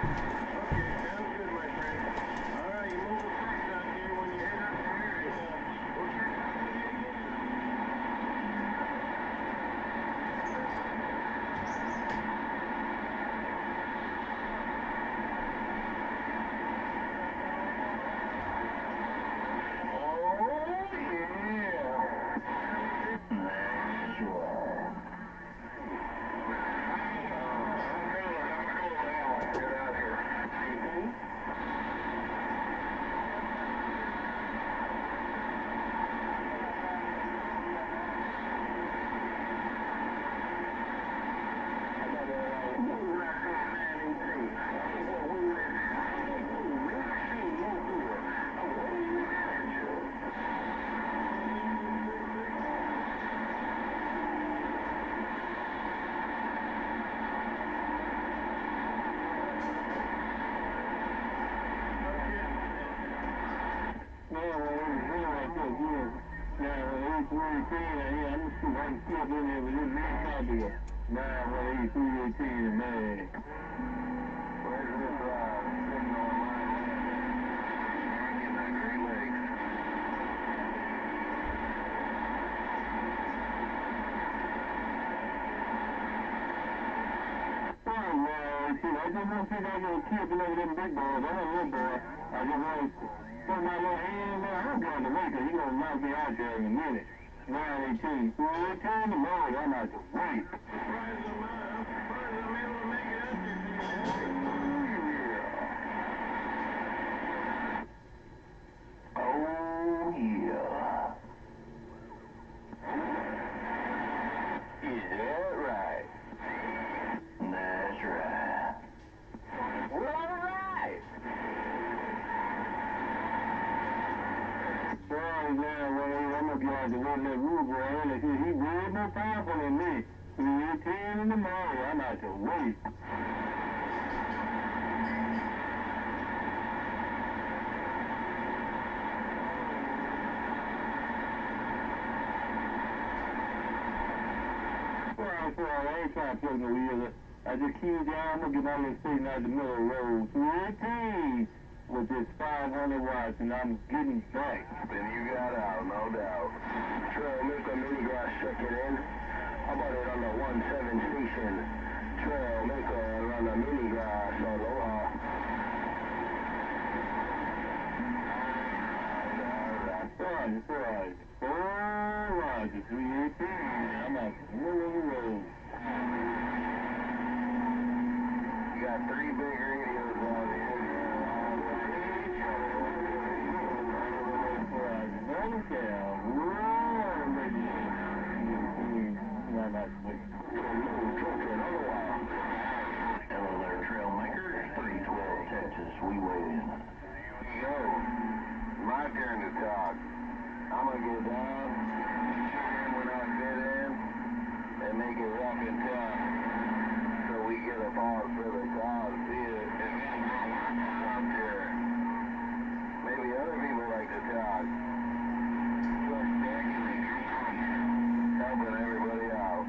Okay, sounds good, my friend. All right, you move the trucks out here when you head up there, and we'll catch up with you again. I just want to see if I can keep over them big boys. I'm a little boy. I just want to put my little hand there. I'm going to wait because he's going to knock me out there in a minute. 9:18. 4:10 tomorrow. I'm out to wait. Surprised I'm able to make it up there today. Oh, yeah. Is that right? That's right. We're all right. Sorry now, Wayne. I'm going to get out the way that roof around. He's way more powerful than me. 3:10 in the morning. I'm out to wait. I ain't trying to plug no wheels. I just keyed down. I'm going to get my little station out the middle of the road. 3:18 with this 500 watts, and I'm getting back. Then you got out, no doubt. Trail Maker mini grass checking in. How about it on the 1-7 station? Trail Maker on the mini grass. Aloha. Right. 3:18. I'm out the middle of the road. You got 3 big radios out here. Hello there, Trail Maker. 312 Texas. We waiting. Yo, my turn to talk. I'm gonna get down, when I fit in, and make it rough and tough, so we get a pause for the crowd, see it, up there. Maybe other people like to talk. Helping everybody out.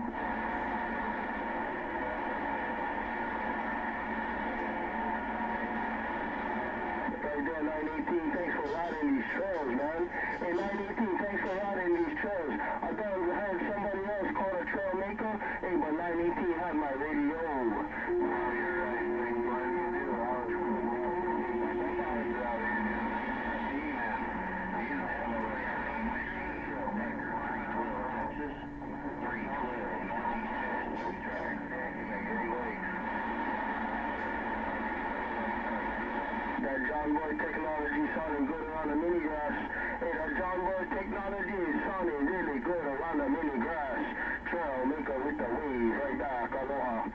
Right there, 918, thanks for riding these trails, man. Hey, 918, thanks for riding these trails. I thought I heard somebody else call a Trail Maker. Hey, but 918 had my radio. Oh, you're right. Thanks, bud. You do. I was out here. Demon. Trail Maker, 312 Texas. 312 Northeast Texas. We track. Great Lakes. That John Boy technology sounding good around the mini grass. Hey, that John Boy technology is sounding really good around the mini grass. Trail Maker with the wave right back. Aloha.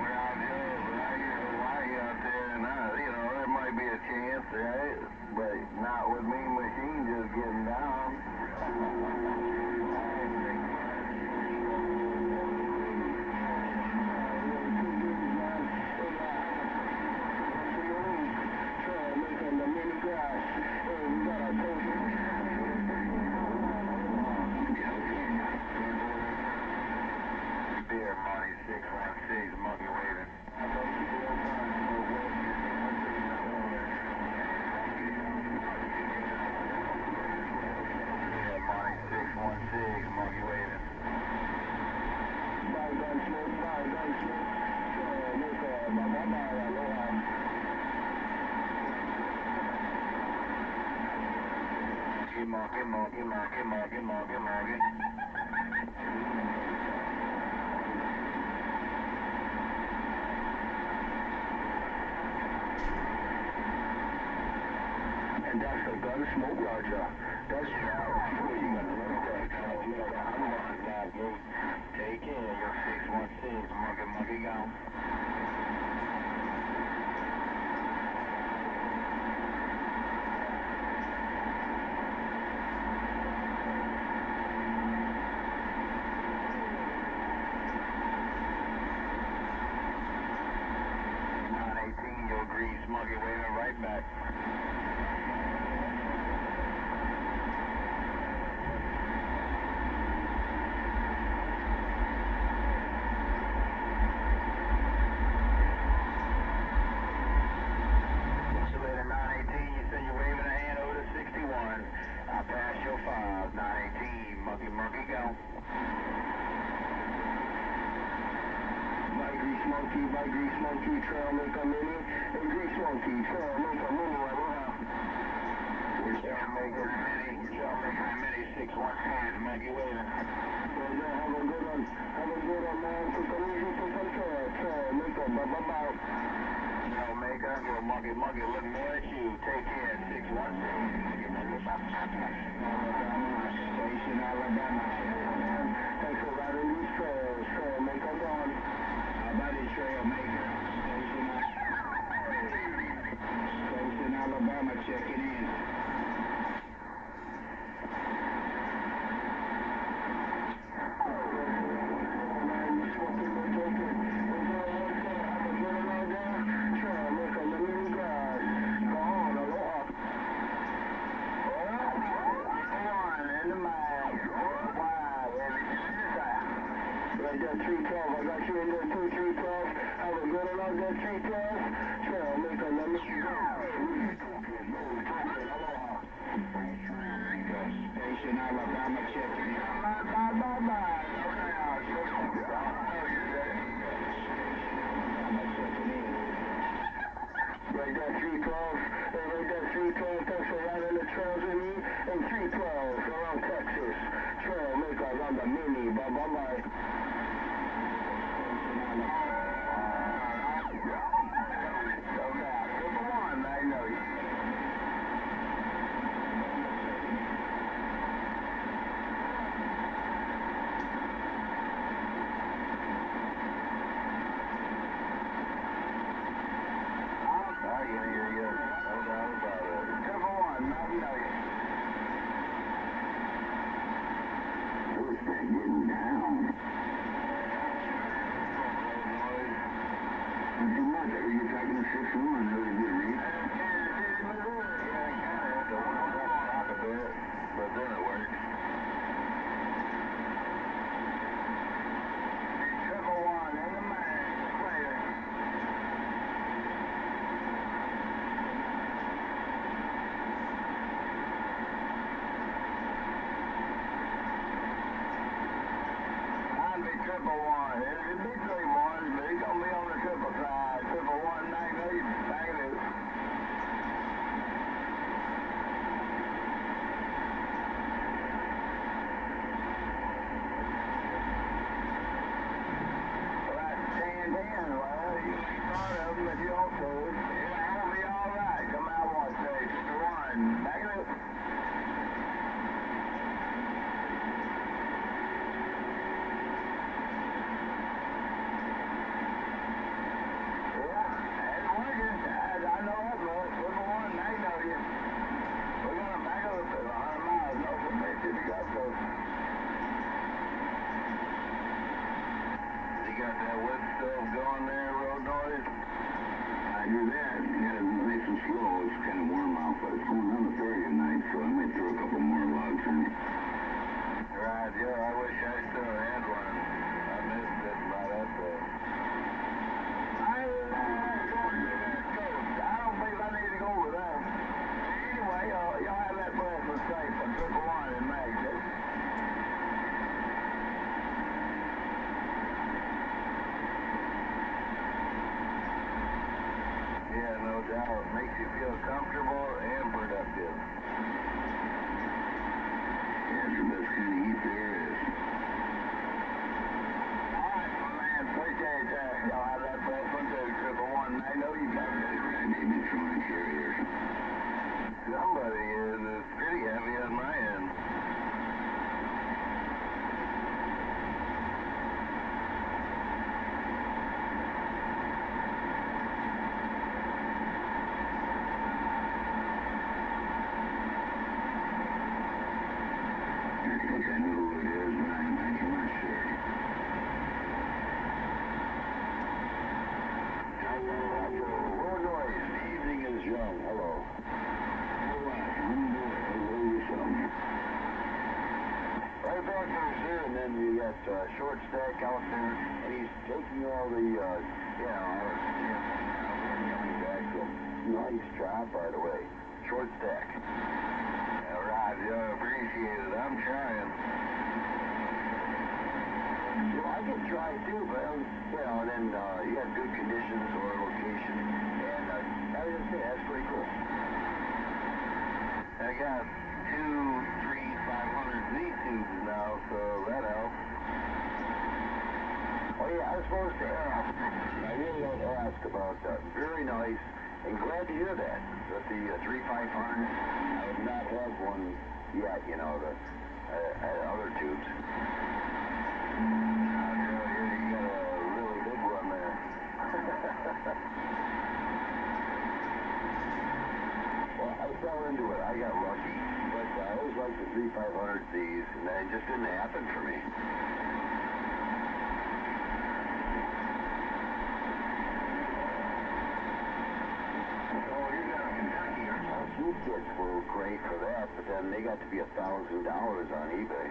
We're out there, but I hear Hawaii out there, and there might be a chance, right? But not with me machine just getting down. Trail Maker 616, monkey waving. Yeah, Mike 616, monkey waving. Bye, gun smoke, bye, gun smoke. Look, bye-bye, aloha. Monkey. And that's the gun smoke, Roger. That's where you got to run that. Take care, your 616, monkey gone. Your grease monkey waving right back. Insulator 918, you said you're waving a hand over to 61. I passed your 5, 918, monkey go. By grease monkey, trail make a mini, and grease monkey, trail make a mini, aloha. Trail make a mini, 616, monkey waving. Well, yeah, have a good one, man. Take it easy, take some trail, make a bye-bye. Trail maker, your monkey, look more at you. Take care, 616, monkey, Station Alabama. Thanks for riding these trails, trail maker gone. Buddy trail maker, Station Alabama, checking in. Trail maker, let me guys. Go on, aloha. One in the mag. Wide, right there, 312. I got you in there too, 312. Have a good one out there, 312. Trail maker, let me go. Aloha. Station Alabama, checking in. Bye. Right there, 312. Hey, right there, 312. Thanks for riding the trails with me. And 312 around Texas. Trail maker on the mini. Bye. Getting down. You're talking to 6-1, that was a good read. But then it worked. 111 in the man, clear. I'd be 111. It'd be 3 ones, but he's gonna be on the triple side. 111, back it is. Well, that's 10-10. Well, you ain't part of them, but you don't do it. It'll be all right. Come out one day. 1, back it is. I know that much. 1, Magnolia. We're going to back up 100 miles north of Mississippi Gulf Coast. You got that wet stuff going there, road noise? I hear that. Yeah, it's nice and slow. It's kind of warm out, but it's going on the 30 tonight, so I might throw a couple more logs in. Right, yeah, I wish I still had one. I missed it right up there. out. Makes you feel comfortable and productive. Yeah, it's the best kind of heat there is. Alright, my man, appreciate that. Y'all have that best one too, 111. I know you got it. I need me from the carrier. Somebody is. It's pretty heavy on my end. I know who it is, but I'm not sure. Hello, noise. The evening is young. Hello. Right back there, sir, and then you got short stack out there, and he's taking all the, all the coming back. So nice job, by the way. Short stack. All right, appreciate it. I'm trying. Well, I can try too, but and then you got good conditions or location, and I was just saying that's pretty cool. I got 2, 3, 500 Z tubes now, so that helps. Oh yeah, I was supposed to ask. I really don't ask about that. Very nice, and glad to hear that. But the 3500, I have not had one yet. The other tubes. You got a really big one there. Well, I fell into it. I got lucky. But I always liked the 3500Zs, and it just didn't happen for me. Oh, you're down in Kentucky, aren't you? Food kits were great for that, but then they got to be $1,000 on eBay.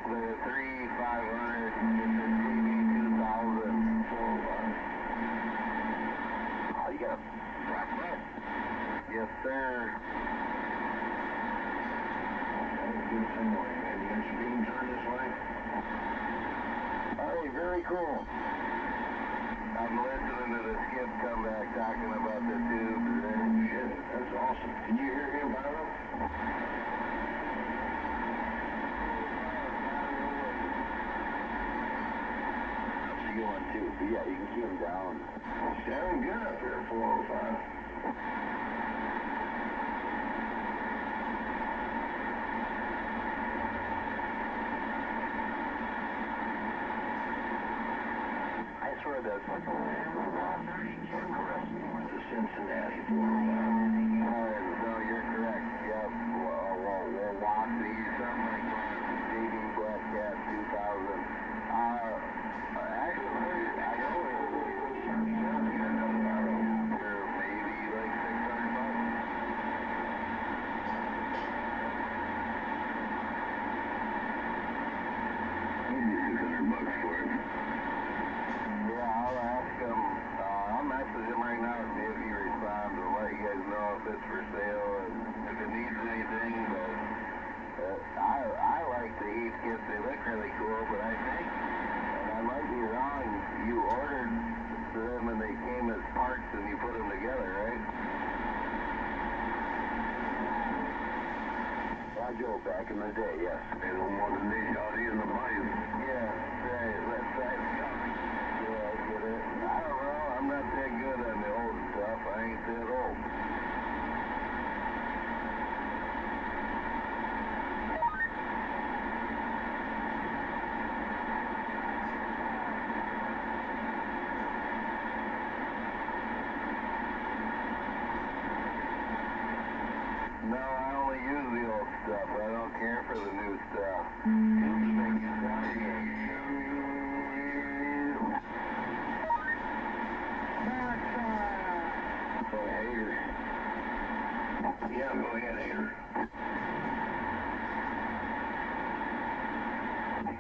The 3,500, the TV 2000. Oh, you got a black bus? Yes, sir. Do the same way, man. You got your beam turned this way? All right, very cool. I'm listening to the skip come back talking about the tubes. Shit, that's awesome. Can you hear him, Byron? One too, but yeah, you can keep them down. It's sounding good up here, 405. I swear that's correct. The Cincinnati 405. No, you're correct. Yep. Milwaukee, something like that. JB Black Cat 2000. Actually, I know maybe like $600. Maybe $600 for it. Yeah, I'll ask him. I'll message him right now and see if he responds and let you guys know if it's for sale and if it needs anything. But I like the heat kits. They look really cool, but I think, and I might be wrong, you ordered them and they came as parts and you put them together, right? Yeah, Joe, back in the day, yes. They don't want to need out in the money. Yeah, right. That's right. Yeah, I get it. I don't know. I'm not that good on the old stuff. I ain't that old. No, I only use the old stuff. I don't care for the new stuff. Tubes make you sound good. So, hater. Yeah, go ahead, hater.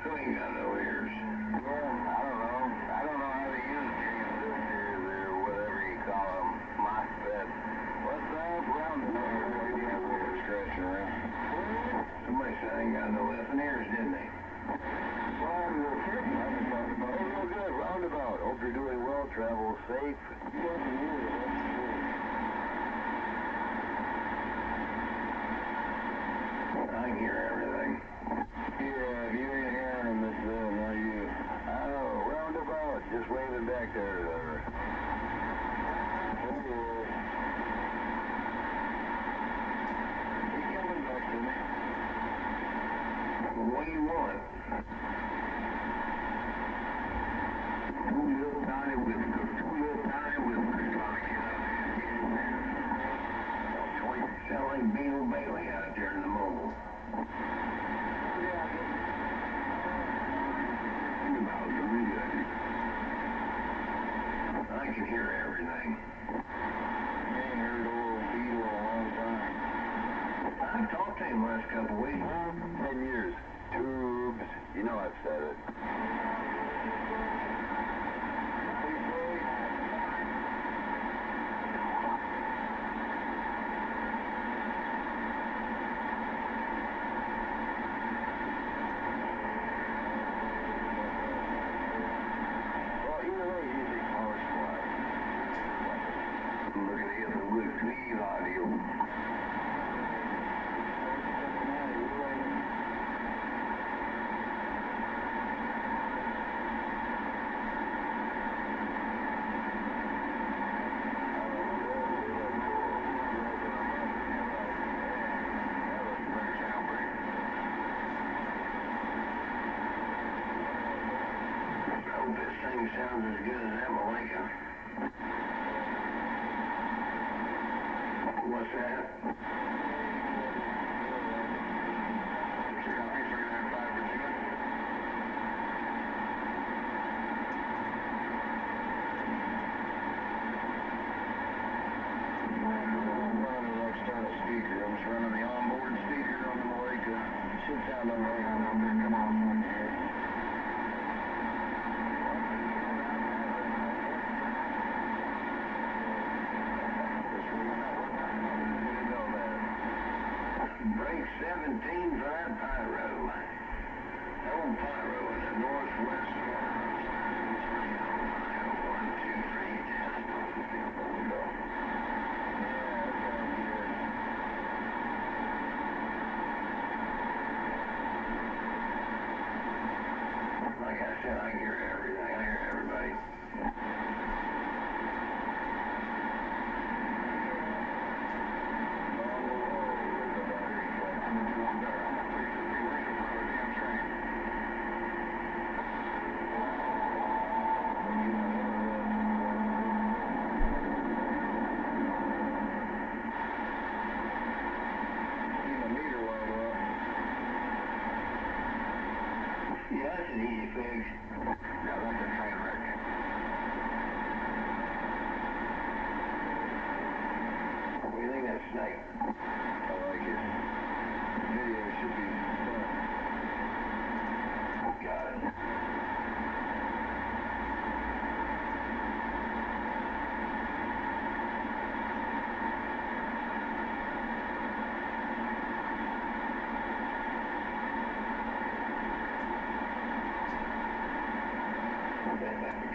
So you got no ears. Yeah, I don't know. I don't know how to use transistors or whatever you call them. MOSFETs. What's up? Round scratching around. to listen ears, didn't he? Well, you were kidding. I was talking about. Hey, real good. Roundabout. Hope you're doing well. Travel safe. He wasn't here. That's true. I can hear everything. Yeah, if you ain't hearing them, it's them, not you. Oh, roundabout. Just waving back there to her. He's coming back to me. What do you want? Two little tiny whiskers trying to get out of here. You sound like Beetle Bailey out there in the mobile. About really good. I can hear everything. I ain't heard old Beetle in a long time. I've talked to him last couple weeks. 10 years. Tubes. You know I've said it. Sounds as good as that Malika. What's that? Copy, 395 Virginia. I'm running an external speaker. I'm just running the onboard speaker on the Malika. Should sound alright. Come on. Break 17 for that pyro. Old pyro in the northwest corner of Ohio. 1, 2, 3, test. There we go. Like I said, I hear everything. I hear everybody. Yeah, that's an easy fix. Yeah, that's a train wreck. What do you think of that snake? I like it. The video should be fun. Got it.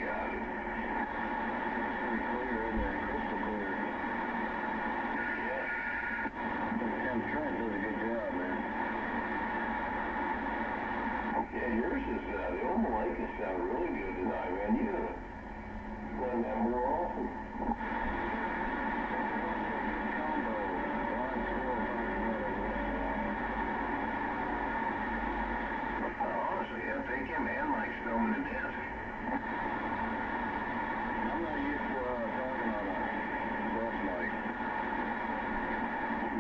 Got it. It's pretty clear in there, crystal clear. Yeah. Sam Trent does a good job, man. Yeah, yours is, the old Malika sound really good tonight, man. You gotta run that more often. Combo. Ron Squirrel talks about it once in a while. Honestly, I think him and Mike Spillman to desk. I'm not used to talking on a bus mic.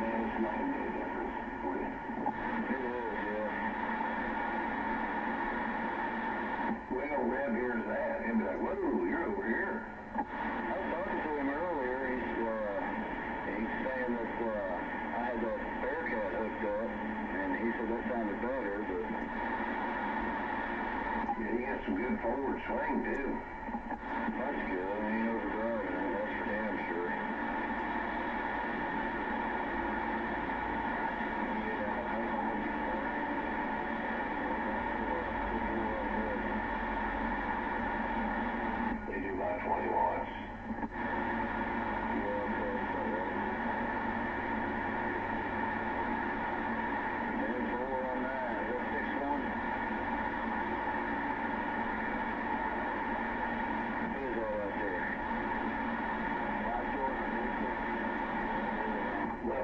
Man, it's night and day difference. It is, yeah. Well, Reb hears that. He'll be like, whoa, you're over here. I was talking to him earlier. He's saying that I had that Bearcat hooked up, and he said that sounded better, but... Yeah, he got some good forward swing, too. That's good. I ain't overdriving it. That's for damn sure. Yeah,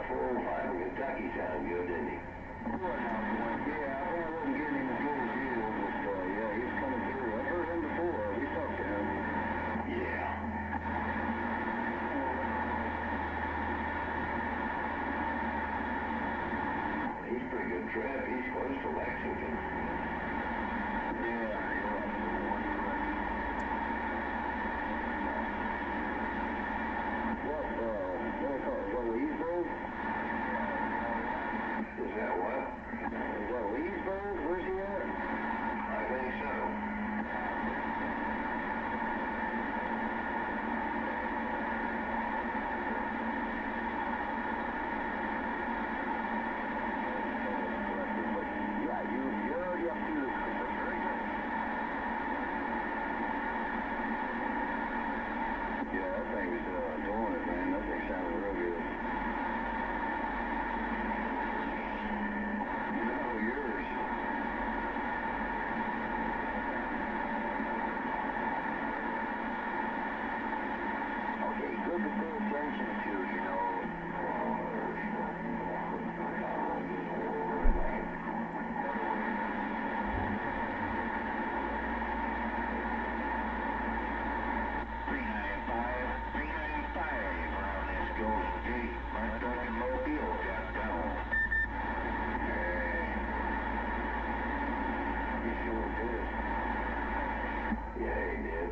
405 in Kentucky sounded good, didn't he? Yeah, I wasn't getting him as good as you, but yeah, he was coming through. I've heard him before. We talked to him. Yeah. He's pretty good trip. He's close to Lexington. Yeah, is that what? Is that Leesburg? Where's he at? I think so. Yeah, you're already up to the very good. Yeah, that thing's doing it, man. That thing sounded real good. Good to pay attention to, you know. Around this Golden Gate. My truck in Mobile got down. He sure did. Yeah, he did.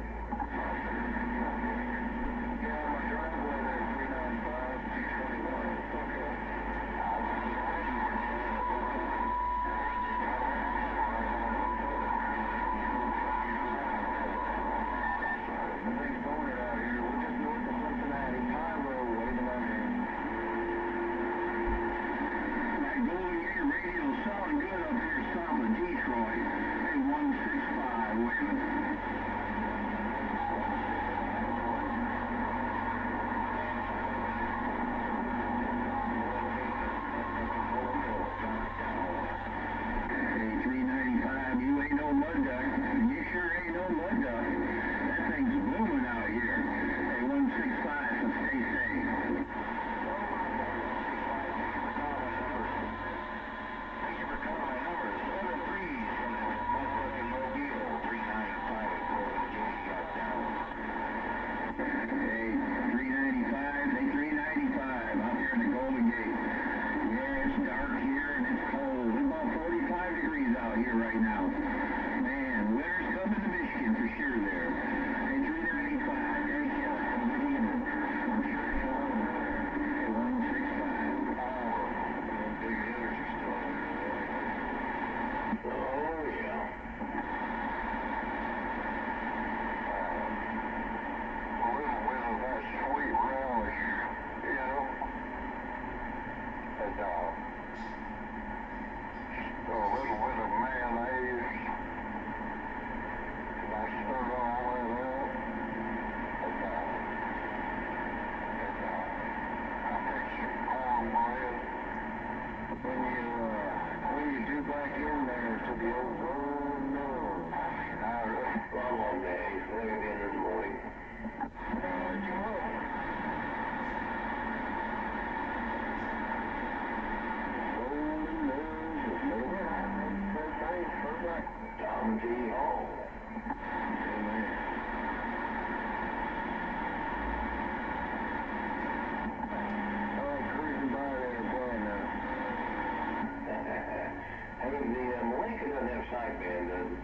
Sideband, doesn't it?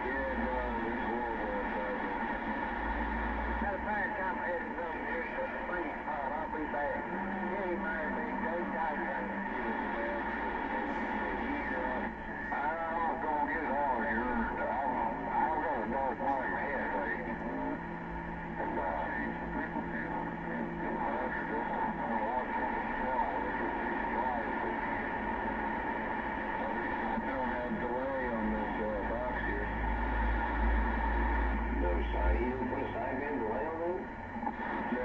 Yeah, no, this world has sideband. Matter of fact, I'm heading over here to the spring pot. I'll be back. Yeah, he married me. Jake, I I'm gonna get all of yours. I've got a dark one in my head, like. And, he didn't put a sideband delay on it? No,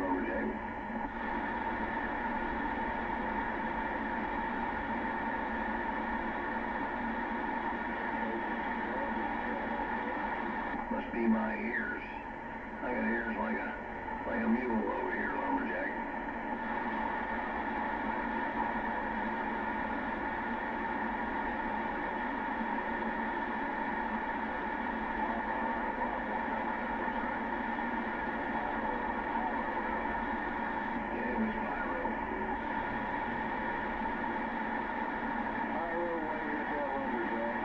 lumberjack. Must be my ears. I got ears like a mule over here, lumberjack. Yeah, it was pyro. Pyro waving at that lumberjack.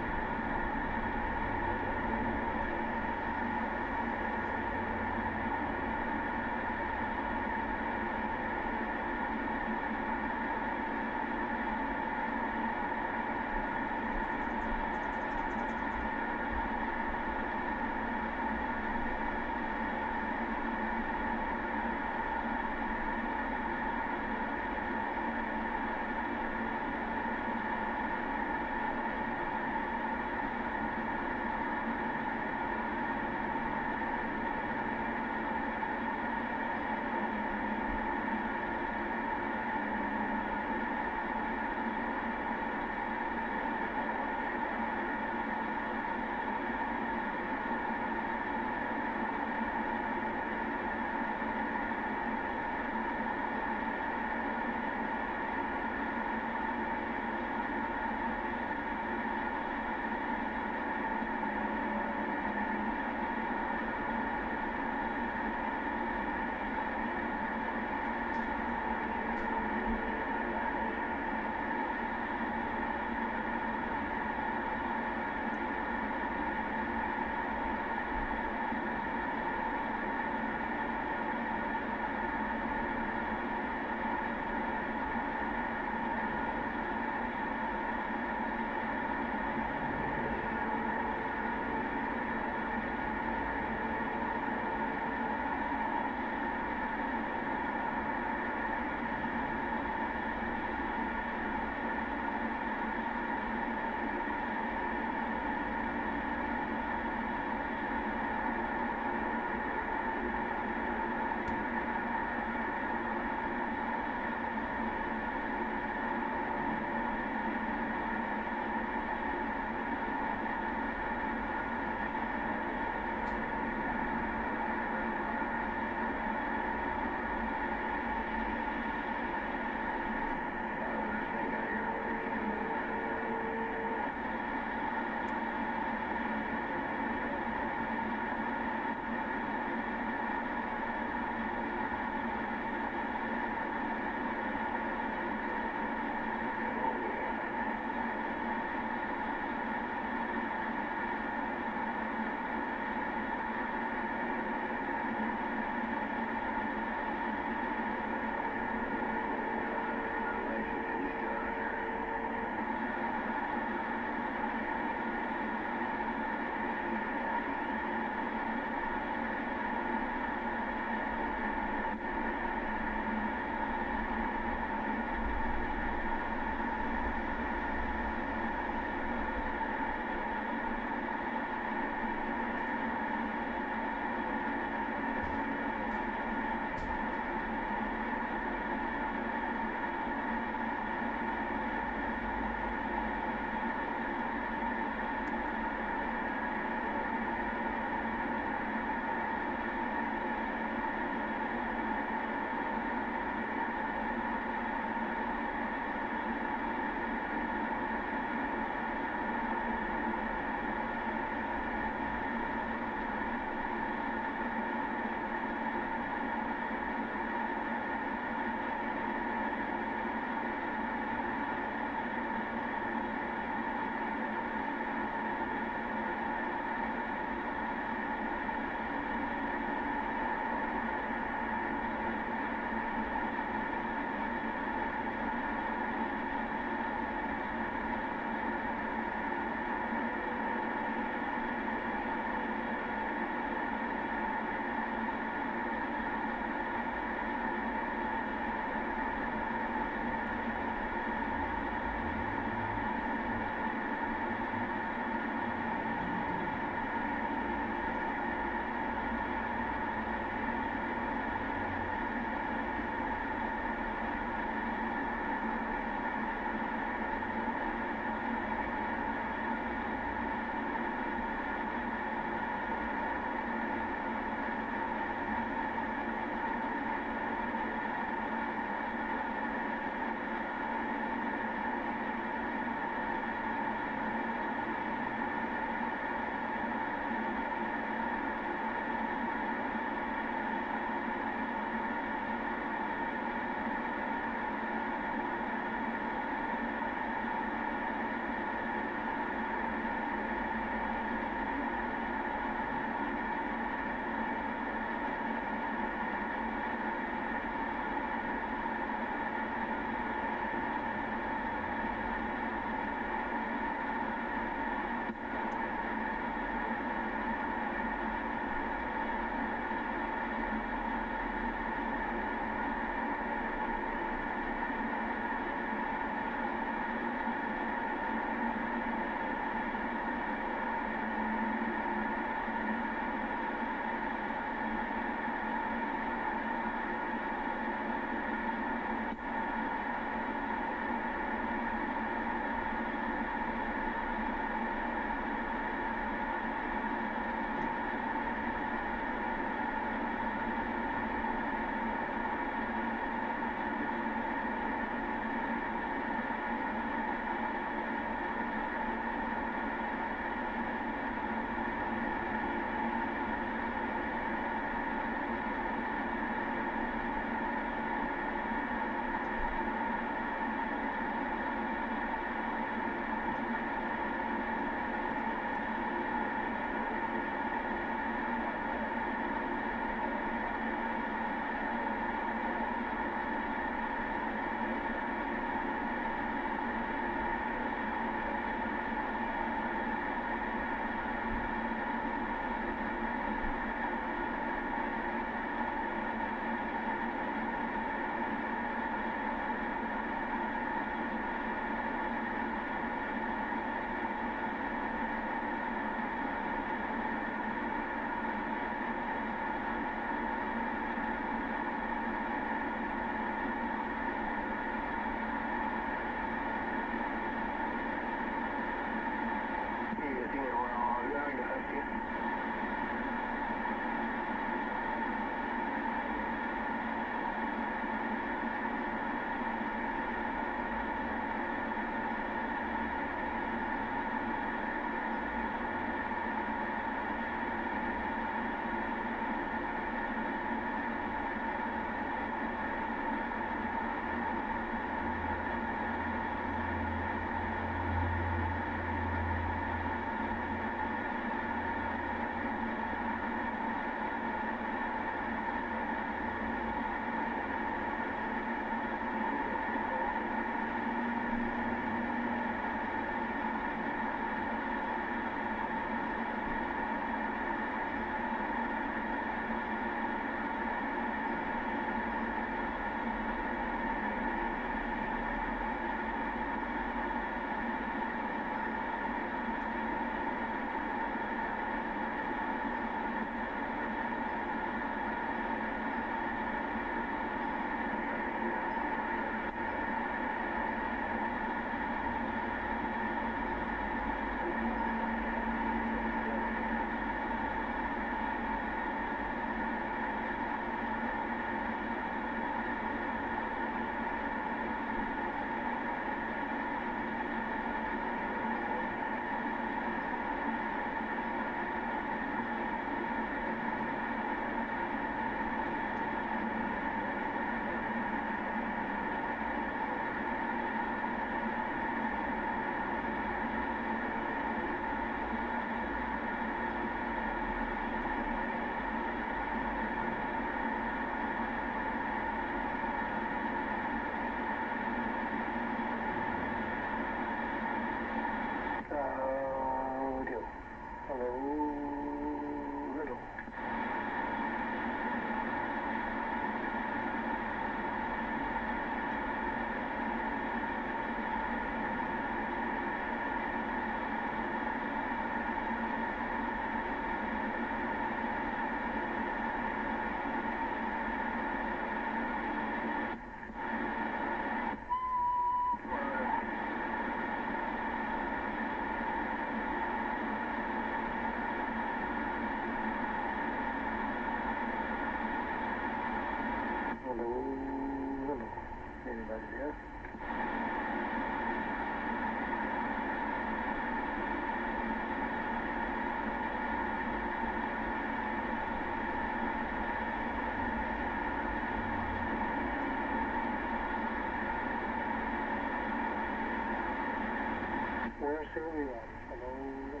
seguridad. Hello.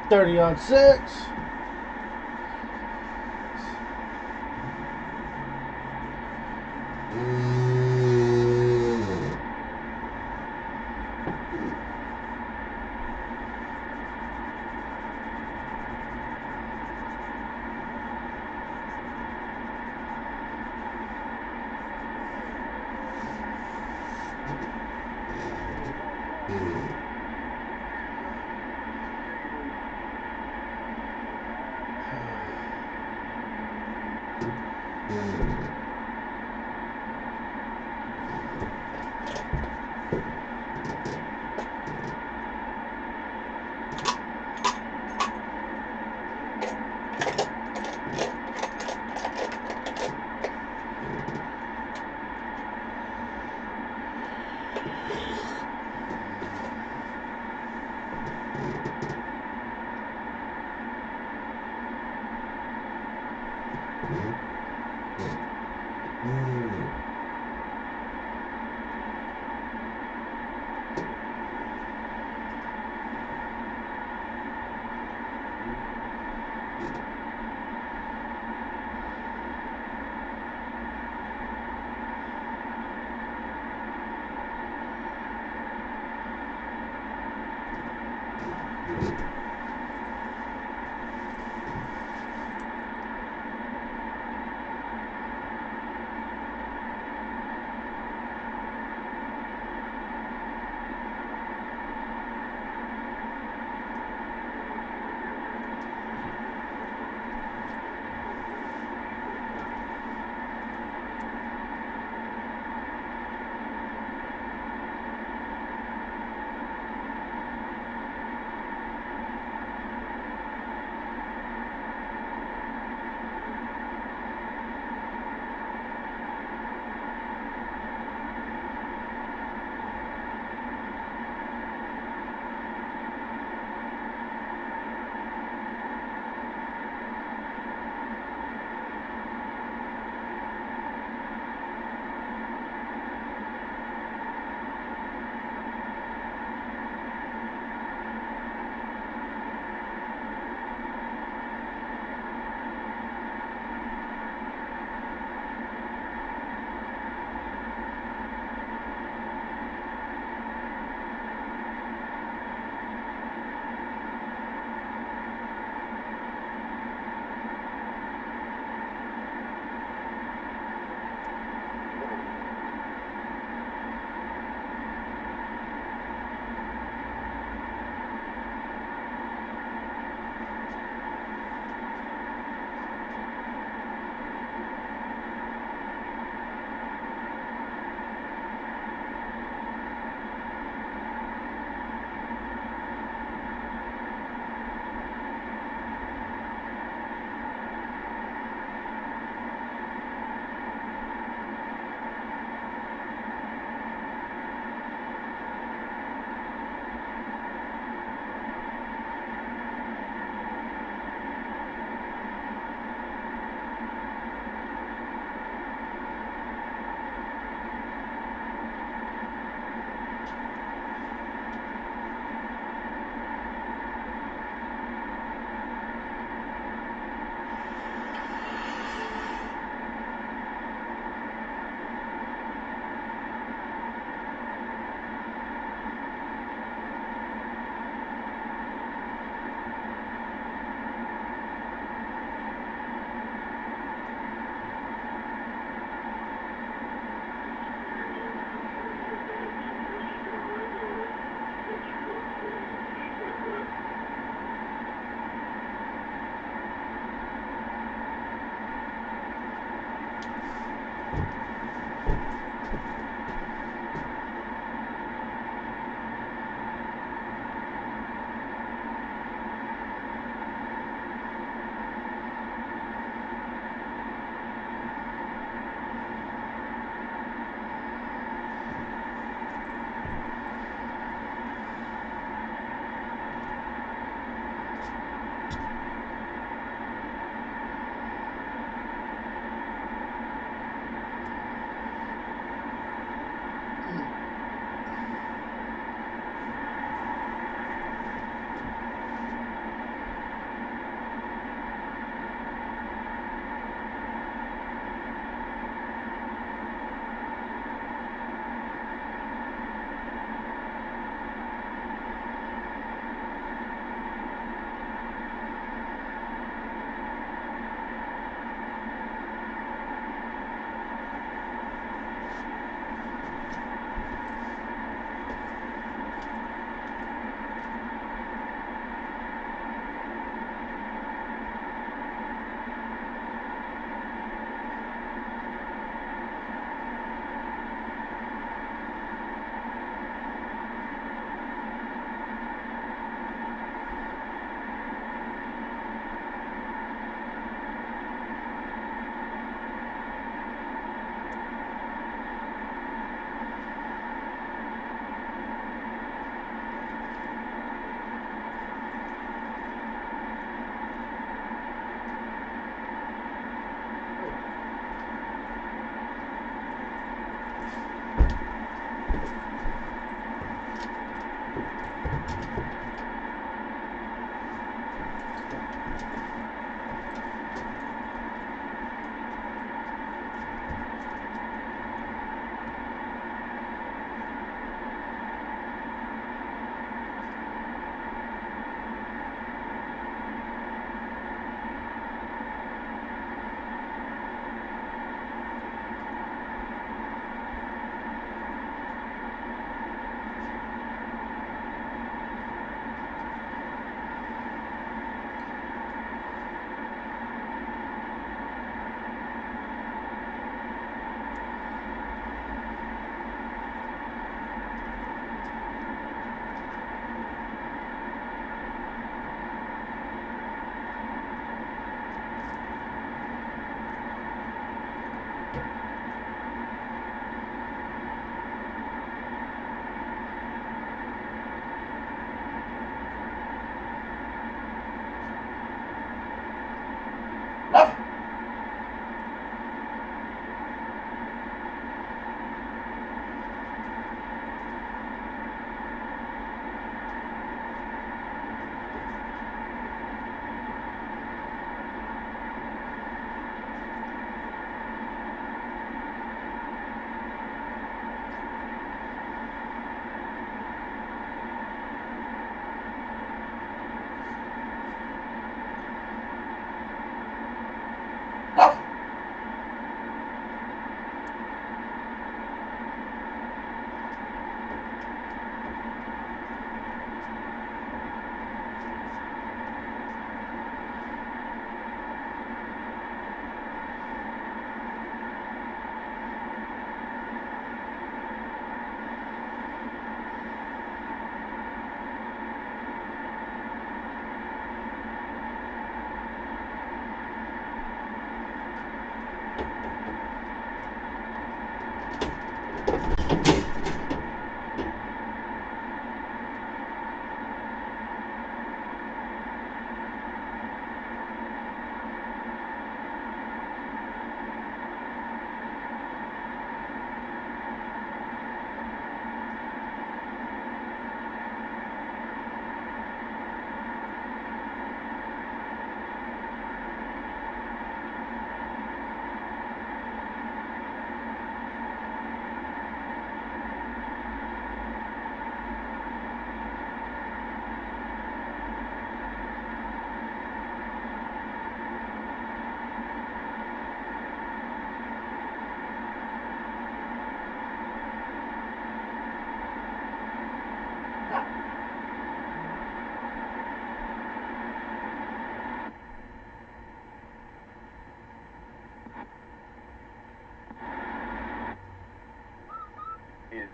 30 on 6.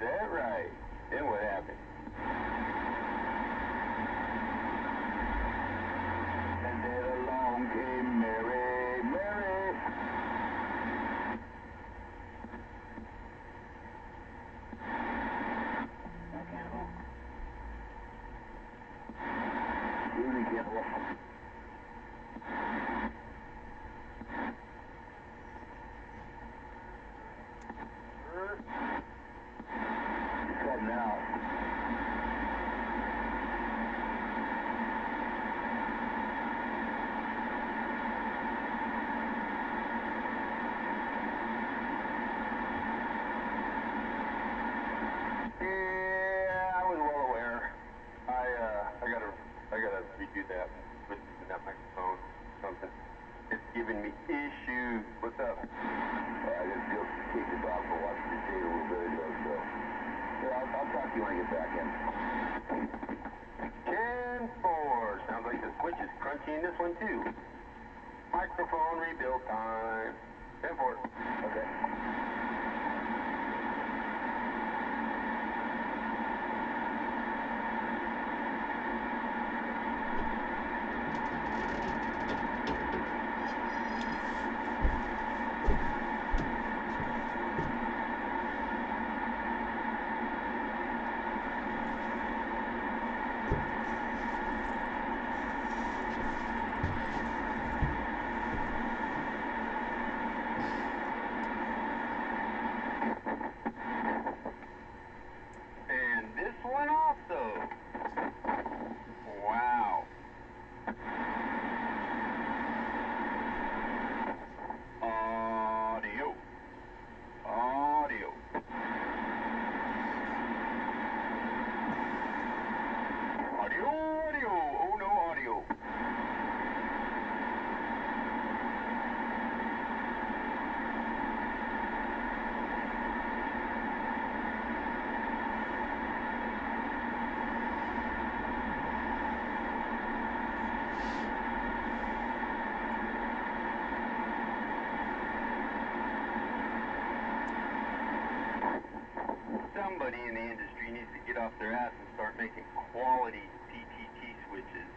that right? Then what happened? And then along came Mary, Mary. Really careful. Cutting out. Yeah, I was well aware. I gotta redo that with that microphone. Something. It's giving me issues. What's up? I just go take this off and watch the data a little bit ago, so. Yeah, I'll talk to you when I get back in. 10-4. Sounds like the switch is crunchy in this one, too. Microphone rebuild time. 10-4. Okay. And this one also. Wow. Audio. Audio. Audio, audio. Oh no, audio. Somebody in the industry needs to get off their ass and start making quality PTT switches.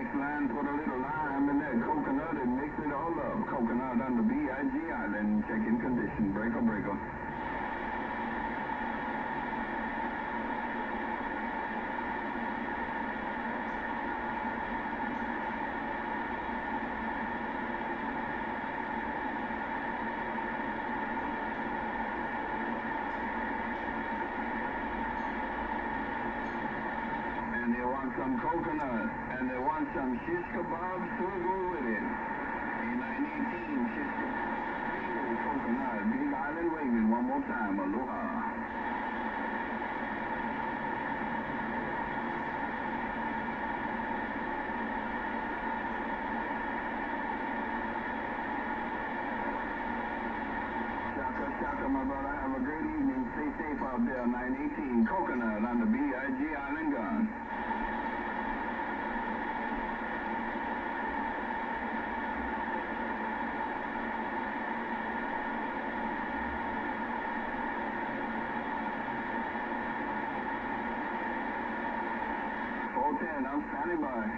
coastline, put a little lime in that coconut and mix it all up. Coconut on the BIG island, check-in condition, breaker, breaker. And they want some coconut, and they want some shish kebabs to go with it. A918 shish kebab, coconut, Big Island waving one more time, aloha. Shaka, shaka, my brother, have a great evening. Stay safe out there, 918 coconut on the BIG Island gun. I'm standing by.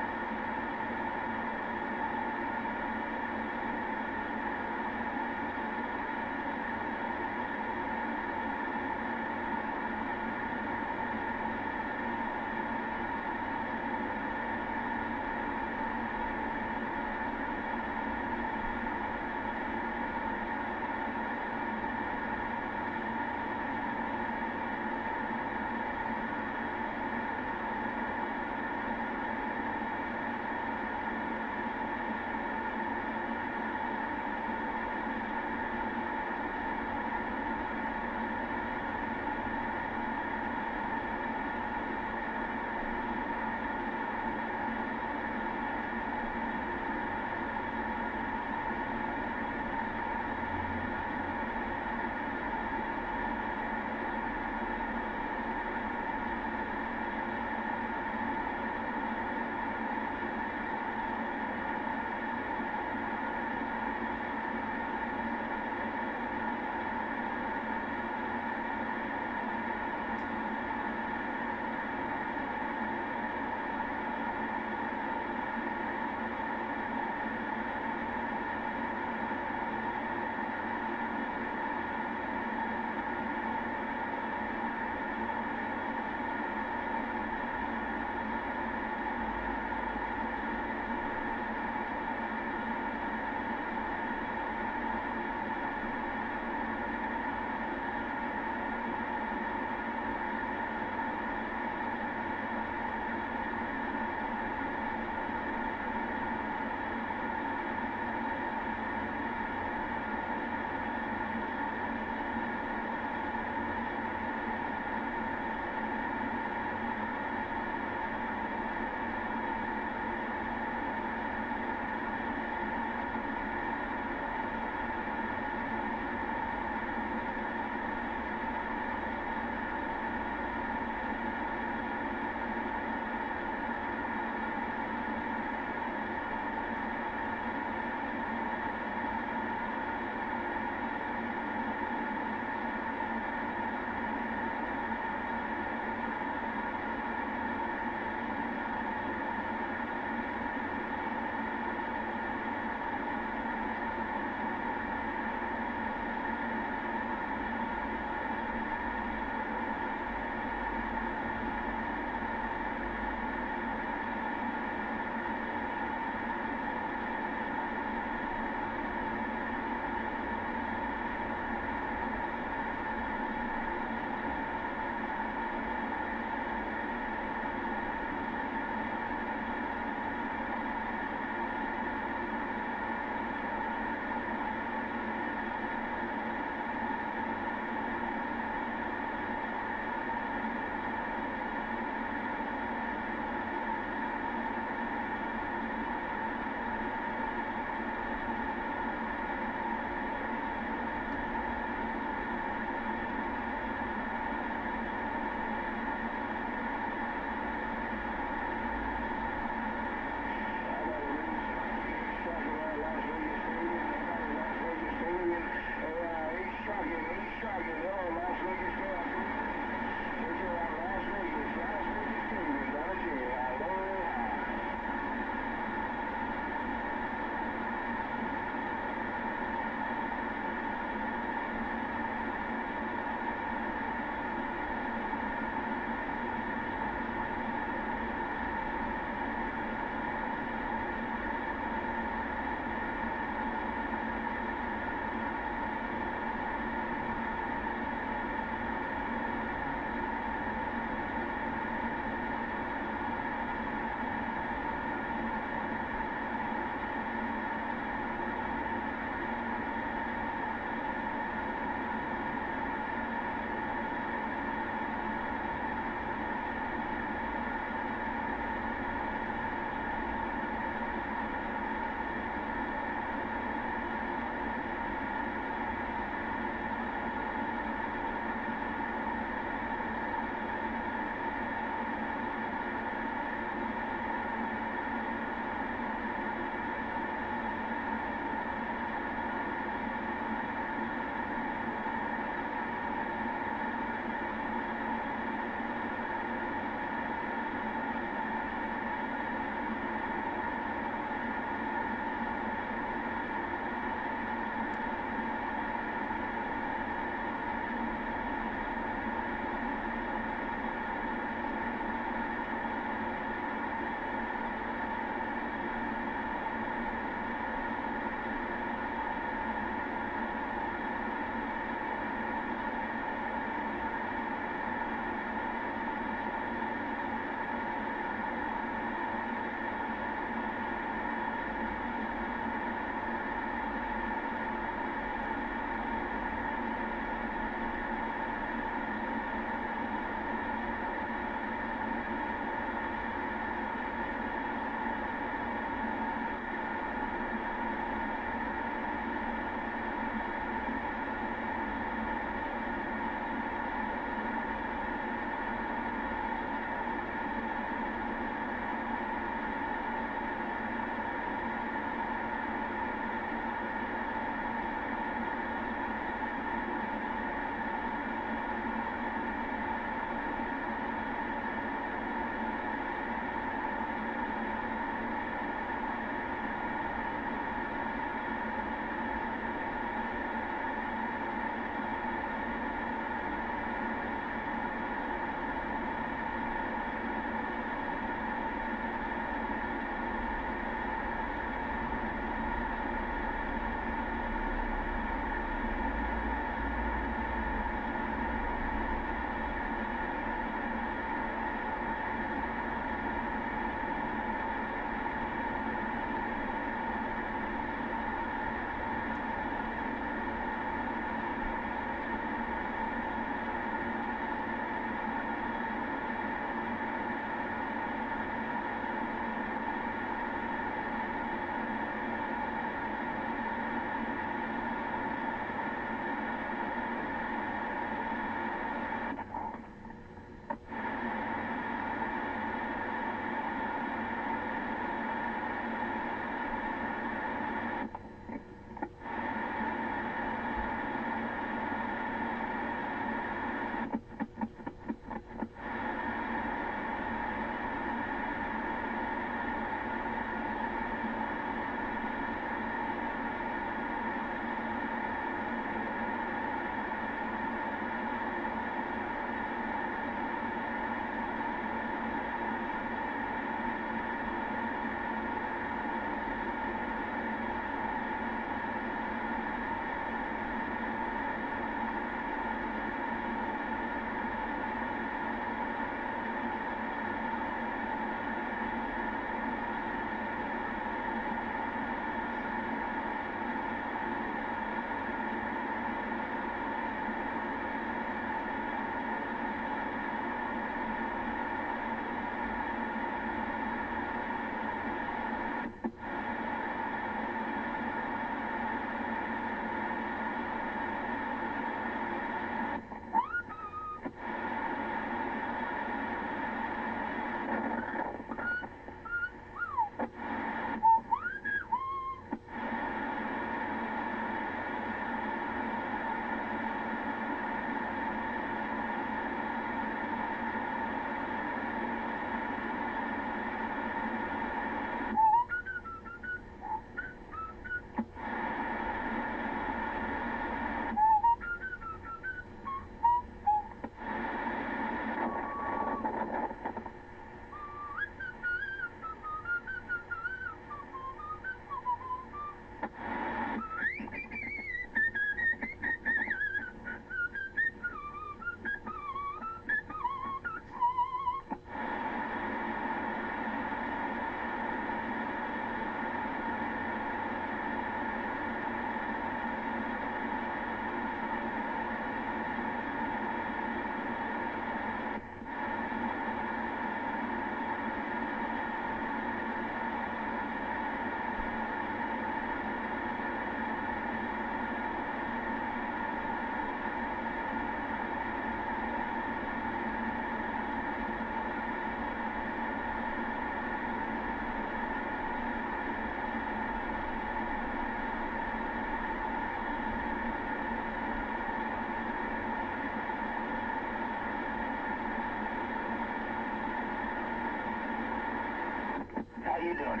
you doing?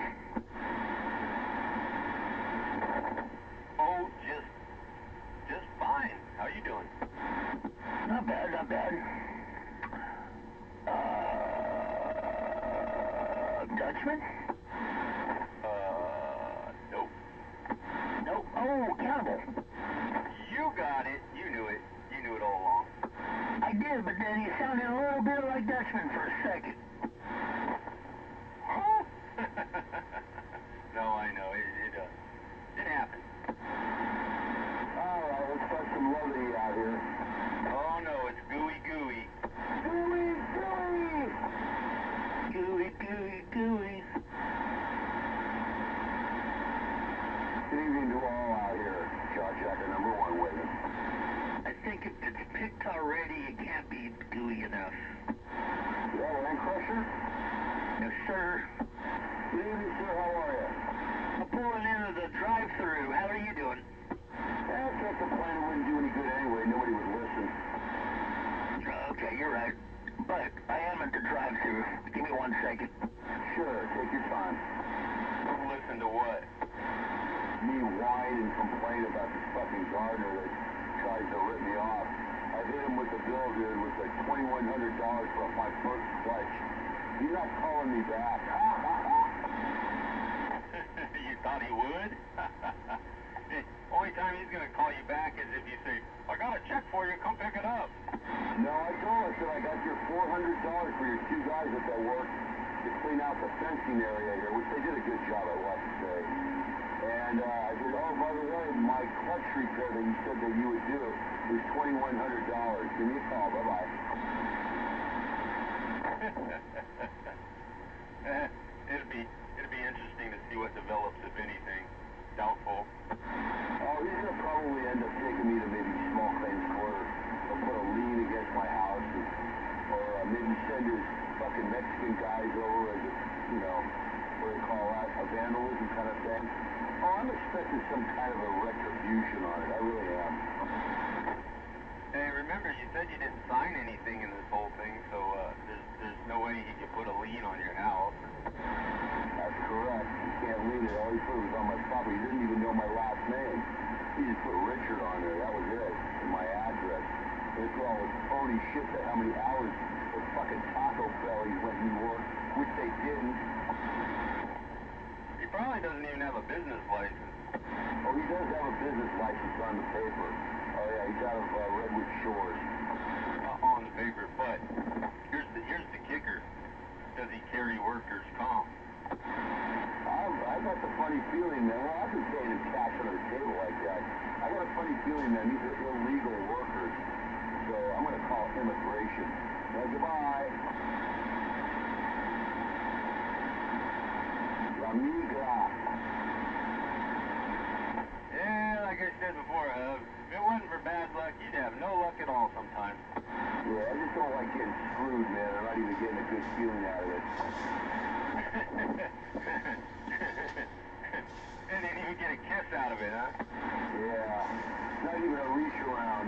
Oh, just fine. How you doing? Not bad, not bad. Dutchman? Nope. Nope. Oh, cannibal. You got it. You knew it. You knew it all along. I did, but then you sounded a little bit like Dutchman for a second. Huh? No, I know. It happened. All right, let's start some levity out here. Oh, no, it's gooey. Gooey, gooey! Gooey. Good evening to all out here. Jawjacker number 1 waiting. I think if it's picked already, it can't be gooey enough. Yeah, Land Crusher? Yes, sir. Good evening, sir. How are you? I'm pulling into the drive-thru. How are you doing? I can't complain. It wouldn't do any good anyway. Nobody would listen. Okay, you're right. But I am at the drive-thru. Give me 1 second. Sure, take your time. Listen to what? Me whine and complain about this fucking gardener that tries to rip me off. I hit him with the bill, dude, with the $2,100 for my first clutch. He's not calling me back. You thought he would? Only time he's going to call you back is if you say, I got a check for you, come pick it up. No, I told him, I said, I got your $400 for your 2 guys that work to clean out the fencing area here, which they did a good job, I will have to say. And I said, oh, by the way, my clutch repair that you said that you would do is $2,100. Give me a call. Bye-bye. It'll be interesting to see what develops, if anything. Doubtful. Oh, he's going to probably end up taking me to maybe small claims court or put a lien against my house or maybe send his fucking Mexican guys over as a, what do they call that, a vandalism kind of thing. Oh, I'm expecting some kind of a retribution on it. I really am. Hey, remember, you said you didn't sign anything in this whole thing, so there's no way he could put a lien on your house. That's correct. You can't lien it. All he put was on my property. He didn't even know my last name. He just put Richard on there. That was it. And my address. They put all this phony shit that how many hours the fucking Taco Bellies went to work, which they didn't. He probably doesn't even have a business license. Oh, he does have a business license on the paper. Oh yeah, he's out of Redwood Shores. On the paper, but here's the kicker. Does he carry workers' comp? I got the funny feeling, man. Well, I've been paying him cash under the table like that. I got a funny feeling, man. These are illegal workers. So I'm going to call immigration. Well, goodbye. La migra. Yeah, like I said before, if it wasn't for bad luck, you'd have no luck at all sometimes. Yeah, I just don't like getting screwed, man. I'm not even getting a good feeling out of it. And didn't even get a kiss out of it, huh? Yeah, not even a reach around.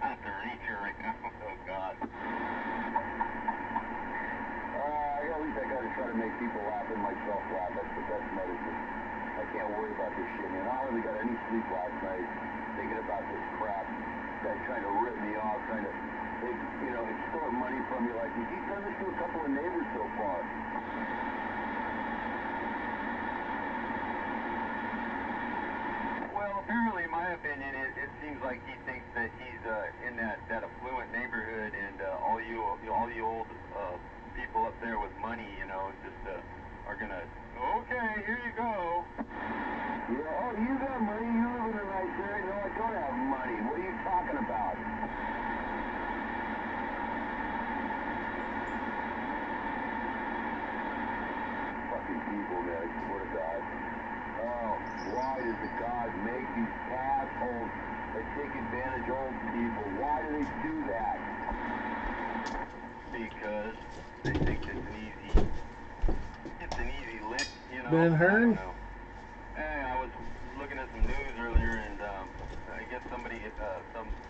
Not the reach around. Oh, God. At least I gotta try to make people laugh and myself laugh. That's the best medicine. I can't worry about this shit, man. I hardly got any sleep last night thinking about this crap. Guy trying to rip me off, trying to, extort money from me like this. He's done this to a couple of neighbors so far. Well, apparently, in my opinion, it seems like he thinks that he's in that affluent neighborhood, and all you old people up there with money, just are gonna, okay, here you go. Yeah, oh, you got money, you live in a nice area. No, I don't have money. What are you talking about? Fucking people, man, I swear to God. Oh, why does the God make these assholes that take advantage of old people? Why do they do that? Because they think it's an easy lick, Ben Hearn? I don't know. Hey, I was looking at some news earlier, and I guess some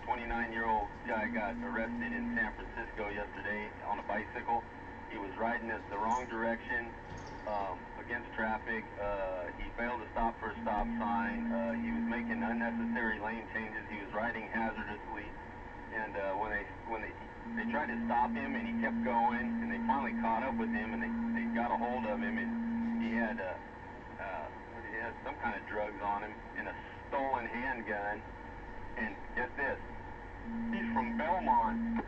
29-year-old guy got arrested in San Francisco yesterday on a bicycle. He was riding in the wrong direction against traffic. He failed to stop for a stop sign. He was making unnecessary lane changes. He was riding hazardously. And when they tried to stop him, and he kept going, and they finally caught up with him, and they got a hold of him, and he had some kind of drugs on him and a stolen handgun. And get this, he's from Belmont.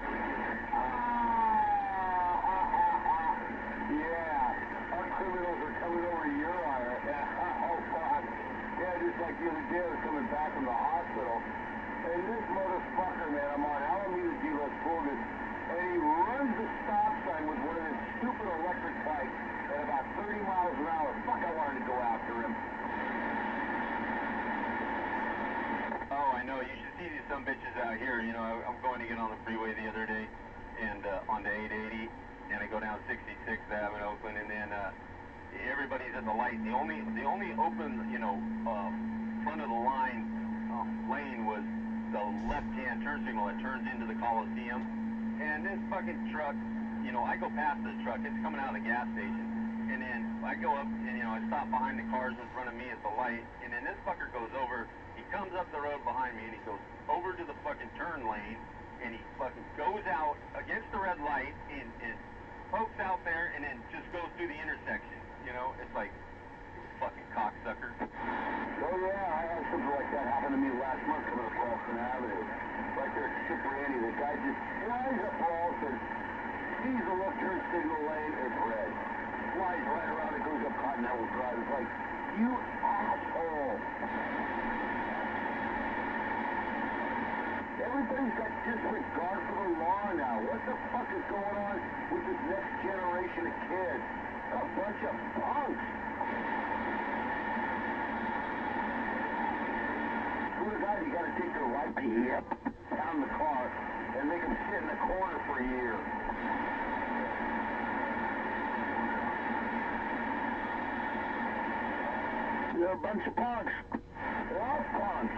Yeah, our criminals are coming over to your area. Oh, fuck. Yeah, just like the other day, I was coming back from the hospital, and this motherfucker, man, I'm on Alameda de los Burgos, and he runs the stop sign with one of his stupid electric bikes at about 30 miles an hour. Fuck, I wanted to go after him. Oh, I know. You should see these some bitches out here. You know, I'm going to get on the freeway the other day, and on the 880, and I go down 66th Ave in Oakland, and then everybody's at the light. The only open, you know, front of the line lane was the left-hand turn signal that turns into the Coliseum. And this fucking truck, you know, I go past this truck. It's coming out of the gas station. And then I go up and, you know, I stop behind the cars in front of me at the light. And then this fucker goes over. He comes up the road behind me, and he goes over to the fucking turn lane. And he fucking goes out against the red light and pokes out there and then just goes through the intersection. You know, it's like, fucking cocksucker. Oh yeah, I had something like that happen to me last month coming across an avenue. Right there at Cipriani, the guy just flies up walls and sees the left turn signal lane, it's red. Flies right around and goes up Continental Drive. It's like, you asshole. Everybody's got disregard for the law now. What the fuck is going on with this next generation of kids? A bunch of punks. Swear to God, you gotta take their life, pound the car, and make them sit in the corner for a year. They're a bunch of punks. They're all punks.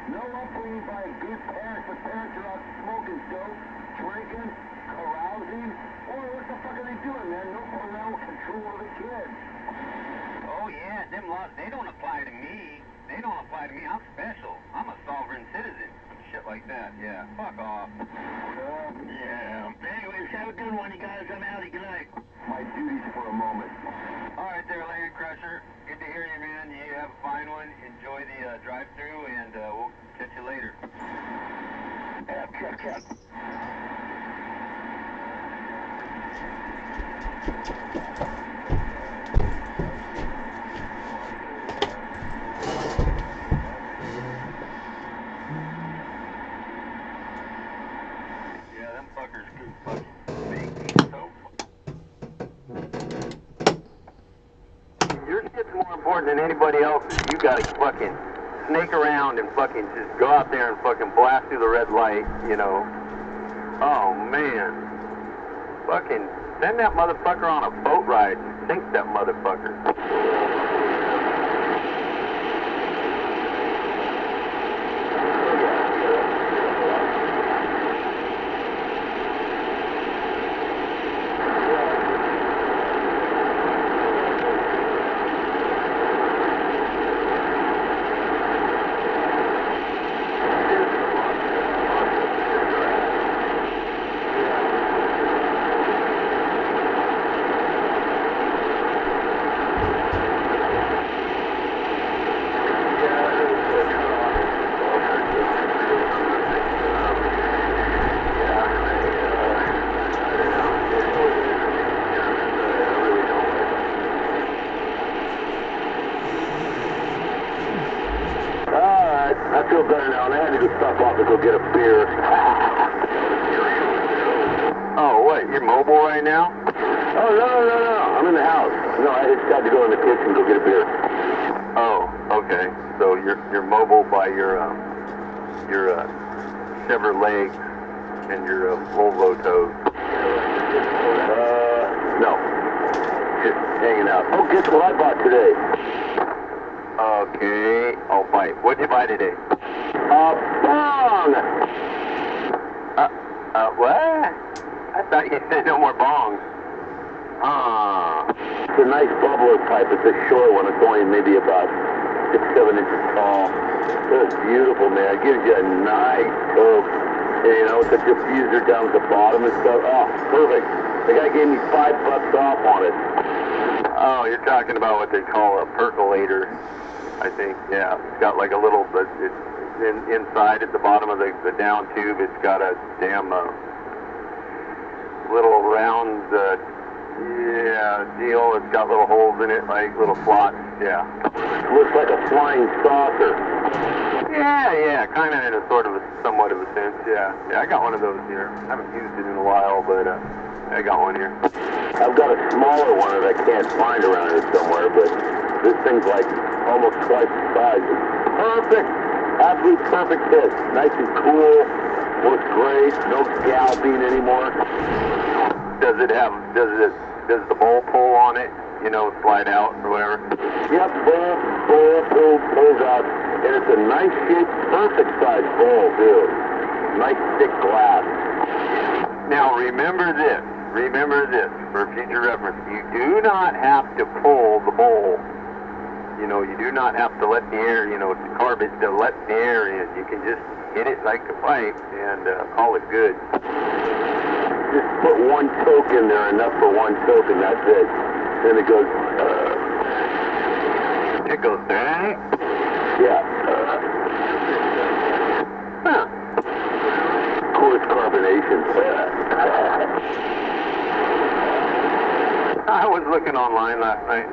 No upbringing by a good parent. The parents are out smoking dope, drinking, carousing. Or what the fuck are they doing, man? No parental control of the kids. Oh yeah, them laws, they don't apply to me. They don't apply to me. I'm special. I'm a sovereign citizen. Shit like that, yeah. Fuck off. Yeah. Anyways, have a good one, you guys. I'm out. Good night. My duties for a moment. All right there, Land Crusher. Good to hear you, man. You have a fine one. Enjoy the drive-through, and we'll catch you later. Yeah, check. Yeah, them fuckers could fucking make me so. Your shit's more important than anybody else's. You gotta fucking snake around and fucking just go out there and fucking blast through the red light, you know. Oh, man. Fucking send that motherfucker on a boat ride and sink that motherfucker. I feel better now, and I had to go stop off and go get a beer. Oh, what? You're mobile right now? Oh, no. I'm in the house. No, I just had to go in the kitchen and go get a beer. Oh, okay. So you're mobile by your severed legs and your Volvo toes. No. Just hanging out. Oh, guess what I bought today? Okay. I'll bite. What'd you buy today? Bong! What? I thought you said no more bongs. It's a nice bubbler pipe. It's a short one. It's only maybe about 6-7 inches tall. It's beautiful, man. It gives you a nice coke. And, you know, with the diffuser down at the bottom and stuff. Oh, perfect. The guy gave me $5 off on it. Oh, you're talking about what they call a percolator, I think. Yeah, it's got like a little, but it's inside at the bottom of the down tube. It's got a damn little round, deal. It's got little holes in it, like little slots. Yeah. Looks like a flying saucer. Yeah, kind of in a sort of a, somewhat of a sense. Yeah, I got one of those here. I haven't used it in a while, but I got one here. I've got a smaller one that I can't find around here somewhere, but this thing's like almost twice the size. It's perfect. Absolute perfect fit. Nice and cool. Works great. No scalping anymore. Does the bowl pull on it? You know, slide out or whatever? Yep, bowl pulls out. And it's a nice shaped, perfect size bowl, too. Nice thick glass. Now remember this for future reference. You do not have to pull the bowl. You know, you do not have to let the air, you know, carb it to let the air in. You can just hit it like a pipe and call it good. Just put one toke in there, enough for one toke, and that's it. Then it goes, It goes, dang. Yeah. Huh. Coarse carbonation. I was looking online last night.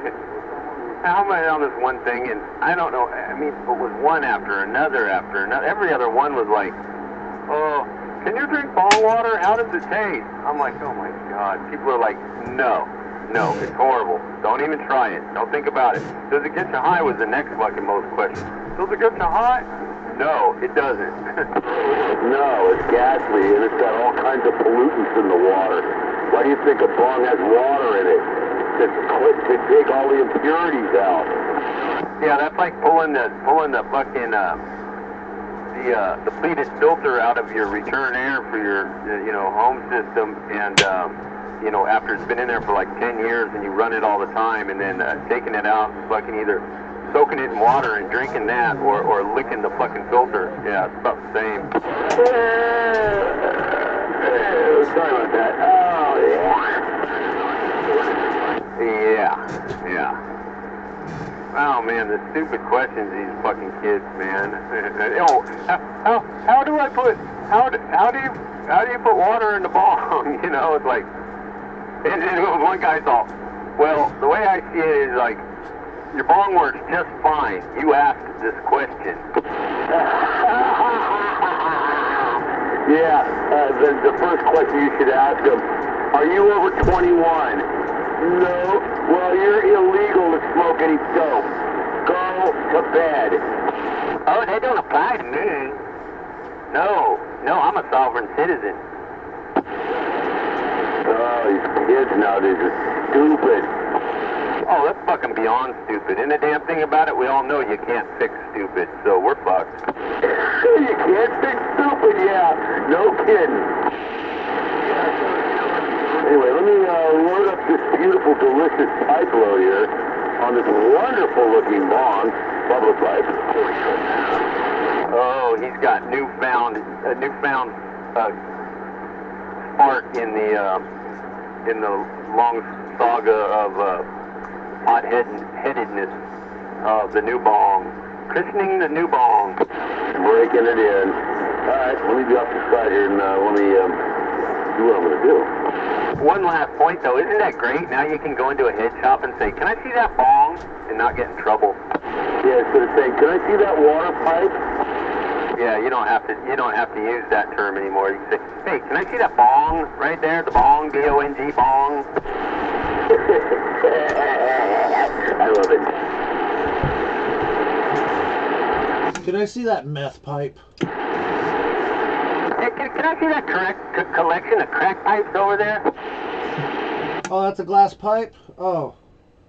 How am I on this one thing? And I don't know. I mean, it was one after another. Every other one was like, oh, can you drink bong water? How does it taste? I'm like, oh my God. People are like, no, it's horrible. Don't even try it. Don't think about it. Does it get you high was the next fucking most question. Does it get you high? No, it doesn't. No, it's ghastly, and it's got all kinds of pollutants in the water. Why do you think a bong has water in it? To take all the impurities out. Yeah, that's like pulling the fucking the depleted filter out of your return air for your home system, and you know, after it's been in there for like 10 years and you run it all the time, and then taking it out and fucking either soaking it in water and drinking that, or licking the fucking filter. Yeah, it's about the same. Sorry about that. Oh, Yeah. Oh man, the stupid questions these fucking kids, man. Oh, how do you put water in the bong? You know, it's like, and one guy thought, well, the way I see it is like, your bong works just fine. You asked this question. Yeah, the first question you should ask them, are you over 21? No. Well, you're illegal to smoke any dope. Go to bed. Oh, they don't apply to me. No, I'm a sovereign citizen. Oh, these kids nowadays are stupid. Oh, that's fucking beyond stupid. And the damn thing about it, we all know you can't fix stupid, so we're fucked. You can't fix stupid, yeah. No kidding. Anyway, let me load up this beautiful, delicious pipe load here on this wonderful-looking bong bubble pipe. Oh, he's got a newfound spark in the long saga of hot-headedness of the new bong. Christening the new bong. Breaking it in. All right, let me be off the side here and let me do what I'm going to do. One last point, though. Isn't that great? Now you can go into a head shop and say, can I see that bong? And not get in trouble. Yeah, instead of saying, can I see that water pipe? Yeah, you don't have to use that term anymore. You can say, hey, can I see that bong right there? The bong, B-O-N-G, bong. I love it. Can I see that meth pipe? Hey, can I see that collection of crack pipes over there? Oh, that's a glass pipe? Oh.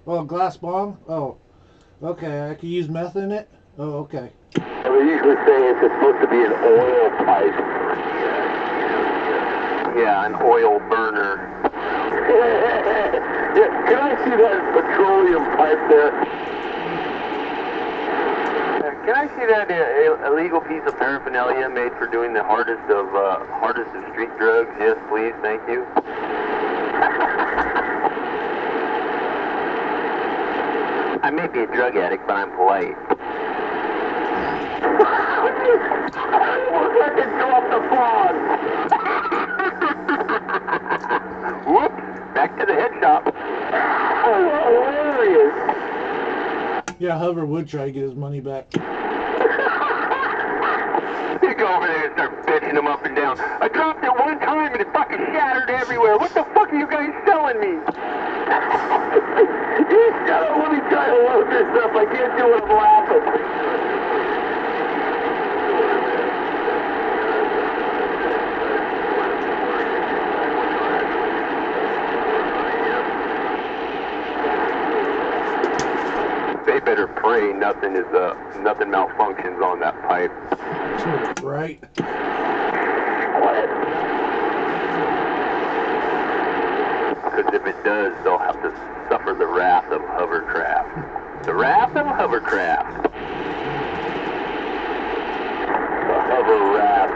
Oh, glass bong? Oh. Okay, I could use meth in it? Oh, okay. Well, they usually say it's supposed to be an oil pipe. Yeah, an oil burner. see that petroleum pipe there? Can I see that illegal piece of paraphernalia made for doing the hardest of street drugs? Yes, please. Thank you. I may be a drug addict, but I'm polite. I can drop the bomb. Whoops! Back to the head shop. Oh, hilarious. Yeah, Hover would try to get his money back. You go over there and start bitching him up and down. I dropped it one time and it fucking shattered everywhere. What the fuck are you guys selling me? You shut up, let me try to load this up. I can't do it, I'm laughing. They better pray nothing malfunctions on that pipe. Right. Because if it does, they'll have to suffer the wrath of hovercraft. The wrath of hovercraft. The hover wrath.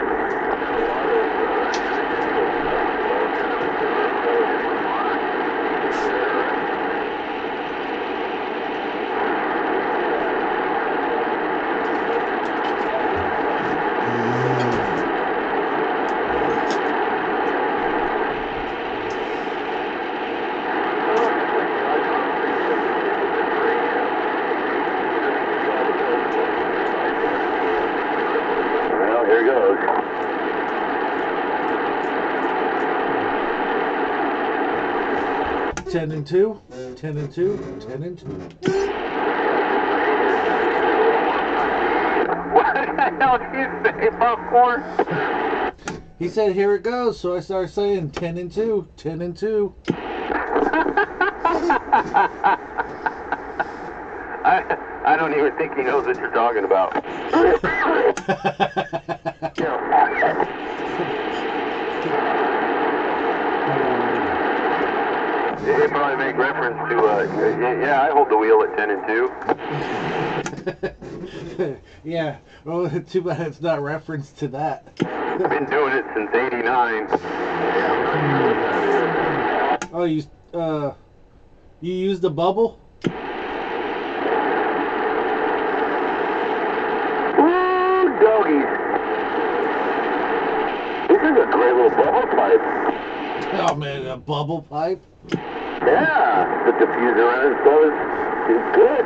Well, here goes. Ten and 2, 10 and 2, 10 and 2. What the hell did you say, Popcorn? He said, here it goes, so I started saying 10 and 2, 10 and 2. I don't even think he knows what you're talking about. They probably make reference to, yeah, I hold the wheel at 10 and 2. Yeah, well, too bad it's not referenced to that. Been doing it since '89. Oh, you used the bubble? Woo, doggies. This is a great little bubble pipe. Oh man, a bubble pipe? Yeah, the diffuser on it is good.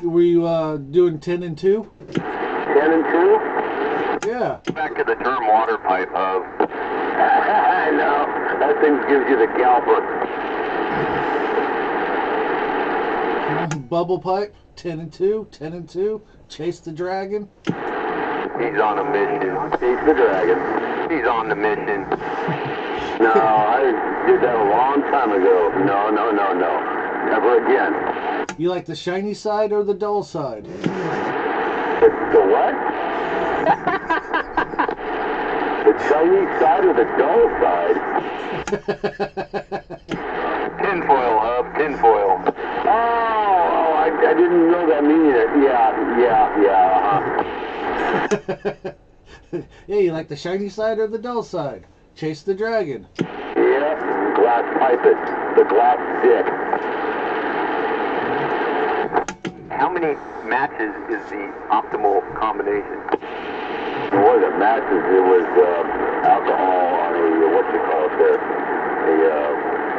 Were you doing 10 and 2? 10 and 2? Yeah. Back to the term water pipe of. I know. That thing gives you the galper. Bubble pipe, 10 and 2, 10 and 2, chase the dragon. He's on a mission. Chase the dragon. He's on the mission. No, I did that a long time ago. No. Never again. You like the shiny side or the dull side? The what? The shiny side or the dull side? Tinfoil, Hub, tinfoil. Oh, I didn't know that meaning. Yeah, you like the shiny side or the dull side? Chase the dragon. Yeah, glass pipe it. The glass dick. How many matches is the optimal combination? It wasn't matches, it was alcohol on a, what you call it there?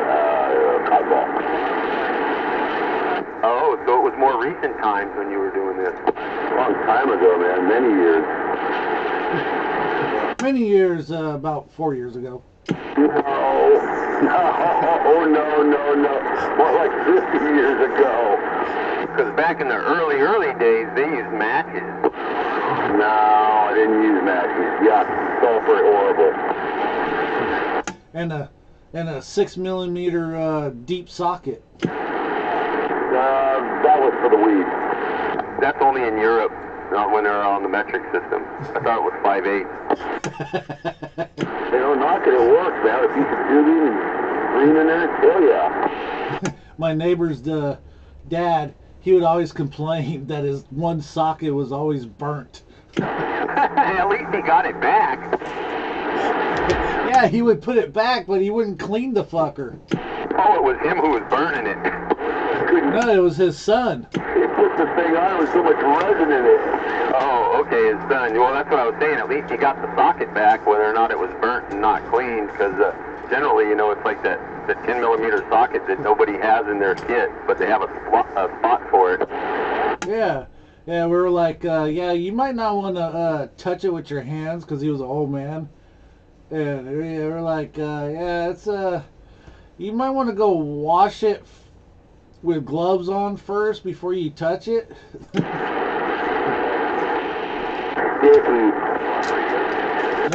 A cod ball. Oh, so it was more recent times when you were doing this. A long time ago, man, many years. Many years, about 4 years ago. No. More like 50 years ago. Because back in the early days, they used matches. No, I didn't use matches. Yuck, sulfur, horrible. And a 6mm deep socket. That was for the weed. That's only in Europe, not when they're on the metric system. I thought it was 5/8. They don't knock it, it works, man. If you can do these and scream in there, hell yeah. my neighbor's dad, he would always complain that his one socket was always burnt. At least he got it back. Yeah, he would put it back, but he wouldn't clean the fucker. Oh, it was him who was burning it. No, it was his son. He put the thing on with so much resin in it. Oh, okay, his son. Well, that's what I was saying. At least he got the socket back, whether or not it was burnt and not cleaned, because generally, you know, it's like that the 10 millimeter socket that nobody has in their kit, but they have a spot for it. Yeah. Yeah, we were like, yeah, you might not want to touch it with your hands, because he was an old man. And we were like, yeah, it's you might want to go wash it with gloves on first before you touch it. Sticky.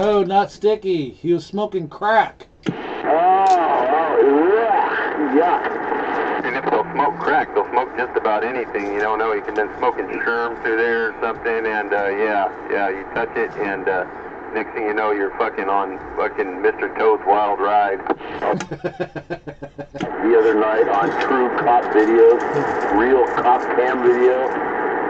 No, not sticky. He was smoking crack. Oh, yuck. And if they'll smoke crack, they'll smoke just about anything. You don't know. You can been smoking sherm through there or something, and yeah, you touch it, and next thing you know, you're fucking on fucking Mr. Toad's Wild Ride. The other night on True Cop Videos, real cop cam video,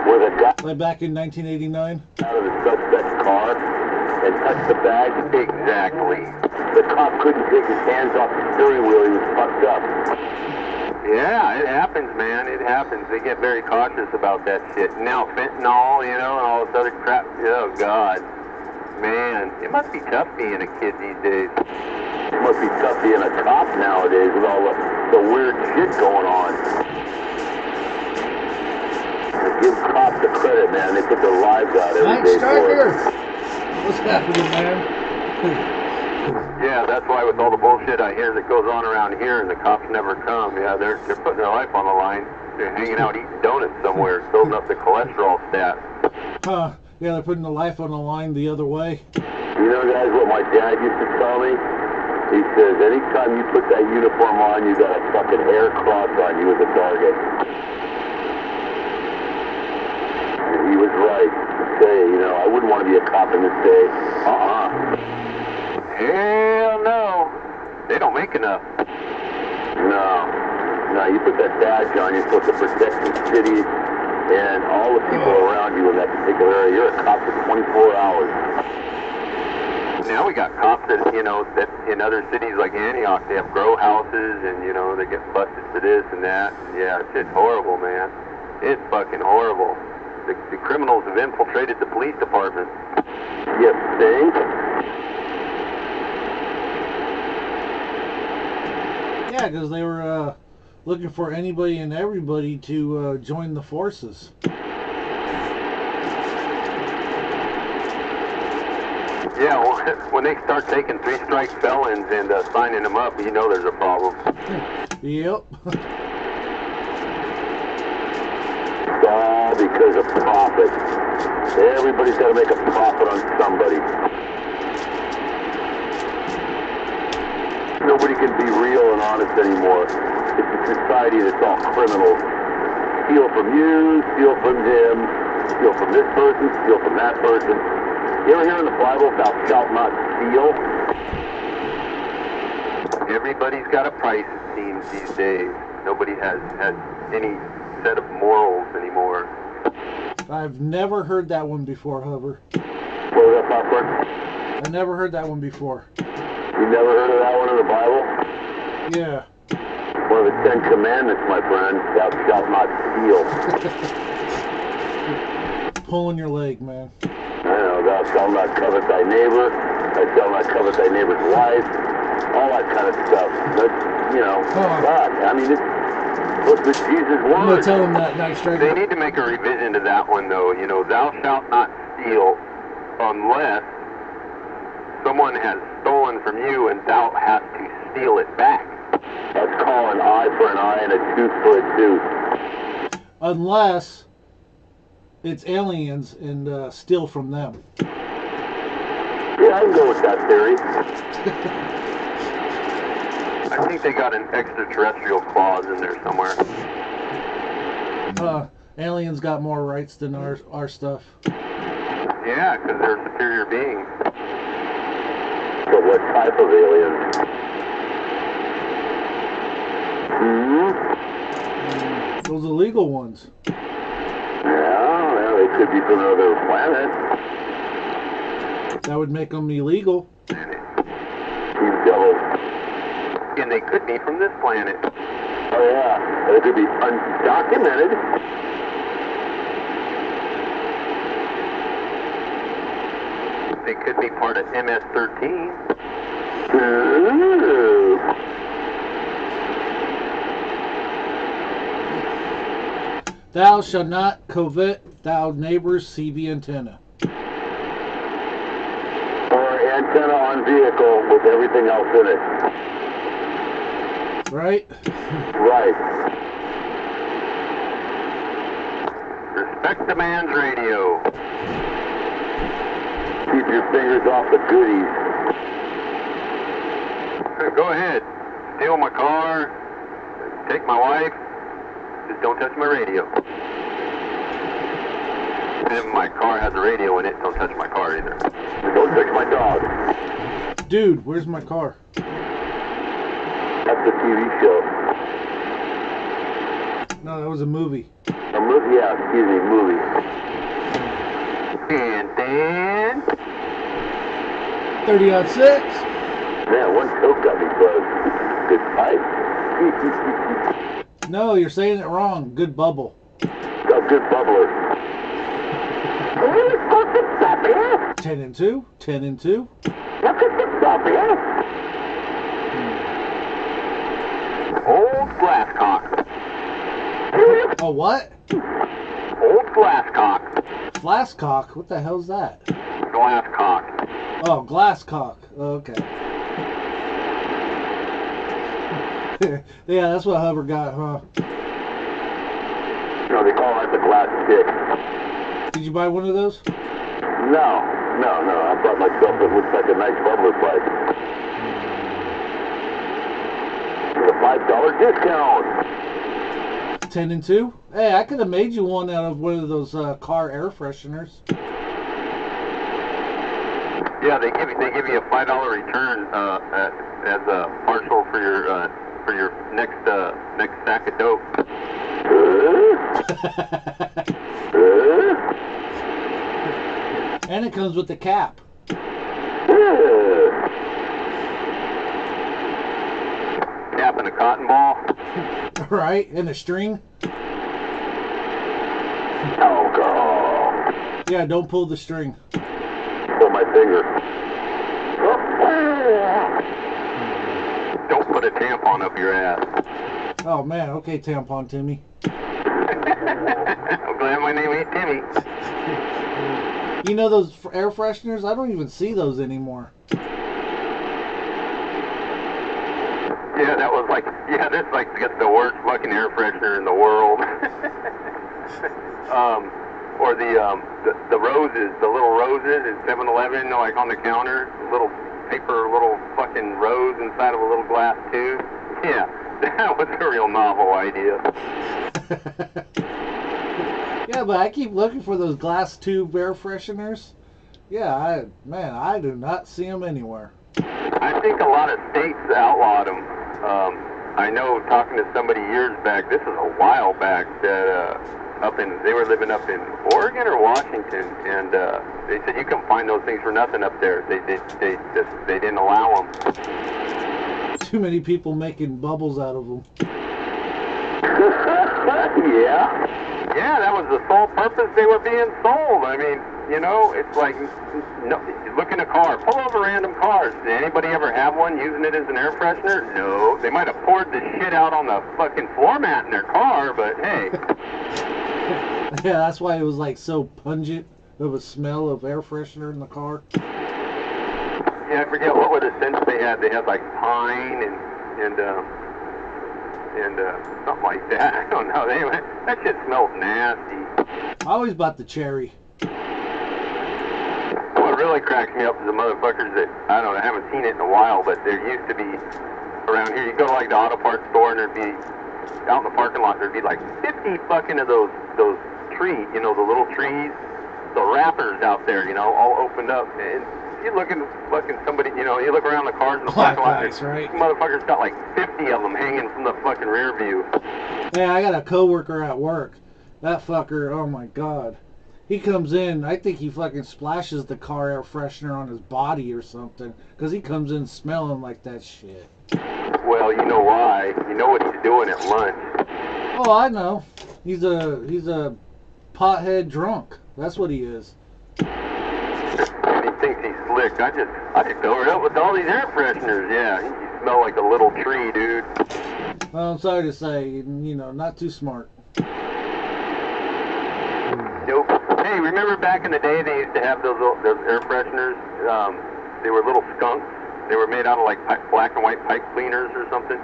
where the guy Like back in 1989. out of the suspect's car and touched the bag. Exactly. The cop couldn't take his hands off the steering wheel. He was fucked up. Yeah, it happens, man. It happens. They get very cautious about that shit. Now fentanyl, you know, and all this other crap. Oh, God. Man, it must be tough being a kid these days. It must be tough being a cop nowadays with all the weird shit going on. Give cops the credit, man. They put their lives out every Night day Striker! for it. What's happening, man? Yeah, that's why with all the bullshit I hear that goes on around here and the cops never come, yeah, they're putting their life on the line. They're hanging out eating donuts somewhere, building up the cholesterol stats. Huh. Yeah, they're putting the life on the line the other way. You know, guys, what my dad used to tell me? He says, anytime you put that uniform on, you got a fucking hair cross on you as a target. And he was right to say, you know, I wouldn't want to be a cop in this day. Hell no. They don't make enough. No, you put that badge on, you're supposed to protect the city and all the people around you in that particular area. You're a cop for 24 hours. Now we got cops that, you know, that in other cities like Antioch, they have grow houses and, you know, they get busted for this and that. Yeah, it's horrible, man. It's fucking horrible. The criminals have infiltrated the police department. You think? Yeah, because they were looking for anybody and everybody to join the forces. Yeah, well, when they start taking three-strike felons and signing them up, you know there's a problem. Yep. It's all because of profit. Everybody's got to make a profit on somebody. Nobody can be real and honest anymore. It's a society that's all criminals. Steal from you, steal from him, steal from this person, steal from that person. You ever hear in the Bible, thou shalt not steal? Everybody's got a price, it seems, these days. Nobody has any set of morals anymore. I've never heard that one before, Hover. What was that, Popcorn? I never heard that one before. You never heard of that one in the Bible? Yeah. One of the 10 Commandments, my friend. Thou shalt not steal. Pulling your leg, man. I know, thou shalt not covet thy neighbor. Thou shalt not covet thy neighbor's wife. All that kind of stuff. But, you know, God, I mean, it's supposed to be Jesus' I'm gonna word. tell him that, Night They Striker. need to make a revision to that one, though. You know, thou shalt not steal unless someone has stolen from you and thou hast to steal it back. Let's call an eye for an eye and a tooth for a tooth. Unless it's aliens and steal from them. Yeah, I can go with that theory. I think they got an extraterrestrial clause in there somewhere. Aliens got more rights than our stuff. Yeah, because they're superior beings. But what type of aliens? Those illegal ones. Yeah, well, they could be from another planet. That would make them illegal. Team Devil. And they could be from this planet. Oh yeah, they could be undocumented. They could be part of MS-13. Ooh. Thou shalt not covet thou neighbor's CV antenna. Or antenna on vehicle with everything else in it. Right? Right. Respect the man's radio. Keep your fingers off the goodies. Go ahead. Steal my car. Take my wife. Just don't touch my radio. If my car has a radio in it, don't touch my car either. Don't touch my dog. Dude, where's my car? That's a TV show. No, that was a movie. A movie, yeah, excuse me, movie. And then... 30-06. Man, one choke got me buzzed. Good pipe. No, you're saying it wrong. Good bubble. A good bubbler. 10 and 2. 10 and 2. Old glasscock. Oh, what? Old glasscock. Glasscock? What the hell's that? Glasscock. Oh, glasscock. Okay. Yeah, that's what Hubbard got, huh? No, they call that the glass stick. Did you buy one of those? No. I bought myself what looks like a nice bubbler pipe. With a $5 discount. 10 and 2? Hey, I could have made you one out of one of those car air fresheners. Yeah, they give you a $5 return as a partial for your next sack of dope. And it comes with the cap. Cap and a cotton ball. Right? And a string. Alcohol. Yeah, don't pull the string. Pull my finger. Don't put a tampon up your ass. Oh man, okay, tampon Timmy. I'm glad my name ain't Timmy. You know those air fresheners? I don't even see those anymore. Yeah, that was like, that's like the worst fucking air freshener in the world. Or the roses, the little roses at 7-Eleven, like on the counter, little paper, little fucking rose inside of a little glass tube. Yeah, that was a real novel idea. Yeah, but I keep looking for those glass tube air fresheners. Yeah, I do not see them anywhere. I think a lot of states outlawed them. I know, talking to somebody years back, this is a while back, that they were living up in Oregon or Washington, and they said you can find those things for nothing up there. They didn't allow them. Too many people making bubbles out of them. Yeah. Yeah, that was the sole purpose they were being sold. I mean, you know, it's like, no, you look in a car, pull over random cars. Did anybody ever have one using it as an air freshener? No. They might have poured the shit out on the fucking floor mat in their car, but hey. Yeah, that's why it was like so pungent of a smell of air freshener in the car. Yeah, I forget what were the scents they had. They had like pine and something like that. I don't know. Anyway, that shit smelled nasty. I always bought the cherry. What really cracks me up is the motherfuckers that, I don't know, I haven't seen it in a while, but there used to be around here, you go to like the auto parts store and there'd be, out in the parking lot, there'd be like 50 fucking of those trees, you know, the little trees, the wrappers out there, you know, all opened up. And you look at fucking somebody, you know, you look around the cars in the Black parking lot, guys, right? motherfuckers got like 50 of them hanging from the fucking rear view. Hey, I got a coworker at work. That fucker, oh my god. He comes in, I think he fucking splashes the car air freshener on his body or something. Because he comes in smelling like that shit. Well, you know why. You know what he's doing at lunch. Oh, I know. He's a pothead drunk. That's what he is. And he thinks he's slick. I just covered up with all these air fresheners. Yeah, you smell like a little tree, dude. Well, I'm sorry to say, you know, not too smart. Nope. Hey, remember back in the day they used to have those air fresheners? They were little skunks. They were made out of like black and white pipe cleaners or something.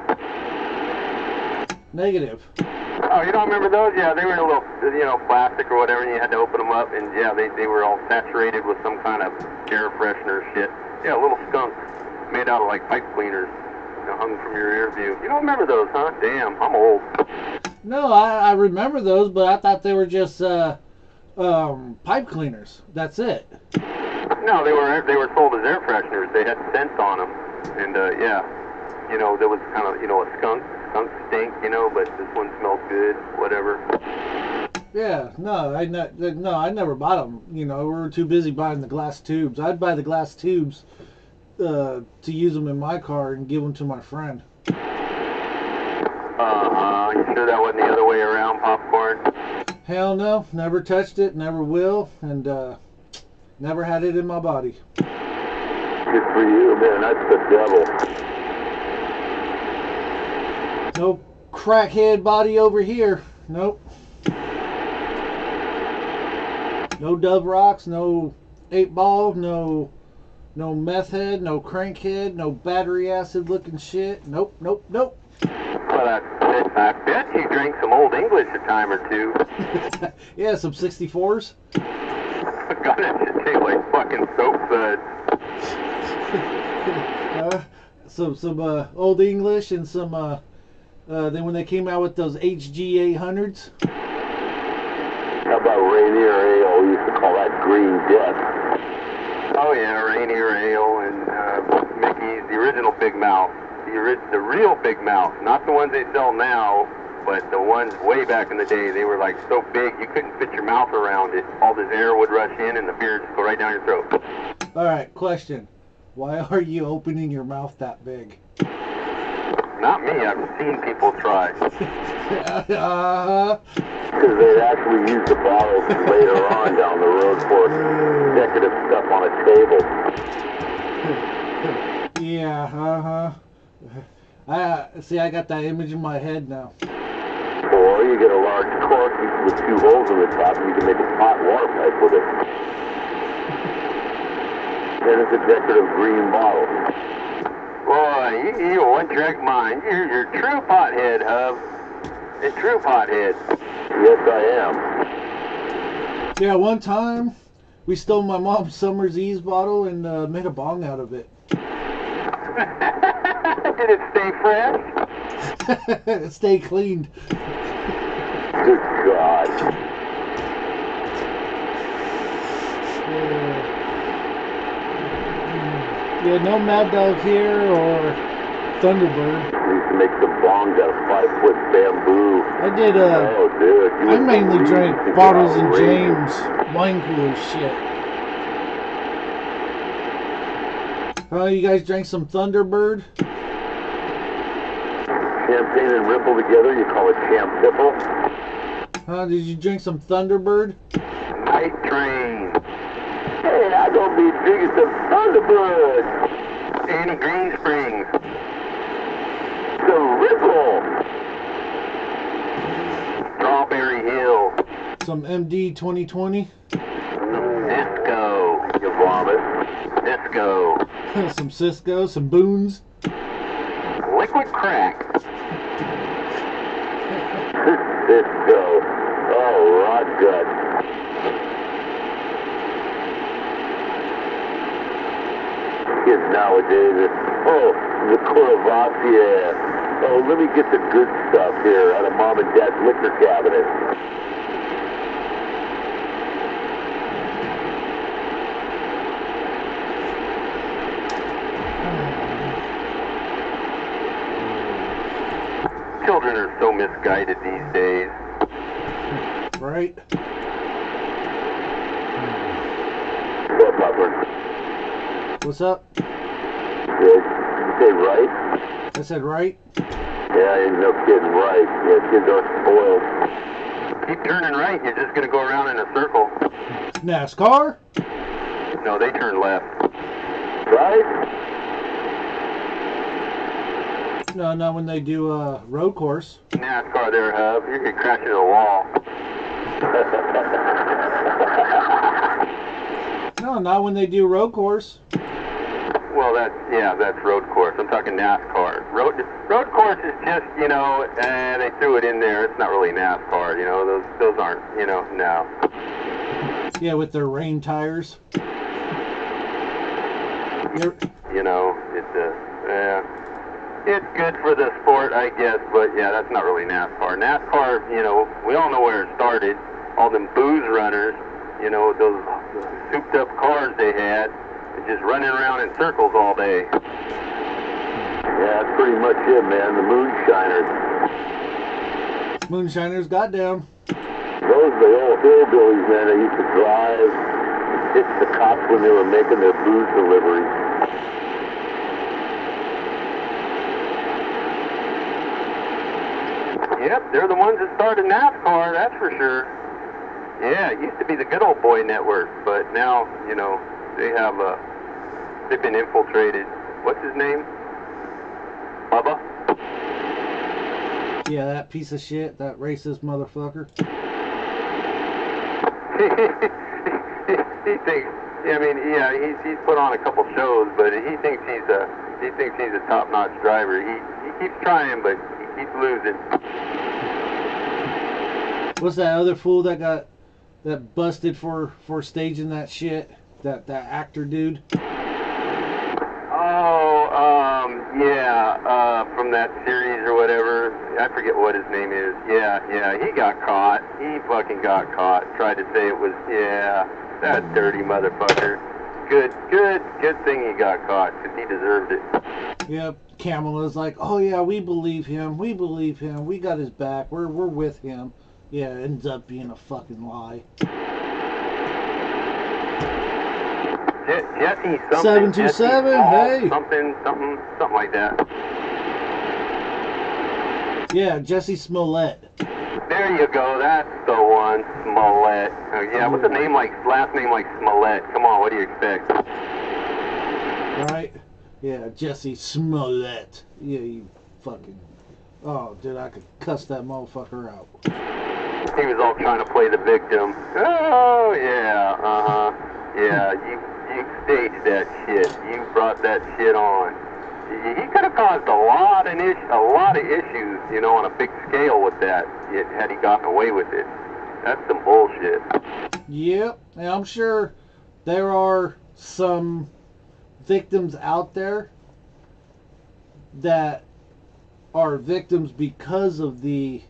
Negative. Oh, you don't remember those? Yeah, they were in a little, plastic or whatever, and you had to open them up, and yeah, they were all saturated with some kind of air freshener shit. Yeah, little skunks made out of like pipe cleaners, hung from your rear view. You don't remember those, huh? Damn, I'm old. No, I remember those, but I thought they were just pipe cleaners. That's it. No, they were sold as air fresheners. They had scents on them, and yeah, there was kind of a skunk stink, but this one smelled good, whatever. Yeah, no, I never bought them. We were too busy buying the glass tubes. I'd buy the glass tubes to use them in my car and give them to my friend. You sure that wasn't the other way around, popcorn? Hell no, never touched it, never will, and never had it in my body. Good for you, man. That's the devil. No crackhead body over here. Nope. No Dove Rocks, no 8-ball, no meth head, no crankhead, no battery acid looking shit. Nope, nope, nope. Well, I bet you drank some Old English a time or two. Yeah, some 64s. God, that shit tastes like fucking soap suds. Some Old English and some then when they came out with those HG 800s. How about Rainier Ale? We used to call that Green Death. Oh yeah, Rainier Ale and Mickey's, the original Big Mouth. The real Big Mouth, not the ones they sell now, but the ones way back in the day. They were like so big you couldn't fit your mouth around it. All this air would rush in and the beer would just go right down your throat. All right, question. Why are you opening your mouth that big? Not me, I've seen people try. Uh-huh. Because they actually use the bottles later on down the road for decorative stuff on a table. Yeah, uh-huh. See, I got that image in my head now. Or you get a large cork with 2 holes in the top and you can make a hot water pipe with it. Then it's a decorative green bottle. Boy, you one track mind. You're a true pothead, Hub. A true pothead. Yes, I am. Yeah, one time we stole my mom's Summer's Ease bottle and made a bong out of it. Did it stay fresh? It stayed cleaned. Good God. Yeah, no Mad Dog here or Thunderbird. We used to make some bongs out of 5-foot bamboo. I did, oh, dude. I mainly drank Bottles and James wine cooler shit. You guys drank some Thunderbird? Champagne and Ripple together, you call it Champ Tipple? Did you drink some Thunderbird? Night Train. Hey, I'm gonna be drinking some Thunderbird. Annie Green Springs. Some Ripple. Strawberry Hill. Some MD 2020? Disco. You vomit. Disco. Some Cisco, some Boons? Liquid crack. Cisco. Oh, rot gut. Kids nowadays, the Courvoisier. Oh, let me get the good stuff here out of Mom and Dad's liquor cabinet. children are so misguided these days. Right? What's up, Butler? What's up? Did you say right? I said right? Yeah, ain't no kidding, right. Yeah, kids are spoiled. Keep turning right, you're just going to go around in a circle. NASCAR? No, they turn left. Right? No, not when they do road course. NASCAR there, Hub. You're going to crash into a wall. No, not when they do road course. Well, that's road course. I'm talking NASCAR. Road course is just, they threw it in there. It's not really NASCAR, those aren't, no. Yeah, with their rain tires. It's good for the sport, I guess, but yeah, that's not really NASCAR. NASCAR, we all know where it started. All them booze runners, those souped up cars they had, just running around in circles all day. Yeah, that's pretty much it, man. The moonshiners. Moonshiners, goddamn. Those are the old hillbillies, man. They used to drive and pitch the cops when they were making their booze deliveries. Yep, they're the ones that started NASCAR, that's for sure. Yeah, it used to be the Good Old Boy Network, but now, they've been infiltrated. What's his name? Bubba? Yeah, that piece of shit, that racist motherfucker. He thinks, he's put on a couple shows, but he thinks he's a top-notch driver. He keeps trying, but he keeps losing. What's that other fool that busted for staging that shit? That actor dude? From that series or whatever. I forget what his name is. Yeah, he got caught. He fucking got caught. Tried to say it was, that dirty motherfucker. Good thing he got caught, because he deserved it. Yep, Kamala's like, oh yeah, we believe him, we got his back, we're with him. Yeah, it ends up being a fucking lie. Jesse something. 727, Jesse hey! Something like that. Yeah, Jesse Smollett. There you go, that's the one, Smollett. Yeah, what's a last name like Smollett? Come on, what do you expect? Right? Yeah, Jesse Smollett. Yeah, you fucking... Oh, dude, I could cuss that motherfucker out. He was all trying to play the victim. Oh, yeah, Yeah, you staged that shit. You brought that shit on. He could have caused a lot of issues, on a big scale with that, had he gotten away with it. That's some bullshit. Yep, and I'm sure there are some victims out there that are victims because of the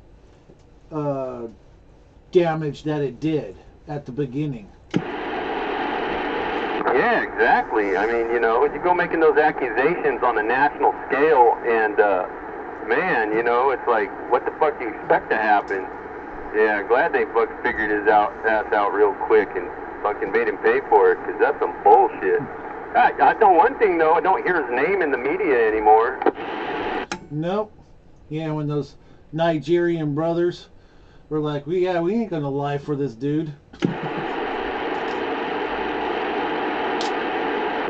damage that it did at the beginning. Yeah, exactly. I mean, you go making those accusations on a national scale, and man, it's like, what the fuck do you expect to happen? Yeah, glad they fucking figured his ass out real quick and fucking made him pay for it, because that's some bullshit. I know one thing, though, I don't hear his name in the media anymore. Nope. Yeah, when those Nigerian brothers were like, we ain't gonna lie for this dude.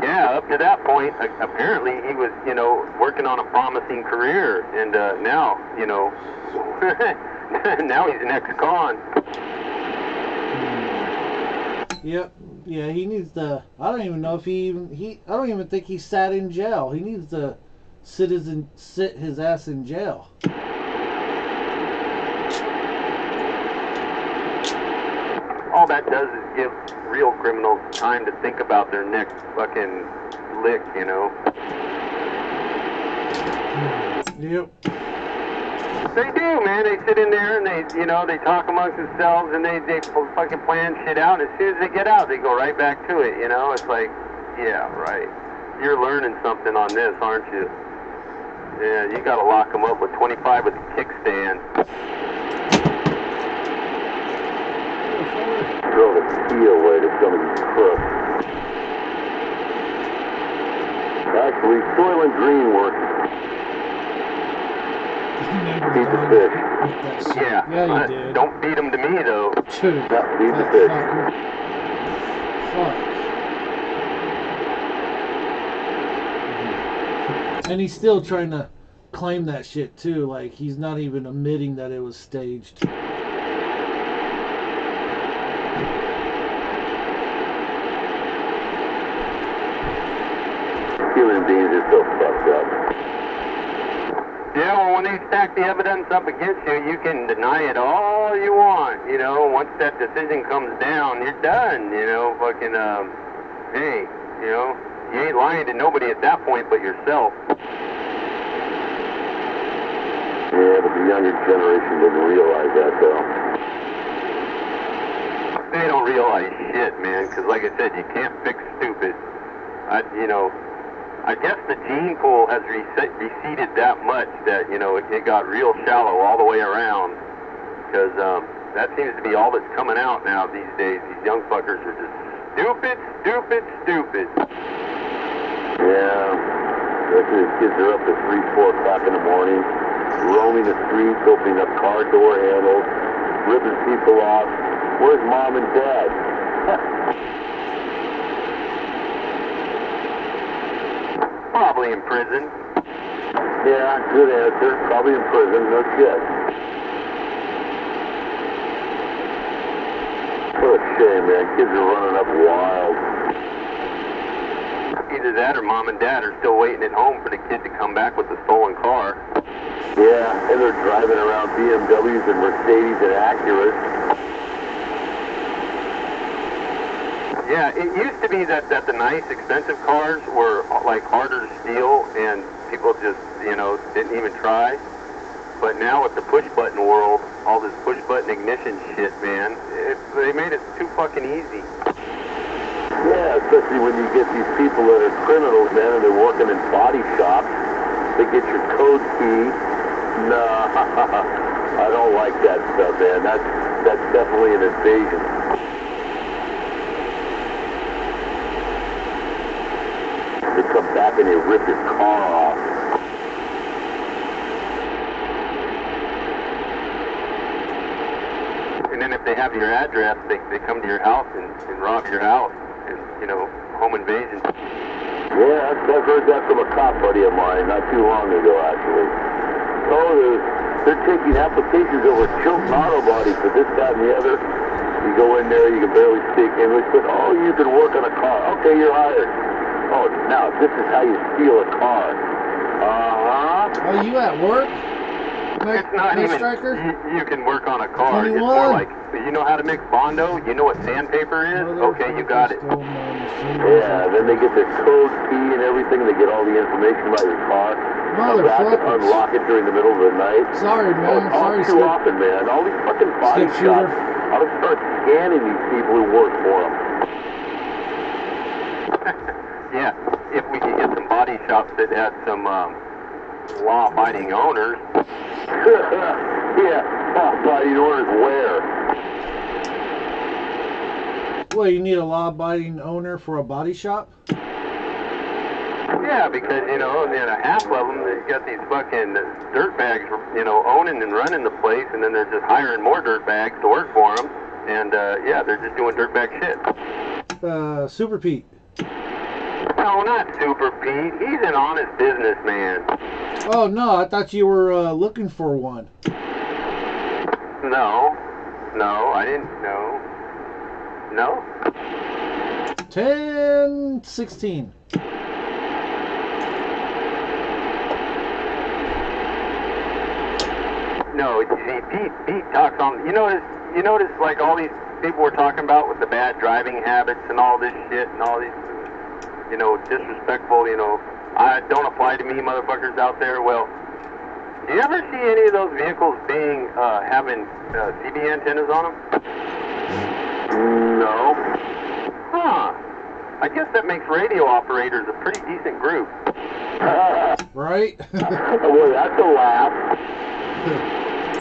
Yeah, up to that point, apparently he was, working on a promising career, and now, now he's an ex-con. Yep. Yeah, he needs to. I don't even know if I don't even think he sat in jail. He needs to sit his ass in jail. All that does is give real criminals time to think about their next fucking lick, Yep. They do, man. They sit in there and they talk amongst themselves and they fucking plan shit out. And as soon as they get out, they go right back to it, It's like, yeah, right. You're learning something on this, aren't you? Yeah, you gotta lock them up with 25 with the kickstand. Throw the key away to some of these crooks. Actually, Soylent Green works. Feed the fish. Yeah, Yeah, you did. Don't feed them to me, though. Dude, Not feed the fish. Fuck. And he's still trying to claim that shit too. Like he's not even admitting that it was staged. Human beings are so fucked up. Yeah, well, when they stack the evidence up against you, you can deny it all you want. You know, once that decision comes down, you're done. You know, fucking, hey, you know, you ain't lying to nobody at that point but yourself. Yeah, but the younger generation didn't realize that, though. They don't realize shit, man, because like I said, you can't fix stupid. I guess the gene pool has receded that much that, you know, it got real shallow all the way around. Because that seems to be all that's coming out now these days. These young fuckers are just stupid, stupid, stupid. Yeah, the kids are up to 3, 4 o'clock in the morning, roaming the streets, opening up car door handles, ripping people off. Where's mom and dad? Probably in prison. Yeah, good answer. Probably in prison, no shit. What a shame, man. Kids are running up wild. Either that or mom and dad are still waiting at home for the kid to come back with the stolen car. Yeah, and they're driving around BMWs and Mercedes and Acuras. Yeah, it used to be that the nice, expensive cars were like harder to steal and people just, you know, didn't even try. But now with the push-button world, all this push-button ignition shit, man, they made it too fucking easy. Yeah, especially when you get these people that are criminals, man, and they're working in body shops. They get your code key. Nah, I don't like that stuff, man. That's definitely an invasion. They come back and they rip your car off. And then if they have your address, they come to your house and rob your house. And, you know, home invasion. Yeah, I've heard that from a cop buddy of mine not too long ago, actually. Oh, they're taking applications over Chilton Auto Body for this, that, and the other. You go in there, you can barely speak English, but, oh, you can work on a car. Okay, you're hired. Oh, now, this is how you steal a car. Uh-huh. Are you at work? It's not even, Striker? you can work on a car. 21? It's more like, you know how to mix Bondo? You know what sandpaper is? Okay, you got it. Yeah, then they get their code key and everything. They get all the information about your car. Come back and unlock it during the middle of the night. Sorry, man. All too often, man. All these fucking body shops. I'll start scanning these people who work for them. Yeah, if we could get some body shops that had some law-abiding owners. Yeah, law-abiding owners where? Well, you need a law-abiding owner for a body shop? Yeah, because, you know, in a half of them, you got these fucking dirtbags, you know, owning and running the place, and then they're just hiring more dirtbags to work for them. And, yeah, they're just doing dirtbag shit. Super Pete. No, not Super Pete. He's an honest businessman. Oh, no, I thought you were looking for one. No, I didn't know. No? 10-16. No, see, Pete talks on. You notice, like all these people we're talking about with the bad driving habits and all this shit and all these, you know, disrespectful, you know, I don't apply to me, motherfuckers out there. Well, do you ever see any of those vehicles being having CB antennas on them? No. Huh. I guess that makes radio operators a pretty decent group. Right? Boy, that's a laugh.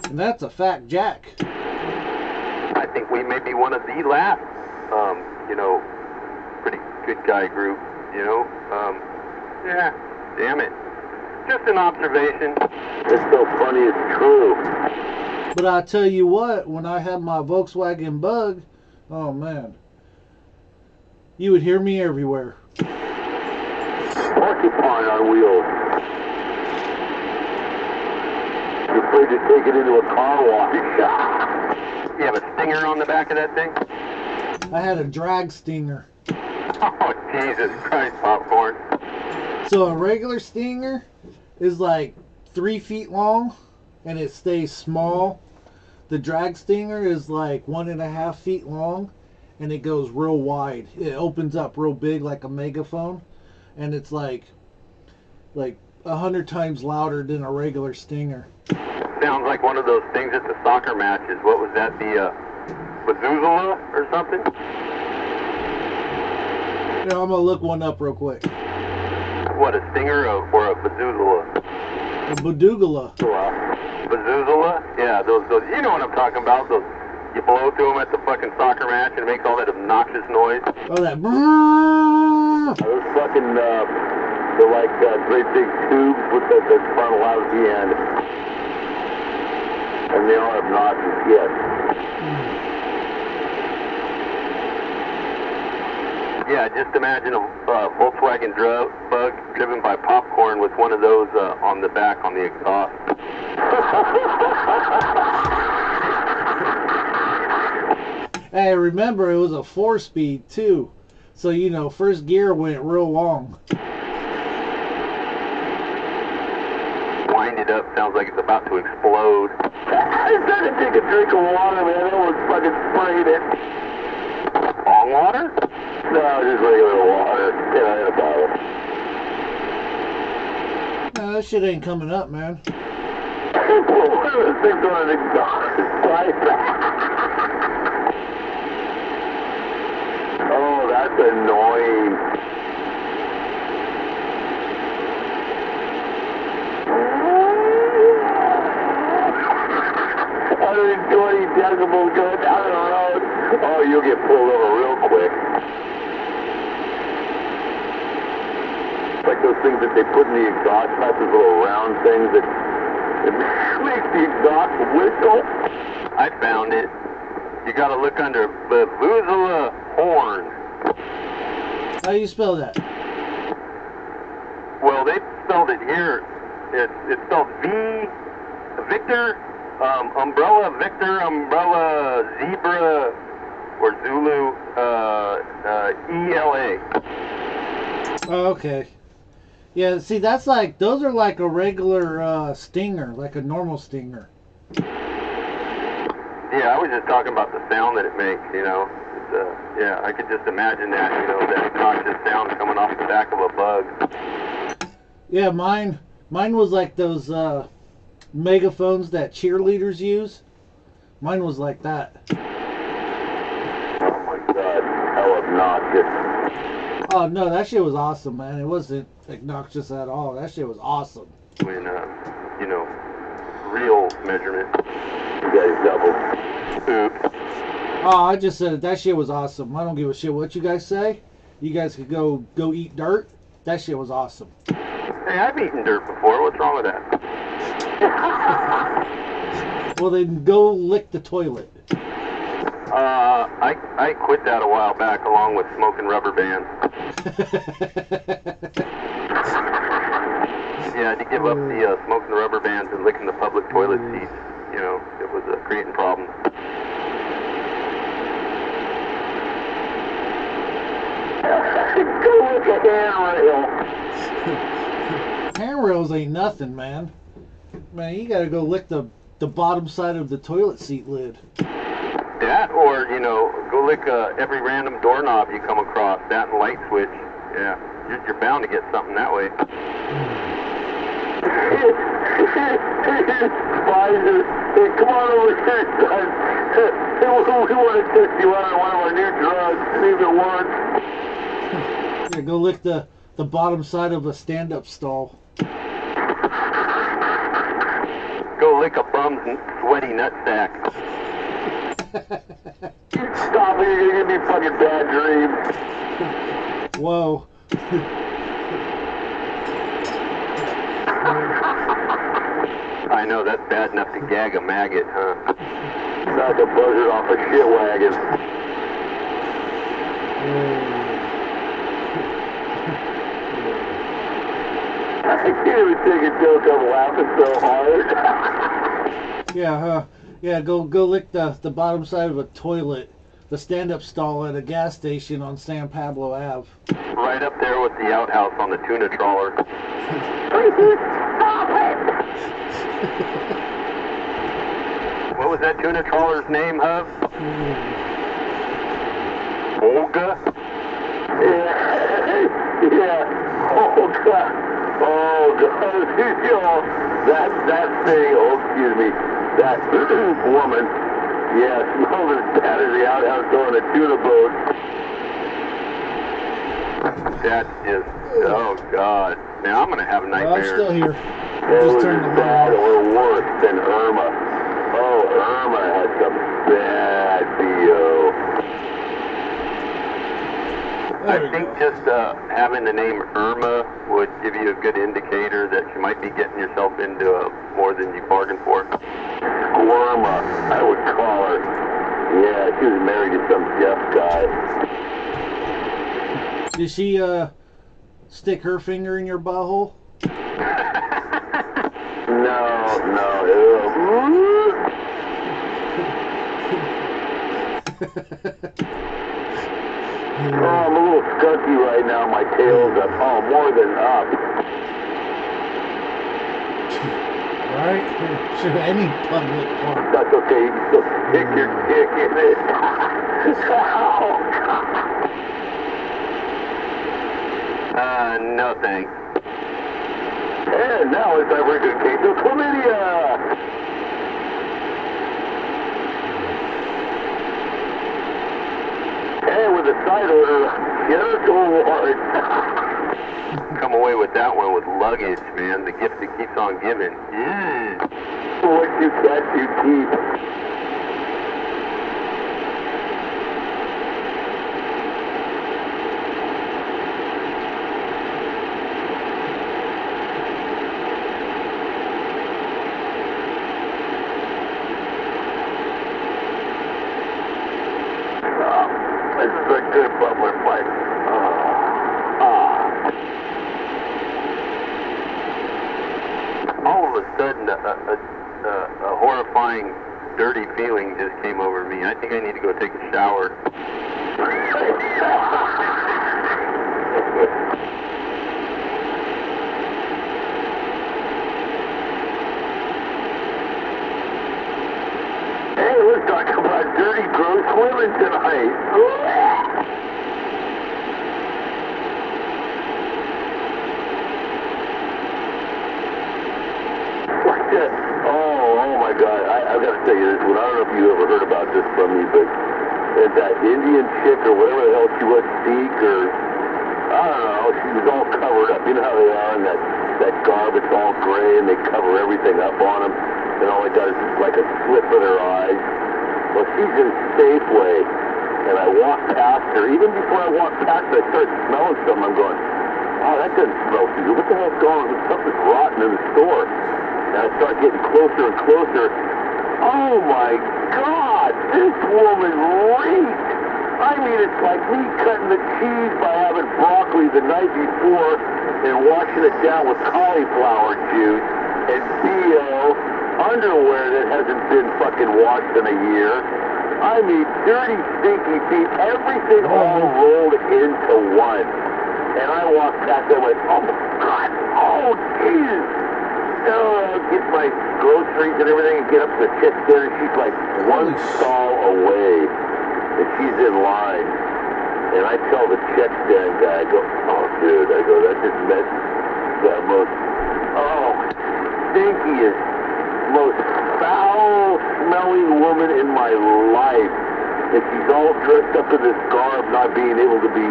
And that's a fat jack. I think we may be one of the last, you know, pretty good guy group, you know. Yeah, damn it. Just an observation. It's so funny, it's true. But I tell you what, when I had my Volkswagen Bug, oh man, you would hear me everywhere. Porcupine on wheels. You're afraid to take it into a car wash. You have a stinger on the back of that thing? I had a drag stinger. Oh, Jesus Christ, Popcorn. So a regular stinger is like 3 feet long and it stays small. The drag stinger is like 1.5 feet long and it goes real wide. It opens up real big like a megaphone, and it's like 100 times louder than a regular stinger. Sounds like one of those things at the soccer matches. What was that, the Bazoola or something? You know, I'm gonna look one up real quick. What, a stinger or a Bazoola? A Badoogala. Bazoola? Yeah, those, you know what I'm talking about. Those, you blow to them at the fucking soccer match and it makes all that obnoxious noise. Oh, that. Those fucking, they're like great big tubes with the front lousy end. And they are obnoxious, yes. Yeah, just imagine a Volkswagen Bug driven by Popcorn with one of those on the back on the exhaust. Hey, remember it was a 4-speed too, so you know first gear went real long. Wind it up, sounds like it's about to explode. I tried to take a drink of water, man. I almost fucking sprayed it. Bong water? No, just regular water. Yeah, in a bottle. No, that shit ain't coming up, man. One of those things on an exhaust pipe. Oh, that's annoying. 120 decibels going down the road. Oh, you'll get pulled over real quick. Like those things that they put in the exhaust pipe, those little round things that it makes the exhaust whistle. I found it. You gotta look under Vuvuzela horn. How do you spell that? Well, they spelled it here. It's spelled V, Victor, umbrella, Victor, umbrella, zebra, or Zulu, ELA. Oh, okay. Yeah, see, that's like, those are like a regular stinger, like a normal stinger. Yeah, I was just talking about the sound that it makes, you know. It's, yeah, I could just imagine that, you know, that obnoxious sound coming off the back of a Bug. Yeah, mine was like those megaphones that cheerleaders use. Mine was like that. Oh my God, how obnoxious. Oh no, that shit was awesome, man. It wasn't obnoxious at all. That shit was awesome. When, you know, real measurement. You guys doubled. Oops. Oh, I just said that shit was awesome. I don't give a shit what you guys say. You guys could go eat dirt. That shit was awesome. Hey, I've eaten dirt before. What's wrong with that? Well, then go lick the toilet. I quit that a while back along with smoking rubber bands. Yeah, I had to give up the smoking the rubber bands and licking the public toilet seats. You know, it was creating problems. Go with the handrail. Handrails ain't nothing, man. Man, you gotta go lick the bottom side of the toilet seat lid. That, or, you know, go lick every random doorknob you come across. That and light switch. Yeah, you're bound to get something that way. Spider, hey, come on over here, son. We want to test you out on one of our new drugs, see if it works. Yeah, go lick the the bottom side of a stand-up stall. Go lick a bum's sweaty nutsack. Stop it, you're gonna give me fucking bad dreams. Whoa. I know, that's bad enough to gag a maggot, huh? Knock a buzzard off a shit wagon. I can't even take a joke, I'm laughing so hard. Yeah, huh? Yeah, go lick the bottom side of a toilet, the stand-up stall at a gas station on San Pablo Ave. Right up there with the outhouse on the tuna trawler. Stop it! What was that tuna trawler's name, Hub? Olga? Yeah. Oh, God. Oh, God. You know, that thing, oh, excuse me, that woman, yeah, smells as bad as the outhouse door on a tuna boat. That is, oh, God. Now I'm going to have I'm nightmares. still here. It Just was turned as the bad light off. or worse than Irma. Oh, Irma had some bad BO. I think just having the name Irma would give you a good indicator that you might be getting yourself into more than you bargained for. Squirma, I would call her. Yeah, she was married to some deaf guy. Did she stick her finger in your butthole? No. Oh, I'm a little skunky right now. My tail's up. Oh, more than up. Right? Sure, any public park. That's okay. You can still stick your dick in it. Oh, God. No thanks. And now it's time for a good case of chlamydia. And with a side order, genital wart. Come away with that one with luggage, man. The gift that keeps on giving. What you catch, you keep. This is a good bubbler fight. All of a sudden, a horrifying, dirty feeling just came over me. I think I need to go take a shower. Hey, let's talk about dirty, gross women tonight. Oh my God! I've got to tell you this one. I don't know if you ever heard about this from me, but that Indian chick or whatever the hell she was, Sikh or I don't know. She was all covered up. You know how they are in that garb. It's all gray and they cover everything up on them, and all it does is like a slip of their eyes. Well, she's in Safeway, and I walk past her. Even before I walk past her, I start smelling something. I'm going, oh, that doesn't smell too good. What the hell's going on? Something's rotten in the store. And I start getting closer and closer. Oh my God, this woman reeks. I mean, it's like me cutting the cheese by having broccoli the night before and washing it down with cauliflower juice and BO underwear that hasn't been fucking washed in a year. I mean, dirty, stinky feet, everything all rolled into one. And I walked past there and went, oh my God, oh Jesus. Get my groceries and everything and get up to the chick there, and she's like one stall away, and she's in line. And I tell the check stand guy, I go, oh dude, I go, that just meant the most, stinkiest, most foul-smelling woman in my life. And she's all dressed up in this garb, not being able to be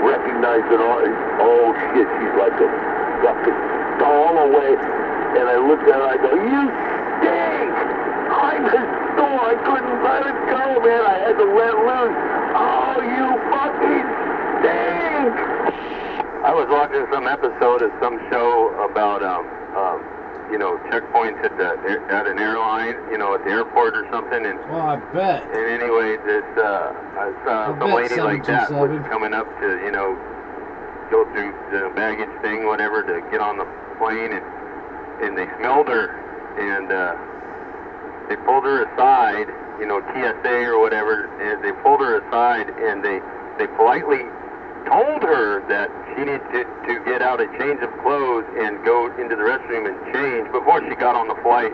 recognized it all. Oh shit, she's like a fucking all away. And I looked at her, I go, you stink! I'm his store, I couldn't let it go, man. I had to let loose. Oh, you fucking stink! I was watching some episode of some show about, you know, checkpoints at an airline, you know, at the airport or something, and Well, I bet. and anyway, this I saw some bet lady like that was 727. coming up to, you know, go through the baggage thing, whatever, to get on the plane, and they smelled her, and they pulled her aside, you know, TSA or whatever, and they pulled her aside, and they politely told her that she needed to get out a change of clothes and go into the restroom and change before she got on the flight.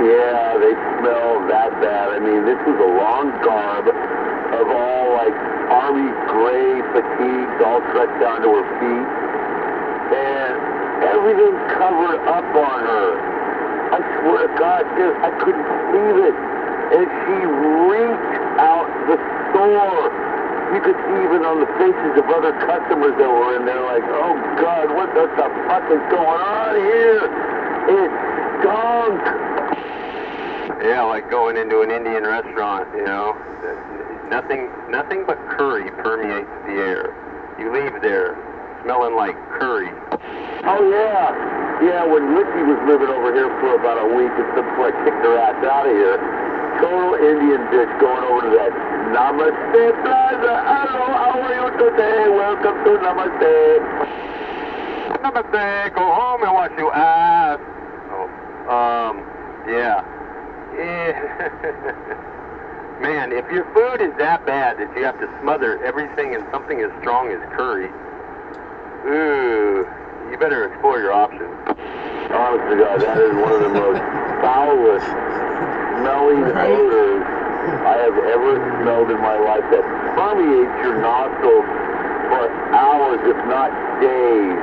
Yeah, they smell that bad. I mean, this was a long garb of all, like, army gray fatigues all stretched down to her feet. And everything covered up on her. I swear to God, dude, I couldn't believe it. And she reeked out the store. You could see even on the faces of other customers that were in there, like, oh God, what the fuck is going on here? It stunk. Yeah, like going into an Indian restaurant, you know. Nothing but curry permeates the air. You leave there smelling like curry. Oh yeah. Yeah, when Ricky was living over here for about a week, and some I kicked her ass out of here. Total Indian bitch going over to that Namaste Plaza. Hello, how are you today? Welcome to Namaste. Namaste, go home and wash your ass. Oh, yeah. Man, if your food is that bad that you have to smother everything in something as strong as curry, ooh, you better explore your options. Honest to God, that is one of the most foulest smelling odors I have ever smelled in my life that permeates your nostrils for hours, if not days,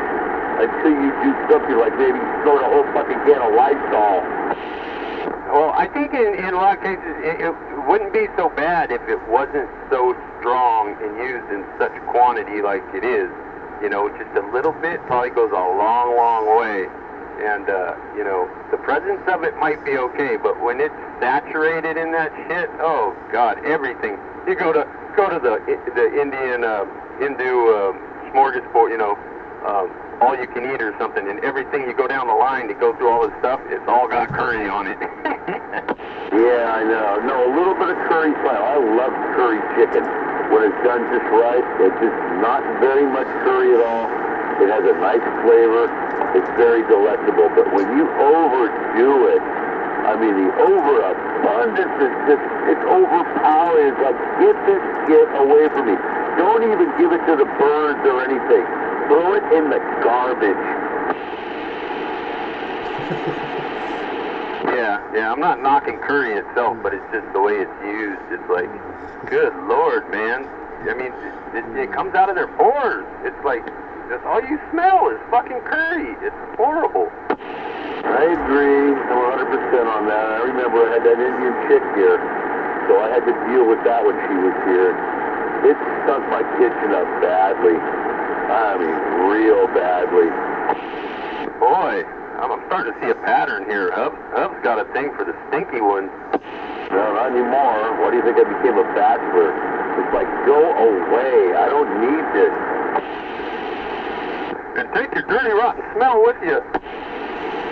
until you do something like maybe throw a whole fucking can of Lysol. Well, I think in a lot of cases it wouldn't be so bad if it wasn't so strong and used in such quantity like it is. You know, just a little bit probably goes a long, long way. And, you know, the presence of it might be okay, but when it's saturated in that shit, oh, God, everything. You go to the Indian, Hindu smorgasbord, you know, all you can eat or something, and everything you go down the line to go through all this stuff, it's all got curry on it. Yeah, I know. No, a little bit of curry fine. I love curry chicken. When it's done just right, it's just not very much curry at all. It has a nice flavor. It's very delectable. But when you overdo it, I mean, the overabundance is just, it's overpowering. It's like, get this shit away from me. Don't even give it to the birds or anything. Throw it in the garbage. Yeah, I'm not knocking curry itself, but it's just the way it's used. It's like, good Lord, man. I mean, it comes out of their pores. It's like, that's all you smell is fucking curry. It's horrible. I agree. I'm 100% on that. I remember I had that Indian chick here, so I had to deal with that when she was here. It stunk my kitchen up badly. I mean, real badly. Boy, I'm starting to see a pattern here. Hub's got a thing for the stinky ones. No, not anymore. Why do you think I became a bachelor? It's like, go away. I don't need this. And take your dirty, rotten smell with you.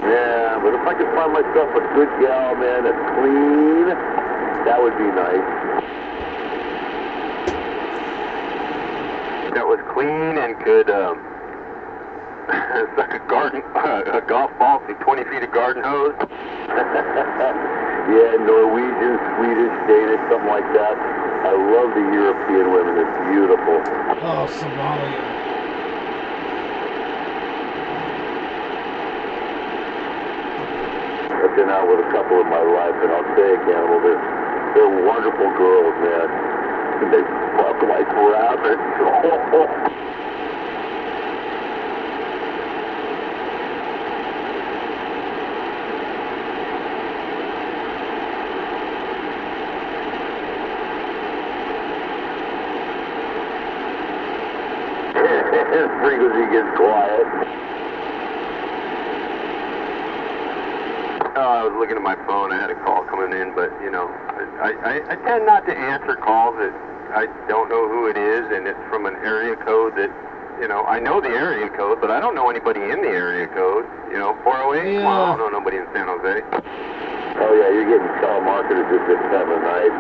Yeah, but if I could find myself a good gal, man, that's clean, that would be nice. That was clean and could suck a golf ball through 20 feet of garden hose. Yeah, Norwegian, Swedish, Danish, something like that. I love the European women. They're beautiful. Oh, Somalia. I've been out with a couple in my life, and I'll say it, Campbell, they're wonderful girls, man. And they fuck like rabbits. His frequency gets quiet. I was looking at my phone. I had a call coming in, but you know, I tend not to answer calls that I don't know who it is, and it's from an area code that, you know, I know the area code, but I don't know anybody in the area code. You know, 408. Yeah. Well, I don't know nobody in San Jose. Oh yeah, you're getting telemarketers at this time of night.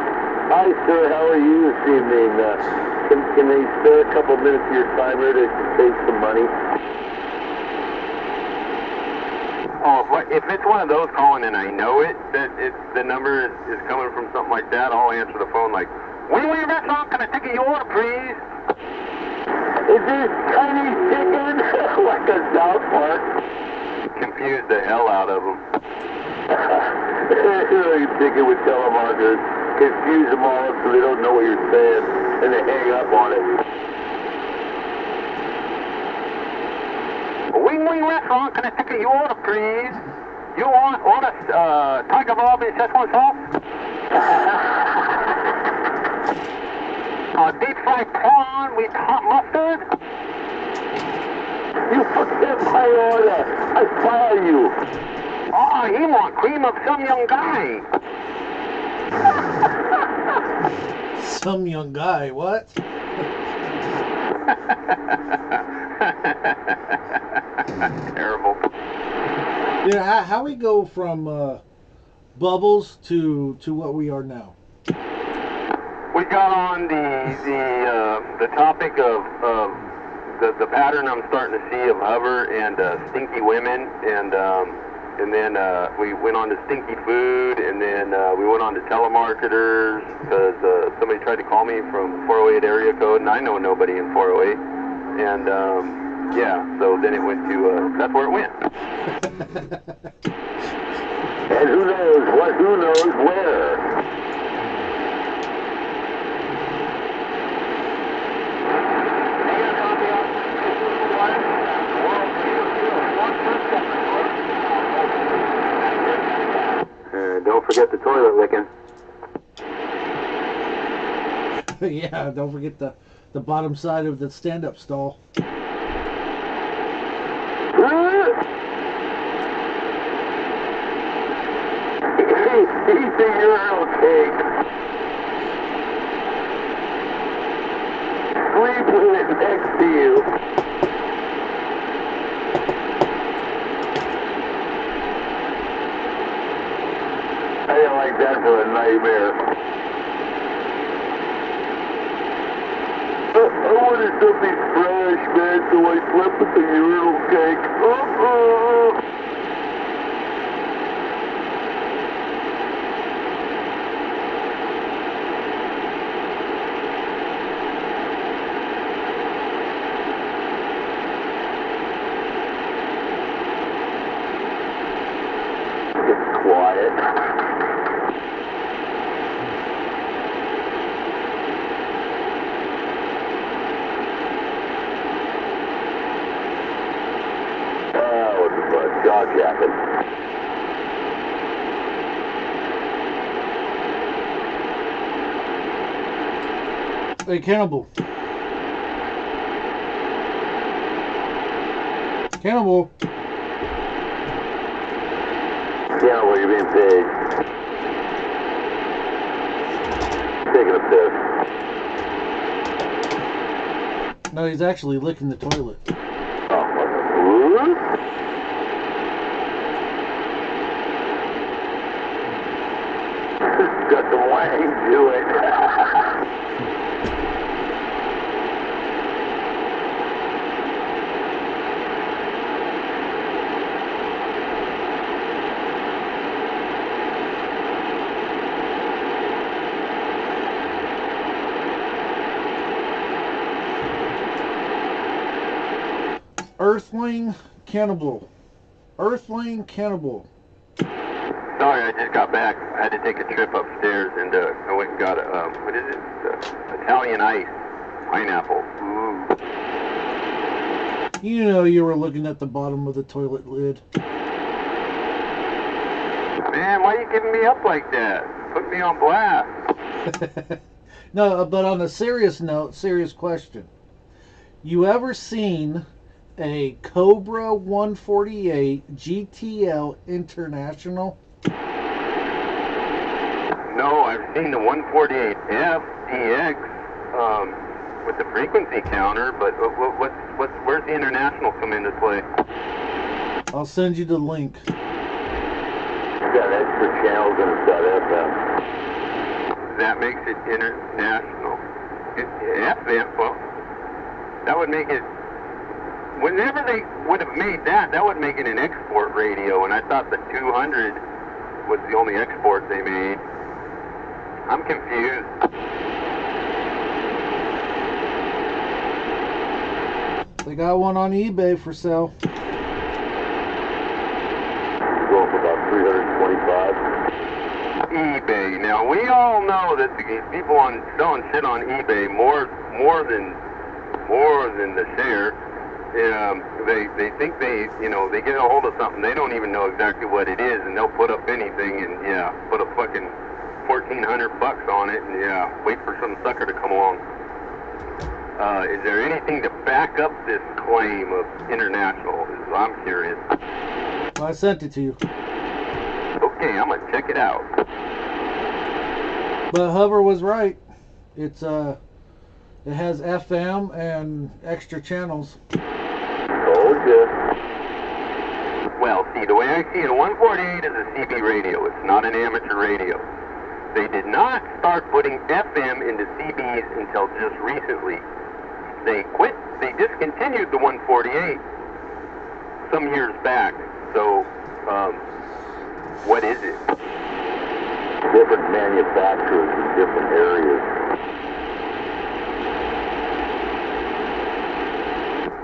Hi sir, how are you this evening? Can they spare a couple minutes of your time here to save some money? Oh, if it's one of those calling and I know it, that the number is coming from something like that, I'll answer the phone like, "Wee-wee restaurant, can I take your order, please?" Is this Chinese chicken? Like a South Park? Confuse the hell out of them. You're thinking with telemarketers, confuse them all so they don't know what you're saying, and they hang up on it. Wing restaurant, can I take your order, please? You want order tiger barb and Szechuan sauce? Deep fried prawn with hot mustard? You forget my order. I fire you. Oh, he want cream of some young guy. Some young guy, what? Terrible. Yeah, how we go from Bubbles to what we are now? We got on the topic of the pattern I'm starting to see of hover and stinky women, and then we went on to stinky food, and then we went on to telemarketers because somebody tried to call me from 408 area code, and I know nobody in 408, and yeah, so then it went to that's where it went. And who knows what? Who knows where? Don't forget the toilet licking. Yeah, don't forget the bottom side of the stand-up stall. Eat the urinal cake. Sleep with it next to you. I didn't like that for a nightmare. I wanted something fresh, man, so I slept with the urinal cake. It's quiet. Jaw jacket. Hey, Cannibal. Cannibal. Cannibal, you're being paid. Taking a piss. No, he's actually licking the toilet. Oh, got some wang to it. Earthling Cannibal. Earthling Cannibal. Sorry, I just got back. I had to take a trip upstairs, and I went and got a, what is it? Italian ice. Pineapple. Ooh. You know you were looking at the bottom of the toilet lid. Man, why are you giving me up like that? Put me on blast. No, but on a serious note, serious question. You ever seen a Cobra 148 GTL International? No, I've seen the 148F DX with the frequency counter, but where's the international come into play? I'll send you the link. It's got extra channels and it's got FM. That makes it international. FM, well, that would make it. Whenever they would have made that, that would make it an export radio, and I thought the 200 was the only export they made. I'm confused. They got one on eBay for sale. Going for about 325. eBay. Now we all know that the people on selling shit on eBay more than the share. They think they get a hold of something, they don't even know exactly what it is, and they'll put up anything and put a fucking $1,400 on it and wait for some sucker to come along. Is there anything to back up this claim of international? I'm curious. Well, I sent it to you. Okay, I'm gonna check it out. But Hover was right. It has FM and extra channels. Oh, yes. Well, see, the way I see it, a 148 is a CB radio. It's not an amateur radio. They did not start putting FM into CBs until just recently. They discontinued the 148 some years back. So, what is it? Different manufacturers in different areas.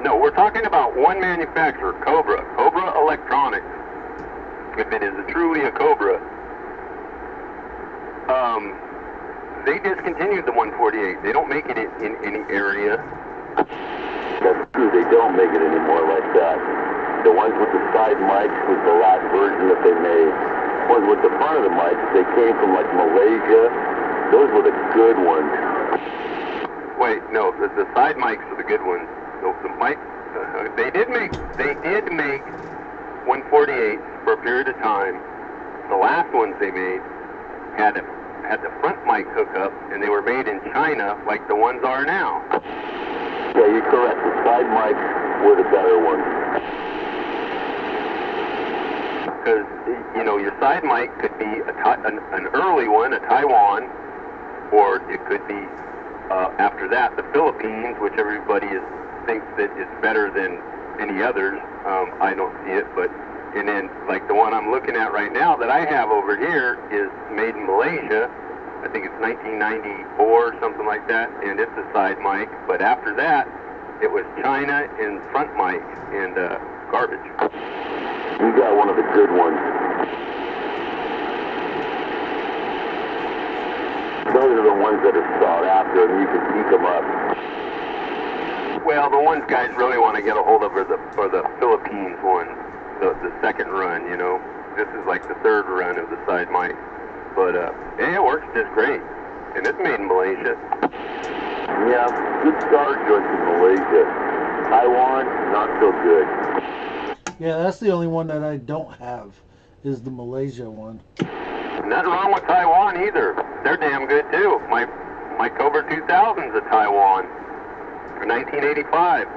No, we're talking about one manufacturer, Cobra Electronics. If it is truly a Cobra, they discontinued the 148. They don't make it in any area. That's true, they don't make it anymore like that. The ones with the side mics was the last version that they made. Ones with the front of the mics, they came from like Malaysia. Those were the good ones. Wait, no, the side mics are the good ones. The mic, they did make 148s for a period of time. The last ones they made had the front mic hookup, and they were made in China like the ones are now. Yeah, you're correct. The side mics were the better ones. Because, your side mic could be an early one, a Taiwan, or it could be, after that, the Philippines, which everybody thinks that is better than any others. I don't see it, and then, like the one I'm looking at right now that I have over here is made in Malaysia. I think it's 1994, something like that, and it's a side mic. But after that, it was China and front mic and garbage. You got one of the good ones. Those are the ones that are sought after, and you can peek them up. Well, the ones guys really want to get a hold of are the Philippines one, the second run. This is like the third run of the side mic. But it works just great, and it's made in Malaysia. Yeah, good star joints in Malaysia. Taiwan, not so good. Yeah, that's the only one that I don't have, is the Malaysia one. Nothing wrong with Taiwan either. They're damn good too. My Cobra 2000's a Taiwan for 1985.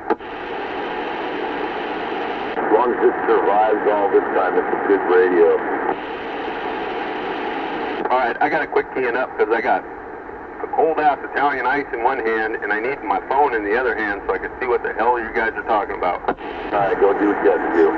As long as it survives all this time, it's a good radio. All right, I got to quit keying up because I got a cold-ass Italian ice in one hand, and I need my phone in the other hand so I can see what the hell you guys are talking about. All right, go do what you got to do.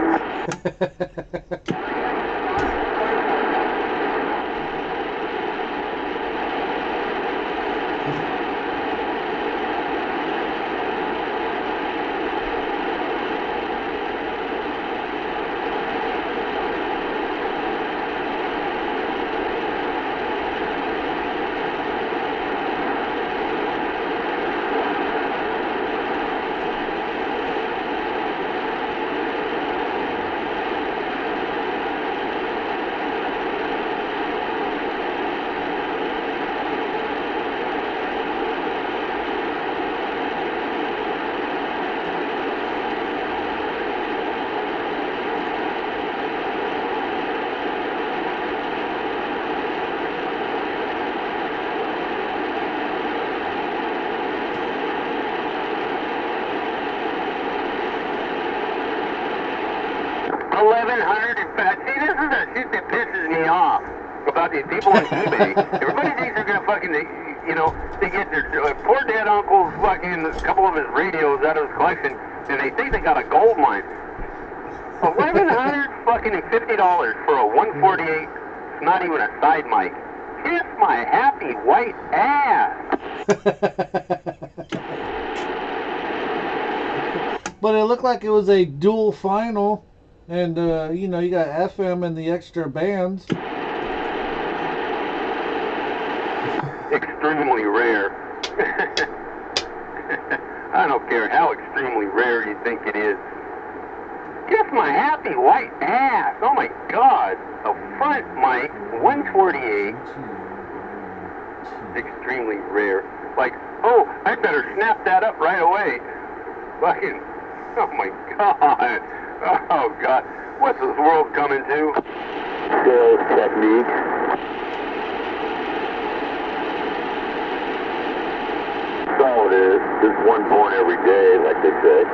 $1,100 in fact. See, this is the shit that pisses me off about these people on eBay. Everybody thinks they're gonna fucking, you know, they get their poor dead uncle's fucking a couple of his radios out of his collection, and they think they got a gold mine. $1,150 for a 148. It's not even a side mic. Kiss my happy white ass. But it looked like it was a dual final, and you know, you got FM and the extra bands. Extremely rare. I don't care how extremely rare you think it is. Kiss my happy white ass. Oh my God. A front mic, 148. Extremely rare. Like, oh, I better snap that up right away. Fucking, oh my God. Oh God. What's this world coming to? Sales technique. That's all it is. There's one born every day, like they say.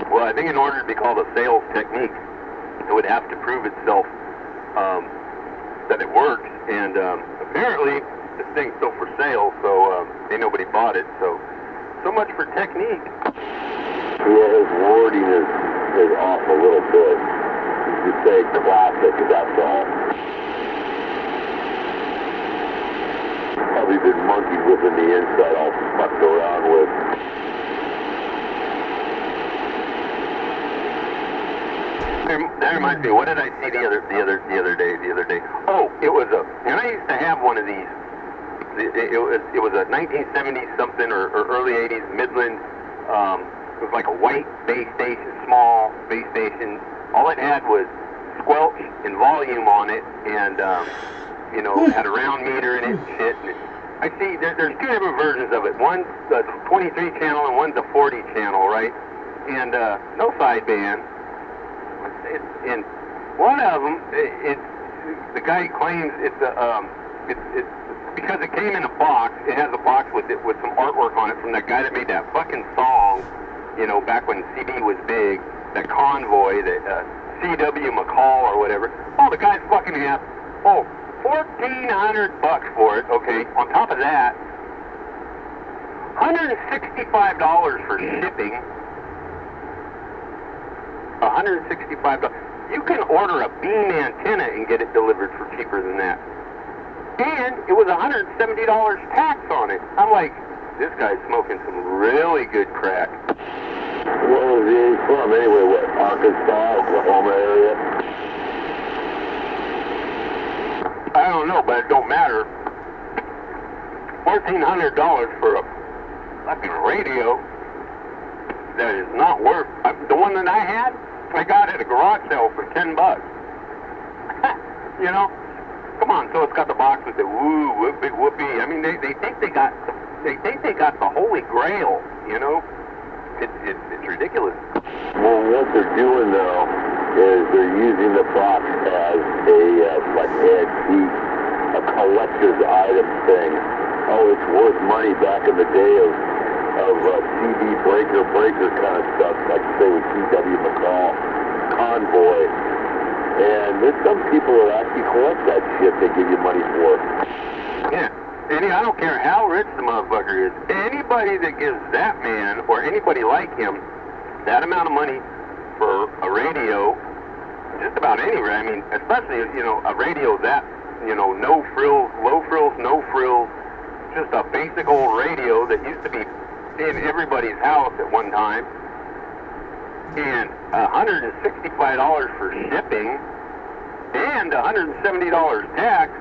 Well, I think in order to be called a sales technique, it would have to prove itself that it works. And apparently, this thing's still for sale, so ain't nobody bought it. So much for technique. Yeah, his wording is off a little bit. You could say classic, that's all. Probably been monkey whipping the inside all fucked around with. That reminds me. What did I see the other day? Oh, it was and I used to have one of these. It was a 1970s something or early 80s Midland. It was like a white base station, small base station. All it had was squelch and volume on it, and you know, had a round meter in it and shit. And I see there's two different versions of it. One's a 23 channel and one's a 40 channel, right? And no sideband. And one of them, the guy claims it's because it came in a box. It has a box with some artwork on it from that guy that made that fucking song, you know, back when CD was big. That Convoy, that C.W. McCall or whatever. Oh, the guy's fucking half. Oh, $1,400 for it. Okay. On top of that, $165 for shipping. $165. You can order a beam antenna and get it delivered for cheaper than that. And it was $170 tax on it. I'm like, this guy's smoking some really good crack. What was he from anyway? What, Arkansas, Oklahoma area? I don't know, but it don't matter. $1,400 for a fucking radio that is not worth. The one that I had, I got at a garage sale for $10. You know, come on. So it's got the box with the woo, big whoopee. I mean, they think they got the Holy Grail. You know, it's ridiculous. Well, what they're doing though is they're using the box as a like antique, a collector's item thing. Oh, it's worth money back in the day of CD breaker kind of stuff, like say with C.W. McCall, Convoy. And there's some people who actually collect that shit they give you money for. Yeah. I don't care how rich the motherfucker is. Anybody that gives that man or anybody like him that amount of money for a radio, just about anywhere. I mean, especially, you know, a radio that, you know, no frills, low frills, no frills, just a basic old radio that used to be in everybody's house at one time, and $165 for shipping, and $170 tax.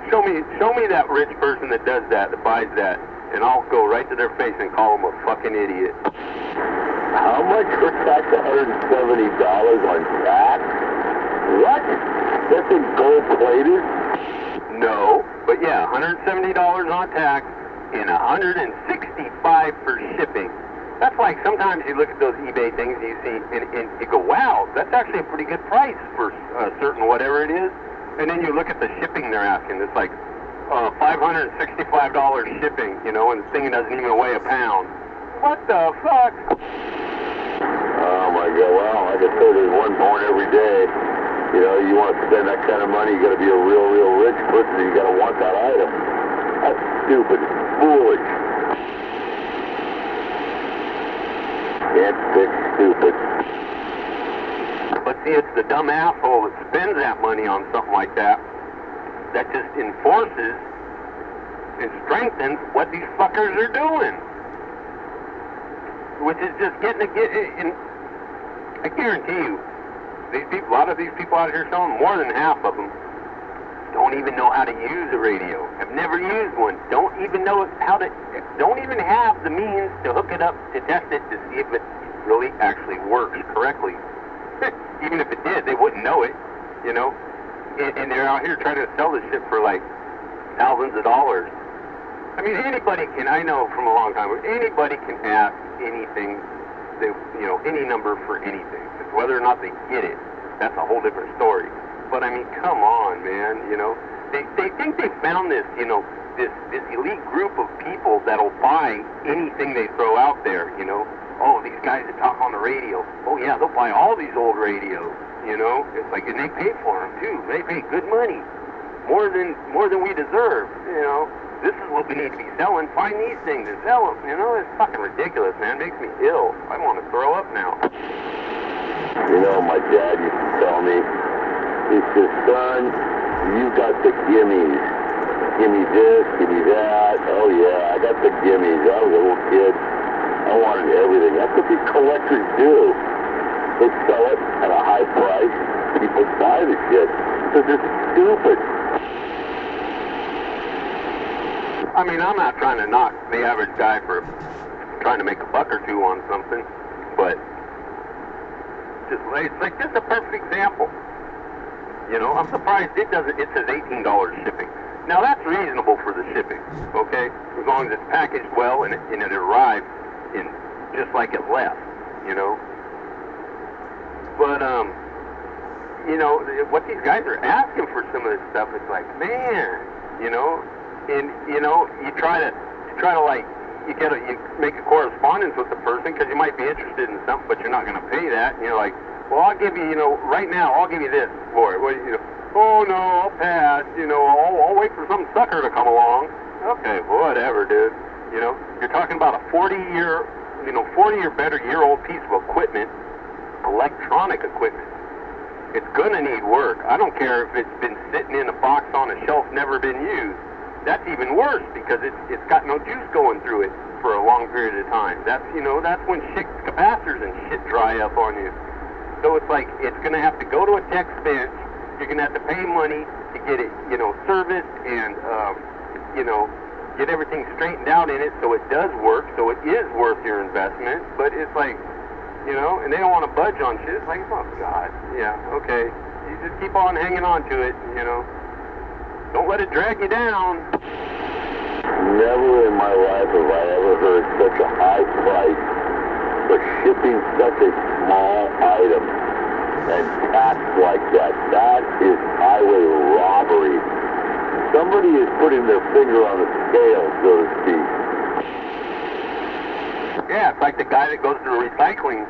Show me that rich person that does that buys that, and I'll go right to their face and call them a fucking idiot. How much for tax? $170 on tax? What? That's in gold plated? No, but yeah, $170 on tax and $165 for shipping. That's like sometimes you look at those eBay things and you see, and you go, wow, that's actually a pretty good price for a certain whatever it is. And then you look at the shipping they're asking. It's like $565 shipping, you know, and the thing doesn't even weigh a pound. What the fuck? go, well, like I said, there's one born every day. You know, you want to spend that kind of money, you got to be a real, real rich person, you got to want that item. That's stupid. Foolish. Can't fix stupid. But see, it's the dumb asshole that spends that money on something like that that just enforces and strengthens what these fuckers are doing. Which is just and I guarantee you, these people, a lot of these people out here selling, more than half of them, don't even know how to use a radio. Have never used one. Don't even know how to, don't even have the means to hook it up, to test it, to see if it really actually works correctly. Even if it did, they wouldn't know it, you know? And they're out here trying to sell this shit for like thousands of dollars. I mean, anybody can, I know from a long time, anybody can ask anything, they, you know, any number for anything. It's whether or not they get it, that's a whole different story. But I mean, come on, man, you know? They think they found this, you know, this elite group of people that'll buy anything they throw out there, you know? Oh, these guys that talk on the radio. Oh, yeah, they'll buy all these old radios, you know? It's like, and they pay for them, too. They pay good money. More than we deserve, you know? This is what we need to be selling. Find these things and sell them, you know? It's fucking ridiculous, man. It makes me ill. I want to throw up now. You know, my dad used to tell me, he says, son, you got the gimmies. Gimme this, gimme that. Oh, yeah, I got the gimmies. I was a little kid. I wanted everything. That's what these collectors do. They sell it at a high price. People buy the shit because they're stupid. I mean, I'm not trying to knock the average guy for trying to make a buck or two on something, but just, it's like this is a perfect example. You know, I'm surprised it says $18 shipping. Now that's reasonable for the shipping, okay? As long as it's packaged well and it arrives in just like it left, you know. But you know, what these guys are asking for some of this stuff, it's like, man, you know, and you know, you try to like, you make a correspondence with the person because you might be interested in something, but you're not going to pay that, and you're like, well, I'll give you, you know, right now, I'll give you this for it. Well, you know, oh no, I'll pass. You know, I'll wait for some sucker to come along. Okay, whatever, dude. You know, you're talking about a 40-year, you know, 40 or better year-old piece of equipment, electronic equipment. It's gonna need work. I don't care if it's been sitting in a box on a shelf, never been used. That's even worse because it's got no juice going through it for a long period of time. That's, you know, that's when shit, capacitors and shit dry up on you. So it's like, it's going to have to go to a tech's bench. You're going to have to pay money to get it, you know, serviced and, you know, get everything straightened out in it so it does work, so it is worth your investment. But it's like, you know, and they don't want to budge on shit. It's like, oh, God, yeah, okay. You just keep on hanging on to it, you know. Don't let it drag you down. Never in my life have I ever heard such a high price for shipping such a small item and tax like that. That is highway robbery. Somebody is putting their finger on the scale, so to speak. Yeah, it's like the guy that goes to recycling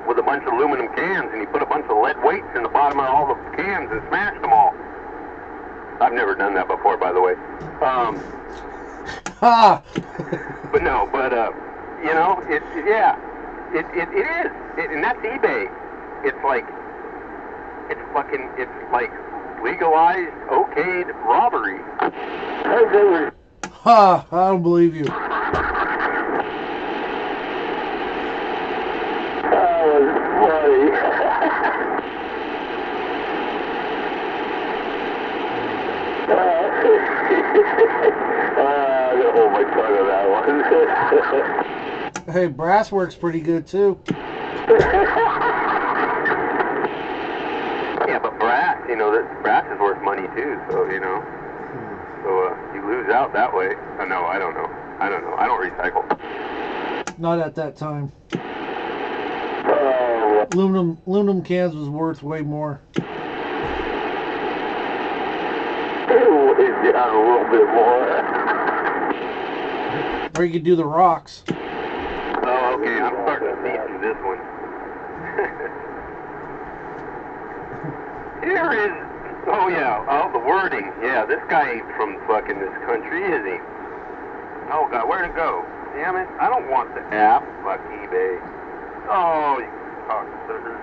with a bunch of aluminum cans and he put a bunch of lead weights in the bottom of all the cans and smashed them all. I've never done that before, by the way. But no, you know, it is. And that's eBay. It's like legalized, okayed robbery. Ha! I don't believe you. That was funny. I'm gonna hold my tongue on that one. Hey, brass works pretty good too. Yeah, but brass, you know, brass is worth money too, so, you know. So you lose out that way. No, I don't know. I don't recycle. Not at that time. Oh. Aluminum cans was worth way more. It down a little bit more. Or you could do the rocks. Oh, okay, I'm starting to see through this one. Here is, oh yeah, oh, the wording. Yeah, this guy ain't from fucking this country, is he? Oh God, where'd it go? Damn it, I don't want the app. Fuck eBay. Oh, you cocksuckers.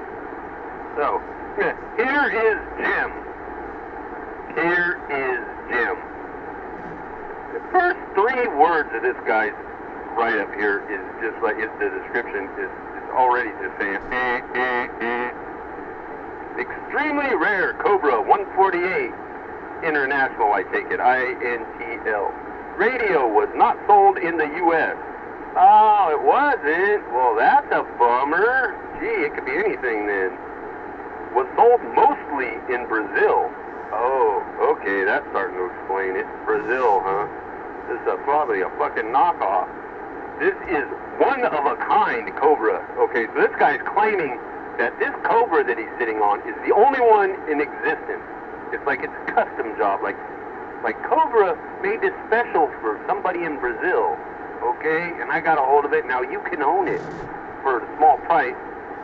So, yeah, here is Jim. Here is Jim. The first 3 words of this guy's write-up here is just like, the description is already just saying, Extremely rare Cobra 148 International, I take it, INTL. Radio was not sold in the U.S. Oh, it wasn't? Well, that's a bummer. Gee, it could be anything then. Was sold mostly in Brazil. Oh, okay, that's starting to explain it. Brazil, huh? This is probably a fucking knockoff. This is one-of-a-kind Cobra. Okay, so this guy's claiming that this Cobra that he's sitting on is the only one in existence. It's like it's a custom job, like Cobra made this special for somebody in Brazil, okay? And I got a hold of it. Now you can own it for a small price.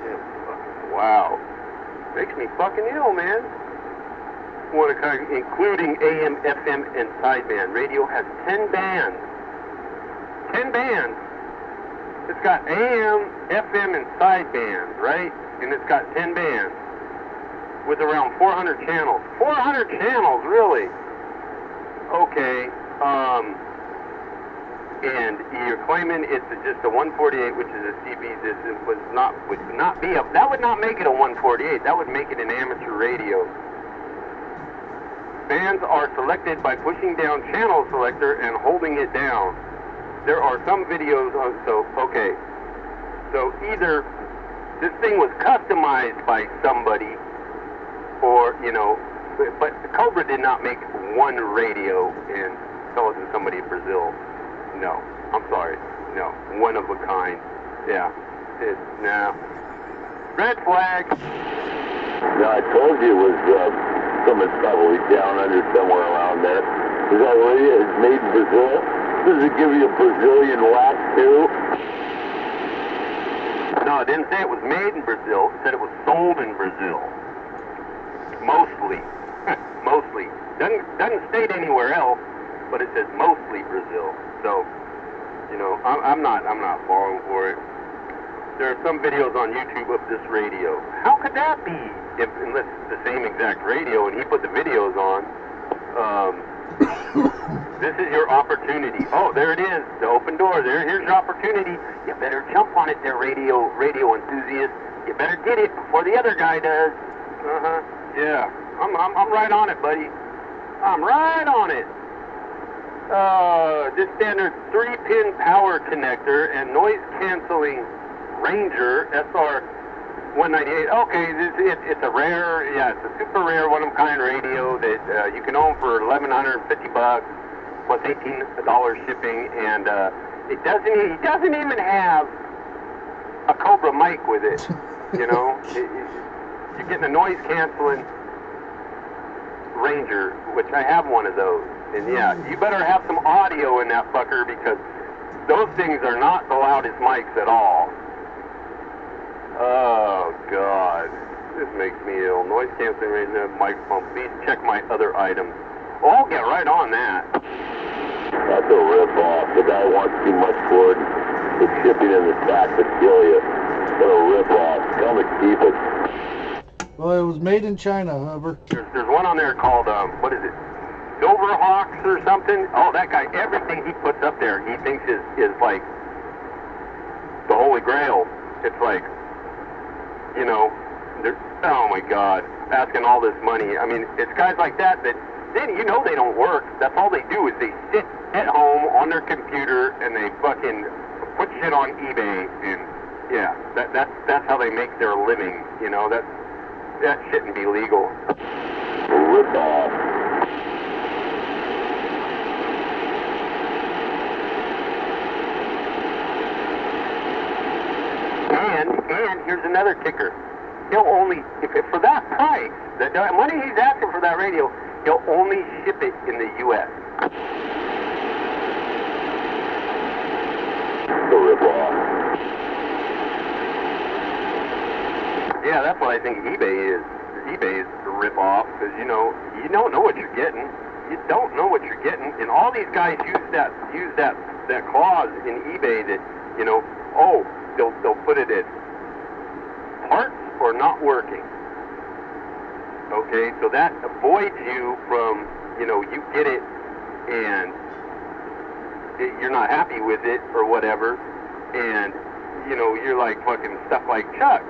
Yeah, wow, makes me fucking ill, man. What a kind, including AM, FM, and sideband. Radio has 10 bands. 10 bands. It's got AM, FM, and sideband, right? And it's got 10 bands with around 400 channels. 400 channels, really? Okay. And you're claiming it's just a 148, which is a CB. This would not be a. That would not make it a 148. That would make it an amateur radio. Bands are selected by pushing down channel selector and holding it down. There are some videos on, okay. So either this thing was customized by somebody, or, you know, but Cobra did not make one radio and sell it to somebody in Brazil. No, I'm sorry. No, one of a kind. Yeah. Nah. Red flag. No, I told you it was something's probably down under somewhere around there. Is that what it is? It's made in Brazil? Does it give you a Brazilian whack too? No, it didn't say it was made in Brazil. It said it was sold in Brazil. Mostly. Mostly. Doesn't state anywhere else, but it says mostly Brazil. So, you know, I'm not falling for it. There are some videos on YouTube of this radio. How could that be? Unless it's the same exact radio and he put the videos on. This is your opportunity. Oh, there it is. The open door. Here's your opportunity. You better jump on it there, radio enthusiast. You better get it before the other guy does. Uh-huh. Yeah. I'm right on it, buddy. I'm right on it. This standard 3-pin power connector and noise canceling Ranger SR 198. Okay, it's a rare, yeah, it's a super rare one-of-a-kind radio that you can own for $1,150 plus $18 shipping, and he doesn't even have a Cobra mic with it. You know, you're getting a noise canceling Ranger, which I have one of those, and yeah, you better have some audio in that fucker because those things are not the loudest mics at all. Oh, God. This makes me ill. Noise canceling radio, microphone. Please check my other items. Well, I'll get right on that. That's a rip-off. The guy wants too much for it. The shipping and the tax would kill you. What a rip-off. Tell him to keep it. Well, it was made in China, Hubbard. There's one on there called, what is it? Silverhawks or something? Oh, that guy, everything he puts up there, he thinks is like the Holy Grail. It's like, you know, oh my God, asking all this money. I mean, it's guys like that then you know they don't work. That's all they do is they sit at home on their computer and they fucking put shit on eBay and yeah, that's how they make their living. You know, that shouldn't be legal. Rip off. And here's another kicker. He'll only, if for that price, the money he's asking for that radio, he'll only ship it in the U.S. The rip-off. Yeah, that's what I think eBay is. eBay's a rip-off, because, you know, you don't know what you're getting. You don't know what you're getting, and all these guys use that clause in eBay that, you know, oh, they'll put it at parts or not working. Okay, so that avoids you from, you know, you get it and you're not happy with it or whatever, and, you know, you're like fucking stuff like Chuck.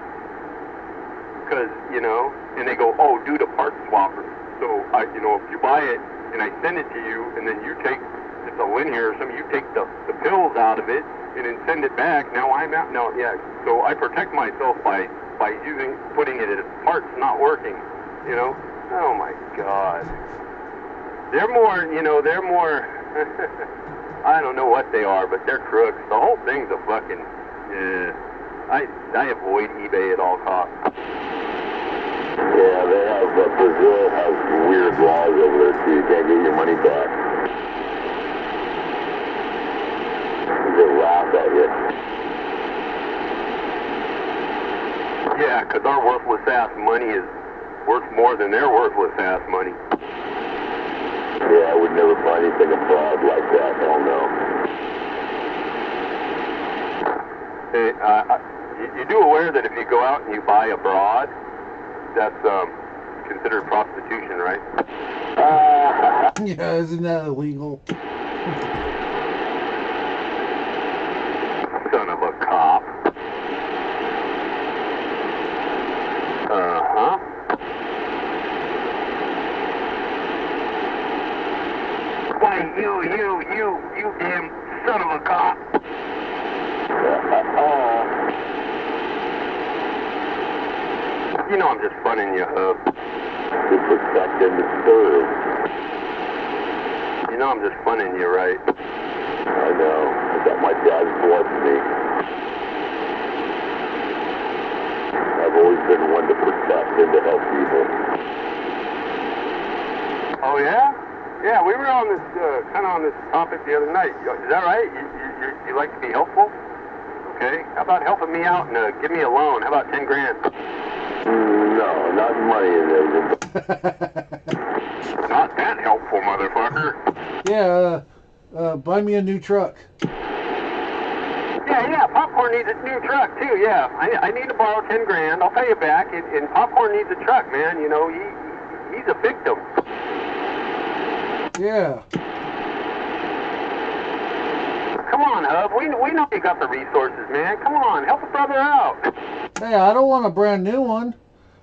Because, you know, and they go, oh, do the part swapper. So, you know, if you buy it and I send it to you and then you take, it's a linear or something, you take the pills out of it and then send it back, now I'm out, no, yeah. So I protect myself by putting it at parts not working, you know. Oh my God. They're more, you know, I don't know what they are, but they're crooks. The whole thing's a fucking, I avoid eBay at all costs. Yeah, they have, Brazil has weird laws over there too. You can't get your money back. They laugh at you. Yeah, because our worthless ass money is worth more than their worthless ass money. Yeah, I would never buy anything abroad like that. Hell no. Hey, you do aware that if you go out and you buy abroad, that's considered prostitution, right? Yeah, isn't that illegal? Son of a cop. Uh-huh. Why, you damn son of a cop. You know I'm just funning you, Hub. To protect and to serve. You know I'm just funning you, right? I know. I got my dad's blood in me. I've always been one to protect and to help people. Oh, yeah? Yeah, we were on this, kind of on this topic the other night. Is that right? You like to be helpful? Okay. How about helping me out and give me a loan? How about 10 grand? No, not money and everything. Not that helpful, motherfucker. Yeah, buy me a new truck. Yeah, Popcorn needs a new truck, too, yeah. I need to borrow 10 grand. I'll pay you back, and Popcorn needs a truck, man. You know, he's a victim. Yeah. Come on, Hub. We know you got the resources, man. Come on, help a brother out. Hey, I don't want a brand new one.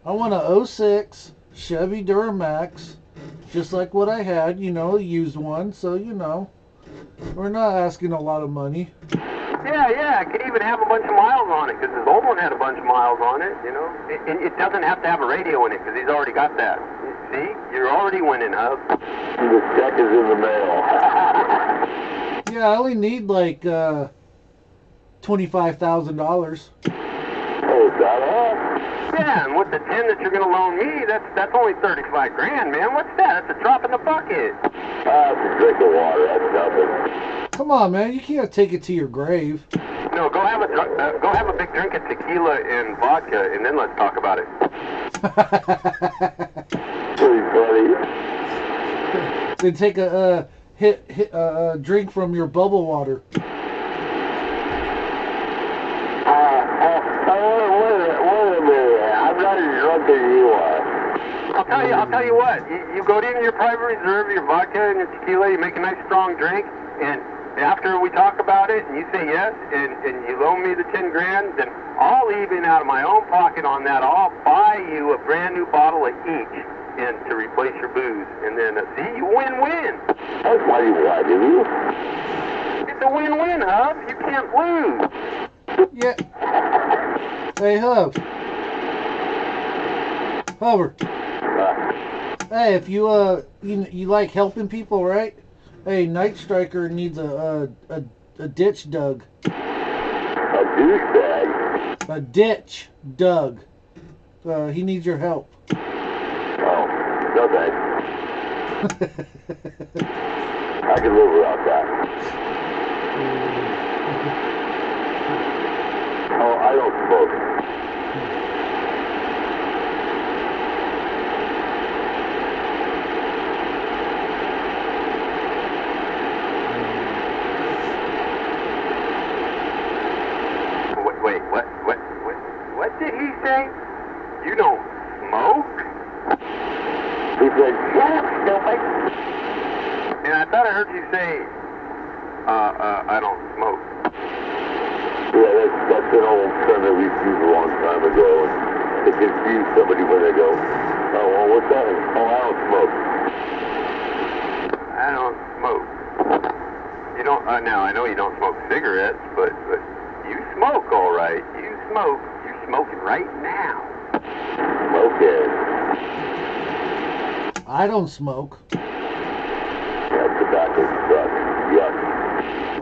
I want a 06 Chevy Duramax, just like what I had, you know, a used one. So, you know, we're not asking a lot of money. Yeah, it could even have a bunch of miles on it, because his old one had a bunch of miles on it, you know. It doesn't have to have a radio in it, because he's already got that. See? You're already winning, Hub. The check is in the mail. Yeah, I only need like $25,000. Oh, is that all? Yeah, and with the 10 that you're going to loan me, that's only 35 grand, man. What's that? That's a drop in the bucket. It's a drink of water. That's nothing. Come on, man. You can't take it to your grave. No, go have a big drink of tequila and vodka, and then let's talk about it. Pretty funny. Then take a drink from your bubble water. Wait a minute. I'm not as drunk as you are. I'll tell you what. You go in your private reserve, your vodka and your tequila, you make a nice strong drink, and after we talk about it and you say yes, and you loan me the 10 grand, then I'll even out of my own pocket on that, I'll buy you a brand new bottle of each and to replace your booze. And then, see, you win-win. That's why you like it. It's a win-win, Hub. You can't lose. Yeah. Hey, Hubber. Hey, if you you like helping people, right? Hey, Night Striker needs a ditch dug. A douchebag? A ditch dug. He needs your help. Oh, no thanks. I can live without that. Oh, I don't smoke. Shut up, stupid. And I thought I heard you say, I don't smoke. Yeah, that's an old term that we've used a long time ago. And to confuse somebody when they go, oh, well, what's that? Oh, I don't smoke. I don't smoke. You don't, now I know you don't smoke cigarettes, but you smoke all right. You smoke. You're smoking right now. Okay. I don't smoke. That tobacco sucks. Yuck.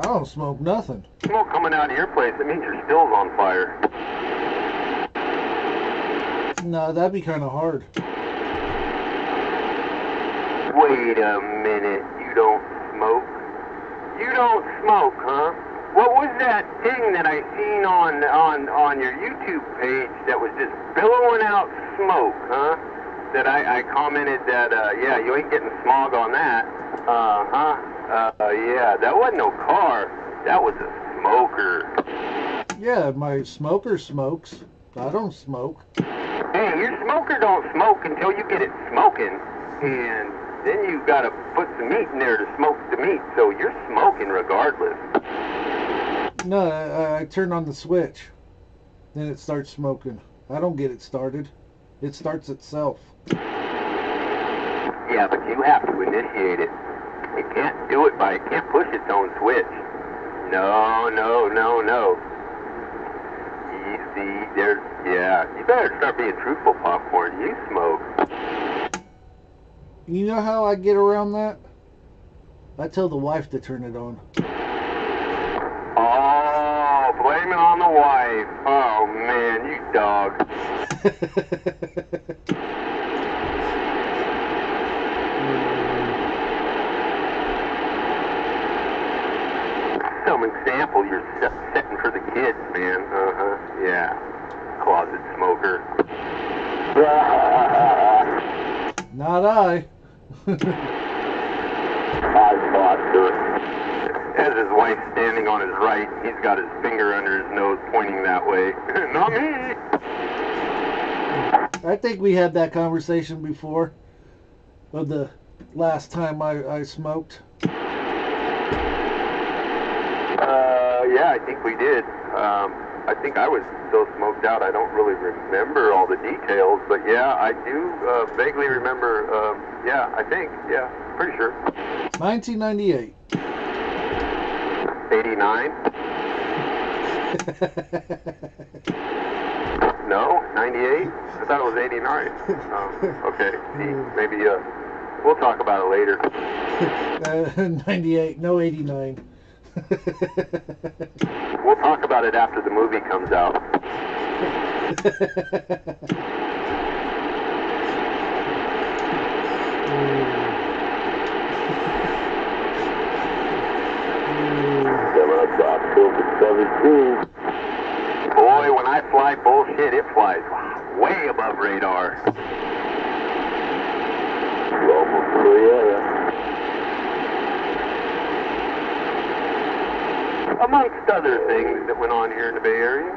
I don't smoke nothing. Smoke coming out of your place, it means your still's on fire. No, that'd be kind of hard. Wait a minute, you don't smoke? You don't smoke, huh? What was that thing that I seen on your YouTube page that was just billowing out smoke, huh? That I commented that, yeah, you ain't getting smog on that. Yeah, that wasn't no car. That was a smoker. Yeah, my smoker smokes. I don't smoke. Hey, your smoker don't smoke until you get it smoking. And then you gotta put some meat in there to smoke the meat. So you're smoking regardless. No, I turn on the switch. Then it starts smoking. I don't get it started. It starts itself. Yeah, but you have to initiate it. It can't do it it can't push its own switch. No. You see, yeah, you better start being truthful, Popcorn. You smoke. You know how I get around that? I tell the wife to turn it on. Oh, blame it on the wife. Oh, man, you dog. Some example you're setting for the kids, man. Yeah. Closet smoker. Not I. As his wife's standing on his right, he's got his finger under his nose pointing that way. Not me! I think we had that conversation before. Of the last time I smoked. Yeah, I think we did. I think I was so smoked out I don't really remember all the details, but yeah, I do vaguely remember, yeah, I think, yeah, pretty sure. 1998. 89? No, 98? I thought it was 89. Okay, see, maybe, we'll talk about it later. 98, no 89. We'll talk about it after the movie comes out. Boy, when I fly bullshit, it flies way above radar. Amongst other things that went on here in the Bay Area.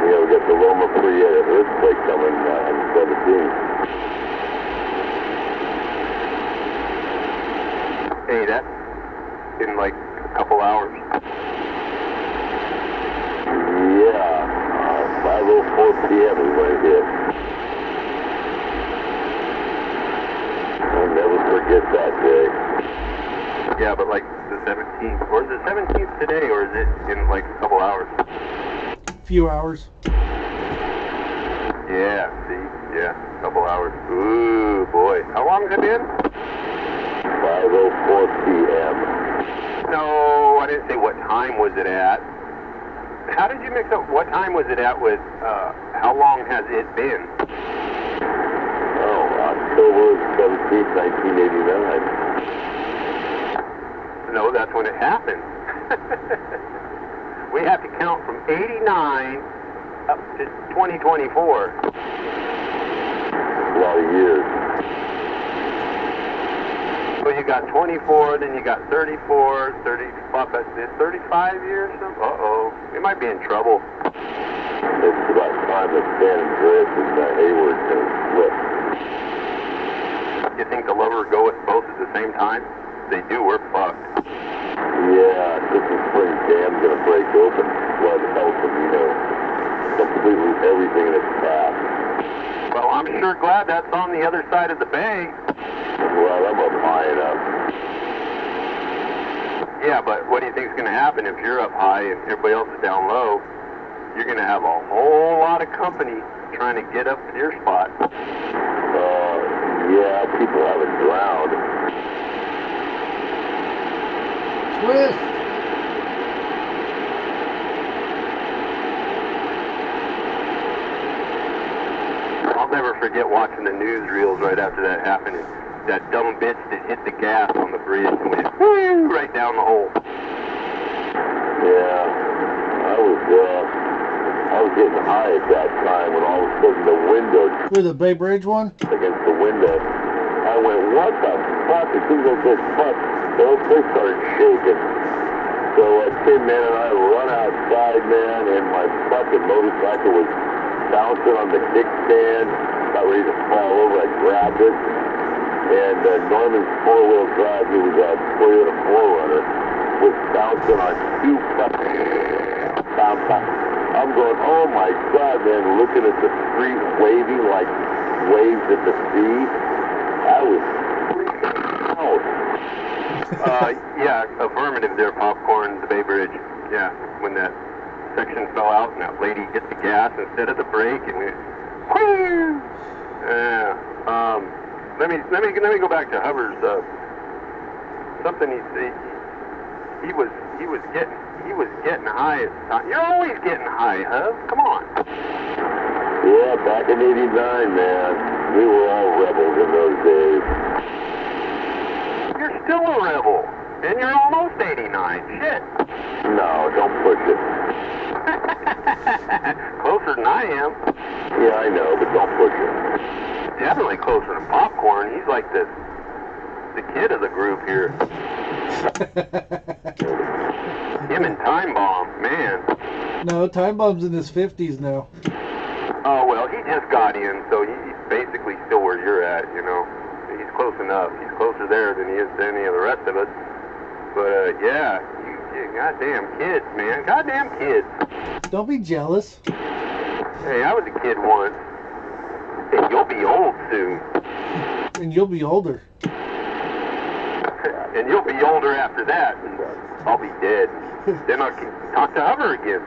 Yeah, we got the Loma Prieta earthquake coming on the 17th. Hey, that's in like a couple hours. Yeah, 5:04 p.m. is when it hit. I'll never forget that day. Yeah, but like the 17th, or is it 17th today, or is it in like a couple hours? Few hours. Yeah, see, yeah, a couple hours. Ooh, boy. How long has it been? 5:04 p.m. No, I didn't say what time was it at. How did you mix up what time was it at with how long has it been? Oh, October 17th, 1989. No, that's when it happened. We have to count from 89 up to 2024. A lot of years. So you got 24, then you got 34, 35, 35 years? Uh-oh, we might be in trouble. It's about time that San Andreas and Hayward can flip. You think the lover would go with both at the same time? If they do, we're fucked. Yeah, this is spring dam's gonna break open. Flood El Camino. Completely everything in its path. Well, I'm sure glad that's on the other side of the bay. Well, I'm up high enough. Yeah, but what do you think is going to happen if you're up high and everybody else is down low? You're going to have a whole lot of company trying to get up to your spot. Yeah, people haven't drowned. Twist. I'll never forget watching the newsreels right after that happened. And that dumb bitch that hit the gas on the bridge and went whoo, right down the hole. Yeah, I was getting high at that time when all of a sudden the window With the Bay Bridge one? against the window. I went, what the fuck? As soon as I said fuck, the whole place started shaking. So Tim, man, and I run outside, man, and my fucking motorcycle was bouncing on the kickstand, about ready to fall over. I grabbed it, and Norman's four-wheel drive, he was a Toyota 4Runner, was bouncing on two fucking bounce. I'm going, oh my God, man, looking at the street waving like waves at the sea. I was out. Yeah, affirmative there, Popcorn, the Bay Bridge. Yeah, when that section fell out and that lady hit the gas instead of the brake and went whoo! Yeah. Let me go back to Hubbard's. Something he was getting high at the time. You're always getting high, Hub. Come on. Yeah, back in '89, man, we were all rebels in those days. You're still a rebel, and you're almost 89. Shit. No, don't push it. Closer than I am. Yeah, I know, but don't push it. Definitely closer than Popcorn. He's like the kid of the group here. Him and Time Bomb, man. No, Time Bomb's in his 50s now. Oh, well, he just got in, so he's basically still where you're at, you know. He's close enough. He's closer there than he is to any of the rest of us. But, yeah, you goddamn kids, man. Goddamn kids. Don't be jealous. Hey, I was a kid once. And you'll be old soon. And you'll be older. And you'll be older after that. And I'll be dead. Then I can talk to Hover again.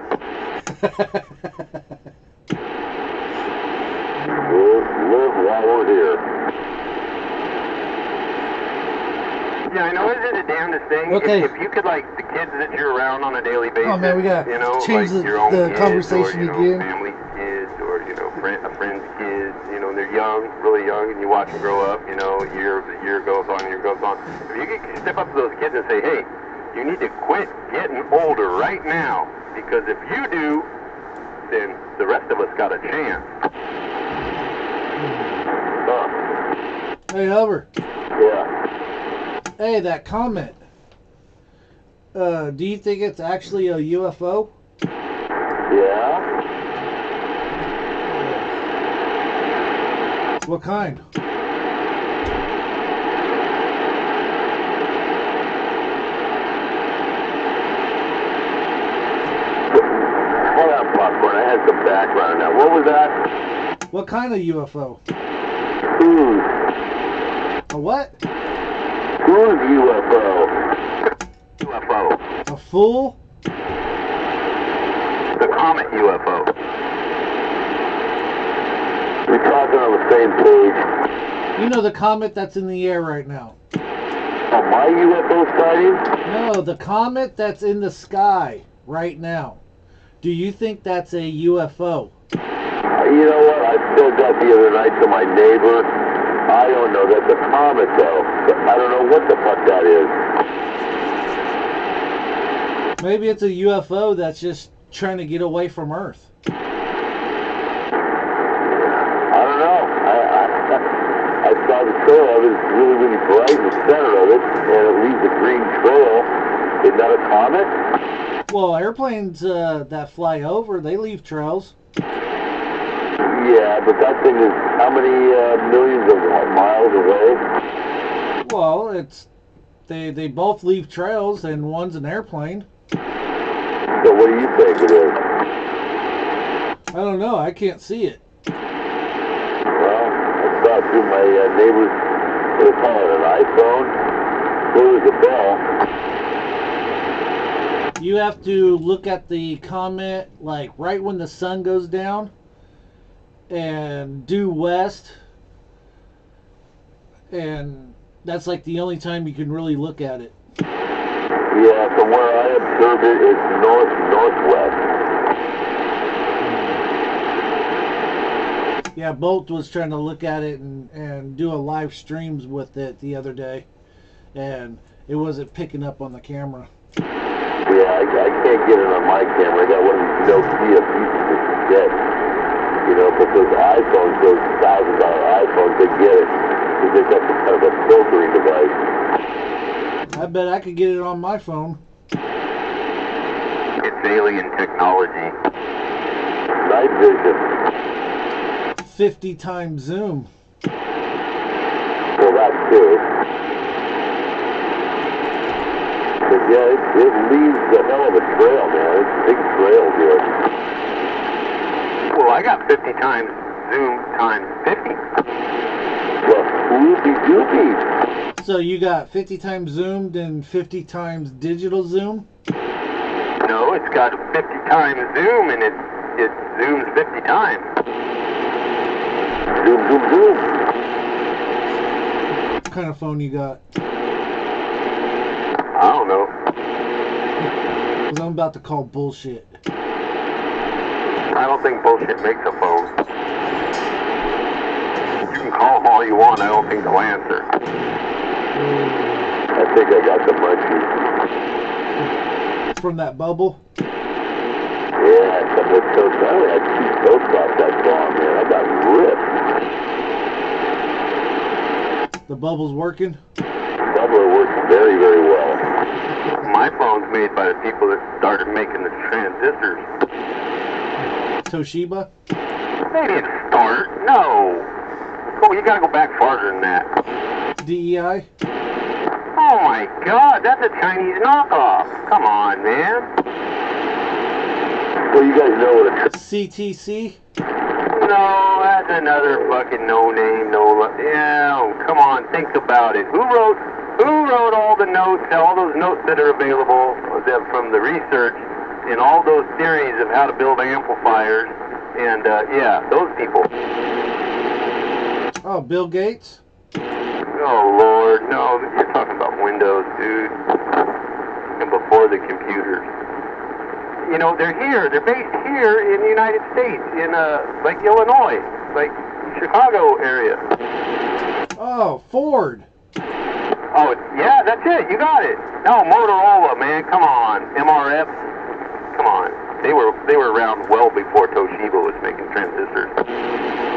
Live while we're here. Yeah, I know. Isn't it the damnest thing? Okay. If you could, like, the kids that you're around on a daily basis, Oh man, we got you know, change like your own the kids conversation or, you know, again. family kids or, you know, a friend's kids, you know, they're young, really young, and you watch them grow up, you know, year goes on, year goes on. If you could step up to those kids and say, hey, you need to quit getting older right now, because if you do, then the rest of us got a chance. Hey, Hover. Yeah. Hey, that comet. Do you think it's actually a UFO? Yeah. What kind? Hold on, Popcorn. I had some background now. What was that? What kind of UFO? Who's A what? UFO? UFO. A fool? The comet UFO. We're talking on the same page. You know the comet that's in the air right now. Oh, my UFO sighting? No, the comet that's in the sky right now. Do you think that's a UFO? You know what? I said that the other night to my neighbor. I don't know. That's a comet, though. I don't know what the fuck that is. Maybe it's a UFO that's just trying to get away from Earth. I don't know. I saw the trail of it. It's really, really bright in the center of it, and it leaves a green trail. Isn't that a comet? Well, airplanes that fly over, they leave trails. Yeah, but that thing is how many millions of miles away? Well, it's they both leave trails, and one's an airplane. So what do you think it is? I don't know. I can't see it. Well, I saw it through my neighbor's, what do you call it, an iPhone? Blue as a bell. You have to look at the comment like right when the sun goes down and due west, and that's like the only time you can really look at it. Yeah, from where I observed it, it's north-northwest. Yeah, Bolt was trying to look at it and do a live streams with it the other day, and it wasn't picking up on the camera. Yeah, I can't get it on my camera. I got one of these Nokia pieces of shit. You know, but those iPhones, those $1,000 iPhones, they get it. Because they've got some kind of a filtering device. I bet I could get it on my phone. It's alien technology. Night vision. 50 times zoom. Well, that too. But yeah, it leaves a hell of a trail, man. It's a big trail here. Well, I got 50 times zoom times 50. Well, whoopie doopie. So you got 50 times zoomed and 50 times digital zoom? No, it's got 50 times zoom, and it zooms 50 times. Zoom, zoom, zoom. What kind of phone you got? I don't know. Because I'm about to call bullshit. I don't think bullshit makes a phone. You can call them all you want. I don't think they'll answer. I think I got the munchies. From that bubble? Yeah, a couple of toasts. I only had 2 toasts off that bomb, man. I got ripped. The bubble's working? Bubble works very, very well. My phone's made by the people that started making the transistors. Toshiba? They didn't start. No. Oh, you gotta go back farther than that. DEI? Oh my God, that's a Chinese knockoff. Come on, man. Well, you guys know what a CTC? No, that's another fucking no-name, yeah, oh, come on, think about it. Who wrote all the notes, all those notes that are available from the research and all those theories of how to build amplifiers? And yeah, those people. Oh, Bill Gates? Oh Lord, no, you're talking about Windows, dude. And before the computers. You know, they're based here in the United States, in like Illinois, like Chicago area. Oh, Ford. Oh, yeah, that's it, you got it. No, Motorola, man, come on. MRF, come on. They were around well before Toshiba was making transistors.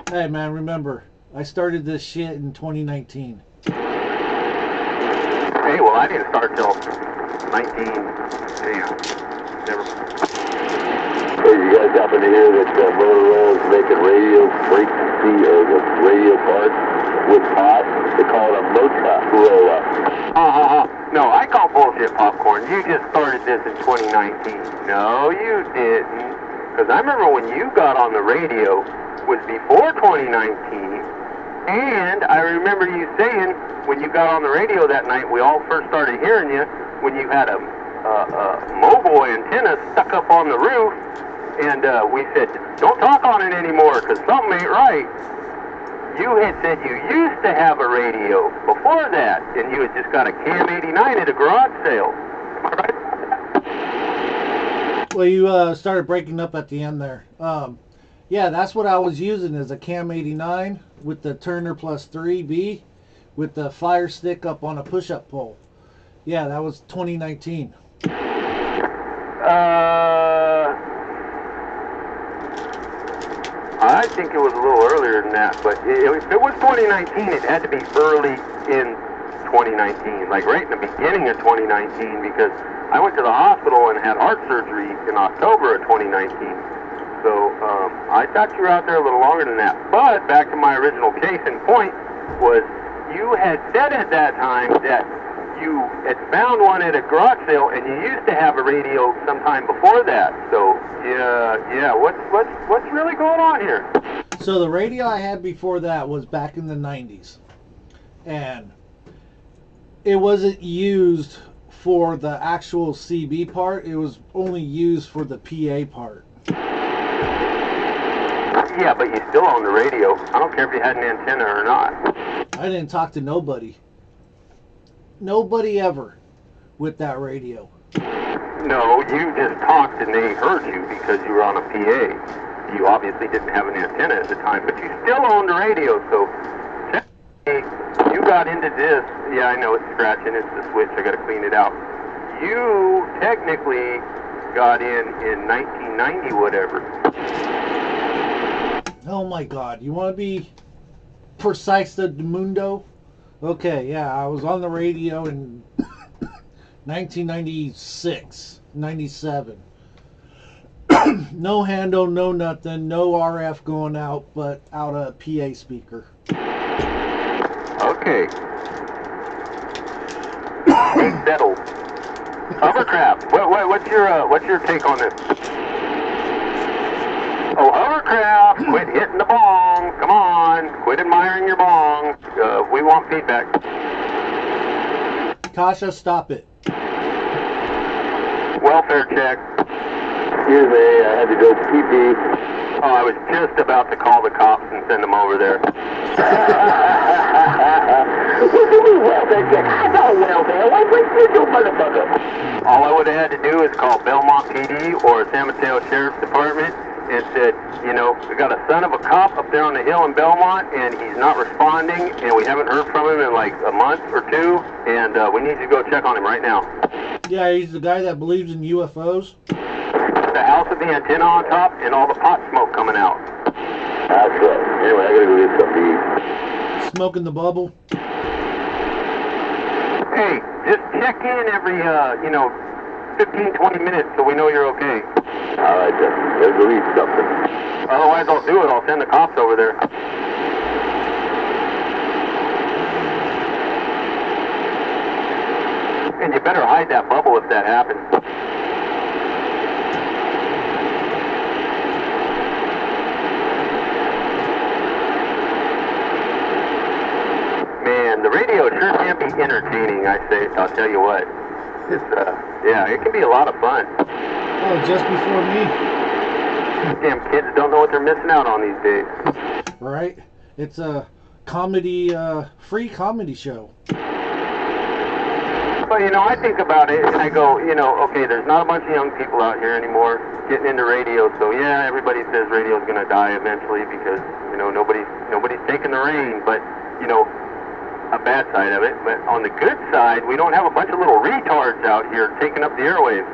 Hey man, remember, I started this shit in 2019. Hey, well, I didn't start till 19. Damn. Never. Hey, you guys happen to hear that Motorola is making radio frequency or the radio parts with pot? They call it a Motorola. No, I call bullshit popcorn. You just started this in 2019. No, you didn't. Because I remember when you got on the radio was before 2019. And I remember you saying when you got on the radio that night, we all first started hearing you when you had a mobile antenna stuck up on the roof, and we said, don't talk on it anymore because something ain't right. You had said you used to have a radio before that, and you had just got a Cam 89 at a garage sale. Am I right? Well, you started breaking up at the end there. Yeah, that's what I was using as a Cam 89 with the Turner Plus 3B with the Fire Stick up on a push-up pole. Yeah, that was 2019. I think it was a little earlier than that, but if it was 2019, it had to be early in 2019, like right in the beginning of 2019, because I went to the hospital and had heart surgery in October of 2019. So I thought you were out there a little longer than that. But back to my original case in point was you had said at that time that you had found one at a garage sale, and you used to have a radio sometime before that. So yeah, what's really going on here? So the radio I had before that was back in the 90s, and it wasn't used for the actual CB part. It was only used for the PA part. Yeah, but you still own the radio. I don't care if you had an antenna or not. I didn't talk to nobody. Nobody ever with that radio. No, you just talked and they heard you because you were on a PA. You obviously didn't have an antenna at the time, but you still owned the radio, so you got into this. Yeah, I know it's scratching. It's the switch. I got to clean it out. You technically got in 1990, whatever. Oh my God! You want to be precise to the mundo? Okay, yeah, I was on the radio in 1996, 97. No handle, no nothing, no RF going out, but out a PA speaker. Okay. Settled. Hovercraft. What's your take on this? Oh, hovercraft! Quit hitting the bong. Come on, quit admiring your bong. We want feedback. Kasha, stop it. Welfare check. Excuse me, I had to go pee-pee. Oh, I was just about to call the cops and send them over there. What do you mean welfare check? I got welfare. What you do, motherfucker? All I would have had to do is call Belmont PD or San Mateo Sheriff's Department and said, you know, we got a son of a cop up there on the hill in Belmont, and he's not responding, and we haven't heard from him in like a month or two, and we need you to go check on him right now. Yeah, he's the guy that believes in UFOs. The house with the antenna on top and all the pot smoke coming out. That's right. Anyway, I gotta go get something to eat. Smoking the bubble. Hey, just check in every, 15, 20 minutes so we know you're okay. All right, then. Gotta go eat something. Otherwise, I'll do it. I'll send the cops over there. And you better hide that bubble if that happens. Man, the radio sure can be entertaining, I'll tell you what. It's, yeah, it can be a lot of fun. Oh, just before me. Damn kids don't know what they're missing out on these days. Right? It's a comedy, free comedy show. But, I think about it and I go, okay, there's not a bunch of young people out here anymore getting into radio, so yeah, everybody says radio's gonna die eventually because, nobody's taking the reign, but, a bad side of it. But on the good side, we don't have a bunch of little retards out here taking up the airwaves.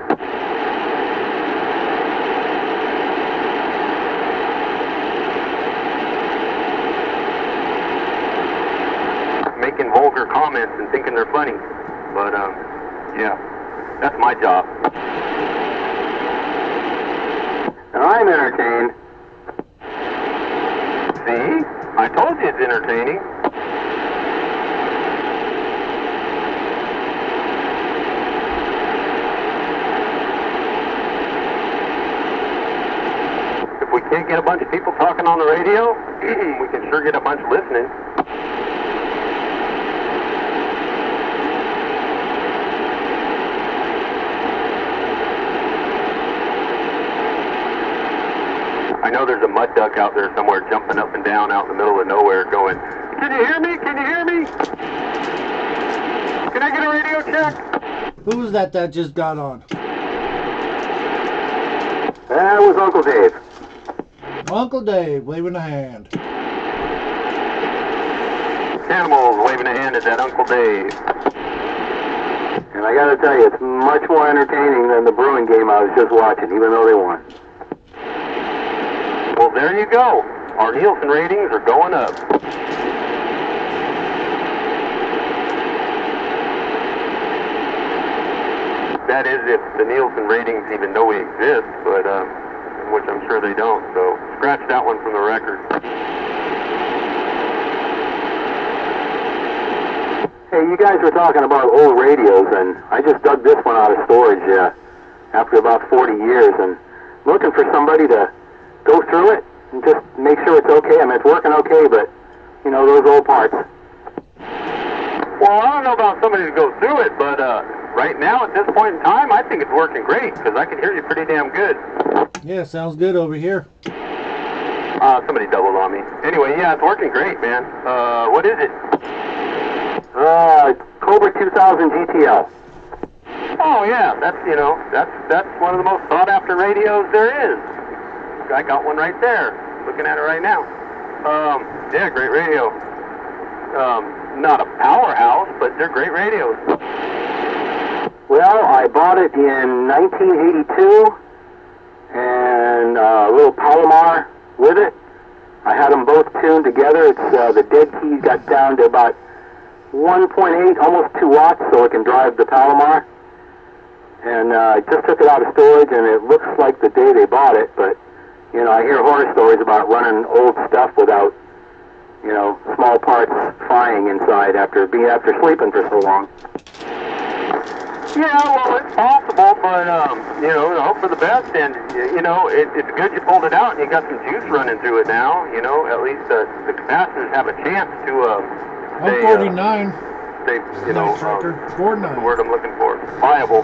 Making vulgar comments and thinking they're funny. But, yeah, that's my job. And I'm entertained. See? I told you it's entertaining. If we can't get a bunch of people talking on the radio, we can sure get a bunch listening. I know there's a mud duck out there somewhere jumping up and down out in the middle of nowhere going, "Can you hear me? Can you hear me? Can I get a radio check?" Who was that just got on? That was Uncle Dave. Uncle Dave waving a hand. Animals waving a hand at that Uncle Dave. And I gotta tell you, it's much more entertaining than the Bruin game I was just watching, even though they won. Well, there you go. Our Nielsen ratings are going up. That is if the Nielsen ratings even know we exist, but, which I'm sure they don't. So scratch that one from the record. Hey, you guys were talking about old radios, and I just dug this one out of storage after about 40 years, and looking for somebody to go through it and just make sure it's okay. I mean, it's working okay, but, you know, those old parts. Well, I don't know about somebody to go through it, but right now, at this point in time, I think it's working great, because I can hear you pretty damn good. Yeah, sounds good over here. Somebody doubled on me. Anyway, yeah, it's working great, man. What is it? Cobra 2000 GTL. Oh, yeah, that's, you know, that's one of the most sought-after radios there is. I got one right there, looking at it right now. Yeah, great radio. Not a powerhouse, but they're great radios. Well, I bought it in 1982, and a little Palomar with it. I had them both tuned together. It's the dead key got down to about 1.8, almost 2 watts, so it can drive the Palomar. And I just took it out of storage, and it looks like the day they bought it, but, you know, I hear horror stories about running old stuff without, you know, small parts frying inside after sleeping for so long. Yeah, well, it's possible, but, you know, hope for the best, and, you know, it's good you pulled it out and you got some juice running through it now, you know, at least the capacitors have a chance to, I'm 49. stay, you know, Tracker. what's 49. the word I'm looking for? Viable.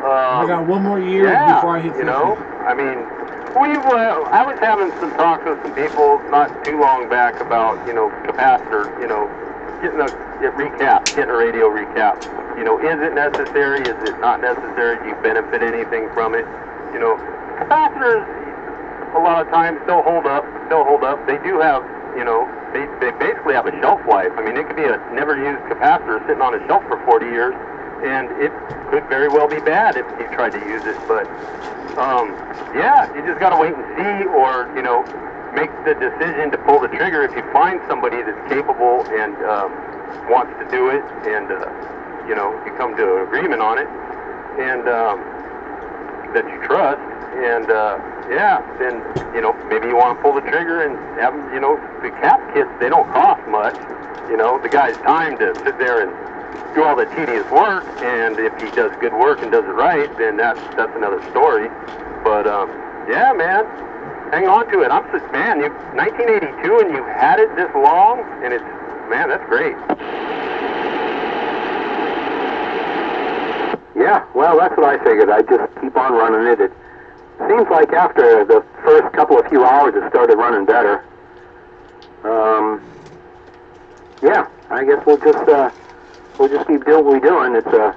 I got one more year yeah, before I hit 50. you know, I mean, I was having some talks with some people not too long back about, you know, capacitor, you know, getting a radio recap. You know, is it necessary? Is it not necessary? Do you benefit anything from it? You know, capacitors, a lot of times, they'll hold up. They do have, you know, they basically have a shelf life. I mean, it could be a never-used capacitor sitting on a shelf for 40 years, and it could very well be bad if you tried to use it. But, yeah, you just got to wait and see, or, you know, make the decision to pull the trigger if you find somebody that's capable and wants to do it, and, you know, you come to an agreement on it, and that you trust, and, yeah, then, you know, maybe you want to pull the trigger and have them, you know, the cap kits, they don't cost much. You know, the guy's time to sit there and do all the tedious work, and if he does good work and does it right, then that's another story. But, yeah, man, hang on to it. Man, 1982 and you've had it this long, and it's, man, that's great. Yeah, well, that's what I figured. I'd just keep on running it. It seems like after the first few hours it started running better. Yeah, I guess we'll just keep doing what we're doing. It's a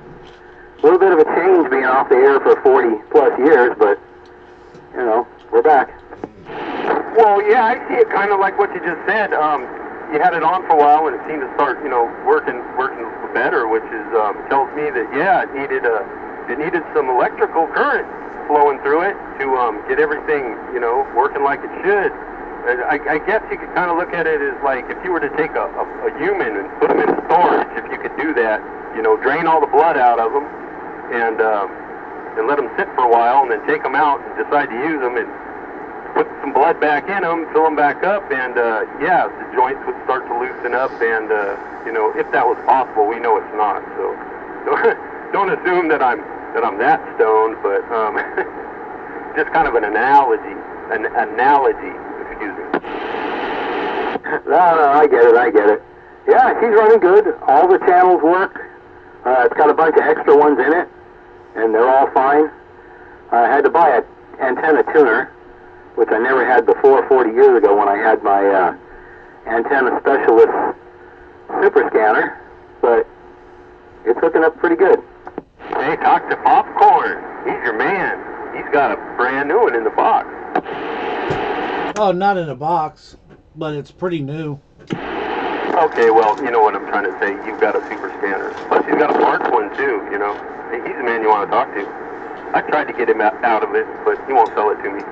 little bit of a change being off the air for 40 plus years, but, you know, we're back. Well, yeah, I see it kind of like what you just said. You had it on for a while and it seemed to start, you know, working better, which is tells me that, yeah, it needed some electrical current flowing through it to get everything, you know, working like it should. I guess you could kind of look at it as like if you were to take a human and put them in storage, if you could do that, you know, drain all the blood out of them and let them sit for a while and then take them out and decide to use them and put some blood back in them, fill them back up, and yeah, the joints would start to loosen up, and you know, if that was possible, we know it's not. So don't assume that I'm that stoned, but just kind of an analogy. Excuse me. No, I get it. Yeah, she's running good. All the channels work. It's got a bunch of extra ones in it, and they're all fine. I had to buy an antenna tuner, which I never had before 40 years ago when I had my antenna specialist super scanner, but it's hooking up pretty good. Hey, talk to Popcorn. He's your man. He's got a brand new one in the box. Oh, not in a box, but it's pretty new. Okay, well, you know what I'm trying to say. You've got a super scanner. Plus, he's got a parts one, too, you know. He's the man you want to talk to. I tried to get him out of it, but he won't sell it to me.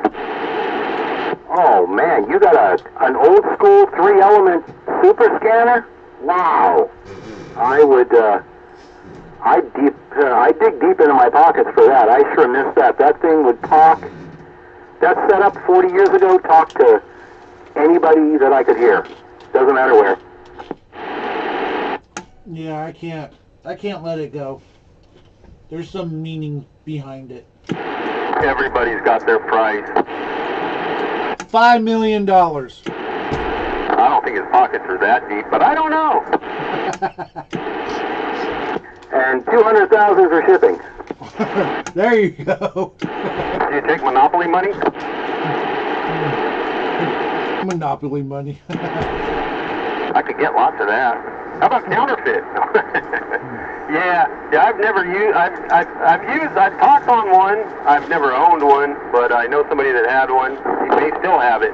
Oh, man, you got an old-school 3-element super scanner? Wow. I'd dig deep into my pockets for that. I sure miss that. That thing would talk that setup 40 years ago, talk to anybody that I could hear. Doesn't matter where. Yeah, I can't let it go. There's some meaning behind it. Everybody's got their price. $5 million. I don't think his pockets are that deep, but I don't know. And 200,000 for shipping. There you go. Do you take Monopoly money? Monopoly money. I could get lots of that. How about counterfeit? yeah, I've never used, I've talked on one. I've never owned one, but I know somebody that had one. He may still have it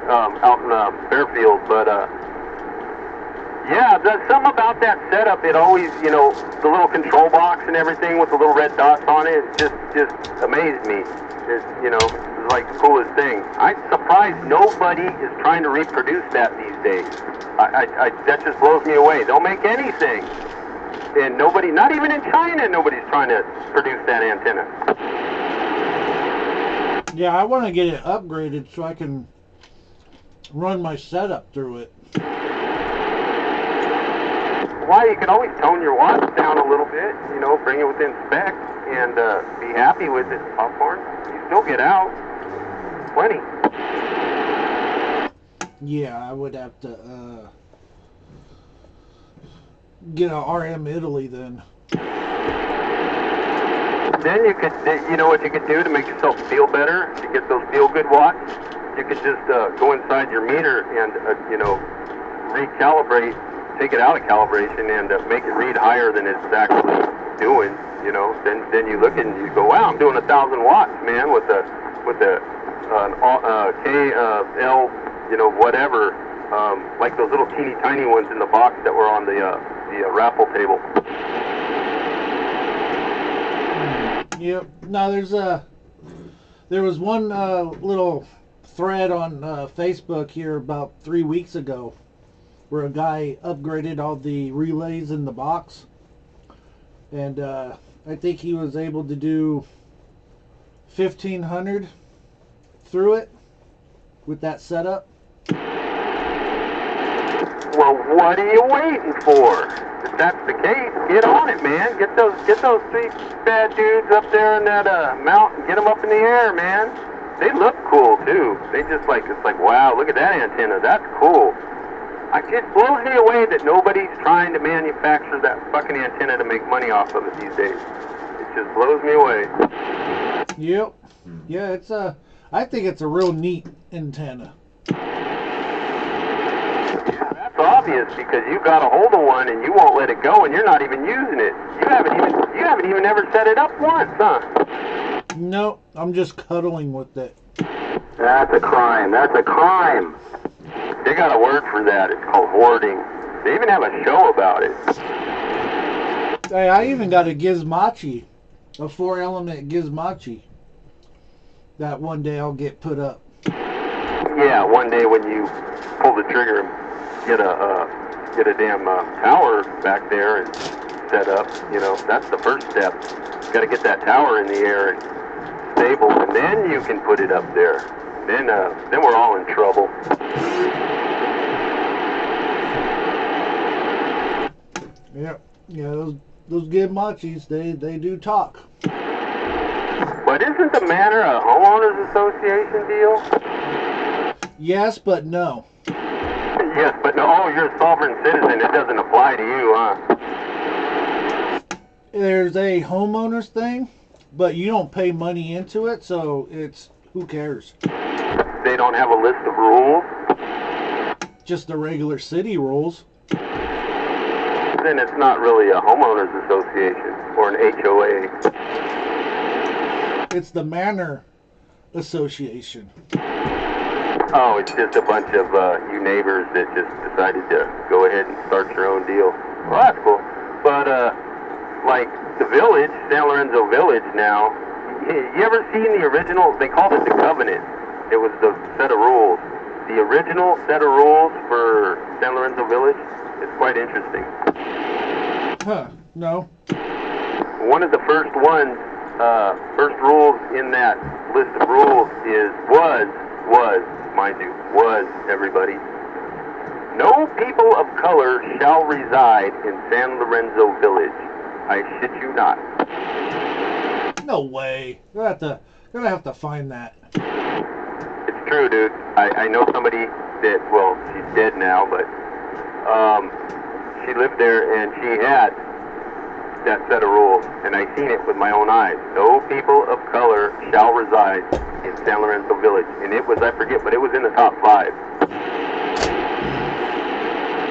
out in Fairfield, but yeah, there's something about that setup. It always, you know, the little control box and everything with the little red dots on it, just amazed me. It's, you know, it's like the coolest thing. I'm surprised nobody is trying to reproduce that these days. That just blows me away. They'll make anything, and nobody, not even in China, nobody's trying to produce that antenna. Yeah, I want to get it upgraded so I can run my setup through it. Why, you can always tone your watts down a little bit, you know, bring it within spec, and be happy with it. Popcorn, you still get out plenty. Yeah, I would have to get a RM Italy then. Then you could, you know what you could do to make yourself feel better, to get those feel-good watts? You could just go inside your meter and, you know, recalibrate, take it out of calibration and make it read higher than it's actually doing, you know. Then you look and you go, wow, I'm doing 1,000 watts, man, with a KL, you know, whatever, like those little teeny tiny ones in the box that were on the raffle table. Yep. Now there was one little thread on Facebook here about 3 weeks ago where a guy upgraded all the relays in the box, and I think he was able to do 1,500 through it with that setup. Well, what are you waiting for? If that's the case, get on it, man. Get those three bad dudes up there in that mountain. Get them up in the air, man. They look cool too. They just like, it's like, wow, look at that antenna. That's cool. It blows me away that nobody's trying to manufacture that fucking antenna to make money off of it these days. It just blows me away. Yep. Yeah, it's I think it's a real neat antenna. Yeah, that's obvious because you got a hold of one and you won't let it go and you're not even using it. You haven't even ever set it up once, huh? No, I'm just cuddling with it. That's a crime. That's a crime. They got a word for that. It's called hoarding. They even have a show about it. Hey, I even got a gizmachi, a 4-element gizmachi, that one day I'll get put up. Yeah, one day when you pull the trigger and get a damn tower back there and set up, you know, that's the first step. You got to get that tower in the air and stable, and then you can put it up there. Then we're all in trouble. Yeah, those gizmachis, they do talk. But isn't the Manor a homeowners association deal? Yes, but no. Yes, but no. Oh, you're a sovereign citizen. It doesn't apply to you, huh? There's a homeowners thing, but you don't pay money into it, so it's, who cares? They don't have a list of rules? Just the regular city rules. Then it's not really a homeowners association or an HOA. It's the Manor Association. Oh, it's just a bunch of you neighbors that just decided to go ahead and start your own deal. Well, that's cool. But, like, the village, San Lorenzo Village now, you ever seen the original? They called it the Covenant. It was the set of rules. The original set of rules for San Lorenzo Village is quite interesting. Huh, no. One of the first ones first rules in that list of rules is mind you, everybody. No people of color shall reside in San Lorenzo Village. I shit you not. No way. Gonna have to find that. It's true, dude. I know somebody that, well, she's dead now, but she lived there and she had that set of rules, and I seen it with my own eyes. No people of color shall reside in San Lorenzo Village, and it was, I forget, but it was in the top 5.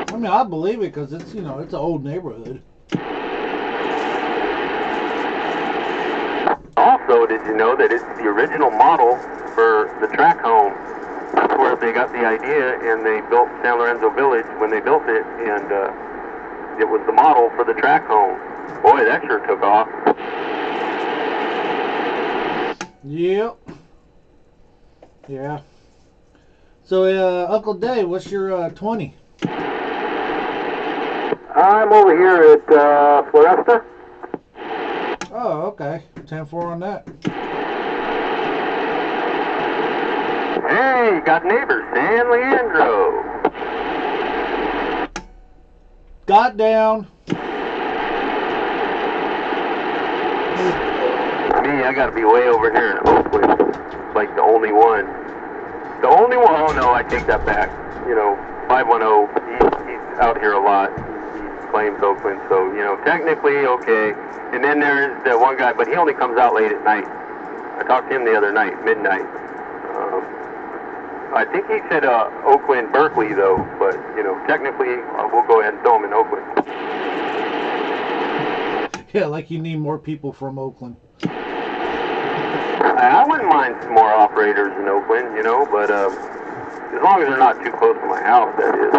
I mean, I believe it because it's, you know, it's an old neighborhood. Also, did you know that it's the original model for the track home? That's where they got the idea, and they built San Lorenzo Village when they built it, and it was the model for the track home. Boy, that sure took off. Yep. Yeah. So, Uncle Dave, what's your 20? I'm over here at Floresta. Oh, okay. 10-4 on that. Hey, you got neighbors, San Leandro. Got down. Me, I gotta be way over here in Oakland. It's like the only one. The only one, oh no, I take that back. You know, 510, he's out here a lot. He claims Oakland, so, you know, technically, okay. And then there's the one guy, but he only comes out late at night. I talked to him the other night, midnight. I think he said Oakland, Berkeley, though, but, you know, technically, we'll go ahead and throw him in Oakland. Yeah, like you need more people from Oakland. I wouldn't mind some more operators in Oakland, you know, but as long as they're not too close to my house, that is.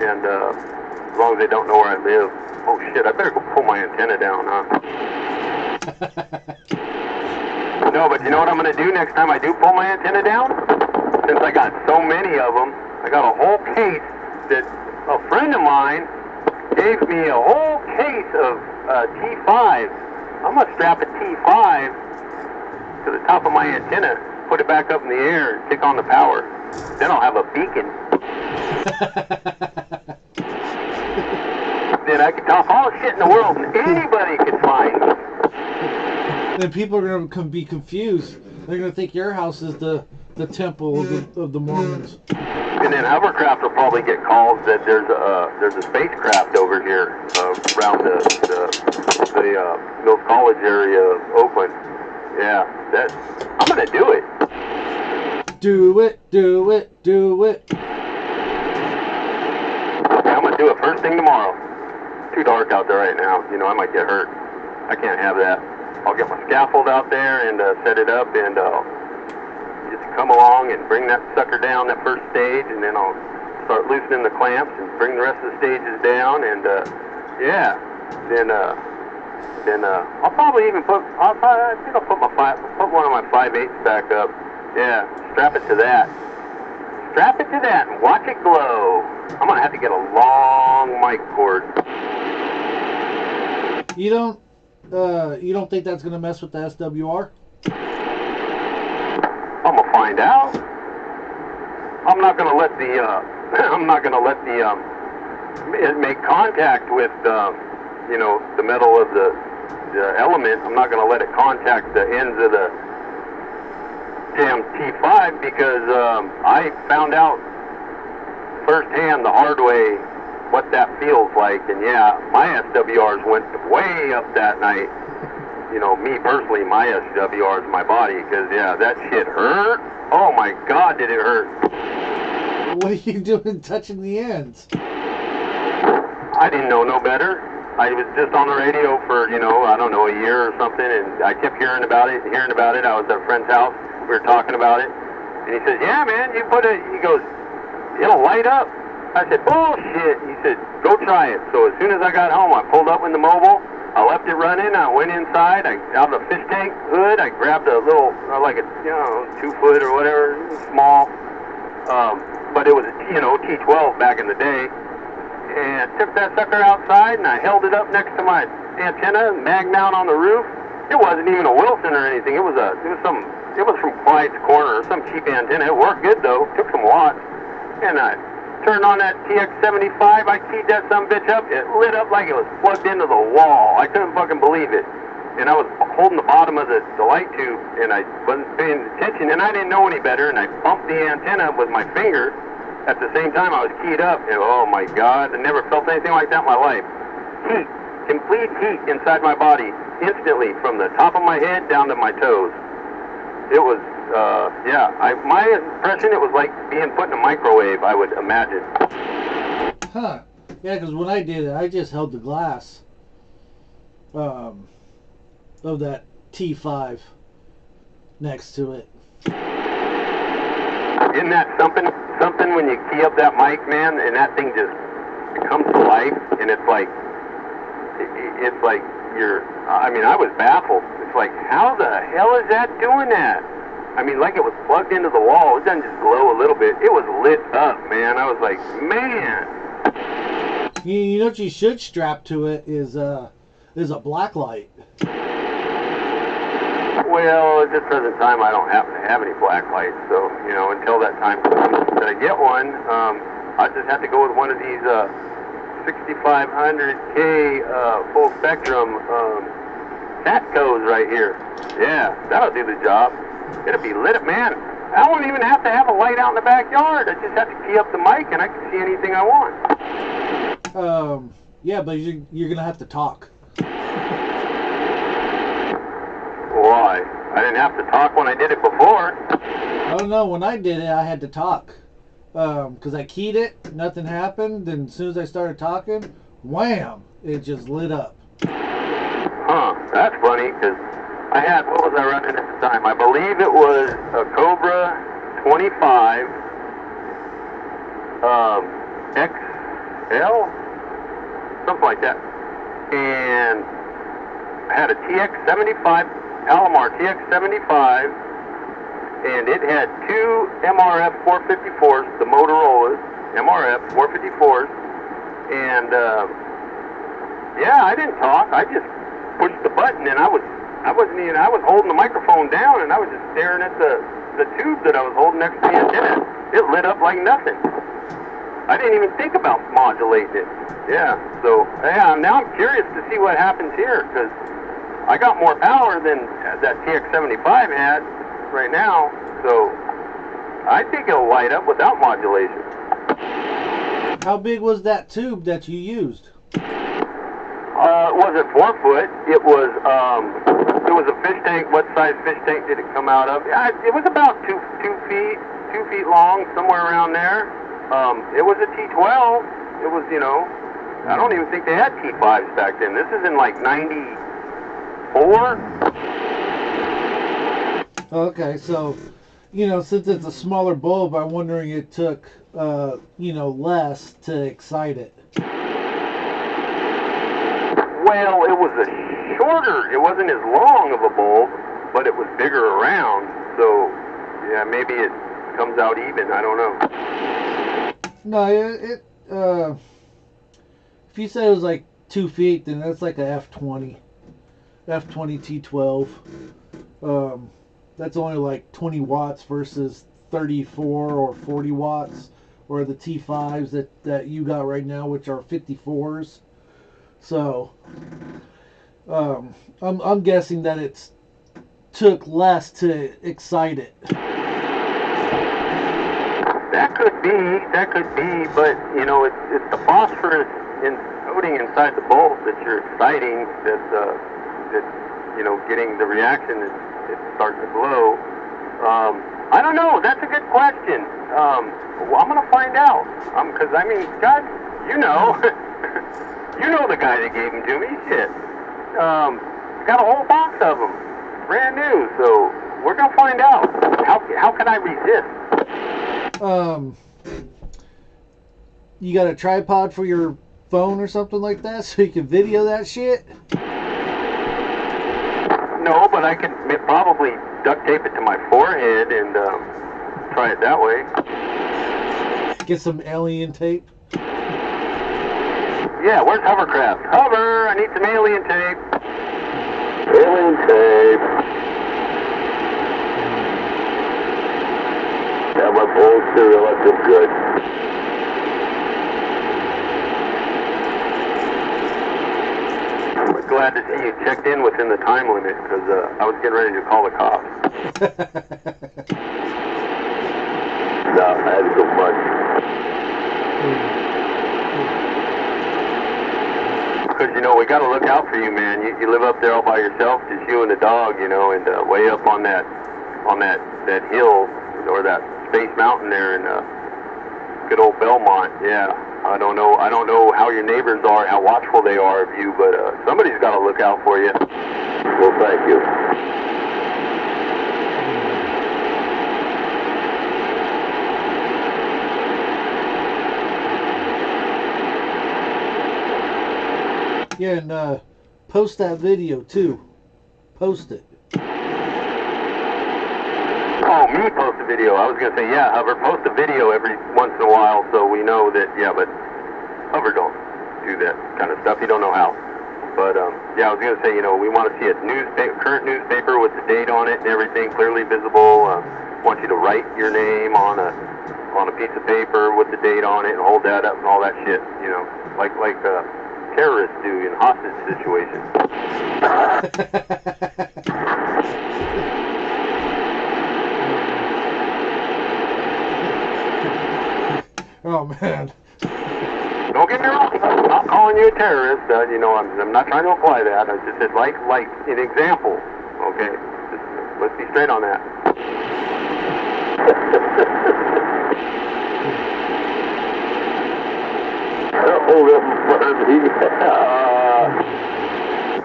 And as long as they don't know where I live. Oh, shit, I better go pull my antenna down, huh? No, but you know what I'm going to do next time I do pull my antenna down? Since I got so many of them, I got a whole case that a friend of mine gave me a whole case of T5. I'm going to strap a T5 to the top of my antenna, put it back up in the air, and kick on the power. Then I'll have a beacon. Then I can talk all the shit in the world and anybody can find me. Then people are going to be confused. They're going to think your house is the temple of the Mormons. And then hovercraft will probably get calls that there's a spacecraft over here around the Mills College area of Oakland. Yeah, I'm gonna do it. Do it, do it, do it. Yeah, I'm gonna do it first thing tomorrow. Too dark out there right now. You know, I might get hurt. I can't have that. I'll get my scaffold out there and set it up and just come along and bring that sucker down, that first stage, and then I'll start loosening the clamps and bring the rest of the stages down, and yeah, then I'll probably even put one of my 5/8s back up. Yeah, strap it to that. Strap it to that and watch it glow. I'm gonna have to get a long mic cord. You don't think that's gonna mess with the SWR? I'm gonna find out. I'm not gonna let the it make contact with you know, the metal of the element. I'm not gonna let it contact the ends of the damn T5 because I found out firsthand the hard way what that feels like, and yeah, my SWRs went way up that night. You know, me personally, my SWRs, my body, because yeah, that shit hurt. Oh my God, did it hurt? What are you doing touching the ends? I didn't know no better. I was just on the radio for, you know, I don't know, a year or something, and I kept hearing about it. I was at a friend's house. We were talking about it, and he says, "Yeah, man, he goes, it'll light up." I said, "Bullshit." He said, "Go try it." So as soon as I got home, I pulled up in the mobile. I left it running. I went inside. Out of the fish tank hood, I grabbed a little, like a, 2 foot or whatever, small. But it was a, T12 back in the day. And took that sucker outside, and I held it up next to my antenna, mag mount on the roof, It wasn't even a Wilson or anything. It was from Clyde's Corner, some cheap antenna. It worked good though. Took some watts. And I turned on that TX75. I keyed that some bitch up. It lit up like it was plugged into the wall. I couldn't fucking believe it. And I was holding the bottom of the light tube, and I wasn't paying attention, and I didn't know any better, and I bumped the antenna with my finger. At the same time, I was keyed up, and oh my God, I never felt anything like that in my life. Heat, complete heat inside my body, instantly, from the top of my head down to my toes. It was, my impression, it was like being put in a microwave, I would imagine. Huh. Yeah, because when I did it, I just held the glass of that T5 next to it. Isn't that something when you key up that mic, man, and that thing just comes to life, and it's like I was baffled. It's like, how the hell is that doing that? I mean, like it was plugged into the wall. It doesn't just glow a little bit. It was lit up, man. I was like, man. You know what you should strap to it is a black light. Well, at this present time, I don't happen to have any black lights, so, until that time comes that I get one, I just have to go with one of these 6500K full spectrum Catcos right here. Yeah, that'll do the job. It'll be lit up, man. I won't even have to have a light out in the backyard. I just have to key up the mic, and I can see anything I want. Yeah, but you're gonna have to talk. Why? I didn't have to talk when I did it before. I don't know. When I did it, I had to talk. Because I keyed it, nothing happened. Then as soon as I started talking, wham! It just lit up. Huh. That's funny, because I had, what was I running at the time? I believe it was a Cobra 25 XL? Something like that. And I had a TX75, Palomar TX75, and it had two MRF 454s, the Motorola's MRF 454s, and I didn't talk. I just pushed the button, and I was holding the microphone down, and I was just staring at the tube that I was holding next to the antenna. It lit up like nothing. I didn't even think about modulating it. Yeah, so now I'm curious to see what happens here, because I got more power than that TX75 had right now, so I think it'll light up without modulation. How big was that tube that you used? It wasn't 4 foot. It was a fish tank. What size fish tank did it come out of? It was about 2 feet long, somewhere around there. It was a T12. It was, I don't even think they had T5s back then. This is in like 94. Okay, so, since it's a smaller bulb, I'm wondering it took, less to excite it. Well, it was a shorter, it wasn't as long of a bulb, but it was bigger around, so, yeah, maybe it comes out even, I don't know. No, if you say it was like 2 feet, then that's like a F20 T12. That's only like 20 watts versus 34 or 40 watts, or the T5s that you got right now, which are 54s. So, I'm guessing that it took less to excite it. That could be, but it's the phosphorus coating inside the bulb that you're exciting that's getting the reaction that it's starting to glow. I don't know. That's a good question. I'm gonna find out. Because God, you know the guy that gave them to me. Shit. Got a whole box of them, brand new. So we're gonna find out. How can I resist? You got a tripod for your phone or something like that, so you can video that shit? No, but I could probably duct tape it to my forehead and try it that way. Get some alien tape? Yeah, where's hovercraft? Hover! I need some alien tape. Alien tape. Yeah, my bowl of cereal, I feel good. I'm glad to see you checked in within the time limit, because I was getting ready to call the cops. No, I had so much. Because, you know, we got to look out for you, man. You live up there all by yourself, just you and the dog, you know, and way up on that hill, or that space mountain there in good old Belmont. Yeah, I don't know how your neighbors are, how watchful they are of you, but somebody's got to look out for you. Well, thank you. Yeah, and post that video too. Post it. Oh, me post a video. I was going to say, yeah, Hover, post a video every once in a while so we know that, yeah, but Hover don't do that kind of stuff. You don't know how. But, yeah, I was going to say, you know, we want to see a current newspaper with the date on it and everything clearly visible. Want you to write your name on a piece of paper with the date on it and hold that up and all that shit, you know, like terrorists do in hostage situations. Oh man. Don't get me wrong. I'm not calling you a terrorist. You know, I'm not trying to apply that. I just said like an example. Okay, let's be straight on that.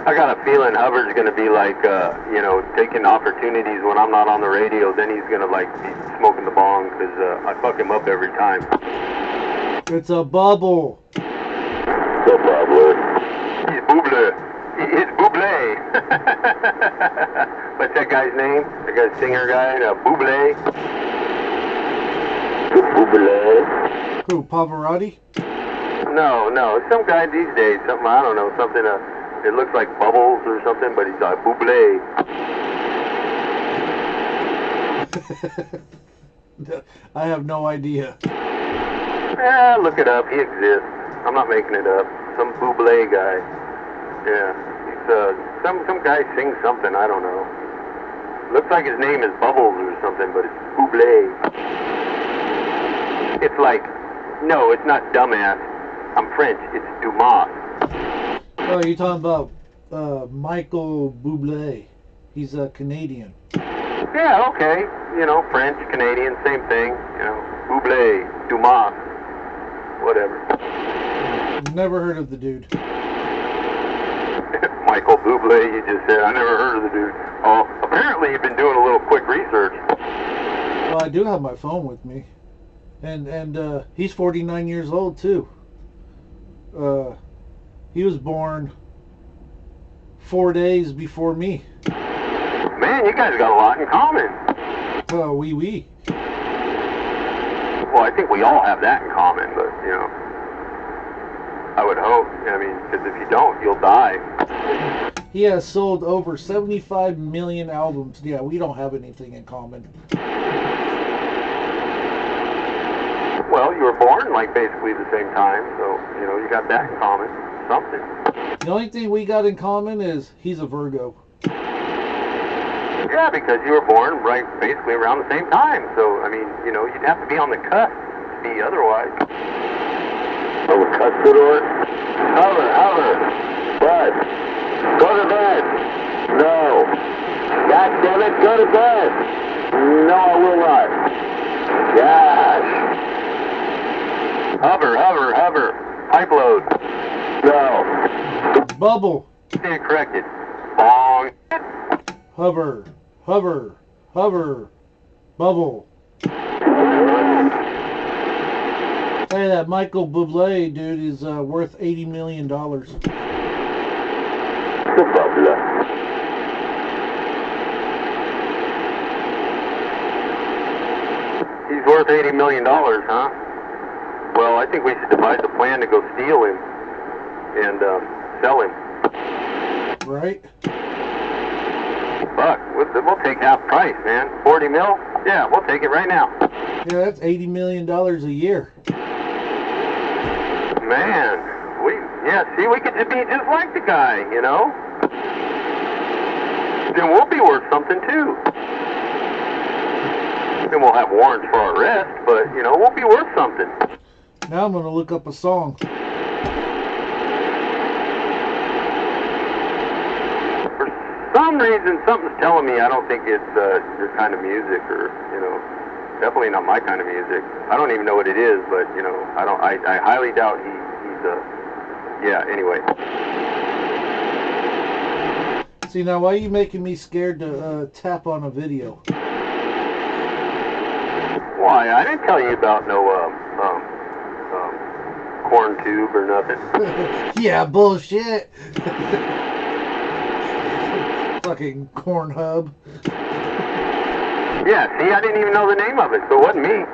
I got a feeling Hubbard's going to be like, you know, taking opportunities when I'm not on the radio. Then he's going to like be smoking the bong because I fuck him up every time. It's a bubble. The bubbler. He's Buble. It's Buble. What's that guy's name? That guy's singer guy, Buble. Bubbler. Who, Pavarotti? No, some guy these days. Something I don't know. Something. It looks like Bubbles or something, but he's Buble. I have no idea. Yeah, look it up. He exists. I'm not making it up. Some Buble guy. Yeah, he's some guy sings something. I don't know. Looks like his name is Bubbles or something, but it's Buble. It's like, no, it's not dumbass. I'm French. It's Dumas. Oh, you're talking about Michael Bublé. He's a Canadian. Yeah, okay. You know, French, Canadian, same thing. You know, Buble, Dumas, whatever. Never heard of the dude. Michael Bublé, you just said. I never heard of the dude. Oh, apparently you've been doing a little quick research. Well, I do have my phone with me. And he's 49 years old, too. He was born 4 days before me. Man, you guys got a lot in common. Oui. Well, I think we all have that in common, but, you know, I would hope. I mean, because if you don't, you'll die. He has sold over 75 million albums. Yeah, we don't have anything in common. Well, you were born, like, basically the same time, so, you know, you got that in common. Something. The only thing we got in common is he's a Virgo. Yeah, because you were born right basically around the same time. So, I mean, you know, you'd have to be on the cusp to be otherwise. Oh, Cuspidor? Hover. What? Go to bed. No. God damn it, go to bed. No, I will not. Gosh. Hover. Pipe load. No. Bubble. Stand corrected. Bong. Hover. Bubble. Hey, that Michael Bublé dude is worth $80 million. The bubbler. He's worth $80 million, huh? Well, I think we should devise a plan to go steal him and sell him. Right? buck. We'll take half price, man. 40 mil? Yeah, we'll take it right now. Yeah, that's $80 million a year. Man, see, we could be just like the guy, you know? Then we'll be worth something, too. Then we'll have warrants for our arrest, but, you know, we'll be worth something. Now I'm going to look up a song. For some reason, something's telling me I don't think it's your kind of music, or, you know, definitely not my kind of music. I don't even know what it is, but, you know, I highly doubt he's yeah, anyway. See, now why are you making me scared to tap on a video? Why? I didn't tell you about no corn tube or nothing. Yeah, bullshit. Fucking corn hub. Yeah, see, I didn't even know the name of it, so it wasn't me.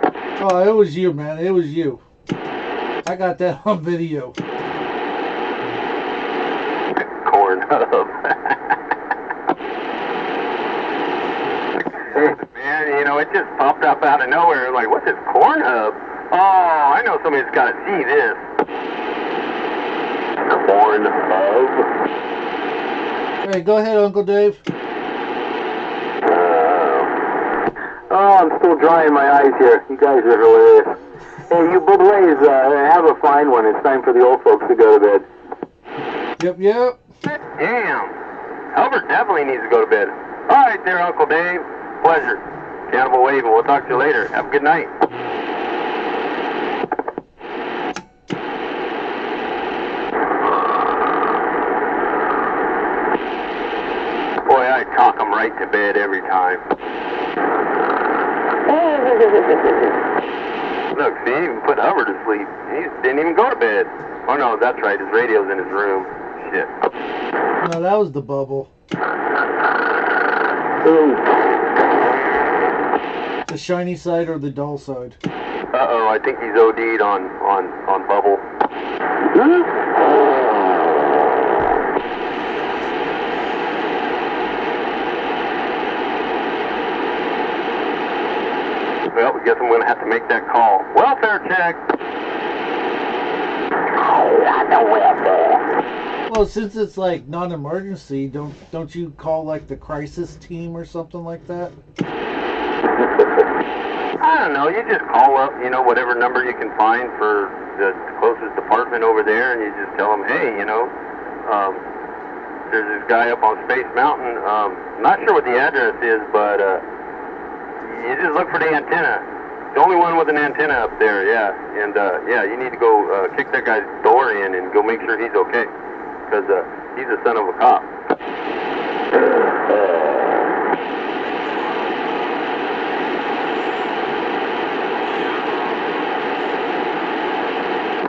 Oh, it was you, man. It was you. I got that on video. Corn hub. Man, you know, it just popped up out of nowhere. Like, what's this corn hub? Oh, I know somebody's got to see this. Corn hub. Hey, go ahead, Uncle Dave. Oh, I'm still drying my eyes here. You guys are hilarious. Hey, you Bublays, have a fine one. It's time for the old folks to go to bed. Yep. Damn. Albert definitely needs to go to bed. All right there, Uncle Dave. Pleasure. Cannibal waving. We'll talk to you later. Have a good night. Boy, I talk him right to bed every time. Look, see, he even put Hubbard to sleep. He didn't even go to bed. Oh, no, that's right. His radio's in his room. Shit. No, that was the bubble. The shiny side or the dull side? Uh-oh, I think he's OD'd on bubble. Well, I guess I'm going to have to make that call. Welfare check. Well, since it's like non-emergency, don't you call like the crisis team or something like that? I don't know. You just call up, you know, whatever number you can find for the closest department over there, and you just tell them, hey, you know, there's this guy up on Space Mountain. Not sure what the address is, but you just look for the antenna. The only one with an antenna up there, yeah. And, yeah, you need to go kick that guy's door in and go make sure he's okay. Because he's a son of a cop.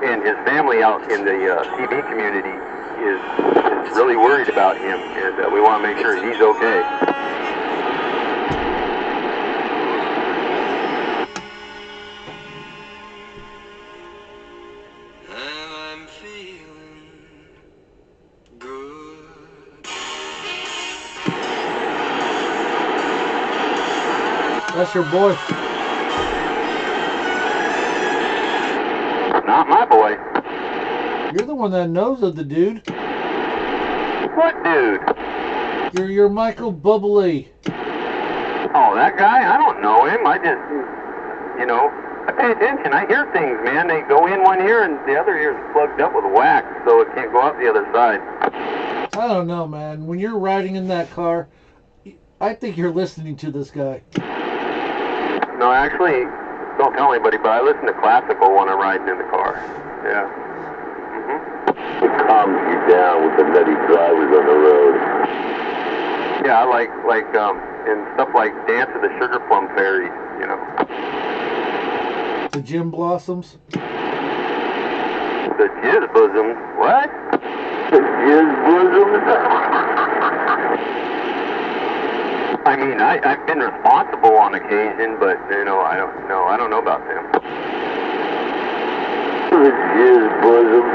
And his family out in the CB community is really worried about him. And we want to make sure he's okay. That's your boy. Not my boy. You're the one that knows of the dude. What dude? You're Michael Bubbly. Oh, that guy? I don't know him. I just, you know, I pay attention. I hear things, man. They go in one ear and the other ear's plugged up with wax, so it can't go out the other side. I don't know, man. When you're riding in that car, I think you're listening to this guy. No, actually, don't tell anybody, but I listen to classical when I'm riding in the car. Yeah. It calms you down with the nutty drivers on the road. Yeah, I like and stuff like Dance of the Sugar Plum Fairies, you know. The Jim Blossoms. The Jizz Bosoms. What? The Jizz Bosoms? I mean, I've been responsible on occasion, but, you know, I don't know about them. The Jizz Bosoms.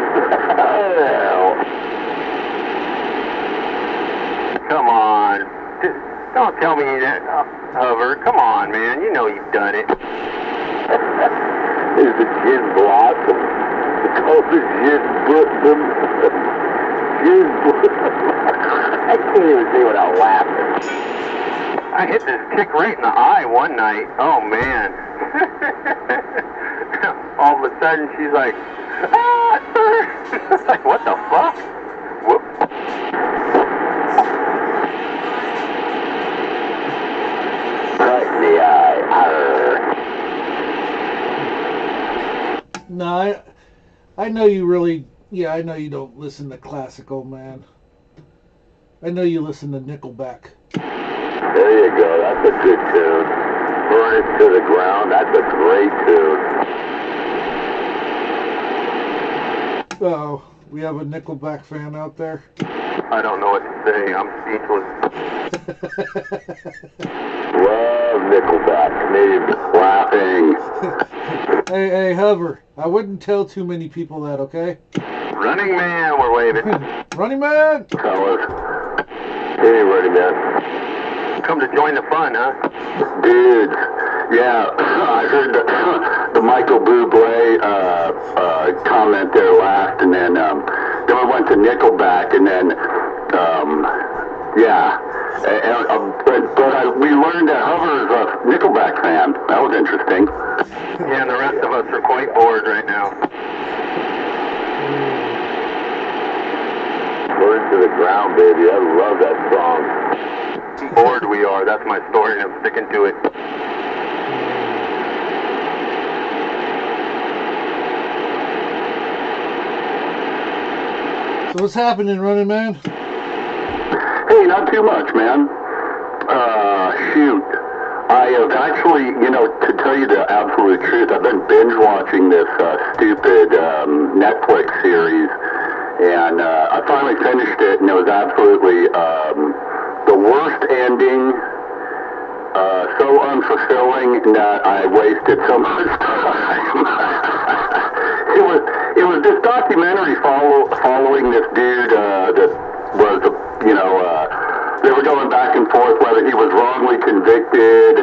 Come on. Don't tell me that, Hover. Come on, man. You know you've done it. There's the gin blossom. It's called the gin blossom. Gin blossom. I can't even say without laughing. I hit this chick right in the eye one night. Oh, man. All of a sudden, she's like, ah, sir. Like, what the fuck? Whoop. Right in the eye. Arr. No, I know you really, yeah, I know you don't listen to classical, man. I know you listen to Nickelback. There you go. That's a good tune. Burn It to the Ground. That's a great tune. Uh-oh, we have a Nickelback fan out there. I don't know what to say. I'm speechless. Love Nickelback. Canadian laughing. Hey, Hover, I wouldn't tell too many people that, okay? Running Man, we're waving. Running Man! Fellas. Hey, Running Man. Come to join the fun, huh? Dudes, yeah, I heard the Michael Bublé comment there last, and then we went to Nickelback, and then, yeah. But we learned that Hover is a Nickelback fan. That was interesting. Yeah, and the rest of us are quite bored right now. Burn to the Ground, baby. I love that song. Bored we are. That's my story, and I'm sticking to it. So what's happening, Running Man? Hey, not too much, man. Shoot. I have actually, to tell you the absolute truth, I've been binge watching this stupid Netflix series, and I finally finished it, and it was absolutely the worst ending, so unfulfilling that I wasted so much time. It was this documentary following this dude that was, they were going back and forth whether he was wrongly convicted.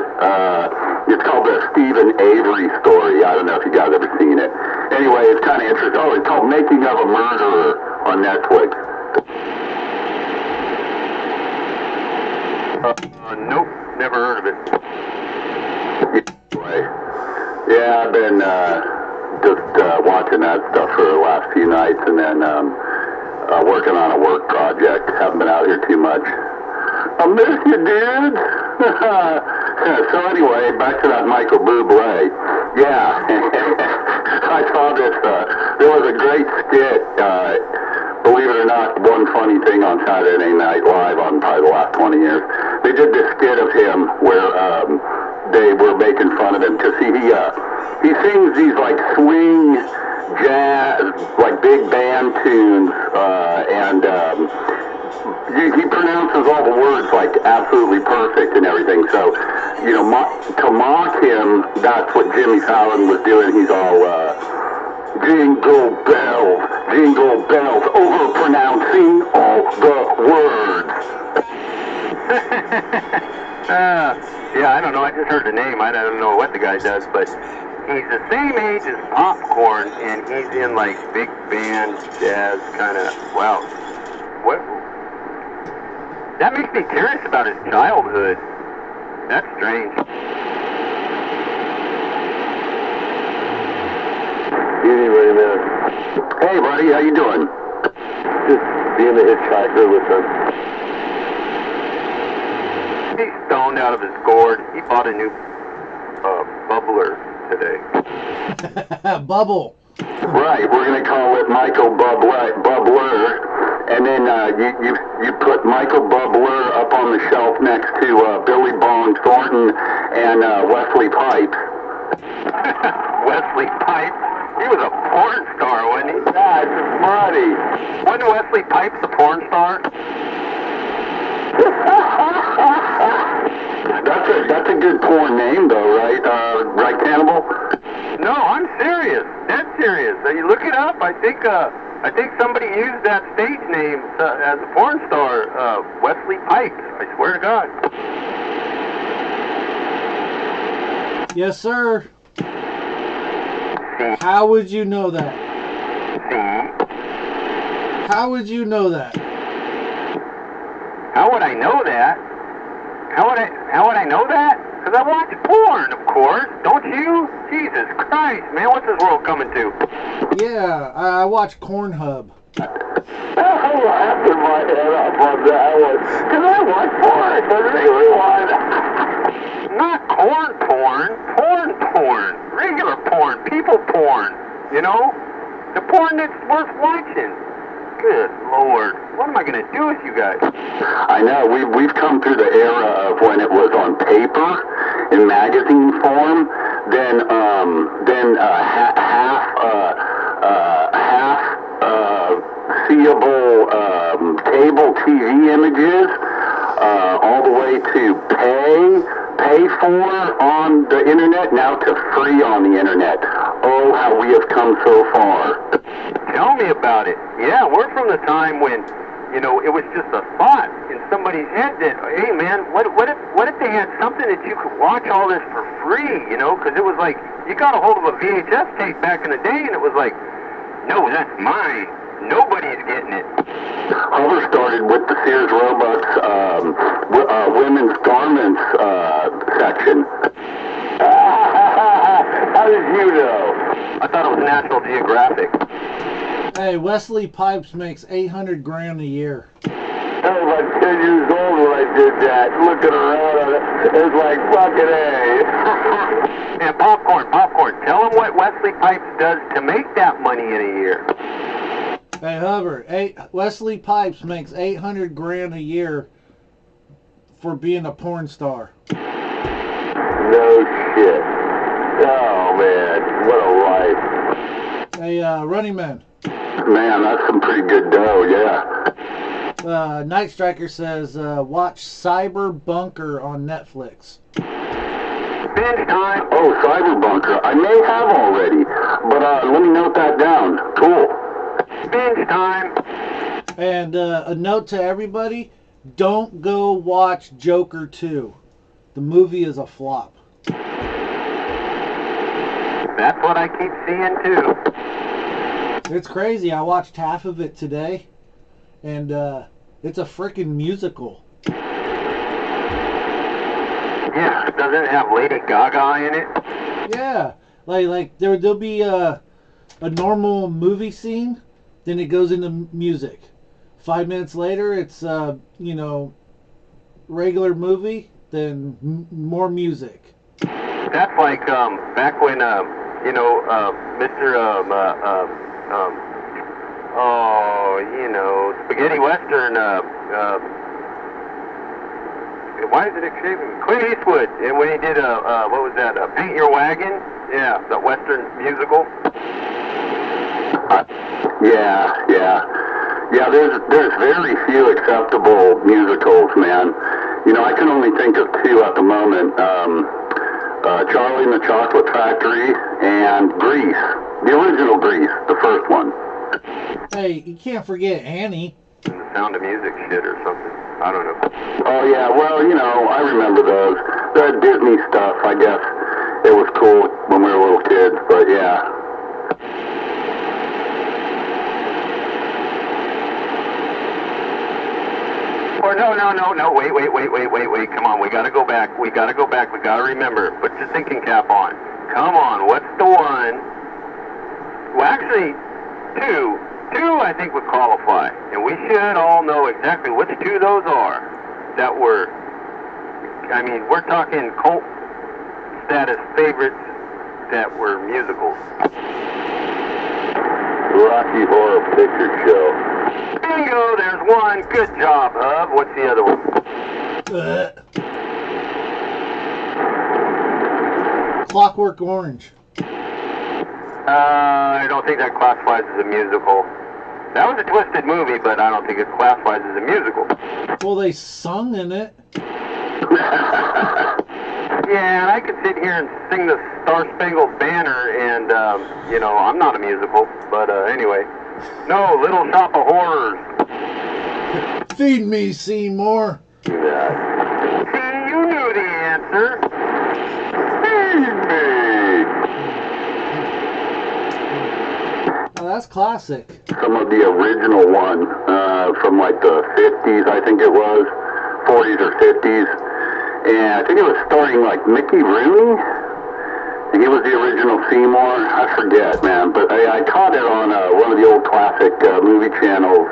It's called the Stephen Avery story. I don't know if you guys ever seen it. Anyway, it's kind of interesting. Oh, it's called Making of a Murderer on Netflix. Nope, never heard of it. Anyway, yeah, I've been just watching that stuff for the last few nights, and then working on a work project. Haven't been out here too much. I miss you, dude. So anyway, back to that Michael Bublé. Yeah, I saw this. There was a great skit. Believe it or not, one funny thing on Saturday Night Live on probably the last 20 years. They did this skit of him where they were making fun of him because he sings these like swing jazz, like big band tunes, and he pronounces all the words like absolutely perfect and everything. So, to mock him, that's what Jimmy Fallon was doing. He's all jingle bells, over-pronouncing all the words. Yeah, I don't know. I just heard the name. I don't know what the guy does, but he's the same age as Popcorn, and he's in like big band jazz kind of. Wow, what? That makes me curious about his childhood. That's strange. Anyway, man. Hey, buddy, how you doing? Just being a hitchhiker with him. He's stoned out of his gourd. He bought a new bubbler today. Bubble. Right, we're going to call it Michael Bubbler. And then you put Michael Bubbler up on the shelf next to Billy Bong Thornton and Wesley Pipes. Wesley Pipes? He was a porn star, wasn't he? That's funny. Wasn't Wesley Pipes a porn star? That's a good porn name, though, right? Right, Cannibal? No, I'm serious. Dead serious. You look it up. I think somebody used that stage name as a porn star, Wesley Pipes. I swear to God. Yes, sir. C. How would you know that? C. How would you know that? How would I know that? How would I know that? Because I watch porn, of course. Don't you? Jesus Christ, man, what's this world coming to? Yeah, I watch Cornhub. I laughed my head off on that one. Because I watch porn, but really one. Not corn porn. Porn. Regular porn. People porn. You know? The porn that's worth watching. Good Lord. What am I going to do with you guys? I know, we've come through the era of when it was on paper, in magazine form, then half seeable cable TV images, all the way to pay for on the internet, now to free on the internet. Oh, how we have come so far. Tell me about it. Yeah, we're from the time when, you know, it was just a thought in somebody's head that, hey man, what if they had something that you could watch all this for free, you know? Because it was like, you got a hold of a VHS tape back in the day and it was like, no, that's mine. Nobody's getting it. Hover started with the Sears Roebuck's women's garments section. How did you know? I thought it was National Geographic. Hey, Wesley Pipes makes $800,000 a year. I was like 10 years old when I did that, looking around on it. It's like fucking A. And popcorn. Tell them what Wesley Pipes does to make that money in a year. Hey, Hubbard, Wesley Pipes makes $800,000 a year for being a porn star. No shit. Oh man, what a life. Hey, Running Man. Man, that's some pretty good dough, yeah. Night Striker says, watch Cyber Bunker on Netflix. Binge time. Oh, Cyberbunker. I may have already, but let me note that down. Cool. Binge time. And a note to everybody, don't go watch Joker 2. The movie is a flop. That's what I keep seeing too. It's crazy. I watched half of it today, and it's a freaking musical. Yeah, doesn't it have Lady Gaga in it? Yeah, like there'll be a normal movie scene, then it goes into music. 5 minutes later, it's regular movie, then more music. That's like back when Mr. Spaghetti Western. Why is it escaping me? Clint Eastwood, and when he did what was that? Paint Your Wagon? Yeah, the Western musical. Yeah. There's very few acceptable musicals, man. You know, I can only think of two at the moment. Charlie and the Chocolate Factory and Grease. The original Grease, the first one. Hey, you can't forget Annie. The Sound of Music shit or something. I don't know. Oh yeah, well, you know, I remember those. The Disney stuff, I guess. It was cool when we were little kids, but yeah. Or no, wait, come on, we gotta go back, we gotta remember, put your thinking cap on. Come on, what's the one? Well, actually, two I think would qualify, and we should all know exactly which two those are that were, I mean, we're talking cult status favorites that were musicals. Rocky Horror Picture Show. Bingo, there's one. Good job, Hub. What's the other one? Clockwork Orange. I don't think that classifies as a musical. That was a twisted movie, but I don't think it classifies as a musical. Well, they sung in it. Yeah, and I could sit here and sing the Star Spangled Banner, and, I'm not a musical, but anyway. No, Little Shop of Horrors. Feed me, Seymour. See, you knew the answer. Feed me. that's classic. Some of the original one from like the 50s, I think it was, 40s or 50s, and I think it was starring like Mickey Rooney. He was the original Seymour. I forget, man, but I caught it on one of the old classic movie channels.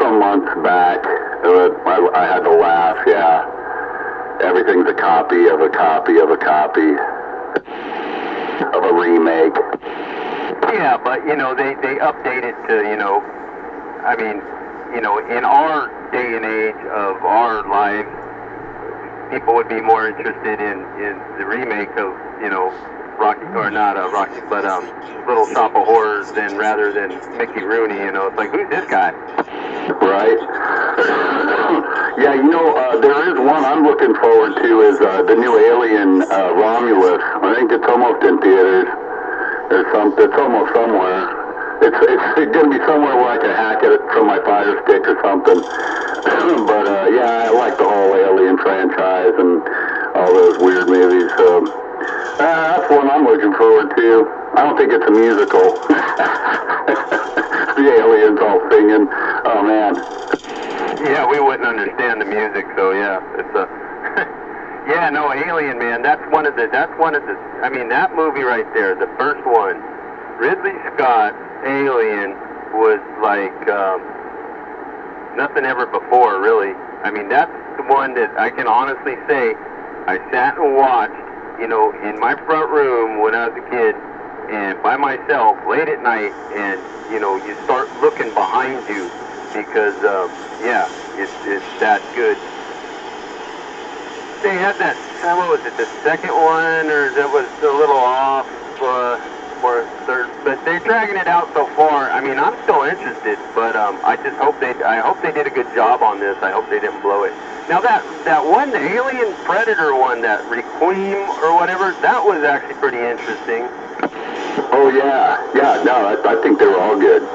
Some months back. I had to laugh. Yeah, everything's a copy of a copy of a copy of a remake. Yeah, but you know they update it to I mean in our day and age of our lives, people would be more interested in the remake of Rocky, or not Rocky, but Little Shop of Horrors rather than Mickey Rooney. It's like, who's this guy? Right. Yeah, there is one I'm looking forward to is the new Alien Romulus. I think it's almost in theaters. It's almost somewhere. It's going to be somewhere where I can hack it from my Fire Stick or something. But yeah, I like the whole Alien franchise and all those weird movies. So that's one I'm looking forward to. I don't think it's a musical. The aliens all singing. Oh man. Yeah, we wouldn't understand the music, so yeah, it's a. Yeah, no, Alien, man. That's one of the. I mean, that movie right there, the first one, Ridley Scott, Alien, was like nothing ever before, really. I mean, that's the one that I can honestly say I sat and watched, in my front room when I was a kid, and by myself late at night, and you start looking behind you because yeah, it's that good. They had that. What was it? The second one, or that was a little off, or third? But they're dragging it out so far. I mean, I'm still interested, but I just hope I hope they did a good job on this. I hope they didn't blow it. Now that one, the Alien Predator one, that Requiem or whatever, that was actually pretty interesting. Oh yeah, no, I think they were all good.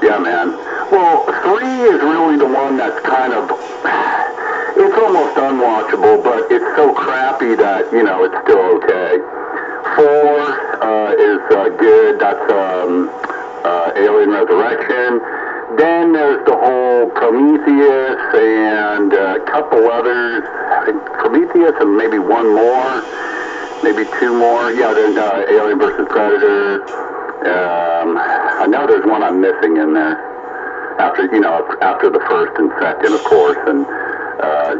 Yeah, man. Well, 3 is really the one that's kind of, it's almost unwatchable, but it's so crappy that, it's still okay. 4 is good, that's Alien Resurrection. Then there's the whole Prometheus and a couple others. I think Prometheus and maybe one more. Maybe 2 more. Yeah, there's Alien vs. Predator. I know there's one I'm missing in there. After the first and second, of course. And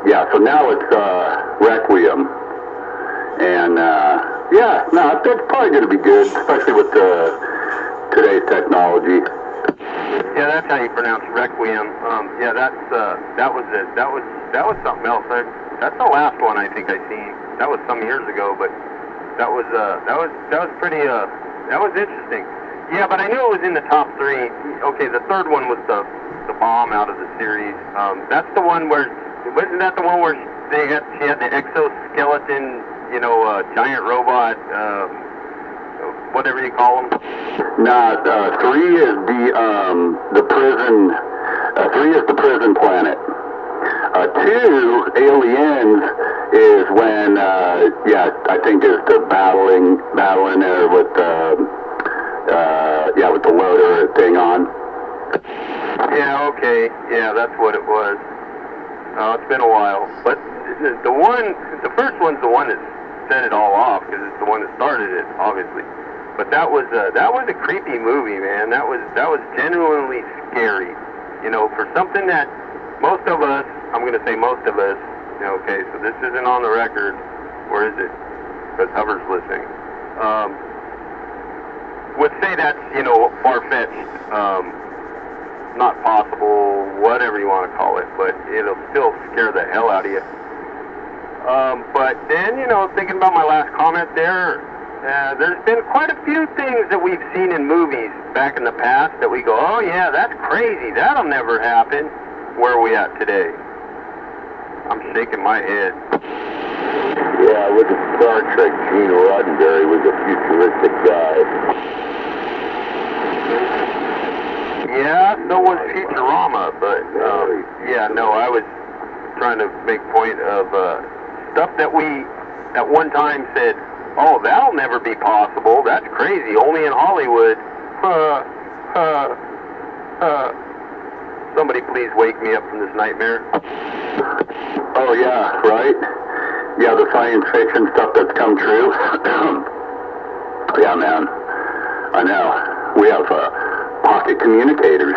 yeah, so now it's Requiem. And yeah, no, that's probably going to be good, especially with today's technology. Yeah, that's how you pronounce Requiem. Yeah, that was it. That was something else. That's the last one I think I seen. That was some years ago, but that was pretty that was interesting. Yeah, but I knew it was in the top 3. Okay, the third one was the bomb out of the series. That's the one where wasn't that the one where she had the exoskeleton, giant robot, whatever you call them. Nah, 3 is the prison. 3 is the prison planet. 2 Aliens is when yeah, I think is the battling there with yeah, with the loader thing on. Yeah, okay. Yeah, that's what it was. Oh, it's been a while. But the first one's the one that set it all off, because it's the one that started it, obviously. But that was a creepy movie, man. That was genuinely scary. For something that most of us, I'm going to say most of us, okay, so this isn't on the record. Where is it? Because Hubbard's listening. Would say that's, far-fetched, not possible, whatever you want to call it, but it'll still scare the hell out of you. But then, thinking about my last comment there, there's been quite a few things that we've seen in movies back in the past that we go, oh yeah, that's crazy, that'll never happen. Where are we at today? I'm shaking my head. Yeah, with the Star Trek, Gene Roddenberry was a futuristic guy. Yeah, so was Futurama, but yeah, no, I was trying to make point of stuff that we at one time said, oh, that'll never be possible, that's crazy, only in Hollywood. Somebody please wake me up from this nightmare. Oh yeah, right? Yeah, the science fiction stuff that's come true. Yeah, man. I know. We have pocket communicators,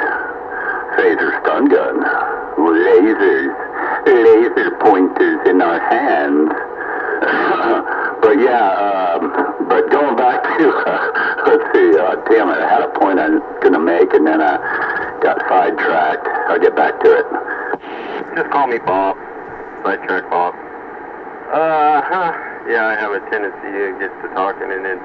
phaser stun guns, laser pointers in our hands. But yeah, but going back to, let's see, damn it, I had a point I was going to make and then I got sidetracked. I'll get back to it. Just call me Bob. Sidetrack Bob. Yeah, I have a tendency to get to talking and then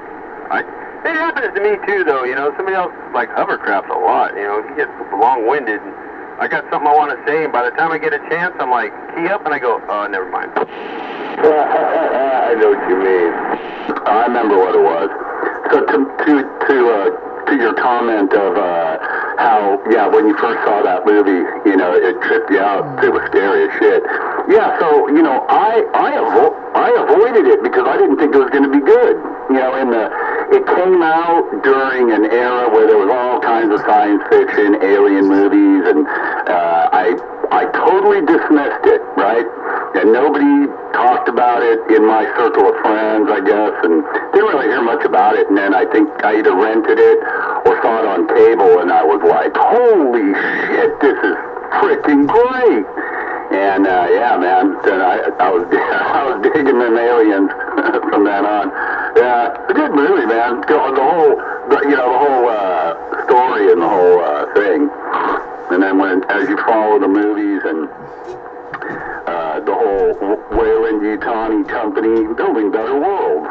it happens to me too though, you know, somebody else like hovercrafts a lot, you know, he gets long-winded and I got something I want to say and by the time I get a chance I'm like, key up and I go, oh, never mind. I know what you mean. I remember what it was. So to your comment of how, yeah, when you first saw that movie, you know, it tripped you out. It was scary as shit. Yeah, so, you know, I avoided it because I didn't think it was going to be good. You know, it came out during an era where there was all kinds of science fiction, alien movies, and I totally dismissed it, right? And nobody talked about it in my circle of friends, I guess, and didn't really hear much about it. And then I think I either rented it or saw it on cable, and I was like, holy shit, this is freaking great. And yeah, man, then I was digging them aliens from then on. Yeah, it's a good movie, man. The whole story and the whole thing. And then as you follow the movies and the whole Weyland-Yutani company building better worlds.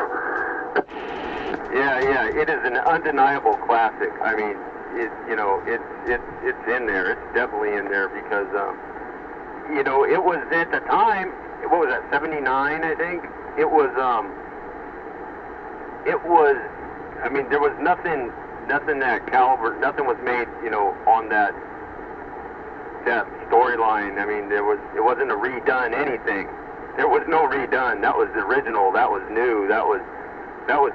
Yeah, it is an undeniable classic. I mean, it's in there. It's definitely in there because, you know, it was at the time. What was that? 79, I think. It was. I mean, there was nothing that caliber. Nothing was made, you know, on that storyline. I mean, it wasn't a redone anything. There was no redone. That was the original. That was new. That was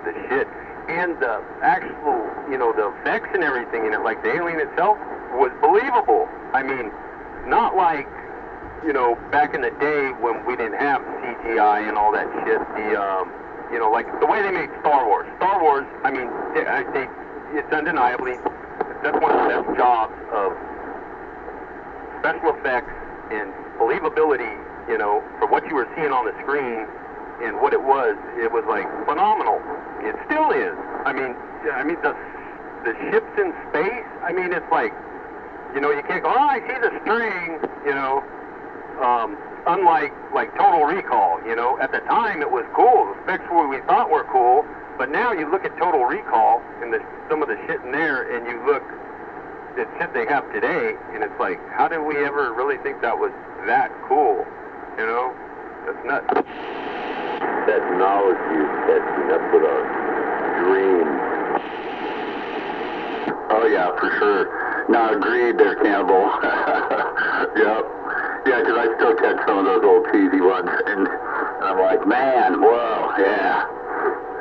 the shit. And the actual, you know, the effects and everything in it, like the alien itself, was believable. I mean, not like, you know, back in the day when we didn't have CGI and all that shit. You know, like the way they make Star Wars. Star Wars, I mean, it's undeniably, that's one of the best jobs of special effects and believability, you know, for what you were seeing on the screen and what it was like phenomenal. It still is. I mean the ships in space, I mean, it's like, you know, you can't go, oh, I see the string, you know, unlike like Total Recall, you know, at the time it was cool. The specs we thought were cool, but now you look at Total Recall and some of the shit in there and you look the shit they have today, and it's like, how did we ever really think that was that cool? You know? That's nuts. Technology is catching up with our dreams. Oh yeah, for sure. No, agreed there, Campbell. Yep. Yeah, because I still catch some of those old cheesy ones, and I'm like, man, whoa, yeah.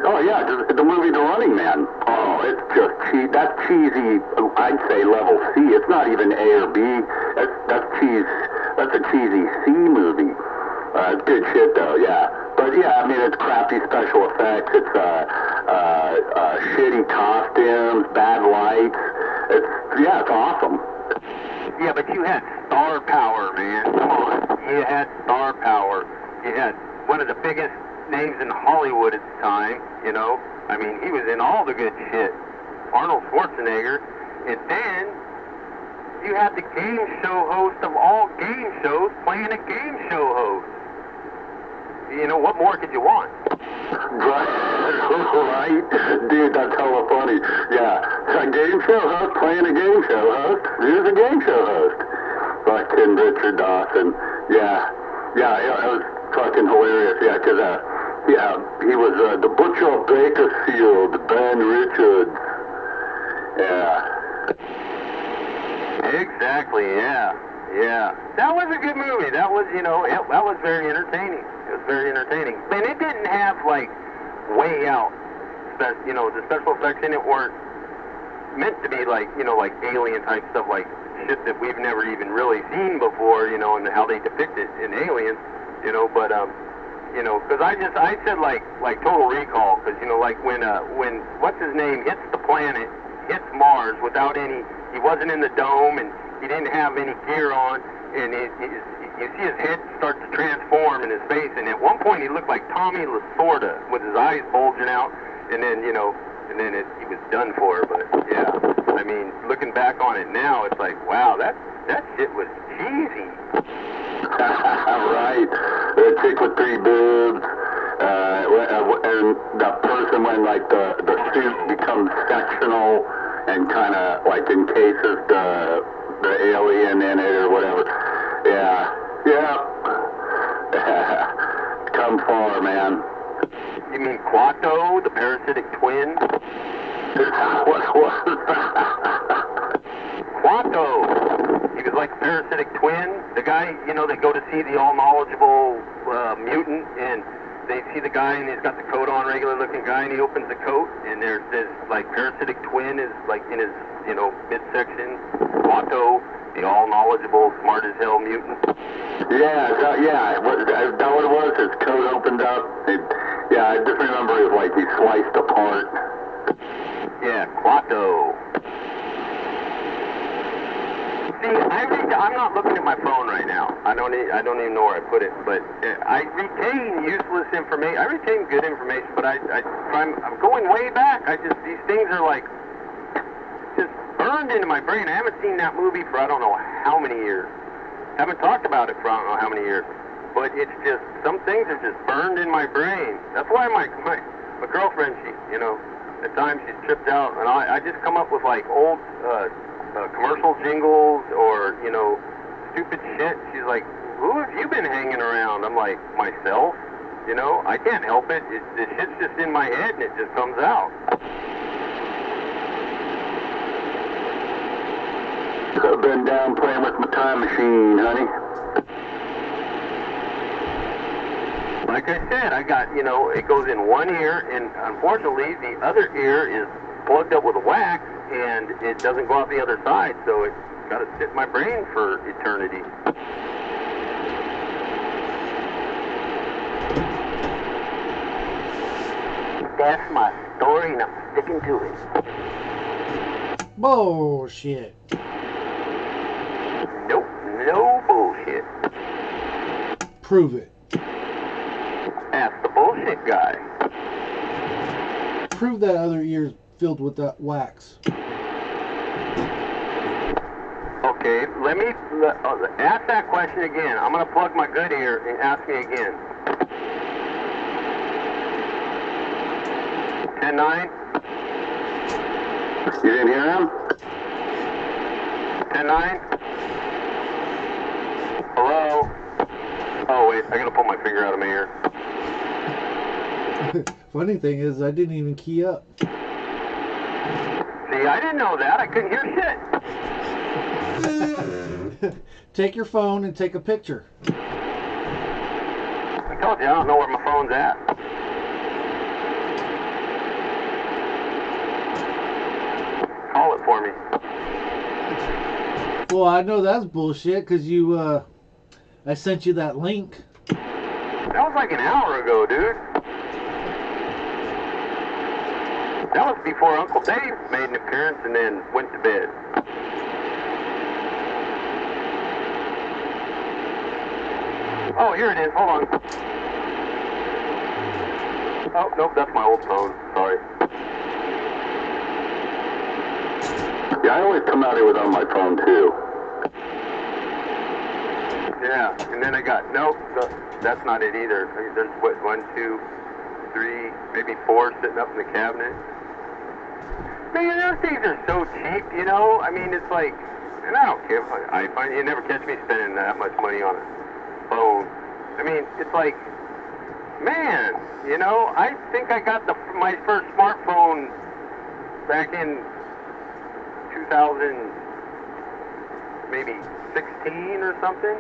Oh yeah, the movie The Running Man. Oh, it's just cheesy. That's cheesy. I'd say level C. It's not even A or B. That's cheese. That's a cheesy C movie. It's good shit though. Yeah, but yeah, I mean it's crappy special effects. It's shitty costumes, bad lights. It's awesome. Yeah, but you had star power, man. Come on, you had star power. You had one of the biggest names in Hollywood at the time, you know. I mean, he was in all the good shit. Arnold Schwarzenegger. And then you had the game show host of all game shows playing a game show host. You know, what more could you want? Right? Dude, that's hella funny. Yeah. A game show host playing a game show host. Here's a game show host. Fucking Richard Dawson. Yeah. Yeah, it was fucking hilarious. Yeah, because, he was the Butcher of Bakersfield, Ben Richards. Yeah. Exactly, yeah. That was a good movie. That was, you know, that was very entertaining. It was very entertaining. And it didn't have, like, way out. You know, the special effects in it weren't meant to be like, you know, like alien type stuff, like shit that we've never even really seen before, you know, and how they depict it in Aliens, you know, but, you know, because I said like Total Recall, because, you know, like when what's his name hits the planet, hits Mars without any, he wasn't in the dome and he didn't have any gear on, and you see his head start to transform in his face, and at one point he looked like Tommy Lasorda with his eyes bulging out, and then, you know, and then he was done for. But yeah, I mean, looking back on it now, it's like, wow, that shit was cheesy. Right. The chick with 3 boobs, and the person when like the suit becomes sectional and kind of like encases the alien in it or whatever. Yeah. Come far, man. You mean Quato, the parasitic twin? What was that? Quato. He was like a parasitic twin. The guy, you know, they go to see the all-knowledgeable mutant, and they see the guy, and he's got the coat on, regular-looking guy, and he opens the coat, and there's this, like, parasitic twin is, like, in his, you know, midsection. Quato, the all-knowledgeable, smart-as-hell mutant. Yeah. That what it was? His coat opened up. Yeah, I just remember it was like he sliced apart. Yeah, Quato. See, I'm not looking at my phone right now. I don't even know where I put it. But I retain useless information. I retain good information, but I'm going way back. These things are like just burned into my brain. I haven't seen that movie for I don't know how many years. Haven't talked about it for I don't know how many years. But it's just, some things are just burned in my brain. That's why my girlfriend, she, you know, at times she's tripped out, and I just come up with like old commercial jingles or, you know, stupid shit. She's like, who have you been hanging around? I'm like, myself. You know, I can't help it. The shit's just in my head and it just comes out. I've been down playing with my time machine, honey. Like I said, I got, you know, it goes in one ear, and unfortunately, the other ear is plugged up with wax, and it doesn't go out the other side, so it's got to sit in my brain for eternity. That's my story, and I'm sticking to it. Bullshit. Nope, no bullshit. Prove it. Ask the bullshit guy. Prove that other ear's filled with that wax. Okay, let me ask that question again. I'm going to plug my good ear and ask me again. 10-9? You didn't hear him? 10-9? Hello? Oh, wait, I got to pull my finger out of my ear. Funny thing is, I didn't even key up. See, I didn't know that. I couldn't hear shit. Take your phone and take a picture. I told you, I don't know where my phone's at. Call it for me. Well, I know that's bullshit because you, I sent you that link. That was like an hour ago, dude. That was before Uncle Dave made an appearance and then went to bed. Oh, here it is. Hold on. Oh, nope, that's my old phone. Sorry. Yeah, I always come out here with on my phone too. Yeah, and then I got, nope, that's not it either. There's what, 1, 2, 3, maybe 4 sitting up in the cabinet. Man, those things are so cheap, you know? I mean, it's like, and I don't care. I find you never catch me spending that much money on a phone. I mean, it's like, man, you know, I think I got my first smartphone back in 2000, maybe 16 or something.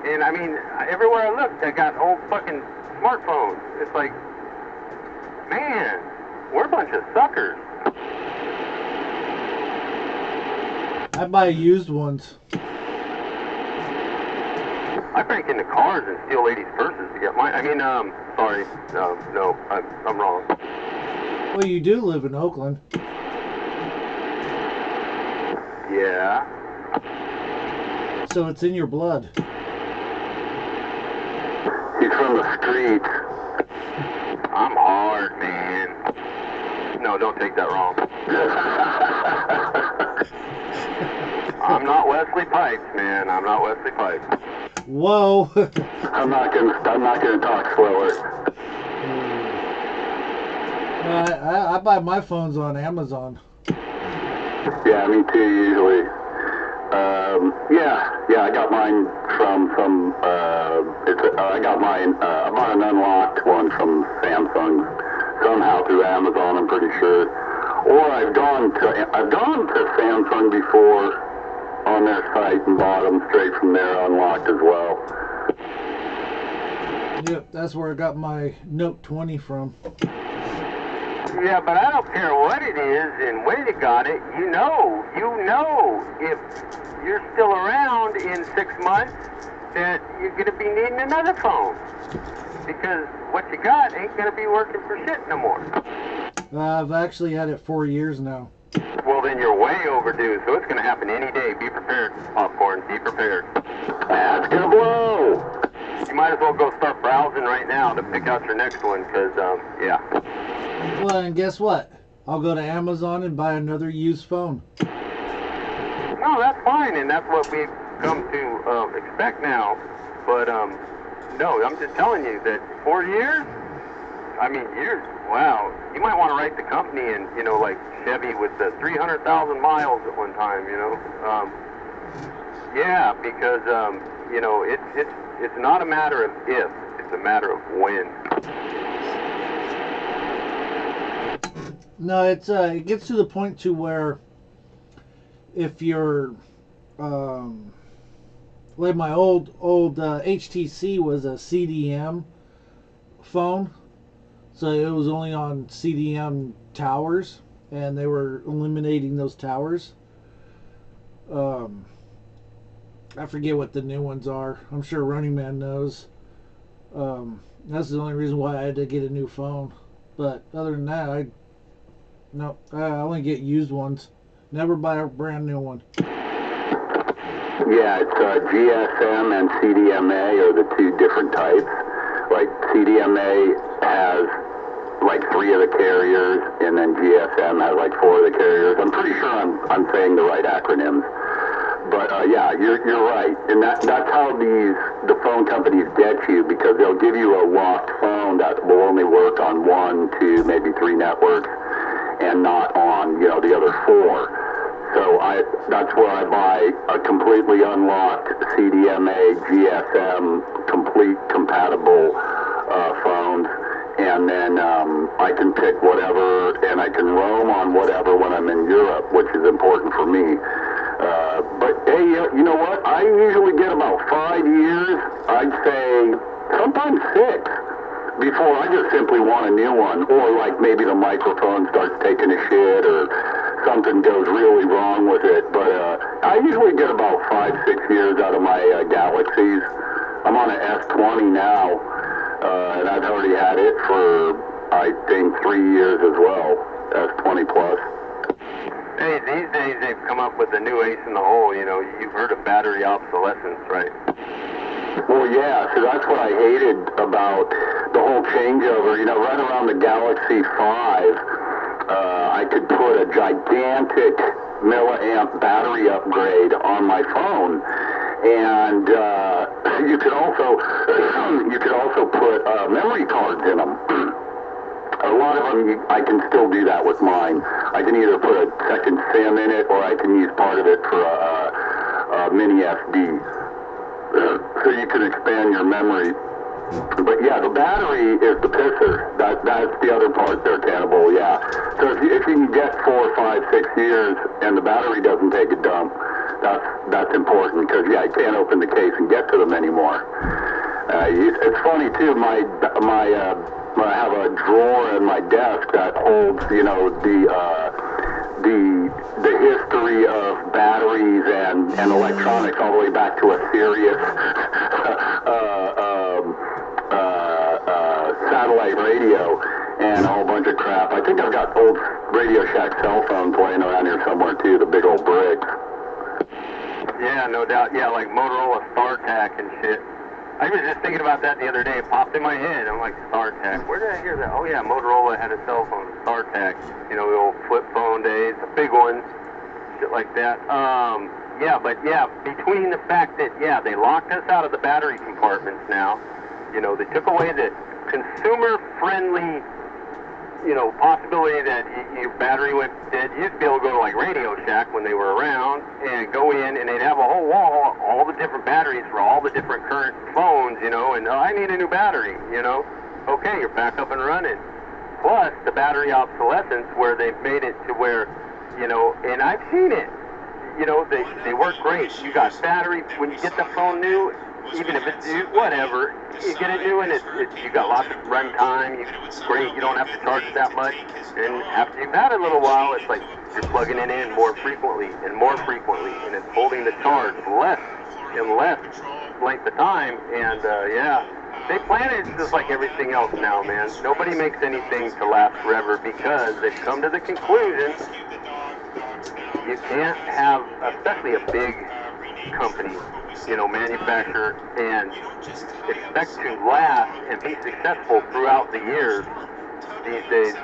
And I mean, everywhere I looked, I got old fucking smartphones. It's like, man, we're a bunch of suckers. I buy used ones. I break into cars and steal ladies' purses to get mine. I mean, sorry, no, I'm wrong. Well, you do live in Oakland. Yeah. So it's in your blood. He's from the streets. I'm hard, man. No, don't take that wrong. I'm not Wesley Pipes, man. I'm not Wesley Pipes. Whoa. I'm not gonna talk slower. I buy my phones on Amazon. Yeah, me too, usually. Yeah, I got mine from some, I bought an unlocked one from Samsung, somehow through Amazon, I'm pretty sure. Or I've gone to Samsung before on their site and bought them straight from there unlocked as well. Yep, that's where I got my Note 20 from. Yeah, but I don't care what it is and when you got it. You know, if you're still around in 6 months, that you're going to be needing another phone. Because what you got ain't going to be working for shit no more. I've actually had it 4 years now. Well, then you're way overdue, so it's going to happen any day. Be prepared, Popcorn. Be prepared. That's gonna blow! You might as well go start browsing right now to pick out your next one, because, yeah. Well, and guess what? I'll go to Amazon and buy another used phone. No, that's fine, and that's what we've come to expect now. But, no, I'm just telling you that 4 years, I mean, wow. You might want to write the company and, like Chevy with the 300,000 miles at one time, Yeah, because, it's not a matter of if, it's a matter of when. No, it gets to the point to where if you're like my old HTC was a CDM phone, so it was only on CDM towers, and they were eliminating those towers. I forget what the new ones are. I'm sure Running Man knows. That's the only reason why I had to get a new phone. But other than that, I only get used ones. Never buy a brand new one. Yeah, it's GSM and CDMA are the two different types. Like CDMA has like 3 of the carriers, and then GSM has like 4 of the carriers. I'm pretty sure I'm saying the right acronyms. But yeah, you're right, and that's how the phone companies get you, because they'll give you a locked phone that will only work on 1, 2, maybe 3 networks, and not on the other 4. So that's where I buy a completely unlocked CDMA, GSM, complete compatible phones, and then I can pick whatever, and I can roam on whatever when I'm in Europe, which is important for me. But hey, you know what? I usually get about 5 years, I'd say sometimes 6, before I just simply want a new one, or like maybe the microphone starts taking a shit, or something goes really wrong with it. But I usually get about 5, 6 years out of my Galaxies. I'm on an S20 now, and I've already had it for, I think, 3 years as well, S20 Plus. Hey, these days they've come up with a new ace in the hole. You've heard of battery obsolescence, right? Well, yeah, so that's what I hated about the whole changeover. Right around the Galaxy 5, I could put a gigantic milliamp battery upgrade on my phone, and you could also put memory cards in them. A lot of them, I can still do that with mine. I can either put a second SIM in it, or I can use part of it for a mini SD. So you can expand your memory. But yeah, the battery is the pisser. That's the other part there, Cannibal, yeah. So if you can get 4, 5, 6 years and the battery doesn't take a dump, that's important, because yeah, you can't open the case and get to them anymore. It's funny too, I have a drawer in my desk that holds, the the history of batteries and electronics all the way back to a Sirius satellite radio and a whole bunch of crap. I think I've got old Radio Shack cell phones laying around here somewhere too, the big old bricks. Yeah, no doubt. Yeah, like Motorola StarTAC and shit. I was just thinking about that the other day. It popped in my head. I'm like, StarTAC. Where did I hear that? Oh, yeah, Motorola had a cell phone, StarTAC. You know, the old flip phone days, the big ones, shit like that. Yeah, but yeah, between the fact that, yeah, they locked us out of the battery compartments now. You know, they took away the consumer-friendly, you know, possibility that your battery went dead. You used to be able to go to like Radio Shack when they were around and go in and they'd have a whole wall, all the different batteries for all the different current phones, you know, and I need a new battery, you know. Okay, you're back up and running. Plus the battery obsolescence where they've made it to where, you know, and I've seen it, you know, they work great. You got battery, when you get the phone new, even if it's new, whatever, you get it new and you got lots of run time, great, you don't have to charge it that much, and after you've had it a little while, it's like you're plugging it in more frequently, and it's holding the charge less and less length of time, and yeah, they plan it just like everything else now, man. Nobody makes anything to last forever because they've come to the conclusion you can't have, especially a big company, you know, manufacturer, and expect to last and be successful throughout the years these days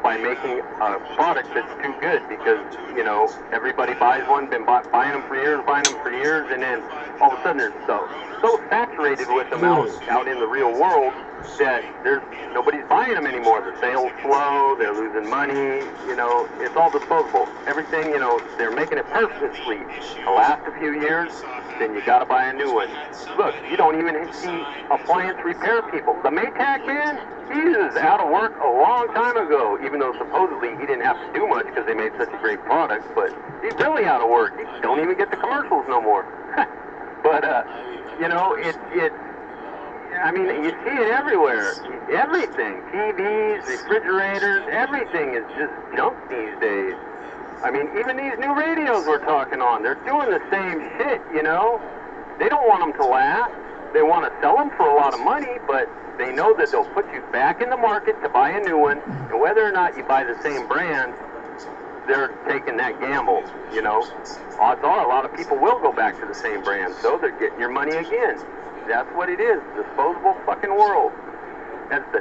by making a product that's too good because, you know, everybody buys one, been buying them for years, and then all of a sudden they're so saturated with them out in the real world that nobody's buying them anymore. The sales slow, they're losing money, you know, it's all disposable. Everything, you know, they're making it purposely to last a few years, then you gotta buy a new one. Look, you don't even see appliance repair people. The Maytag man, he was out of work a long time ago, even though supposedly he didn't have to do much because they made such a great product, but he's really out of work. He don't even get the commercials no more. But, you know, I mean, you see it everywhere. Everything. TVs, refrigerators, everything is just junk these days. I mean, even these new radios we're talking on, they're doing the same shit, you know? They don't want them to last. They want to sell them for a lot of money, but they know that they'll put you back in the market to buy a new one, and whether or not you buy the same brand, they're taking that gamble, you know? Odds are a lot of people will go back to the same brand, so they're getting your money again. That's what it is, disposable fucking world. As the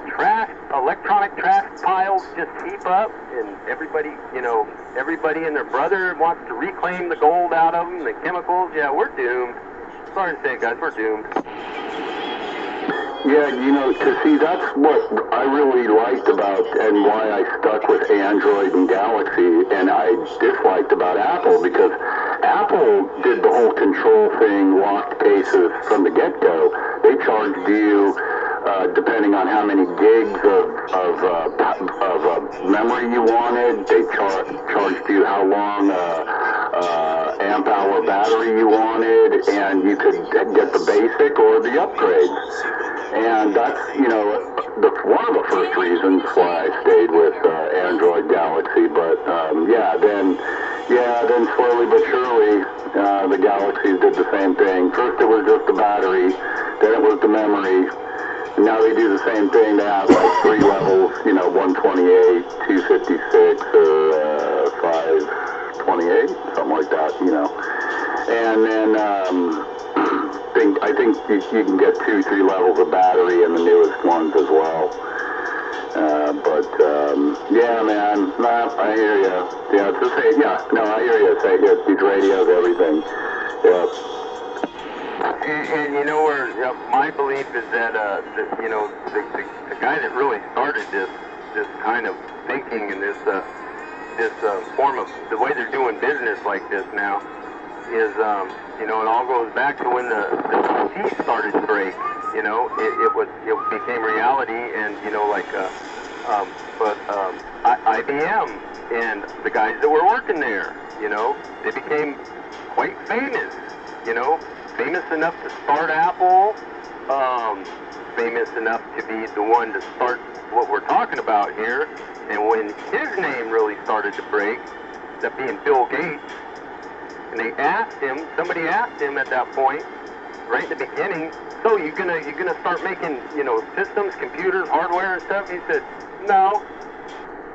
electronic trash piles just heap up, and everybody, you know, everybody and their brother wants to reclaim the gold out of them, the chemicals, yeah, we're doomed. Sorry to say it, guys, we're doomed. Yeah, you know, see, that's what I really liked about and why I stuck with Android and Galaxy, and I disliked about Apple, because Apple did the whole control thing, locked cases from the get-go. They charged you, depending on how many gigs of memory you wanted. They charged you how long amp hour battery you wanted, and you could get the basic or the upgrades. And that's, you know, one of the first reasons why I stayed with Android Galaxy. But then slowly but surely, the Galaxies did the same thing. First it was just the battery, then it was the memory. Now they do the same thing. They have like 3 levels, you know, 128, 256, or 528, something like that, you know. And then I think you can get 2-3 levels of battery in the newest ones as well. Yeah, man, I hear you. Yeah, I hear you. Say these radios, everything. Yeah. And you know where my belief is that you know, the guy that really started this kind of thinking and this form of the way they're doing business like this now is you know, it all goes back to when the PC started to break. You know, it became reality, and you know, like IBM and the guys that were working there, you know, they became quite famous. You know, famous enough to start Apple, famous enough to be the one to start what we're talking about here. And when his name really started to break, that being Bill Gates. And they asked him, somebody asked him at that point, right in the beginning, so you're gonna start making, you know, systems, computers, hardware and stuff? He said, no,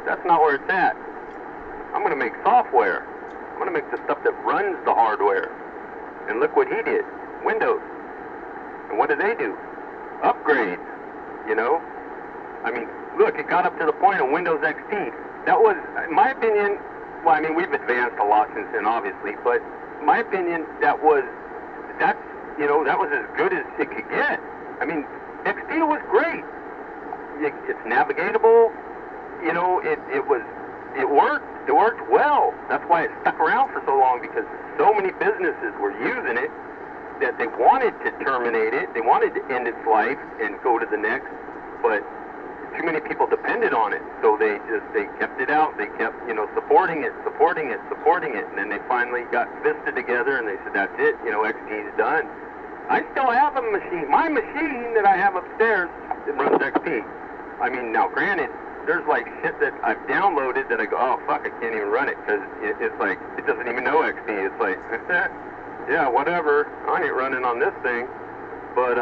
that's not where it's at. I'm gonna make software. I'm gonna make the stuff that runs the hardware. And look what he did, Windows. And what did they do? Upgrades, you know? I mean, look, it got up to the point of Windows XP. That was, in my opinion, well, I mean, we've advanced a lot since then, obviously, but in my opinion, that's, you know, that was as good as it could get. I mean, XP was great. It's navigatable, you know, it worked well. That's why it stuck around for so long, because so many businesses were using it that they wanted to terminate it, they wanted to end its life and go to the next, but too many people depended on it, so they kept it out. They kept, you know, supporting it, and then they finally got Vista together, and they said, that's it, you know, XP's done. I still have a machine. My machine that I have upstairs, it runs XP. I mean, now granted, there's like shit that I've downloaded that I go, oh fuck, I can't even run it, because it's like, it doesn't even know XP. It's like, yeah, whatever, I ain't running on this thing. But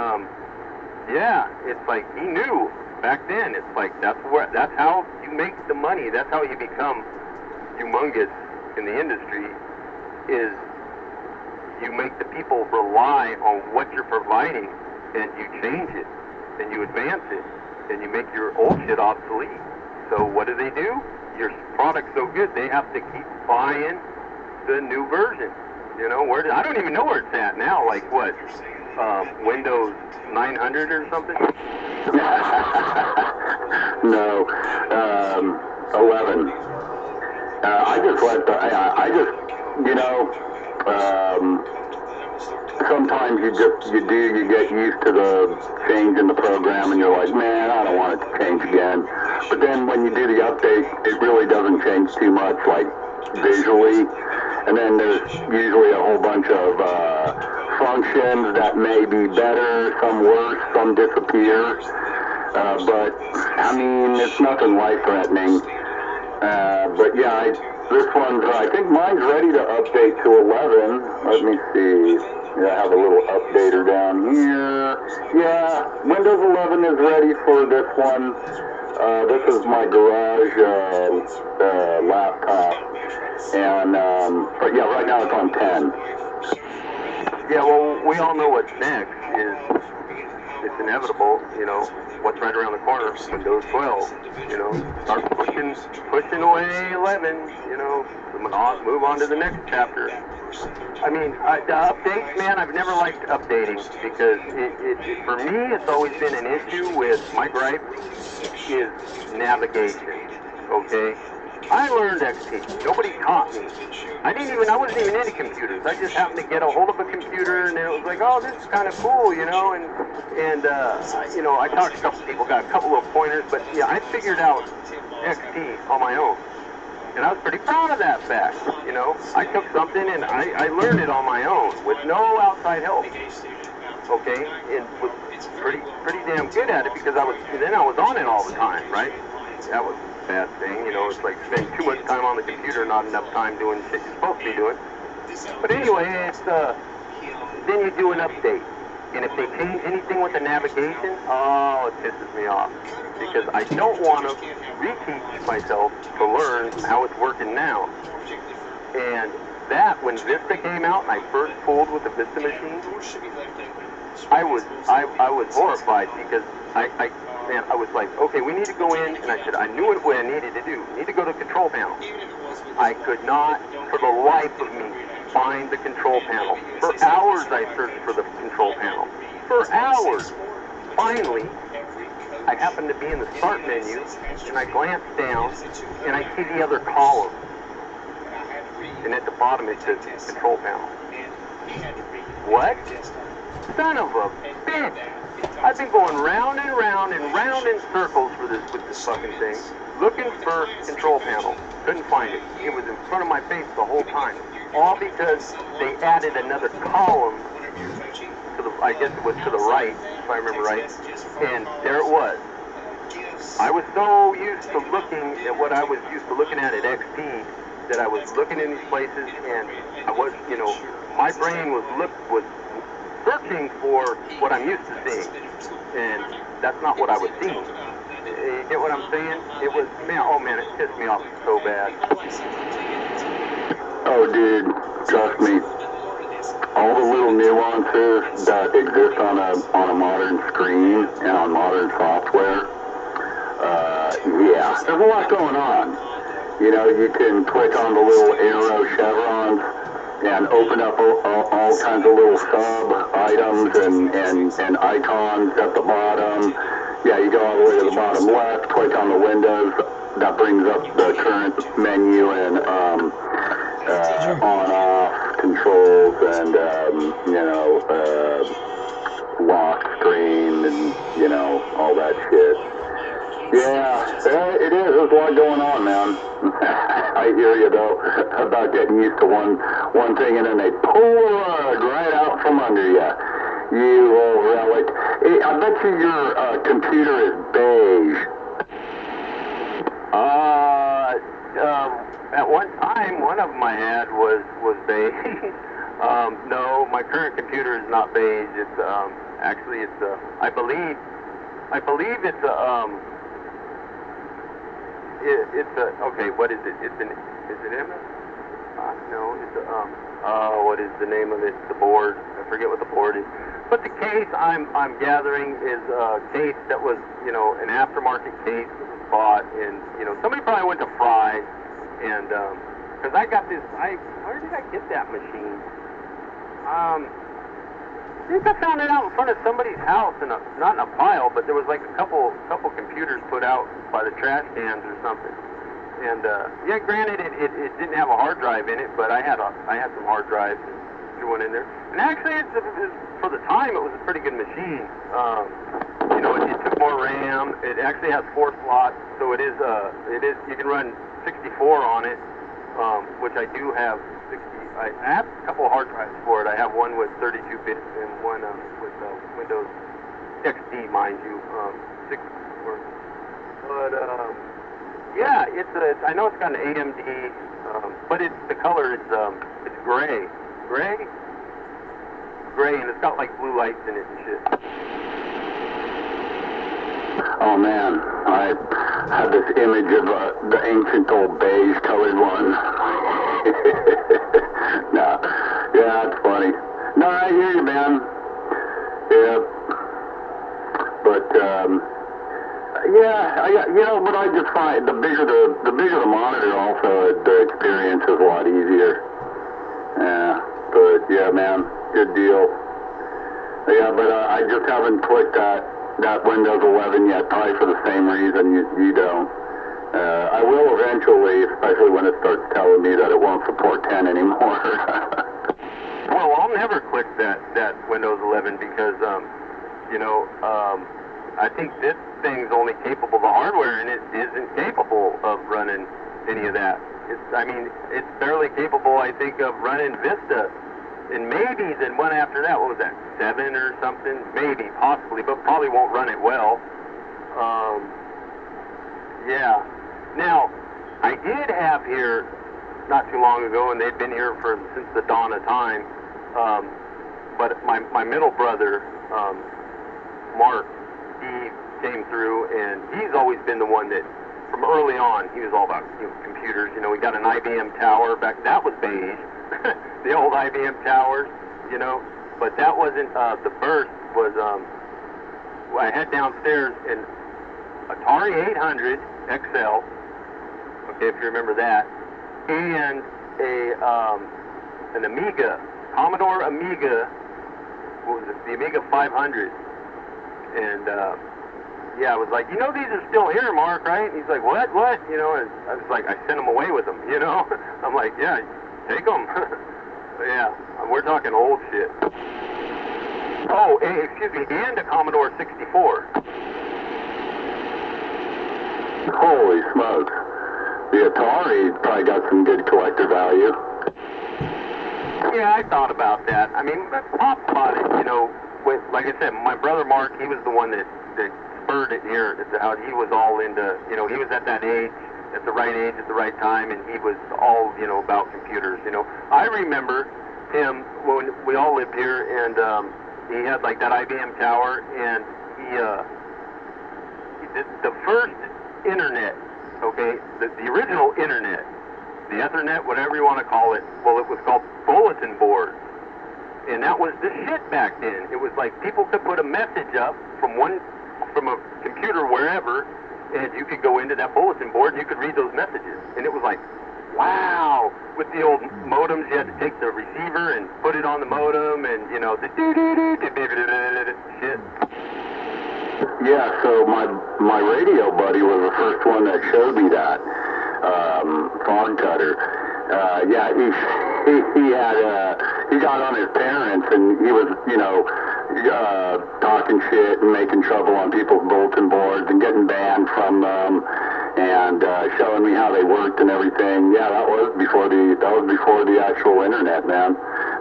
yeah, it's like, he knew back then. It's like, that's how you make the money. That's how you become humongous in the industry, is you make the people rely on what you're providing, and you change it, and you advance it, and you make your old shit obsolete. So what do? Your product's so good, they have to keep buying the new version. You know, I don't even know where it's at now. Like what? Windows 900 or something? No, 11. You know, sometimes you get used to the change in the program, and you're like, man, I don't want it to change again. But then when you do the update, it really doesn't change too much, like visually. And then there's usually a whole bunch of functions that may be better, some worse, some disappear. But I mean, it's nothing life-threatening. But yeah, I think mine's ready to update to 11. Let me see. Yeah, I have a little updater down here. Yeah, Windows 11 is ready for this one. This is my garage laptop. And, but yeah, right now it's on 10. Yeah, well, we all know what's next. It's inevitable, you know. What's right around the corner? Windows 12, you know. Start pushing away 11, you know. Move on to the next chapter. I mean, the updates, man, I've never liked updating, because for me, it's always been an issue with my gripe is navigation, okay? I learned XP. Nobody taught me. I wasn't even into computers. I just happened to get a hold of a computer, and it was like, oh, this is kind of cool, you know, and you know, I talked to a couple people, got a couple of pointers, but yeah, I figured out XP on my own. And I was pretty proud of that fact, you know. I took something and I learned it on my own with no outside help, okay, and was pretty damn good at it, because I was on it all the time, right? That was a bad thing, you know. It's like spend too much time on the computer, not enough time doing shit you're supposed to be doing. But anyway, it's then you do an update, and if they change anything with the navigation, oh, it pisses me off, because I don't want to reteach myself to learn how it's working now. And that, when Vista came out and I first fooled with the Vista machine, I was horrified, because I was like, okay, we need to go in, and I knew what I needed to do. I need to go to the control panel. I could not, for the life of me, find the control panel. For hours I searched for the control panel. For hours. Finally, I happened to be in the start menu, and I glanced down, and I see the other column. And at the bottom it says control panel. What? Son of a bitch! I've been going round and round and round in circles with this fucking thing, looking for control panel. Couldn't find it. It was in front of my face the whole time. All because they added another column to the, I guess it was to the right, if I remember right. And there it was. I was so used to looking at what I was used to looking at XP, that I was looking in these places, and I was, you know, my brain was searching for what I'm used to seeing, and that's not what I was seeing. You get what I'm saying? It was, man, oh man, it pissed me off so bad. Oh, dude, trust me. All the little nuances that exist on a modern screen and on modern software, yeah, there's a lot going on. You know, you can click on the little arrow chevrons and open up all kinds of little sub-items and icons at the bottom. Yeah, you go all the way to the bottom left, click on the windows, that brings up the current menu and on-off controls and, you know, lock screen and, you know, all that shit. Yeah, it is. There's a lot going on, man. I hear you, though, about getting used to one thing and then they pull the rug right out from under you. You old relic. Hey, I bet you your computer is beige. At one time, one of them I had was beige. No, my current computer is not beige. It's actually it's I believe it's it's a okay. What is it? Is it MS? No, it's what is the name of it? The board. I forget what the board is. But the case I'm gathering is a case that was, you know, an aftermarket case that was bought, and you know, somebody probably went to Fry, and because I got this, where did I get that machine? I think I found it out in front of somebody's house, not in a pile, but there was like a couple computers put out by the trash cans or something. And yeah, granted, it didn't have a hard drive in it, but I had some hard drives and threw one in there. And actually, for the time, it was a pretty good machine. You know, it took more RAM. It actually has 4 slots, so it is you can run 64 on it, which I do have. I have a couple of hard drives for it. I have one with 32 bits and one with Windows XP, mind you, 64. But yeah, I know it's got an AMD, but the color is it's gray, and it's got like blue lights in it and shit. Oh man, I had this image of the ancient old beige colored one. No, yeah, it's funny. No, I hear you, man. Yeah, but yeah, you know, but I just find the bigger the monitor, also the experience is a lot easier. Yeah, but yeah, man, good deal. Yeah, but I just haven't clicked that Windows 11 yet, probably for the same reason you don't. I will eventually, especially when it starts telling me that it won't support 10 anymore. Well, I'll never click that Windows 11 because, you know, I think this thing's only capable of hardware, and it isn't capable of running any of that. It's barely capable, I think, of running Vista. And maybe then one after that, what was that, 7 or something? Maybe, possibly, but probably won't run it well. Yeah. Now, I did have here not too long ago, and they've been here since the dawn of time, but my middle brother, Mark, he came through, and he's always been the one that, from early on, he was all about computers. You know, we got an IBM tower back, that was beige. The old IBM towers, you know, but that wasn't, the burst was, I had downstairs an Atari 800 XL, okay, if you remember that, and an Amiga, Commodore Amiga, what was it, the Amiga 500, and, yeah, I was like, you know, these are still here, Mark, right? And he's like, what, you know, and I was like, I sent them away with them, you know, I'm like, yeah, take them. Yeah, we're talking old shit. Oh, excuse me, and a Commodore 64. Holy smokes. The Atari probably got some good collector value. Yeah, I thought about that. I mean, Pop bought it, you know, with, like I said, my brother Mark, he was the one that spurred it here at the house. He was all into, you know, he was at that age at the right age at the right time, and he was all, you know, about computers. You know, I remember him when we all lived here, and he had like that IBM tower, and he did the first internet. Okay, the original internet, the Ethernet, whatever you want to call it. Well, it was called bulletin board. And that was the shit back then. It was like people could put a message up from a computer wherever, and you could go into that bulletin board and you could read those messages. And it was like, wow. With the old modems, you had to take the receiver and put it on the modem, and you know the shit. Yeah, so my radio buddy was the first one that showed me that phone cutter. Yeah, he got on his parents, and he was, you know, talking shit and making trouble on people's bulletin boards and getting banned from them, and showing me how they worked and everything. Yeah, that was before the actual internet, man.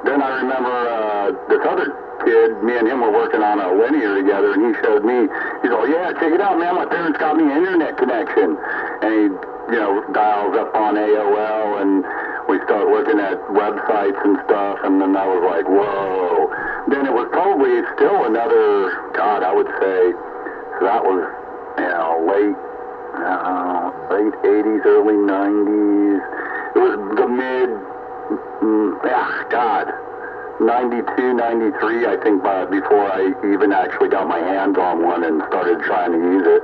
Then I remember this other kid, me and him were working on a linear together, and he showed me, he's like, yeah, check it out, man, my parents got me an internet connection. And he, you know, dials up on AOL, and we start looking at websites and stuff, and then I was like, whoa. Then it was probably still another, God, I would say, so that was, you know, late 80s, early 90s. It was the mid, God, 92, 93, I think, before I even actually got my hands on one and started trying to use it,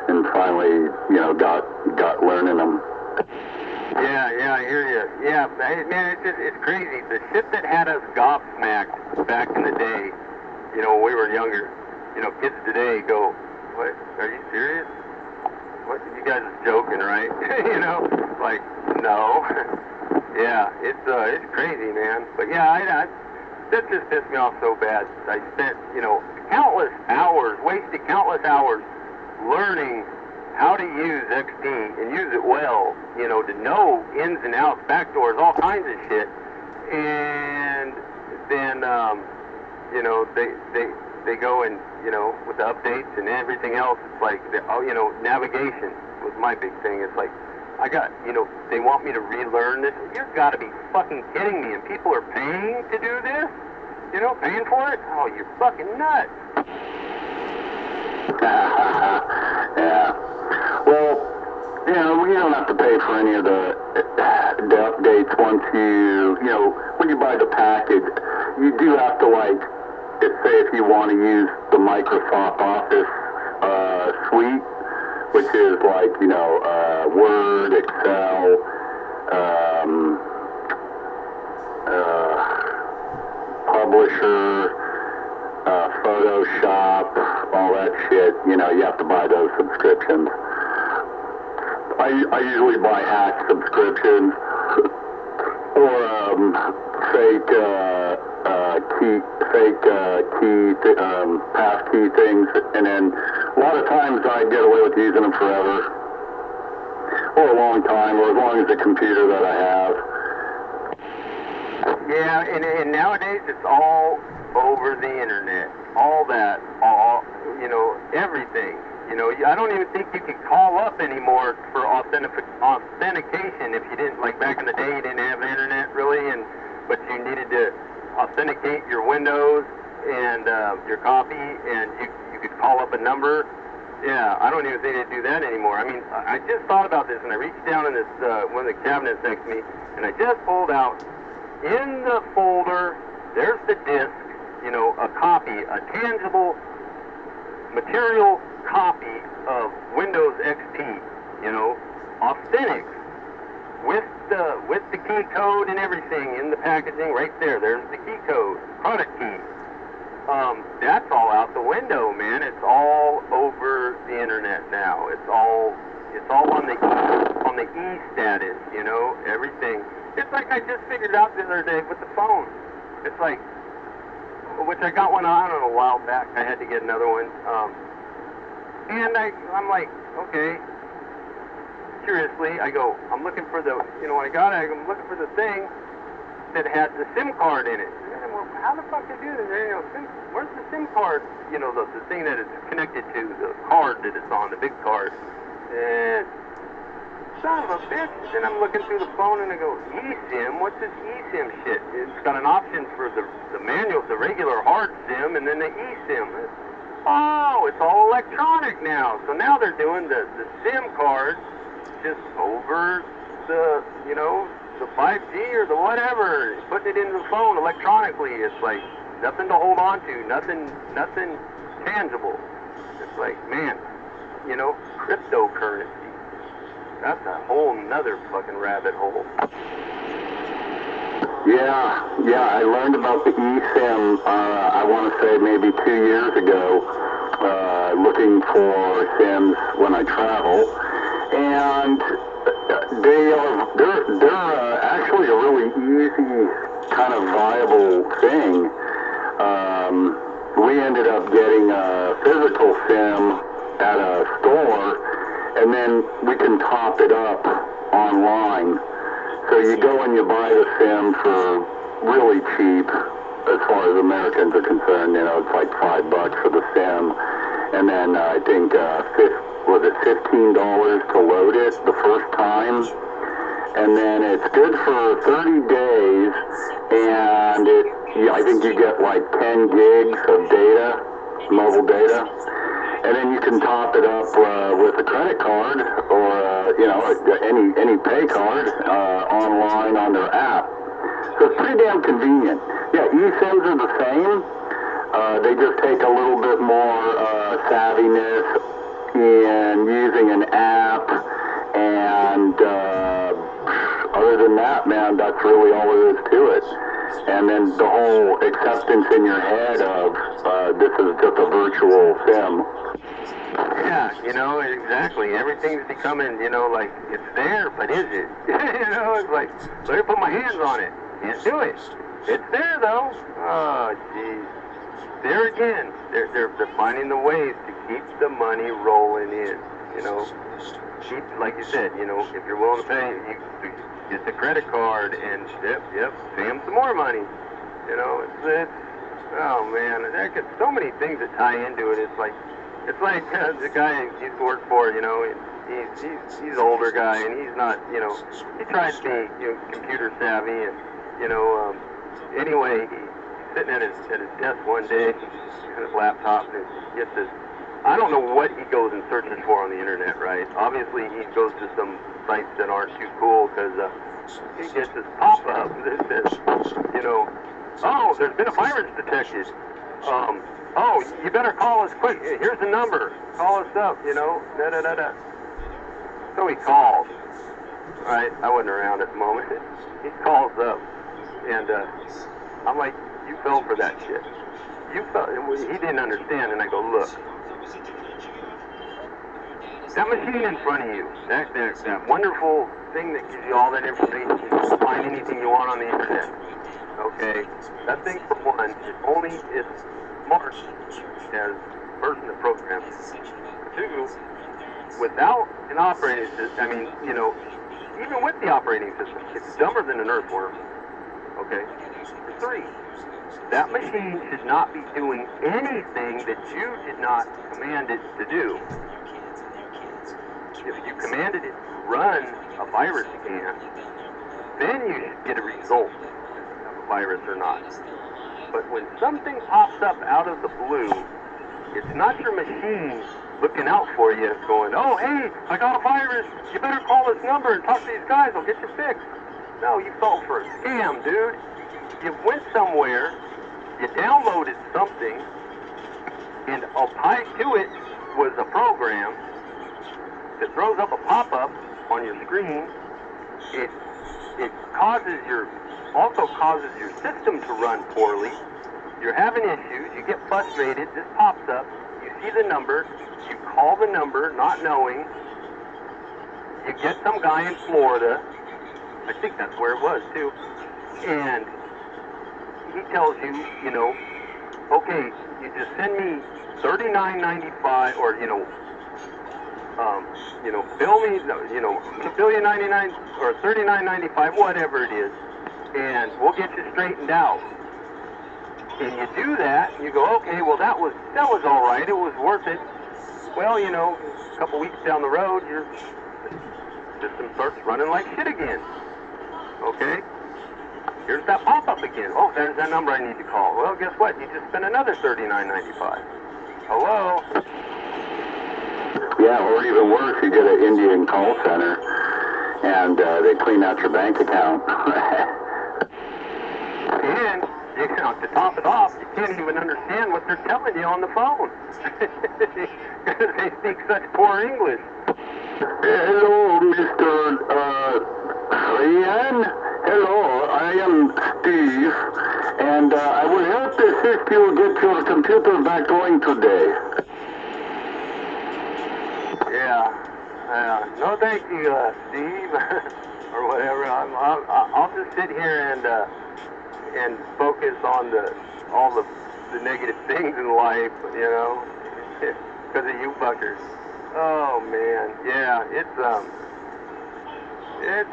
and finally, you know, got learning them. Yeah, I hear you. Yeah, man, it's crazy. The shit that had us gobsmacked back in the day, you know, when we were younger, you know, kids today go, what, are you serious? What, you guys are joking, right? You know, like, no. Yeah, it's crazy, man. But yeah, that just pissed me off so bad. I spent, you know, wasted countless hours learning how to use XP and use it well, you know, to know ins and outs, backdoors, all kinds of shit. And then, you know, they go and, you know, with the updates and everything else, it's like, you know, navigation was my big thing. It's like, I got, you know, they want me to relearn this. You've got to be fucking kidding me. And people are paying to do this? You know, paying for it? Oh, you're fucking nuts. Yeah. Well, you know, you don't have to pay for any of the updates once you know, when you buy the package. You do have to, like, say if you want to use the Microsoft Office suite, which is like, you know, Word, Excel, Publisher, Photoshop, all that shit, you know, you have to buy those subscriptions. I usually buy hack subscriptions or passkey things, and then a lot of times I get away with using them forever, or a long time, or as long as the computer that I have. Yeah, and nowadays it's all over the internet. All that, you know, everything. You know, I don't even think you can call up anymore for authentication if you didn't, like back in the day, you didn't have the internet really, but you needed to authenticate your Windows and your copy, and you could call up a number. Yeah, I don't even think they do that anymore. I mean, I just thought about this, and I reached down in this one of the cabinets next to me, and I just pulled out, in the folder, there's the disk, you know, a copy, a tangible material copy of Windows XP, you know, authentic, with the key code and everything in the packaging right there. There's the key code, product key. That's all out the window, man. It's all over the internet now. It's all on the E status, you know, everything. It's like I just figured out the other day with the phone. It's like, which I got one, I don't know, a while back. I had to get another one. And I'm like, okay. Curiously, I go, I'm looking for the, you know, when I got it, I'm looking for the thing that had the SIM card in it. And well, how the fuck did you do this? You know, where's the SIM card? You know, the thing that it's connected to, the card that it's on, the big card. And son of a bitch. Then I'm looking through the phone and I go, eSIM? What's this eSIM shit? It's got an option for the manual, the regular hard SIM, and then the eSIM. Oh, it's all electronic now. So now they're doing the SIM card just over the, you know, the 5G or the whatever, putting it into the phone electronically. It's like nothing to hold on to, nothing tangible. It's like, man, you know, cryptocurrency. That's a whole nother fucking rabbit hole. Yeah, I learned about the eSIM, I want to say maybe 2 years ago, looking for SIMs when I travel, and they're actually a really easy, kind of viable thing. We ended up getting a physical SIM at a store, and then we can top it up online. So you go and you buy the SIM for really cheap, as far as Americans are concerned. You know, it's like $5 for the SIM, and then I think was it $15 to load it the first time, and then it's good for 30 days, and I think you get like 10 gigs of data, mobile data. And then you can top it up with a credit card or you know, any pay card online on their app. So it's pretty damn convenient. Yeah, eSIMs are the same. They just take a little bit more savviness in using an app, and other than that, man, that's really all there is to it. And then the whole acceptance in your head of this is just a virtual SIM. Yeah, you know, exactly. Everything's becoming, you know, like, it's there, but is it? You know, it's like, let me put my hands on it. Can't do it. It's there, though. Oh, geez. There again, they're finding the ways to keep the money rolling in, you know. Keep, like you said, you know, if you're willing to pay, you get the credit card and, yep, pay them some more money. You know, it's oh, man, there are so many things that tie into it. It's like the guy I used to work for, you know, he's an older guy, and he's not, you know, he tries to be, you know, computer savvy, and, you know, anyway, he's sitting at his desk one day, on his laptop, and he gets this, I don't know what he goes and searches for on the internet, right? Obviously, he goes to some sites that aren't too cool, because he gets this pop-up that says, you know, oh, there's been a virus detected. Oh, you better call us quick. Here's the number. Call us up, you know. Da-da-da-da. So he calls. Right? I wasn't around at the moment. He calls up. And I'm like, you fell for that shit. You fell. He didn't understand. And I go, look. That machine in front of you, that wonderful thing that gives you all that information, you can find anything you want on the internet. Okay? That thing, for one, is only as smart as the person that programs it. Two, without an operating system, I mean, you know, even with the operating system, it's dumber than an earthworm. Okay? For three, that machine should not be doing anything that you did not command it to do. If you commanded it to run a virus scan, then you should get a result of a virus or not. But when something pops up out of the blue, it's not your machine looking out for you going, oh, hey, I got a virus. You better call this number and talk to these guys. I'll get you fixed. No, you fell for a scam, dude. You went somewhere, you downloaded something, and tied to it was a program that throws up a pop-up on your screen. It also causes your system to run poorly. You're having issues, you get frustrated, this pops up, you see the number, you call the number not knowing, you get some guy in Florida, I think that's where it was too, and he tells you, you know, okay, you just send me $39.95, or, bill you 99 or $39.95, whatever it is, and we'll get you straightened out. And you do that, and you go, okay, well that was all right, it was worth it. Well, you know, a couple weeks down the road, your system starts running like shit again. Okay? Here's that pop-up again. Oh, there's that number I need to call. Well, guess what? You just spent another $39.95. Hello? Yeah, or even worse, you get an Indian call center, and they clean out your bank account. And, you know, to top it off, you can't even understand what they're telling you on the phone. Because they speak such poor English. Hello, Mr. Ian. Hello, I am Steve, and I will help assist you get your computer back going today. Yeah. No, thank you, Steve, or whatever. I'll just sit here and focus on all the negative things in life, you know, because of you fuckers. Oh man, yeah, it's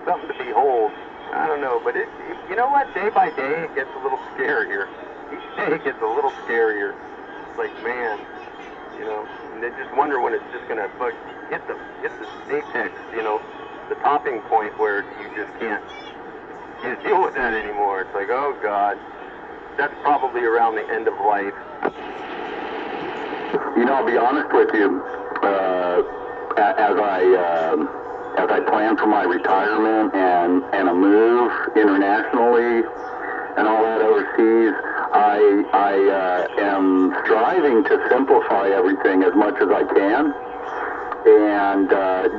something to behold. I don't know, but you know what? Day by day, it gets a little scarier. Each day it gets a little scarier. It's like, man, you know, and they just wonder when it's just gonna hit the apex, you know, the topping point where you just can't deal with that anymore. It's like, oh God, that's probably around the end of life. You know, I'll be honest with you. As I plan for my retirement and a move internationally and all that overseas, I am striving to simplify everything as much as I can. And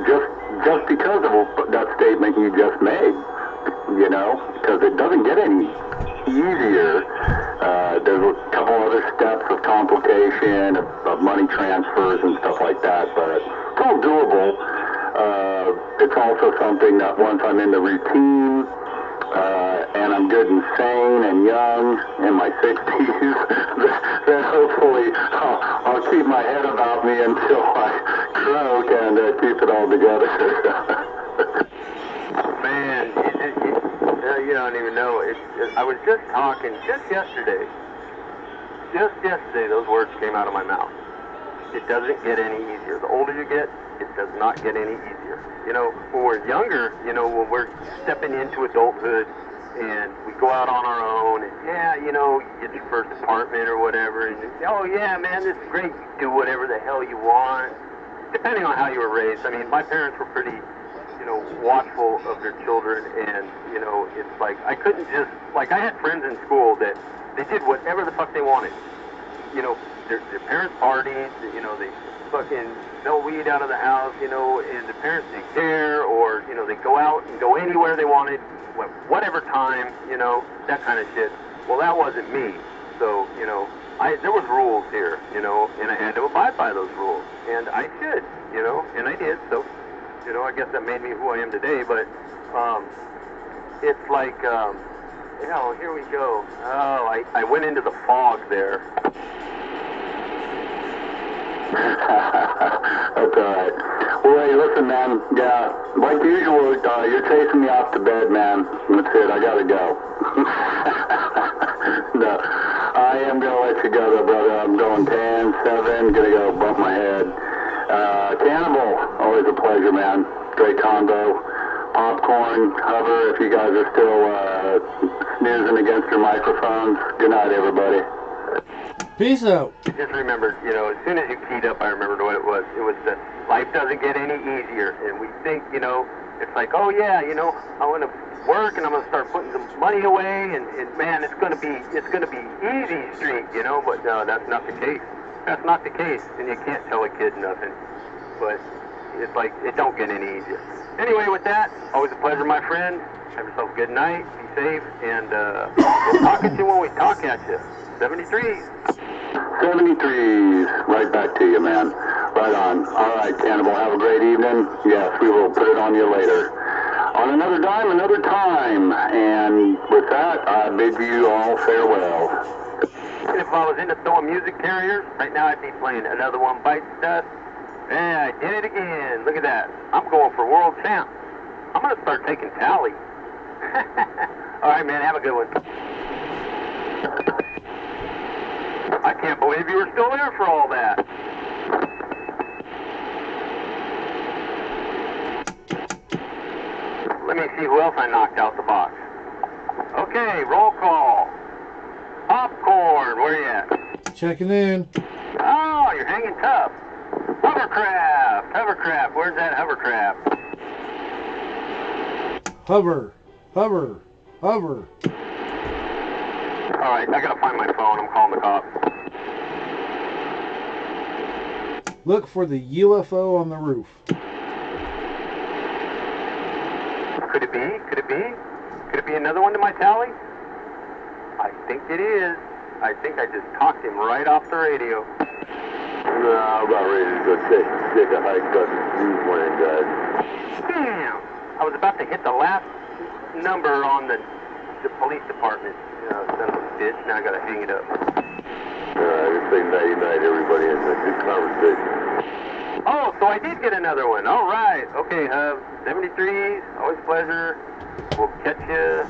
just because of that statement you just made, you know, because it doesn't get any easier. There's a couple other steps of complication, of money transfers and stuff like that, but it's all doable. It's also something that once I'm in the routine, and I'm good and sane and young in my 60s, then hopefully I'll keep my head about me until I croak and keep it all together. Man, you don't even know. I was just talking just yesterday, those words came out of my mouth. It doesn't get any easier. The older you get, it does not get any easier. You know, when we're younger, you know, when we're stepping into adulthood and we go out on our own and, yeah, you know, you get your first apartment or whatever and, oh, yeah, man, this is great. You do whatever the hell you want, depending on how you were raised. I mean, my parents were pretty, you know, watchful of their children, and, you know, it's like, I couldn't just, like, I had friends in school that they did whatever the fuck they wanted. You know, their parents partied, you know, they fucking sell weed out of the house, you know, and the parents didn't care, or, you know, they go out and go anywhere they wanted, whatever time, you know, that kind of shit. Well, that wasn't me. So, you know, there was rules here, you know, and I had to abide by those rules. And I should, you know, and I did. So, you know, I guess that made me who I am today. But it's like, you know, here we go. Oh, I went into the fog there. That's alright. Well, hey, listen, man. Yeah, like usual, you're chasing me off to bed, man. That's it. I gotta go. No, I am gonna let you go, though, brother. I'm going 10-7. Gonna go bump my head. Cannibal, always a pleasure, man. Great combo. Popcorn, Hover, if you guys are still snoozing against your microphones. Good night, everybody. Peace out. I just remembered, you know, as soon as you keyed up, I remembered what it was. It was that life doesn't get any easier. And we think, you know, it's like, oh, yeah, you know, I want to work and I'm going to start putting some money away. And man, it's going to be easy street, you know. But no, that's not the case. That's not the case. And you can't tell a kid nothing. But it's like, it don't get any easier. Anyway, with that, always a pleasure, my friend. Have yourself a good night. Be safe. And we'll talk at you when we talk at you. 73s. 73s. Right back to you, man. Right on. All right, Cannibal, have a great evening. Yes, we will put it on you later. On another dime, another time. And with that, I bid you all farewell. If I was into throwing music carriers, right now I'd be playing Another One Bites Dust. Yeah, I did it again. Look at that. I'm going for world champ. I'm going to start taking tally. All right, man, have a good one. I can't believe you were still there for all that. see who else I knocked out the box. Okay, roll call. Popcorn, where you at? Checking in. Oh, you're hanging tough. Hovercraft, where's that hovercraft? Hover. All right, I gotta find my phone. I'm calling the cops. Look for the UFO on the roof. Could it be? Could it be another one to my tally? I think it is. I think I just talked him right off the radio. No, I'm about ready to go take a hike up the news land, guys. Damn! I was about to hit the last number on the police department. Son of a bitch. Now I gotta hang it up. Just say nighty-night, everybody, and a good conversation. Oh, so I did get another one. All right. Okay, 73s. Always a pleasure. We'll catch you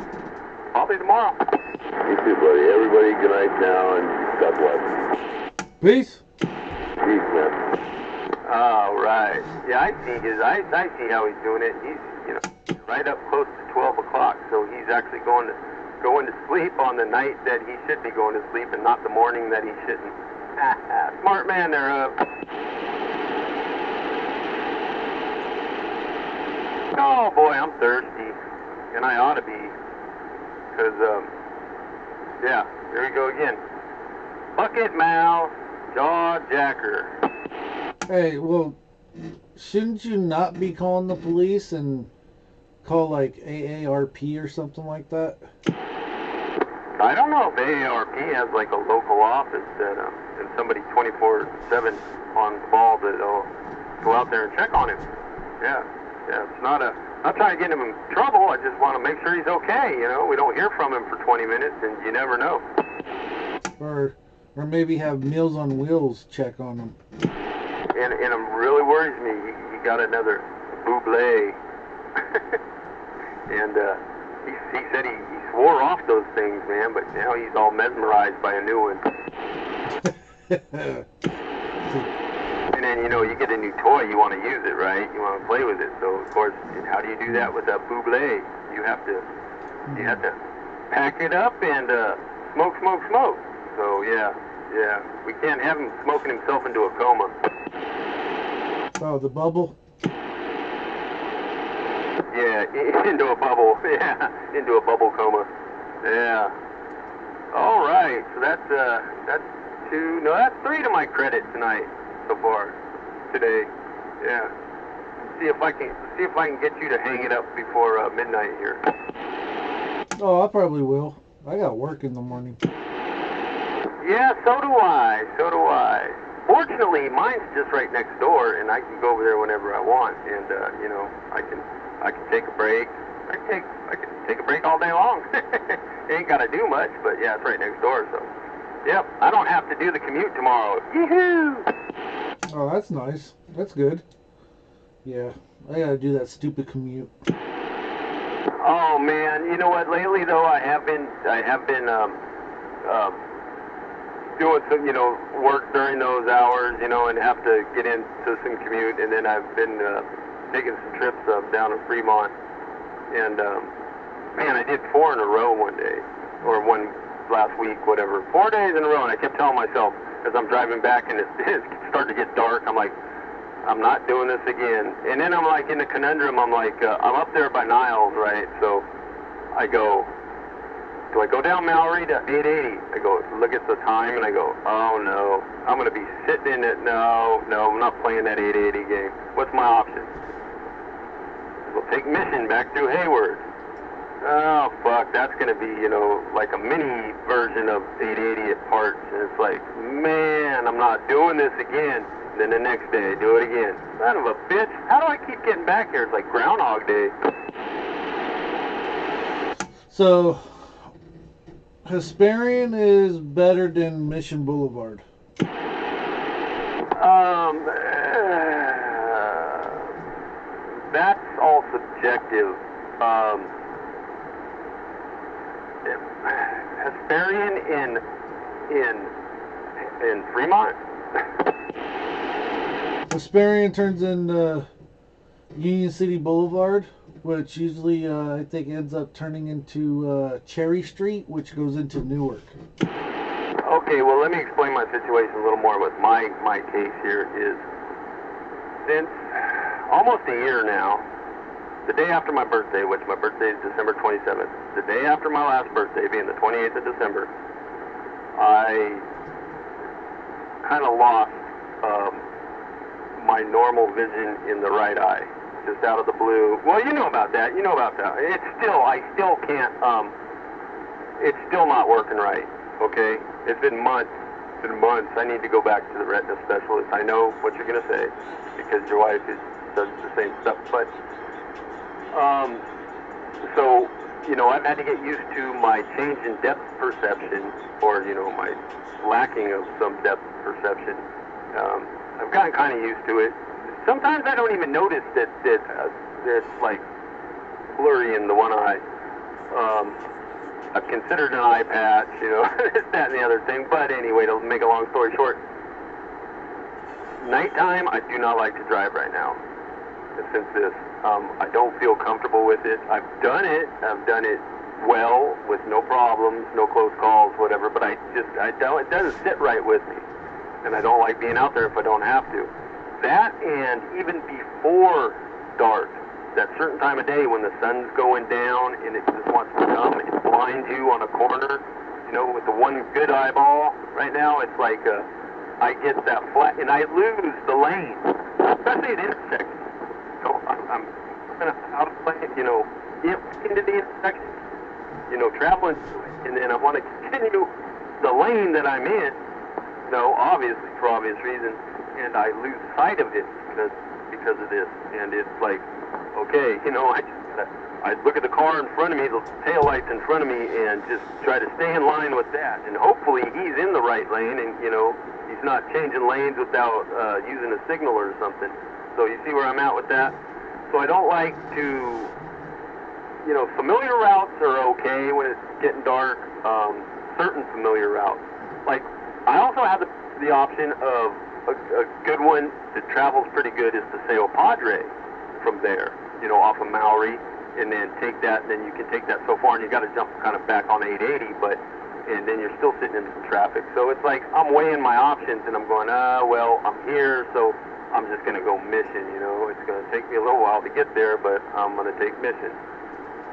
probably tomorrow. You too, buddy. Everybody, good night now, and God bless. Peace. Peace, man. All right. Yeah, I see how he's doing it. He's, right up close to 12 o'clock, so he's actually going to sleep on the night that he should be going to sleep and not the morning that he shouldn't. Smart man there, Oh boy, I'm thirsty, and I ought to be, because, yeah, there we go again. Bucket mouth, jaw jacker. Hey, well, shouldn't you not be calling the police and call like AARP or something like that? I don't know if AARP has like a local office that, and somebody 24/7 on the ball that'll go out there and check on him. Yeah, it's not trying to get him in trouble. I just want to make sure he's okay. We don't hear from him for 20 minutes, and you never know. Or maybe have Meals on Wheels check on him. And it really worries me. He got another buble. And he said he swore off those things, man, but now he's all mesmerized by a new one. And then, you get a new toy, you want to use it, right? You want to play with it. So, of course, how do you do that with a buble? You have to pack it up and smoke. So, yeah. We can't have him smoking himself into a coma. Oh, the bubble? Yeah, into a bubble. Yeah, into a bubble coma. Yeah. All right. So that's 2. No, that's 3 to my credit tonight so far. Today. Yeah. See if I can get you to hang it up before midnight here. Oh, I probably will. I got work in the morning. Yeah, so do I. Fortunately, mine's just right next door, and I can go over there whenever I want. And I can take a break. I can take a break all day long. Ain't got to do much, but yeah, it's right next door. So, yep, I don't have to do the commute tomorrow. Yee-hoo! Oh, that's nice. That's good. Yeah, I gotta do that stupid commute. Oh man, you know what? Lately though, I have been doing some, work during those hours, and have to get into some commute, and then I've been taking some trips down to Fremont, and man, I did 4 in a row one day, or one last week, whatever. 4 days in a row, and I kept telling myself as I'm driving back, and it's starting to get dark, I'm like, I'm not doing this again. And then I'm like in the conundrum, I'm like, I'm up there by Niles, right? So I go, do I go down Mallory to 880? I go, look at the time, and I go, oh no, I'm going to be sitting in it. No, I'm not playing that 880 game. What's my option? We'll take Mission back through Hayward. Oh, fuck, that's going to be, like a mini version of 880 at parts. And it's like, man, I'm not doing this again. Then the next day, I do it again. Son of a bitch, how do I keep getting back here? It's like Groundhog Day. So, Hesperian is better than Mission Boulevard. That's all subjective. Hesperian in Fremont? Hesperian turns into Union City Boulevard. which usually I think ends up turning into Cherry Street, which goes into Newark. Okay, well, let me explain my situation a little more. With my case here is, since almost a year now, the day after my birthday, which my birthday is December 27th, the day after my last birthday, being the 28th of December, I kind of lost my normal vision in the right eye, just out of the blue. Well, you know about that. You know about that. I still can't. It's still not working right. Okay, it's been months. It's been months. I need to go back to the retina specialist. I know what you're gonna say, because your wife does the same stuff. But so I've had to get used to my change in depth perception, or my lacking of some depth perception. I've gotten kind of used to it. Sometimes I don't even notice that it's like blurry in the one eye. I've considered an eye patch, this, that, and the other thing. But anyway, to make a long story short, nighttime I do not like to drive right now. Since this, I don't feel comfortable with it. I've done it well with no problems, no close calls, whatever. But I don't. It doesn't sit right with me, and I don't like being out there if I don't have to. That, and even before dark, that certain time of day when the sun's going down and it just wants to come and blind you on a corner, with the one good eyeball. Right now, it's like I get that flat, and I lose the lane, especially at intersections. I'm out of lane, into the intersection, traveling, and then I want to continue the lane that I'm in, obviously, for obvious reasons, and I lose sight of it because of this, and it's like, okay, I look at the car in front of me, the tail lights in front of me, and just try to stay in line with that, and hopefully he's in the right lane, and he's not changing lanes without using a signal or something. So you see where I'm at with that? So I don't like to, familiar routes are okay when it's getting dark, certain familiar routes. Like, I also have the option of a good one that travels pretty good is the Sao Padre from there, off of Maori, and then take that, and then you can take that so far, and you got to jump kind of back on 880, and then you're still sitting in some traffic. So it's like I'm weighing my options, and I'm going, well, I'm here, so I'm just going to go Mission, It's going to take me a little while to get there, but I'm going to take Mission.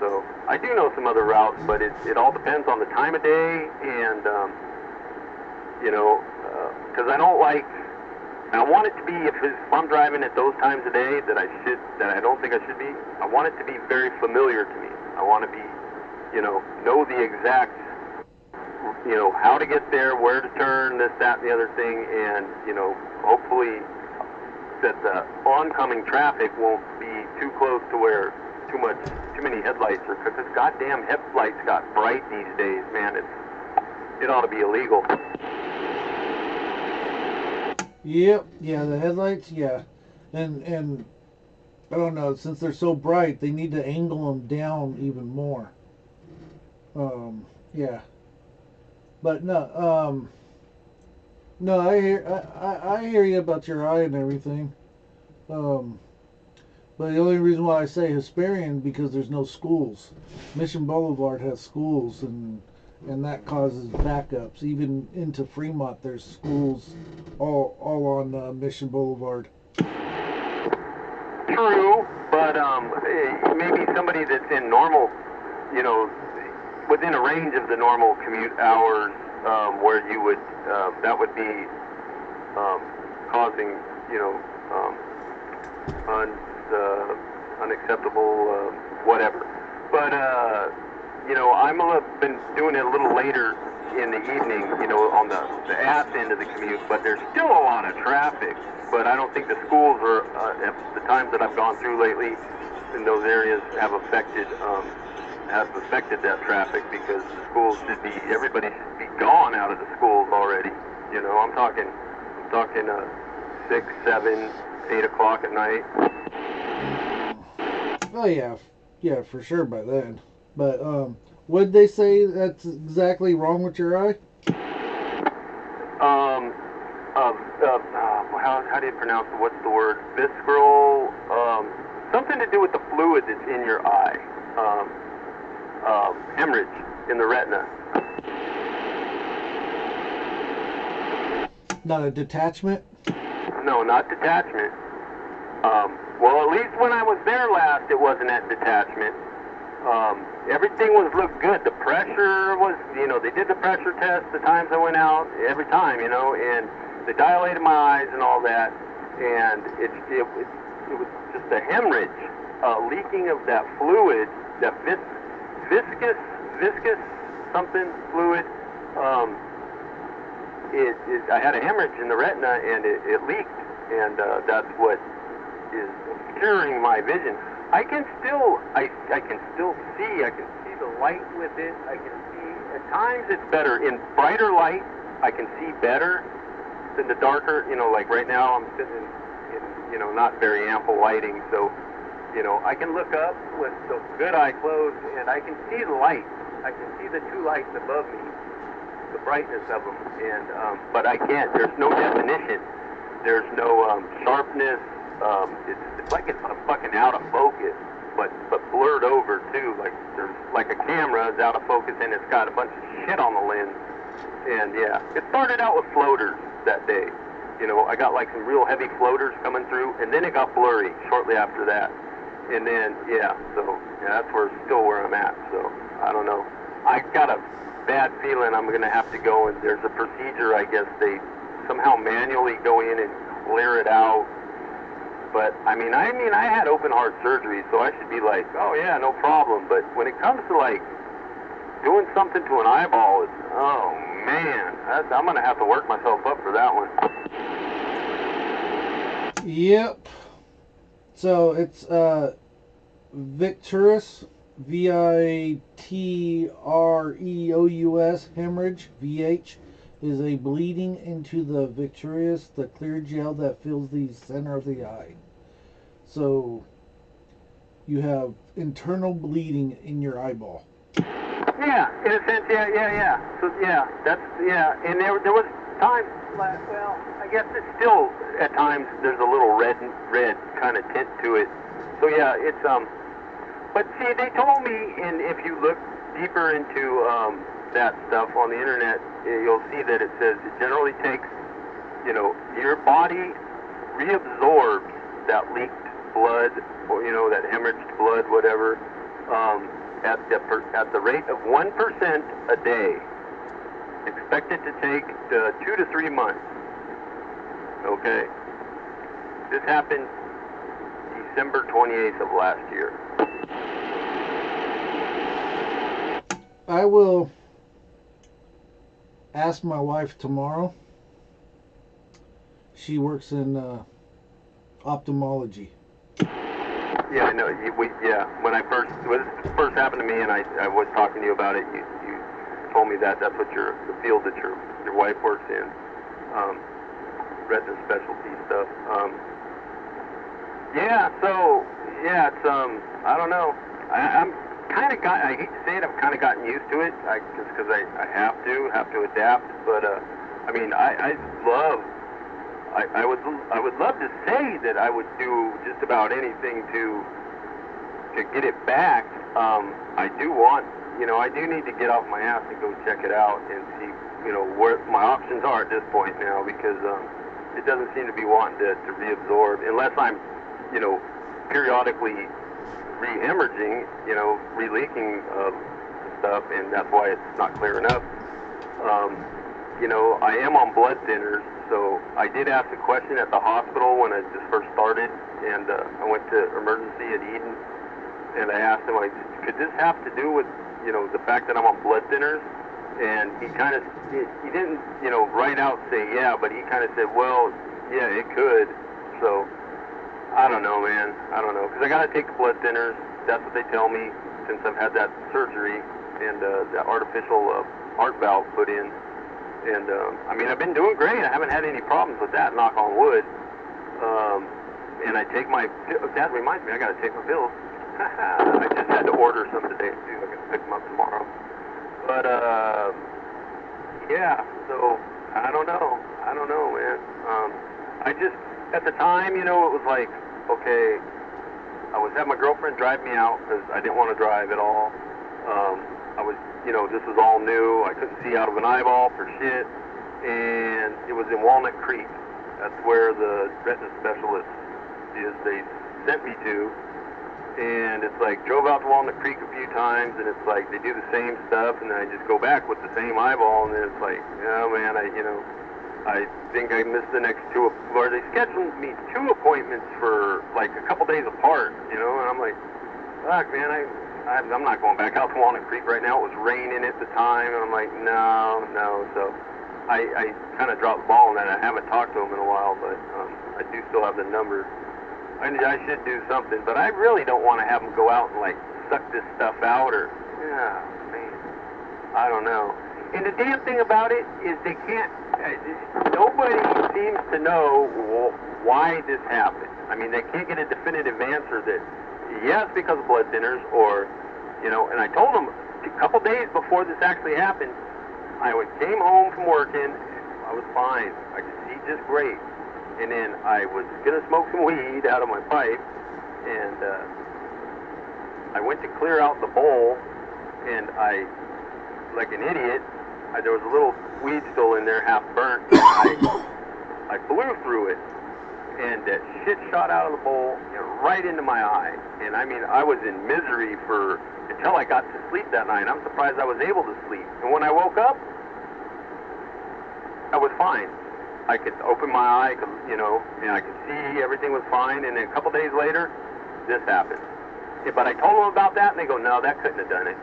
So I do know some other routes, but it all depends on the time of day, and, because I don't like, I want it to be, if I'm driving at those times of day that I don't think I should be, I want it to be very familiar to me. I want to be, know the exact, how to get there, where to turn, this, that, and the other thing, and, hopefully that the oncoming traffic won't be too close to where too many headlights are, because goddamn headlights got bright these days, man. It ought to be illegal. Yep, yeah, the headlights, yeah. And I don't know, since they're so bright, they need to angle them down even more. Yeah. But no, I hear you about your eye and everything. But the only reason why I say Hesperian, because there's no schools. Mission Boulevard has schools, and that causes backups. Even into Fremont, there's schools all on Mission Boulevard. True, but maybe somebody that's in normal, within a range of the normal commute hours, where you would, that would be causing, unacceptable, whatever. But, I've been doing it a little later in the evening, on the ass end of the commute, but there's still a lot of traffic. But I don't think the schools are, at the times that I've gone through lately in those areas have affected that traffic, because the schools everybody should be gone out of the schools already. I'm talking 6, 7, 8 o'clock at night. Oh yeah, for sure by then. But what'd they say that's exactly wrong with your eye? How do you pronounce it? What's the word? Visceral, something to do with the fluid that's in your eye. Hemorrhage in the retina. Not a detachment? No, not detachment. Well, at least when I was there last, it wasn't at detachment. Everything looked good. The pressure was, they did the pressure test the times I went out, every time, and they dilated my eyes and all that, and it was just a hemorrhage, leaking of that fluid, that viscous something fluid. I had a hemorrhage in the retina, and it leaked, and that's what is obscuring my vision. I can still see. I can see the light with it. I can see. At times it's better in brighter light. I can see better than the darker. Like right now I'm sitting in not very ample lighting, so I can look up with the good eye closed, and I can see the light. I can see the two lights above me, the brightness of them, and but I can't. There's no definition. There's no sharpness. It's like it's fucking out of focus, but blurred over too. Like there's like a camera is out of focus and it's got a bunch of shit on the lens. And yeah, it started out with floaters that day. I got like some real heavy floaters coming through, and then it got blurry shortly after that. And then that's still where I'm at. So I don't know. I got a bad feeling I'm gonna have to go, and there's a procedure. I guess they somehow manually go in and clear it out. But I mean, I had open heart surgery, so I should be like, oh yeah, no problem. But when it comes to like doing something to an eyeball, it's, oh man, I'm gonna have to work myself up for that one. Yep. So it's Victreous, Vitreous hemorrhage, VH, is a bleeding into the vitreous, the clear gel that fills the center of the eye. So you have internal bleeding in your eyeball. Yeah, in a sense, yeah. So and there was times, well, I guess it's still at times there's a little red kind of tint to it. So yeah, it's but see, they told me, and if you look deeper into that stuff on the internet, you'll see that it says it generally takes, your body reabsorbs that leaked blood, or that hemorrhaged blood, whatever, at the rate of 1% a day. Expected to take 2 to 3 months. Okay, this happened December 28th of last year. I will ask my wife tomorrow. She works in ophthalmology. Yeah, I know. When this first happened to me, and I was talking to you about it, you told me that's what the field that your wife works in, retina specialty stuff. It's I don't know. I'm kind of I hate to say it, I've kind of gotten used to it, just because I have to adapt. But I mean, I would love to say that I would do just about anything to get it back. I do want, I do need to get off my ass and go check it out and see, what my options are at this point now, because it doesn't seem to be wanting to reabsorb unless I'm, periodically re-hemorrhaging, re-leaking stuff, and that's why it's not clear enough. I am on blood thinners, so I did ask a question at the hospital when I just first started, and I went to emergency at Eden, and I asked him, could this have to do with, the fact that I'm on blood thinners? And he kind of, he didn't, right out say yeah, but he kind of said, well, yeah, it could. So, I don't know, man. I don't know, because I got to take the blood thinners. That's what they tell me since I've had that surgery and that artificial heart valve put in. And, I mean, I've been doing great. I haven't had any problems with that, knock on wood. And I take my, that reminds me, I got to take my pills. I just had to order some today, too. I can pick them up tomorrow. But, yeah, so, I don't know, man. I just, at the time, it was like, okay, I was having my girlfriend drive me out because I didn't want to drive at all. I was, this was all new. I couldn't see out of an eyeball for shit. And it was in Walnut Creek. That's where the retina specialist is. They sent me to. And it's like, drove out to Walnut Creek a few times, and it's like, they do the same stuff, and then I just go back with the same eyeball, and then it's like, oh man, I think I missed the next two, or they scheduled me 2 appointments for like a couple days apart, and I'm like, fuck man, I'm not going back out to Walnut Creek right now. It was raining at the time, and I'm like, no, so I kind of dropped the ball on that. I haven't talked to him in a while, but I do still have the number. I should do something, but I really don't want to have him go out and like suck this stuff out, or, yeah, man, I don't know. And the damn thing about it is they can't, nobody seems to know why this happened. I mean, they can't get a definitive answer that, yes, because of blood thinners, or, and I told them a couple days before this actually happened, I came home from working, I was fine, I could see just great. And then I was going to smoke some weed out of my pipe, and I went to clear out the bowl, and I, like an idiot, there was a little weed still in there, half burnt. I blew through it, and that shit shot out of the bowl, right into my eye. And I mean, I was in misery until I got to sleep that night. I'm surprised I was able to sleep. And when I woke up, I was fine. I could open my eye, and I could see everything was fine. And then a couple days later, this happened. Yeah, but I told them about that, and they go, no, that couldn't have done it.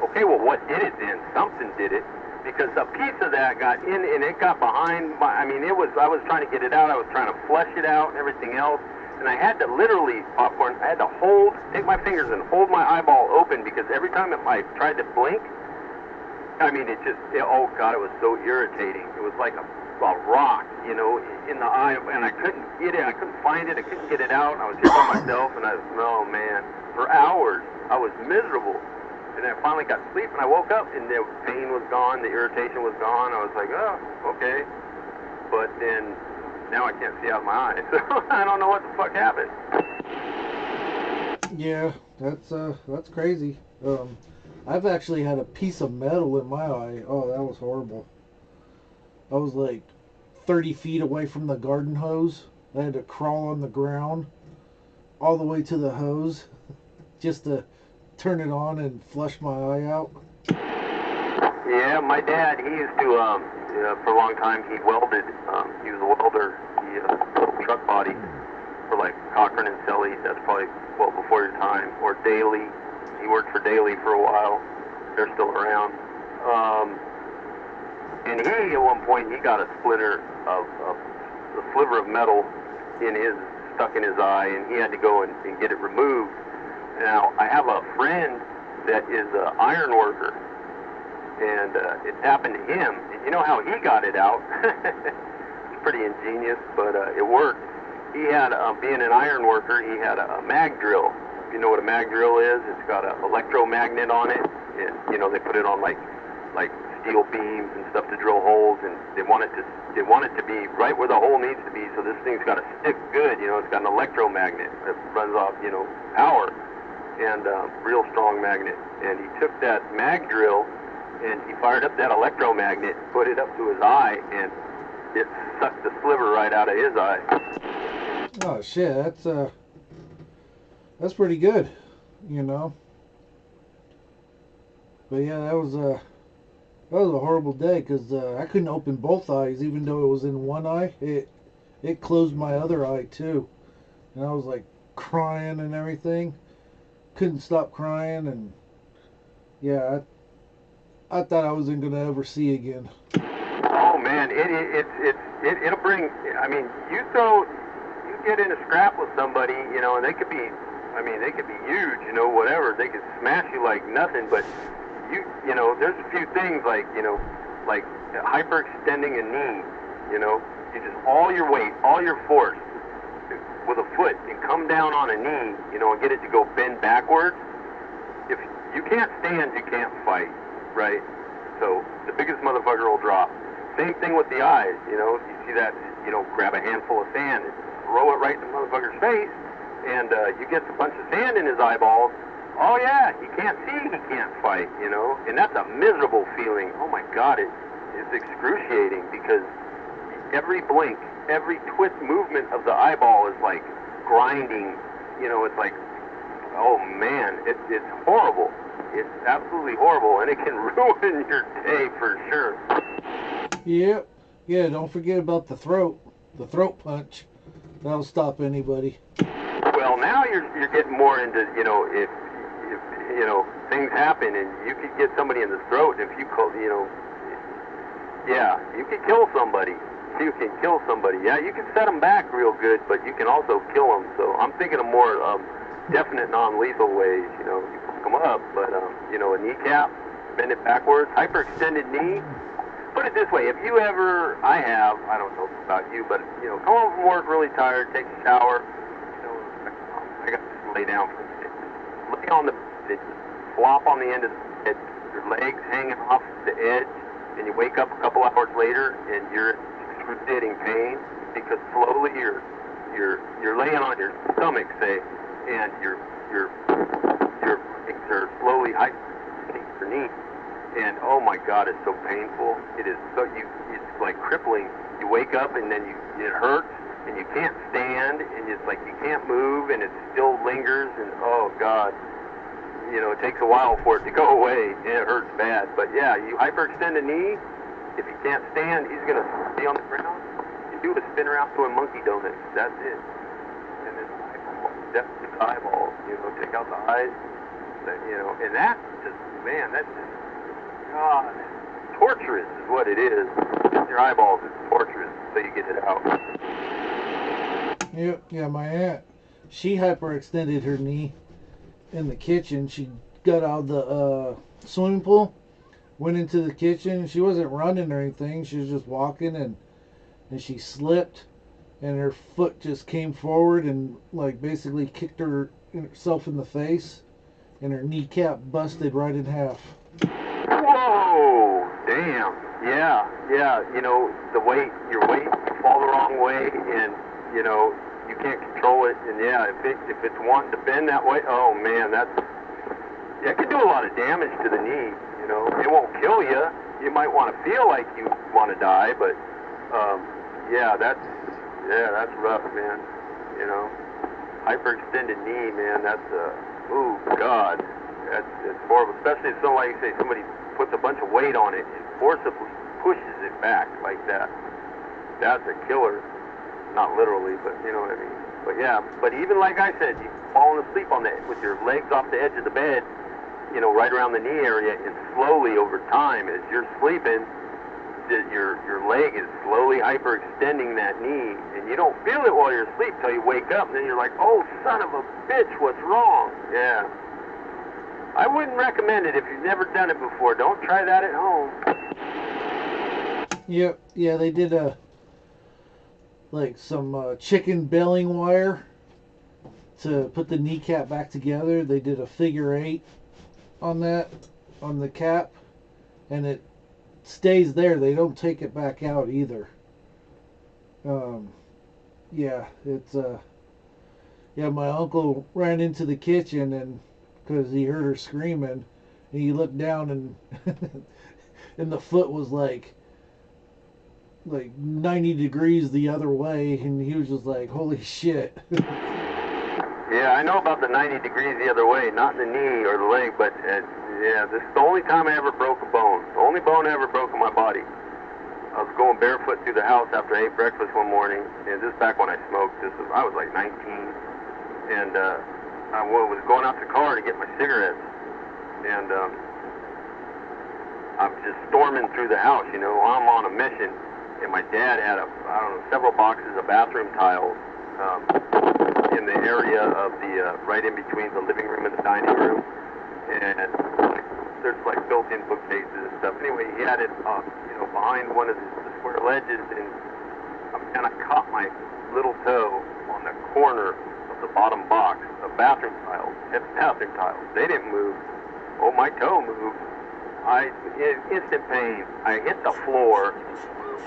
Okay, well, what did it then? Something did it, because a piece of that got in, and it got behind I was trying to get it out. I was trying to flush it out and everything else, and I had to literally, Popcorn, I had to take my fingers and hold my eyeball open, because every time I tried to blink, oh God, it was so irritating. It was like a rock, in the eye, and I couldn't get it. I couldn't find it. I couldn't get it out. And I was here by myself, and oh man, for hours, I was miserable. And I finally got to sleep, and I woke up, and the pain was gone, the irritation was gone. I was like, oh, okay. But then, now I can't see out of my eye, so I don't know what the fuck happened. Yeah, that's crazy. I've actually had a piece of metal in my eye. Oh, that was horrible. I was like 30 feet away from the garden hose. I had to crawl on the ground all the way to the hose just to turn it on and flush my eye out. Yeah, my dad, he used to, for a long time, he welded. He was a welder. He built truck body for like Cochran and Selly. That's probably well before your time. Or Daly. He worked for Daly for a while. They're still around. And he, at one point, he got a sliver of metal stuck in his eye, and he had to go and get it removed. Now, I have a friend that is an iron worker, and it happened to him. And you know how he got it out? It's pretty ingenious, but it worked. He had, being an iron worker, he had a mag drill. If you know what a mag drill is, it's got an electromagnet on it. And, they put it on like steel beams and stuff to drill holes, and they want it to be right where the hole needs to be. So this thing's got to stick good. It's got an electromagnet that runs off, power, and real strong magnet. And he took that mag drill and he fired up that electromagnet, put it up to his eye, and it sucked the sliver right out of his eye. Oh shit, that's pretty good, But yeah, that was a horrible day, because I couldn't open both eyes, even though it was in one eye. It closed my other eye too, and I was like crying and everything. Couldn't stop crying, and yeah, I thought I wasn't gonna ever see again. Oh man, it'll bring. I mean, you get in a scrap with somebody, and they could be huge, whatever. They could smash you like nothing, but there's a few things like hyperextending a knee, you just all your weight, all your force with a foot and come down on a knee, and get it to go bend backwards. If you can't stand, you can't fight, right? So the biggest motherfucker will drop. Same thing with the eyes, you see that, grab a handful of sand and throw it right in the motherfucker's face, and you get a bunch of sand in his eyeballs. Oh yeah, he can't see, he can't fight, you know, and that's a miserable feeling. Oh my God, it's excruciating because every blink, every twist movement of the eyeball is like grinding, you know, it's like, oh man, it's horrible. It's absolutely horrible, and it can ruin your day for sure. Yep. Yeah, don't forget about the throat punch. That'll stop anybody. Well, now you're getting more into, you know, if you know, things happen and you could get somebody in the throat, if you call, you know, yeah, you could kill somebody. You can kill somebody. Yeah, you can set them back real good, but you can also kill them. So I'm thinking of more definite non-lethal ways. You know, you pick them up, but you know, a kneecap, bend it backwards, hyperextended knee. Put it this way: if you ever, I don't know about you, but you know, come home from work really tired, take a shower. You know, I got to lay down for a minute. Lay on the bed, flop on the end of the bed, your legs hanging off the edge, and you wake up a couple hours later and you're excruciating pain because slowly you're laying on your stomach, say, and your legs are slowly hiking your knee, and oh my God, it's so painful. It is so it's like crippling. You wake up and then it hurts and you can't stand and it's like you can't move and it still lingers and oh God, you know, it takes a while for it to go away and it hurts bad. But yeah, you hyperextend a knee. If he can't stand, he's going to stay on the ground. You do a spin around to a monkey donut. That's it. And then definitely the eyeballs. You know, take out the eyes. You know, and that just, man, that's just, God, torturous is what it is. Your eyeballs is torturous until you get it out. Yeah, my aunt, she hyperextended her knee in the kitchen. She got out of the swimming pool, went into the kitchen. She wasn't running or anything. She was just walking, and she slipped, and her foot just came forward and like basically kicked herself in the face, and her kneecap busted right in half. Whoa, damn. Yeah. You know, your weight, you fall the wrong way, and you know you can't control it. And yeah, if it's wanting to bend that way, oh man, that could do a lot of damage to the knee. You know, it won't kill you. You might want to feel like you want to die, but that's rough, man. You know, hyperextended knee, man. That's ooh, God, it's horrible. Especially if somebody puts a bunch of weight on it and forcibly pushes it back like that. That's a killer. Not literally, but you know what I mean. But yeah, but even like I said, you falling asleep on with your legs off the edge of the bed, you know, right around the knee area, and slowly over time, as you're sleeping, your leg is slowly hyperextending that knee, and you don't feel it while you're asleep till you wake up, and then you're like, oh, son of a bitch, what's wrong? Yeah. I wouldn't recommend it if you've never done it before. Don't try that at home. Yep. Yeah, they did some chicken baling wire to put the kneecap back together. They did a figure 8 on the cap, and it stays there. They don't take it back out either. Yeah, it's my uncle ran into the kitchen and because he heard her screaming, and he looked down and and the foot was like 90 degrees the other way, and he was just like, holy shit. Yeah, I know about the 90 degrees the other way, not in the knee or the leg, but yeah, this is the only time I ever broke a bone. The only bone I ever broke in my body. I was going barefoot through the house after I ate breakfast one morning, and this is back when I smoked. I was like 19, and I was going out to the car to get my cigarettes, and I'm just storming through the house, you know, I'm on a mission, and my dad had several boxes of bathroom tiles in the area of the, right in between the living room and the dining room, and there's like built-in bookcases and stuff. Anyway, he had it, you know, behind one of the square ledges, and I caught my little toe on the corner of the bottom box of bathroom tiles. It's bathroom tiles. They didn't move. Oh, my toe moved. Instant pain. I hit the floor,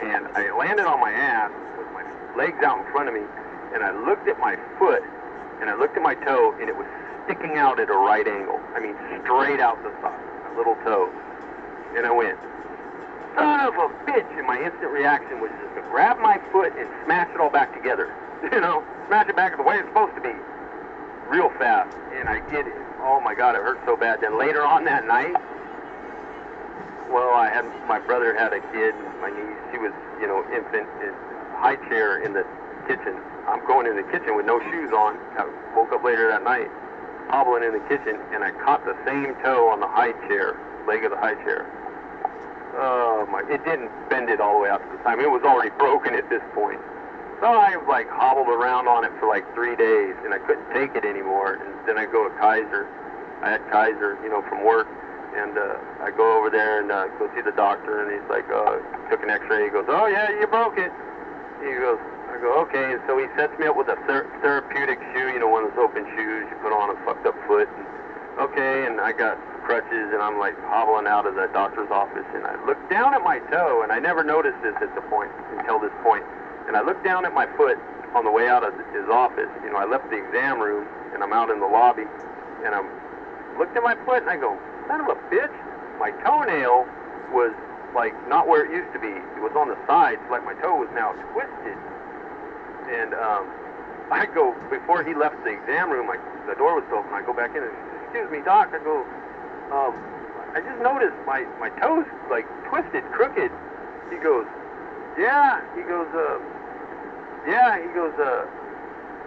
and I landed on my ass with my legs out in front of me, and I looked at my foot, and I looked at my toe, and it was sticking out at a right angle. I mean, straight out the side, my little toe. And I went, son of a bitch, and my instant reaction was just to grab my foot and smash it all back together. You know, smash it back the way it's supposed to be, real fast. And I did it. Oh my God, it hurt so bad. Then later on that night, well, my brother had a kid, my niece, she was, you know, infant, in high chair in the kitchen. I'm going in the kitchen with no shoes on. I woke up later that night, hobbling in the kitchen, and I caught the same toe on the high chair, leg of the high chair. Oh my, it didn't bend it all the way out to the side. I mean, it was already broken at this point. So I like hobbled around on it for like 3 days, and I couldn't take it anymore. And then I go to Kaiser. I had Kaiser, you know, from work, and I go over there and go see the doctor, and he's like, took an X-ray. He goes, oh yeah, you broke it. He goes, I go, okay. And so he sets me up with a therapeutic shoe, you know, one of those open shoes you put on a fucked up foot. And, okay, and I got crutches, and I'm like hobbling out of the doctor's office, and I looked down at my toe, and I never noticed this until this point. And I looked down at my foot on the way out of his office. You know, I left the exam room, and I'm out in the lobby, and I looked at my foot, and I go, son of a bitch, my toenail was, like, not where it used to be. It was on the sides, like my toe was now twisted. And I go, before he left the exam room, the door was open, I go back in, and excuse me, doc, I go, I just noticed my toes, like, twisted, crooked. He goes, yeah, he goes,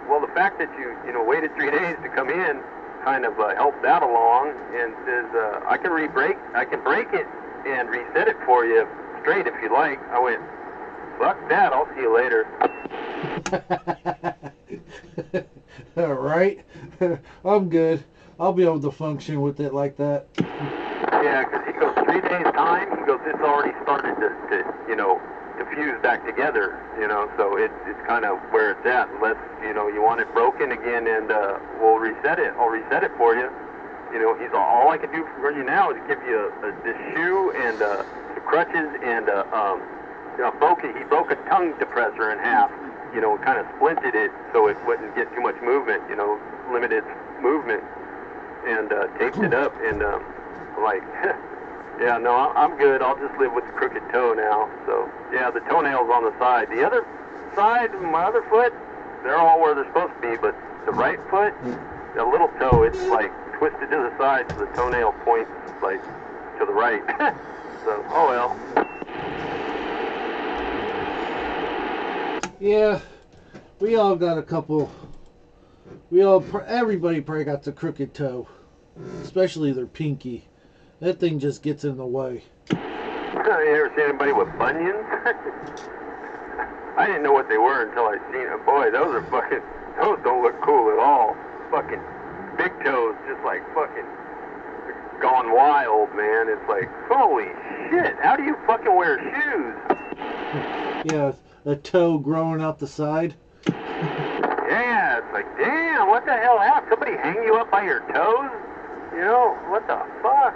well, the fact that you know, waited 3 days to come in kind of helped that along, and says, I can break it and reset it for you straight if you like. I went, fuck that, I'll see you later. All right. I'm good. I'll be able to function with it like that. Yeah, because he goes, 3 days time, he goes, it's already started to you know, to fuse back together, you know, so it's kind of where it's at. Unless, you know, you want it broken again, and we'll reset it. I'll reset it for you. You know, he's all I can do for you now is give you this shoe and the crutches and he broke a tongue depressor in half, you know, kind of splinted it so it wouldn't get too much movement, you know, limited movement, and taped it up, and like, yeah, no, I'm good. I'll just live with the crooked toe now. So, yeah, the toenail's on the side. The other side, my other foot, they're all where they're supposed to be, but the right foot, the little toe, it's like twisted to the side, so the toenail points like to the right. So, oh well. Yeah, we all got a couple. Everybody probably got the crooked toe, especially their pinky. That thing just gets in the way. You ever seen anybody with bunions? I didn't know what they were until I seen them. Boy, those don't look cool at all. Fucking big toes, just like fucking gone wild, man. It's like, holy shit, how do you fucking wear shoes? Yeah, a toe growing out the side. Yeah, it's like, damn, what the hell happened? Somebody hang you up by your toes? You know, what the fuck?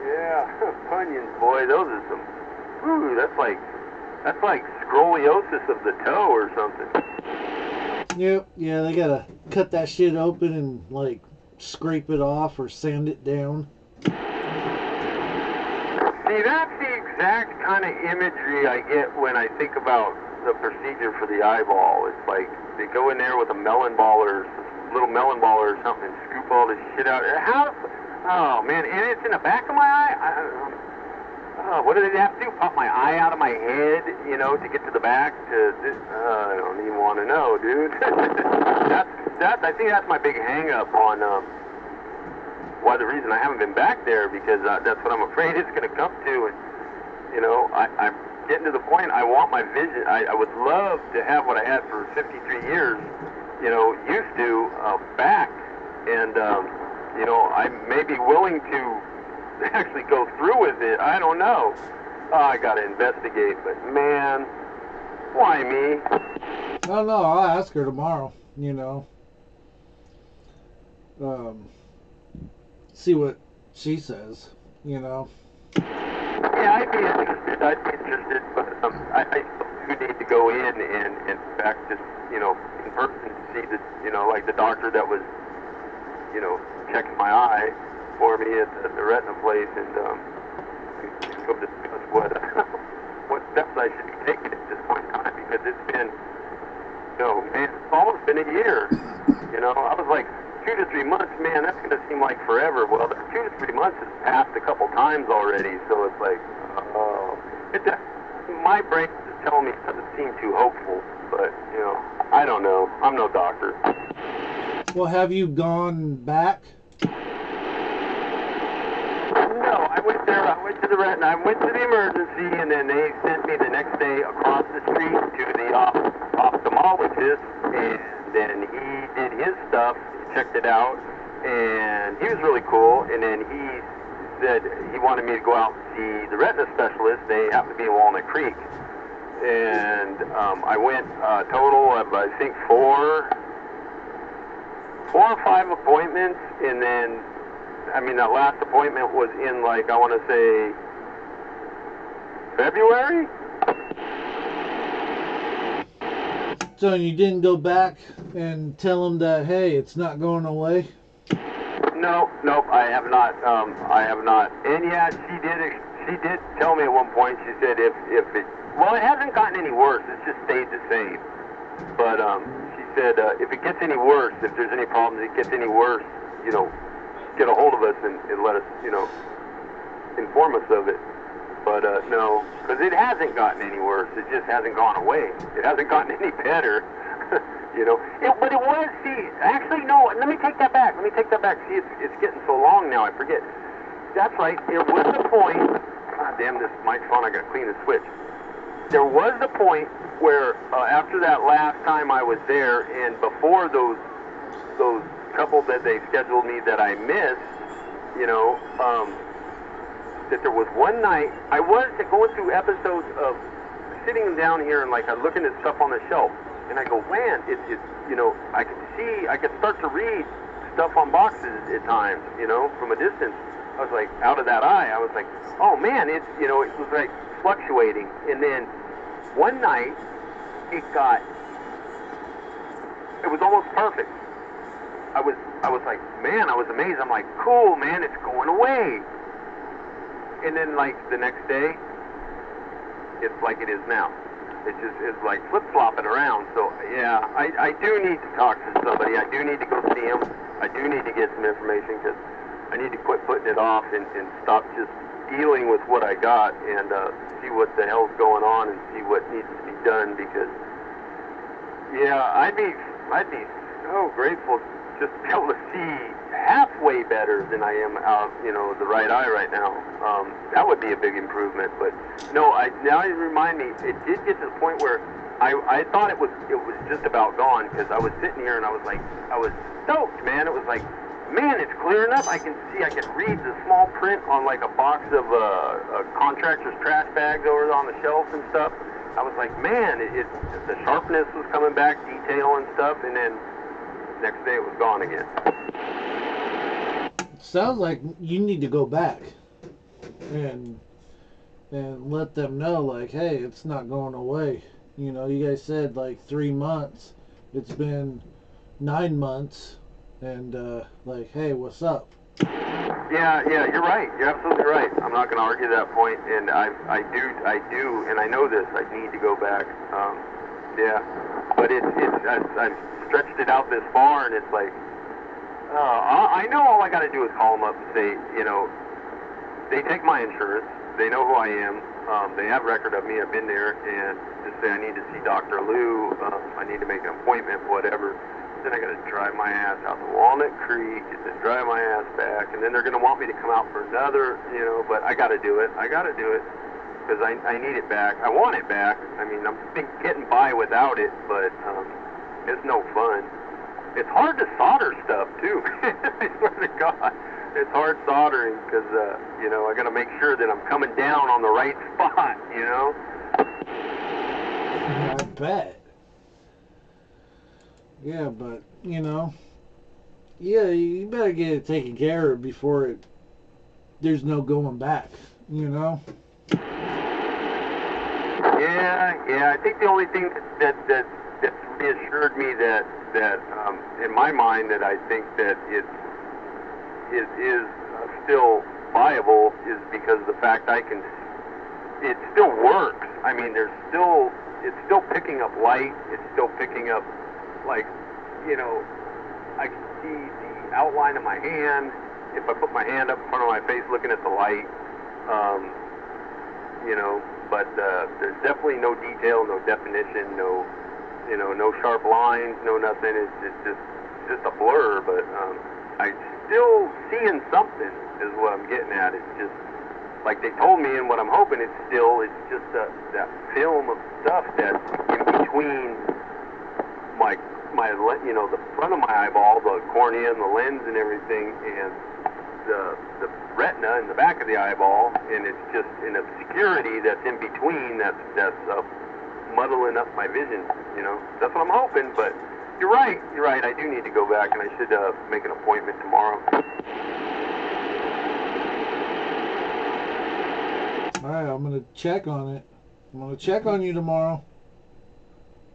Yeah, bunions, boy, those are some, ooh, that's like scoliosis of the toe or something. Yep, yeah, they gotta cut that shit open and, like, scrape it off or sand it down. See, that's the exact kind of imagery I get when I think about the procedure for the eyeball. It's like they go in there with a little melon ball or something, and scoop all this shit out. Oh man, and it's in the back of my eye. What do they have to do? Pop my eye out of my head, you know, to get to the back? I don't even want to know, dude. I think that's my big hang-up on why the reason I haven't been back there, because that's what I'm afraid it's going to come to. And you know, I'm getting to the point. I want my vision. I would love to have what I had for 53 years, you know, used to back, and you know, I may be willing to actually go through with it. I don't know. I gotta investigate, but man, why me? I don't know. I'll ask her tomorrow, you know. See what she says, you know. Yeah, I'd be interested, but do need to go in and in fact, just, you know, in person to see the, you know, like the doctor that was, you know, checking my eye for me at the retina place, and go discuss what what steps I should be taking at this point in time, because it's been, you know, man, it's almost been a year. You know, I was like, 2 to 3 months, man, that's going to seem like forever. Well, 2 to 3 months has passed a couple times already, so it's like, my brain is telling me it doesn't seem too hopeful, but, you know, I don't know. I'm no doctor. Well, have you gone back? No, I went there. I went to the retina. I went to the emergency, and then they sent me the next day across the street to the ophthalmologist, and then he did his stuff, checked it out, and he was really cool. And then he said he wanted me to go out and see the retina specialist. They happen to be in Walnut Creek, and I went total of, I think, four or five appointments, and then, I mean, that last appointment was in, like, I want to say February. So you didn't go back and tell them that, hey, it's not going away? Nope, I have not. I have not. And yeah, she did tell me at one point. She said if it, well, it hasn't gotten any worse. It's just stayed the same. But she said if it gets any worse, if there's any problems, it gets any worse, you know, get a hold of us and let us, you know, inform us of it. But no, because it hasn't gotten any worse. It just hasn't gone away. It hasn't gotten any better. You know, but it was, see, actually, no, let me take that back. See, it's getting so long now, I forget. That's right, there was a point, God damn this microphone, I gotta clean the switch. There was a point where, after that last time I was there, and before those couple that they scheduled me that I missed, you know, that there was one night, I was going through episodes of sitting down here and, like, I'm looking at stuff on the shelf. And I go, man, it's you know, I could start to read stuff on boxes at times, you know, from a distance. I was like, out of that eye, I was like, oh man, it's, you know, it was like fluctuating. And then one night, it was almost perfect. I was like, man, I was amazed. I'm like, cool, man, it's going away. And then, like, the next day, it's like it is now. It just is like flip-flopping around. So, yeah, I do need to talk to somebody. I do need to go see him. I do need to get some information, because I need to quit putting it off and stop just dealing with what I got, and see what the hell's going on and see what needs to be done, because, yeah, I'd be so grateful just to be able to see halfway better than I am out, you know, the right eye right now. That would be a big improvement. But no, now you remind me, it did get to the point where I thought it was just about gone, because I was sitting here and I was stoked, man. It was like, man, it's clear enough. I can read the small print on, like, a box of contractor's trash bags over on the shelf and stuff. I was like, man, the sharpness was coming back, detail and stuff, and then next day it was gone again. Sounds like you need to go back and let them know, like, hey, it's not going away. You know, you guys said, like, 3 months. It's been 9 months, and like, hey, what's up? Yeah, you're right. You're absolutely right. I'm not going to argue that point, and I do, and I know this. I need to go back. Yeah, but I've stretched it out this far, and it's like, I know all I got to do is call them up and say, you know, they take my insurance. They know who I am. They have record of me. I've been there, and just say I need to see Dr. Lou. I need to make an appointment, whatever. Then I got to drive my ass out to Walnut Creek, and then drive my ass back, and then they're going to want me to come out for another, you know, but I got to do it. Because I need it back. I want it back. I mean, I'm getting by without it, but it's no fun. It's hard to solder stuff, too. I swear to God. It's hard soldering because, you know, I got to make sure that I'm coming down on the right spot, you know? I bet. Yeah, but, you know, yeah, you better get it taken care of before there's no going back, you know? Yeah. I think the only thing that reassured me that in my mind that I think that it is still viable is because the fact it still works. I mean, it's still picking up light. It's still picking up, like, I can see the outline of my hand if I put my hand up in front of my face looking at the light. But there's definitely no detail, no definition, no sharp lines, no nothing. It's just a blur. But I'm still seeing something is what I'm getting at. It's just like they told me, and what I'm hoping it's just that film of stuff that's in between my the front of my eyeball, the cornea and the lens and everything, and the retina in the back of the eyeball, and it's just an obscurity that's in between that's muddling up my vision. That's what I'm hoping. But you're right. I do need to go back, and I should make an appointment tomorrow. All right, I'm gonna check on it. I'm gonna check on you tomorrow.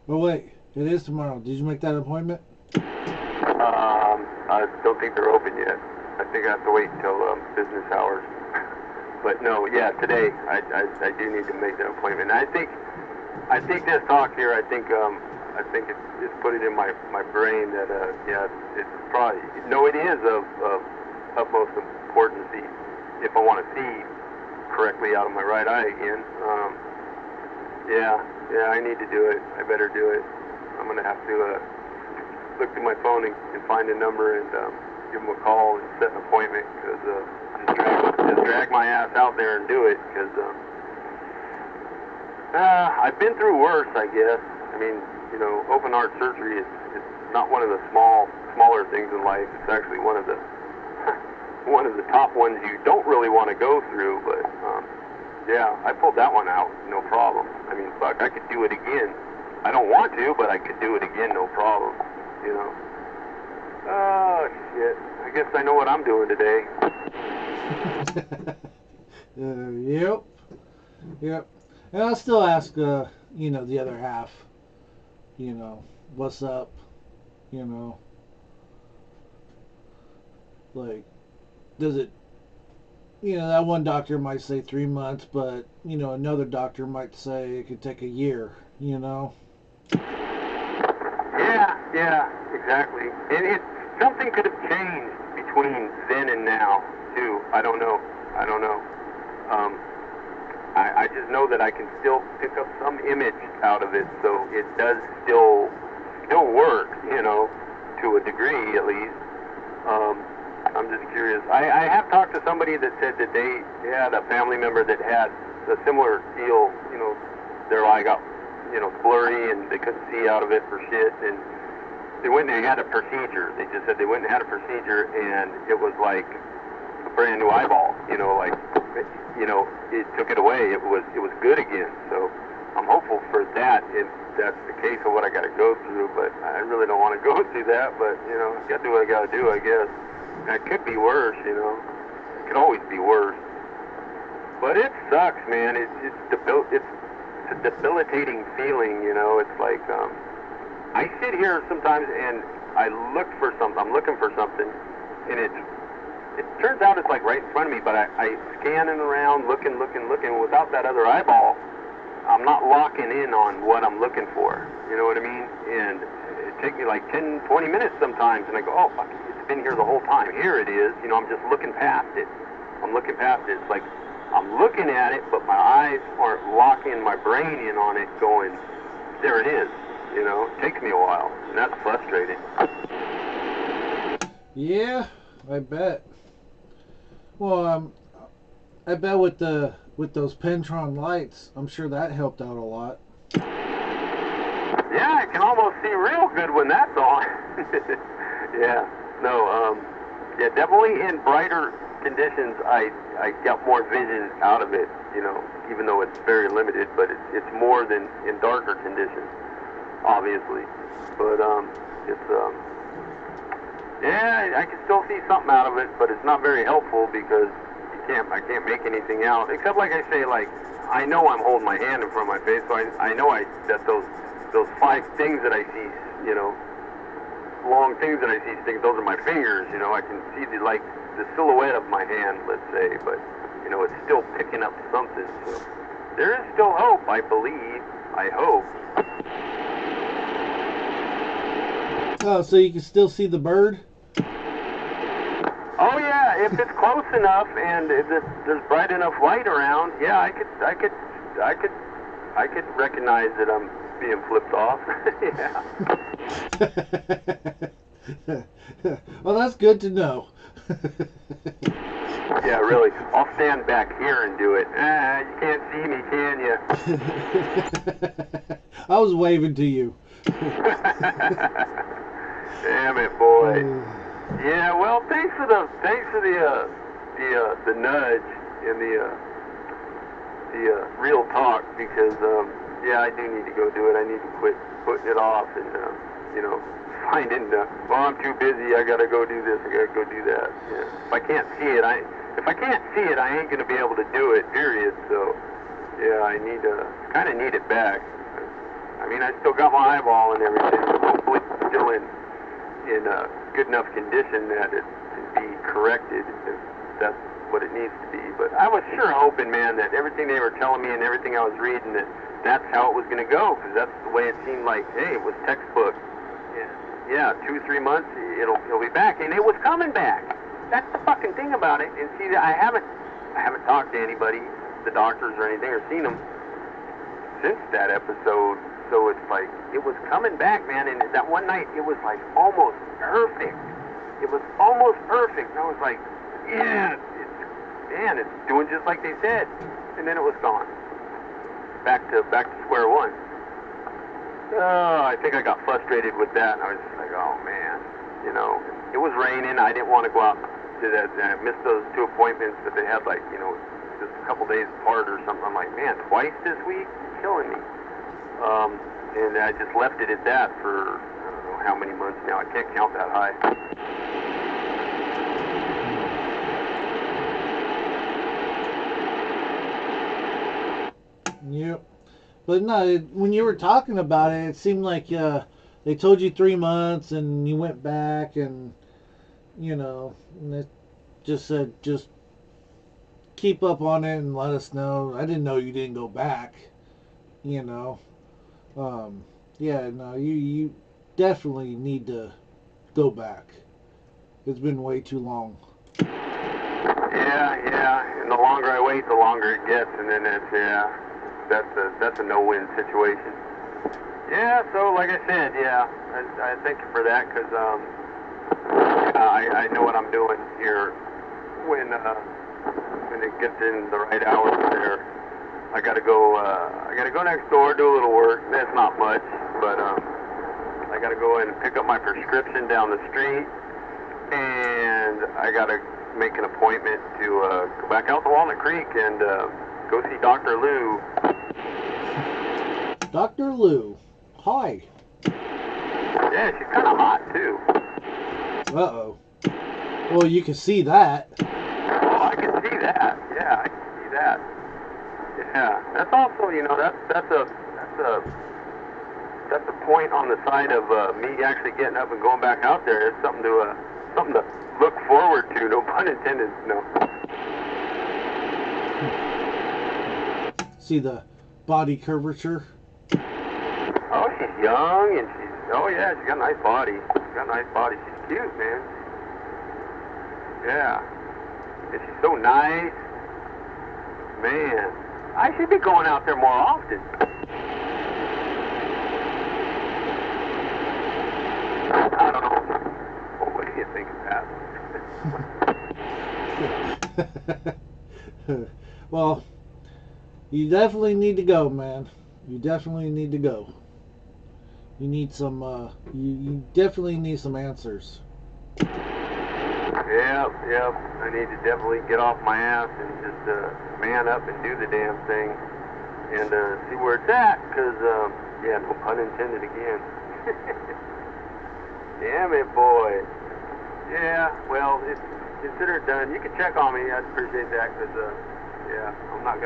Oh wait, it is tomorrow. Did you make that appointment? I don't think they're open yet. I think I have to wait until business hours. But no, yeah, today I do need to make that appointment. And I think this talk here, I think it's put it in my brain that it's probably it is of utmost importance if I want to see correctly out of my right eye again. I need to do it. I better do it. I'm gonna have to look through my phone and find a number and give them a call and set an appointment, because just drag my ass out there and do it, because I've been through worse, I guess. I mean, open heart surgery is not one of the smaller things in life. It's actually one of the top ones you don't really want to go through, but I pulled that one out, no problem. I mean, fuck, I could do it again. I don't want to, but I could do it again, no problem. Oh, shit. I guess I know what I'm doing today. Yep. And I'll still ask, the other half, what's up, like, does it, that one doctor might say 3 months, but, another doctor might say it could take a year, Yeah, exactly. And something could have changed between then and now, too. I don't know. I just know that I can still pick up some image out of it, so it does still work, to a degree at least. I'm just curious. I have talked to somebody that said that they had a family member that had a similar deal, their eye got, blurry and they couldn't see out of it for shit, and they went and they had a procedure. They just said they went and had a procedure, and it was like a brand new eyeball, it took it away. It was good again. So I'm hopeful for that, if that's the case of what I got to go through, but I really don't want to go through that, but, I got to do what I got to do, I guess. And it could be worse, It could always be worse. But it sucks, man. It's a debilitating feeling, It's like, I sit here sometimes and I'm looking for something, and it turns out it's like right in front of me, but I scanning around, looking, without that other eyeball, I'm not locking in on what I'm looking for, you know what I mean? And it takes me like 10, 20 minutes sometimes, and I go, oh, fuck, it's been here the whole time. Here it is, I'm just looking past it. It's like I'm looking at it, but my eyes aren't locking my brain in on it going, there it is. It takes me a while, and that's frustrating. Yeah, I bet. Well, I bet with those Pentron lights, I'm sure that helped out a lot. Yeah, I can almost see real good when that's on. Definitely in brighter conditions, I got more vision out of it, even though it's very limited, but it's more than in darker conditions, obviously. But I can still see something out of it, but it's not very helpful because I can't make anything out. Except, like I say, like I know I'm holding my hand in front of my face, so I know that those 5 things that I see, you know, long things that I see sticking, those are my fingers, you know. I can see the silhouette of my hand, let's say, but, you know, it's still picking up something, so there is still hope, I believe, I hope. Oh, so you can still see the bird? Oh yeah, if it's close enough and if there's bright enough light around, yeah, I could recognize that I'm being flipped off. Yeah. Well, that's good to know. Yeah, really. I'll stand back here and do it. You can't see me, can you? I was waving to you. Damn it, boy. Yeah, well, thanks for the nudge and the real talk, because yeah, I do need to go do it. I need to quit putting it off and you know, finding well, I'm too busy. I gotta go do this. I gotta go do that. Yeah. If I can't see it, I ain't gonna be able to do it. Period. So yeah, I need kind of need it back. I mean, I still got my eyeball and everything, but hopefully it's still in good enough condition that it can be corrected if that's what it needs to be. But I was sure hoping, man, that everything they were telling me and everything I was reading, that's how it was going to go, because that's the way it seemed like. Hey, it was textbook. Yeah, 2-3 months, it'll be back, and it was coming back. That's the fucking thing about it. And see, I haven't talked to anybody, the doctors or anything, or seen them since that episode. So it's like, it was coming back, man, and that one night, it was like almost perfect. It was almost perfect. And I was like, yeah, it's doing just like they said. And then it was gone. Back to square one. Oh, I think I got frustrated with that, and I was just like, oh man, you know, it was raining. I didn't want to go out to that. I missed those 2 appointments that they had, like, you know, just a couple days apart or something. I'm like, man, twice this week? You're killing me. And I just left it at that for, I don't know how many months now. I can't count that high. Yep. But no, when you were talking about it, it seemed like they told you 3 months and you went back and, you know, and it just said, just keep up on it and let us know. I didn't know you didn't go back, you know. Yeah, no, you definitely need to go back. It's been way too long. Yeah, and the longer I wait, the longer it gets, and then that's a no-win situation. Yeah, so like I said, yeah, I thank you for that, because I know what I'm doing here when it gets in the right hours there. I gotta go next door, do a little work. That's not much, but I gotta go in and pick up my prescription down the street, and I gotta make an appointment to go back out to Walnut Creek and go see Dr. Lou. Dr. Lou, hi. Yeah, she's kind of hot too. Uh-oh. Well, you can see that. Oh, I can see that. Yeah, I can see that. Yeah, that's also, you know, that's a point on the side of me actually getting up and going back out there. It's something to look forward to. No pun intended. No. See the body curvature? Oh, she's young and she's got a nice body. She's cute, man. Yeah, and she's so nice. Man, I should be going out there more often. I don't know. Well, what do you think of that? Well, you definitely need to go, man. You definitely need to go. You need some, you definitely need some answers. Yep. I need to definitely get off my ass and just man up and do the damn thing and see where it's at, because, yeah, no pun intended again. Damn it, boy. Yeah, well, consider it done. You can check on me. I'd appreciate that, because, Yeah, I'm not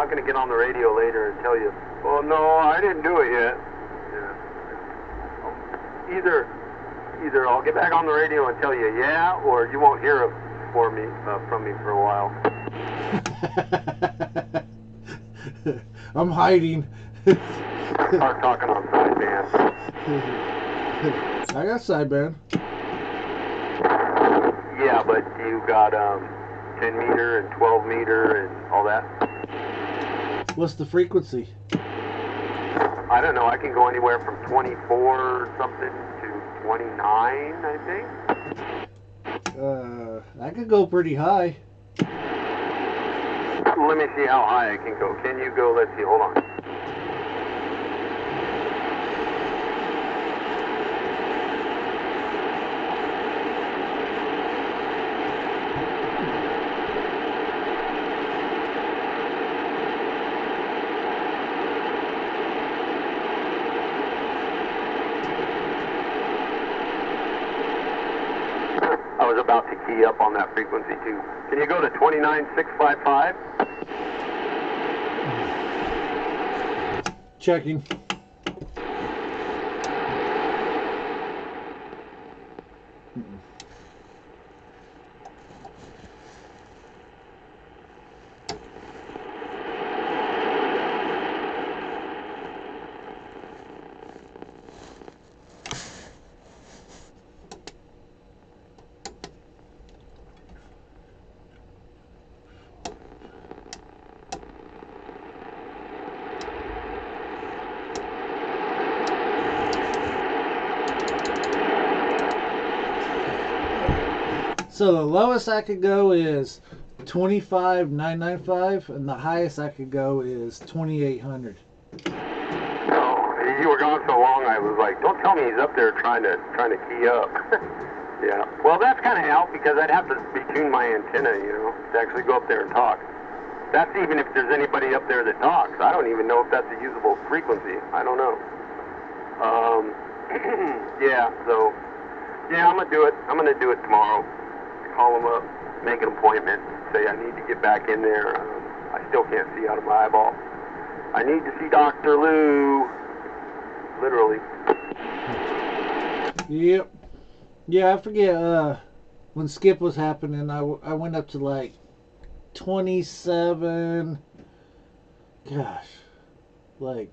gonna get on the radio later and tell you, well, no, I didn't do it yet. Yeah. Either I'll get back on the radio and tell you yeah, or you won't hear it from me for a while. I'm hiding. Start talking on sideband. I got sideband. Yeah, but you got 10 meter and 12 meter and all that. What's the frequency? I don't know. I can go anywhere from 24 something to 29, I think. I could go pretty high. Let me see how high I can go. Can you go? Let's see. Hold on. I was about to key up on that frequency too. Can you go to 29,655? Checking. So the lowest I could go is 25,995, and the highest I could go is 2,800. Oh, you were gone so long. I was like, don't tell me he's up there trying to key up. Yeah. Well, that's kind of out because I'd have to retune my antenna, to actually go up there and talk. That's even if there's anybody up there that talks. I don't even know if that's a usable frequency. I don't know. Yeah. So, yeah, I'm gonna do it. I'm gonna do it tomorrow. Call them up, make an appointment, say I need to get back in there. I still can't see out of my eyeball. I need to see Dr. Lou. Literally. Yep. Yeah, I forget when Skip was happening, I went up to like 27, gosh, like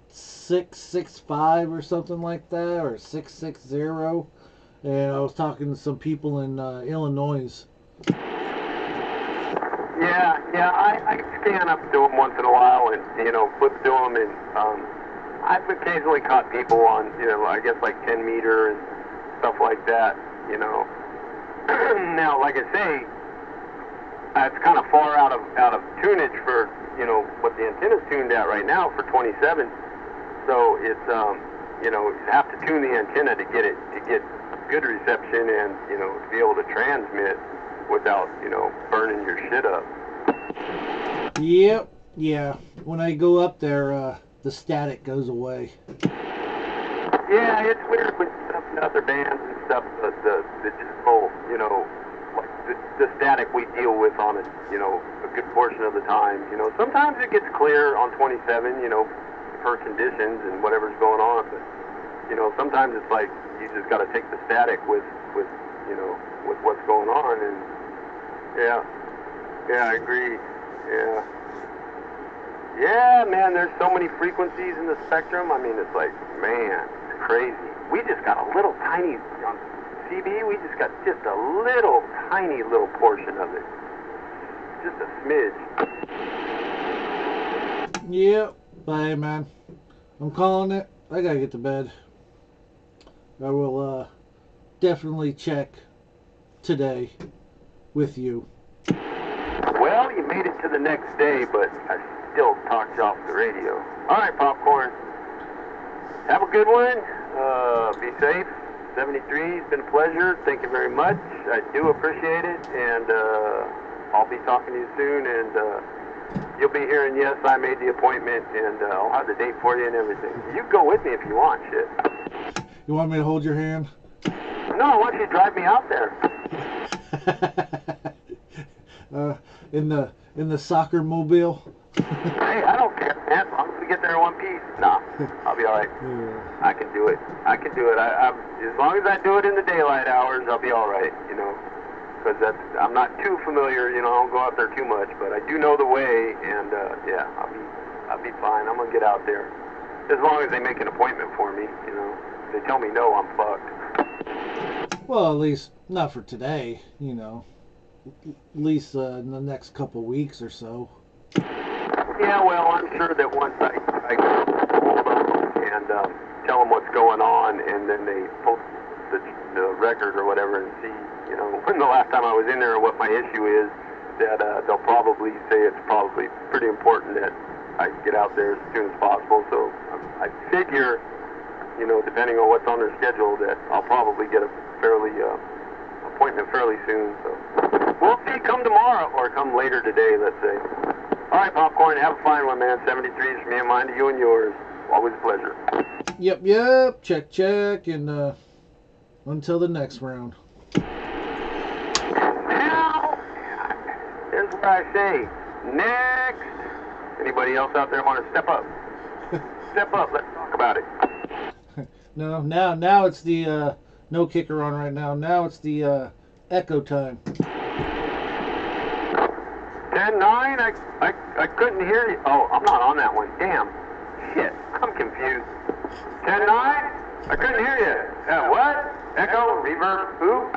665 or something like that, or 660. And I was talking to some people in Illinois. Yeah, I scan up to them once in a while and, flip to them, and I've occasionally caught people on, I guess like 10 meter and stuff like that, Now, like I say, it's kind of far out of tunage for, what the antenna's tuned at right now for 27. So it's, you have to tune the antenna to get good reception and, to be able to transmit without, burning your shit up. Yep, yeah. When I go up there, the static goes away. Yeah, it's weird with stuff in other bands and stuff, the general, like the static we deal with on it, a good portion of the time. Sometimes it gets clear on 27, per conditions and whatever's going on, but, sometimes it's like, you just got to take the static with what's going on, and yeah, I agree. Yeah, man, there's so many frequencies in the spectrum. I mean, it's like, man, it's crazy. We just got a little tiny, on CB, we just got just a little tiny little portion of it. Just a smidge. Yep, bye, man. I'm calling it. I gotta get to bed. I will definitely check today with you. Well, you made it to the next day, but I still talked you off the radio. All right, Popcorn. Have a good one. Be safe. 73, it's been a pleasure. Thank you very much. I do appreciate it, and I'll be talking to you soon, and you'll be hearing, yes, I made the appointment, and I'll have the date for you and everything. You go with me if you want, shit. You want me to hold your hand? No, I want you to drive me out there. in the soccer mobile. Hey, I don't care, man. As long as we get there in one piece. Nah, I'll be all right. Yeah. I can do it. I can do it. As long as I do it in the daylight hours, I'll be all right, you know. Because I'm not too familiar, you know, I don't go out there too much, but I do know the way, and yeah, I'll be fine. I'm gonna get out there. As long as they make an appointment for me, you know. If they tell me no, I'm fucked. Well, at least not for today, you know. At least in the next couple weeks or so. Yeah, well, I'm sure that once I get hold of them and tell them what's going on, and then they post the record or whatever and see, you know, when the last time I was in there or what my issue is, that they'll probably say it's probably pretty important that I get out there as soon as possible. So I figure, you know, depending on what's on their schedule, that I'll probably get a fairly appointment fairly soon. So we'll see. Come tomorrow or come later today, let's say. All right, Popcorn, have a fine one, man. 73s from me and mine to you and yours. Always a pleasure. Yep. Check. And until the next round. Now, here's what I say. Next. Anybody else out there want to step up? Step up. Let's talk about it. No, now it's the no kicker on right now. Now it's the echo time. 10-9. I couldn't hear you. Oh, I'm not on that one. Damn. Shit. I'm confused. 10-9. I couldn't hear you. What? Echo, reverb, who?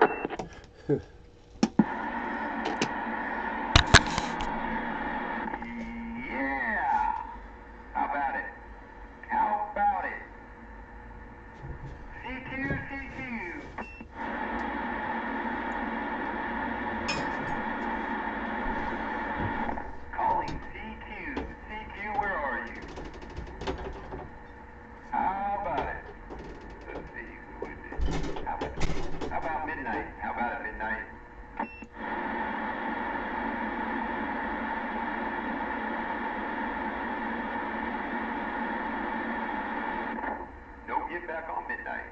Yeah. How about it? How about it? CQ. Calling CQ. CQ, where are you? How about it? Let's see, who is it? How about midnight? How about it, midnight? Don't get back on midnight.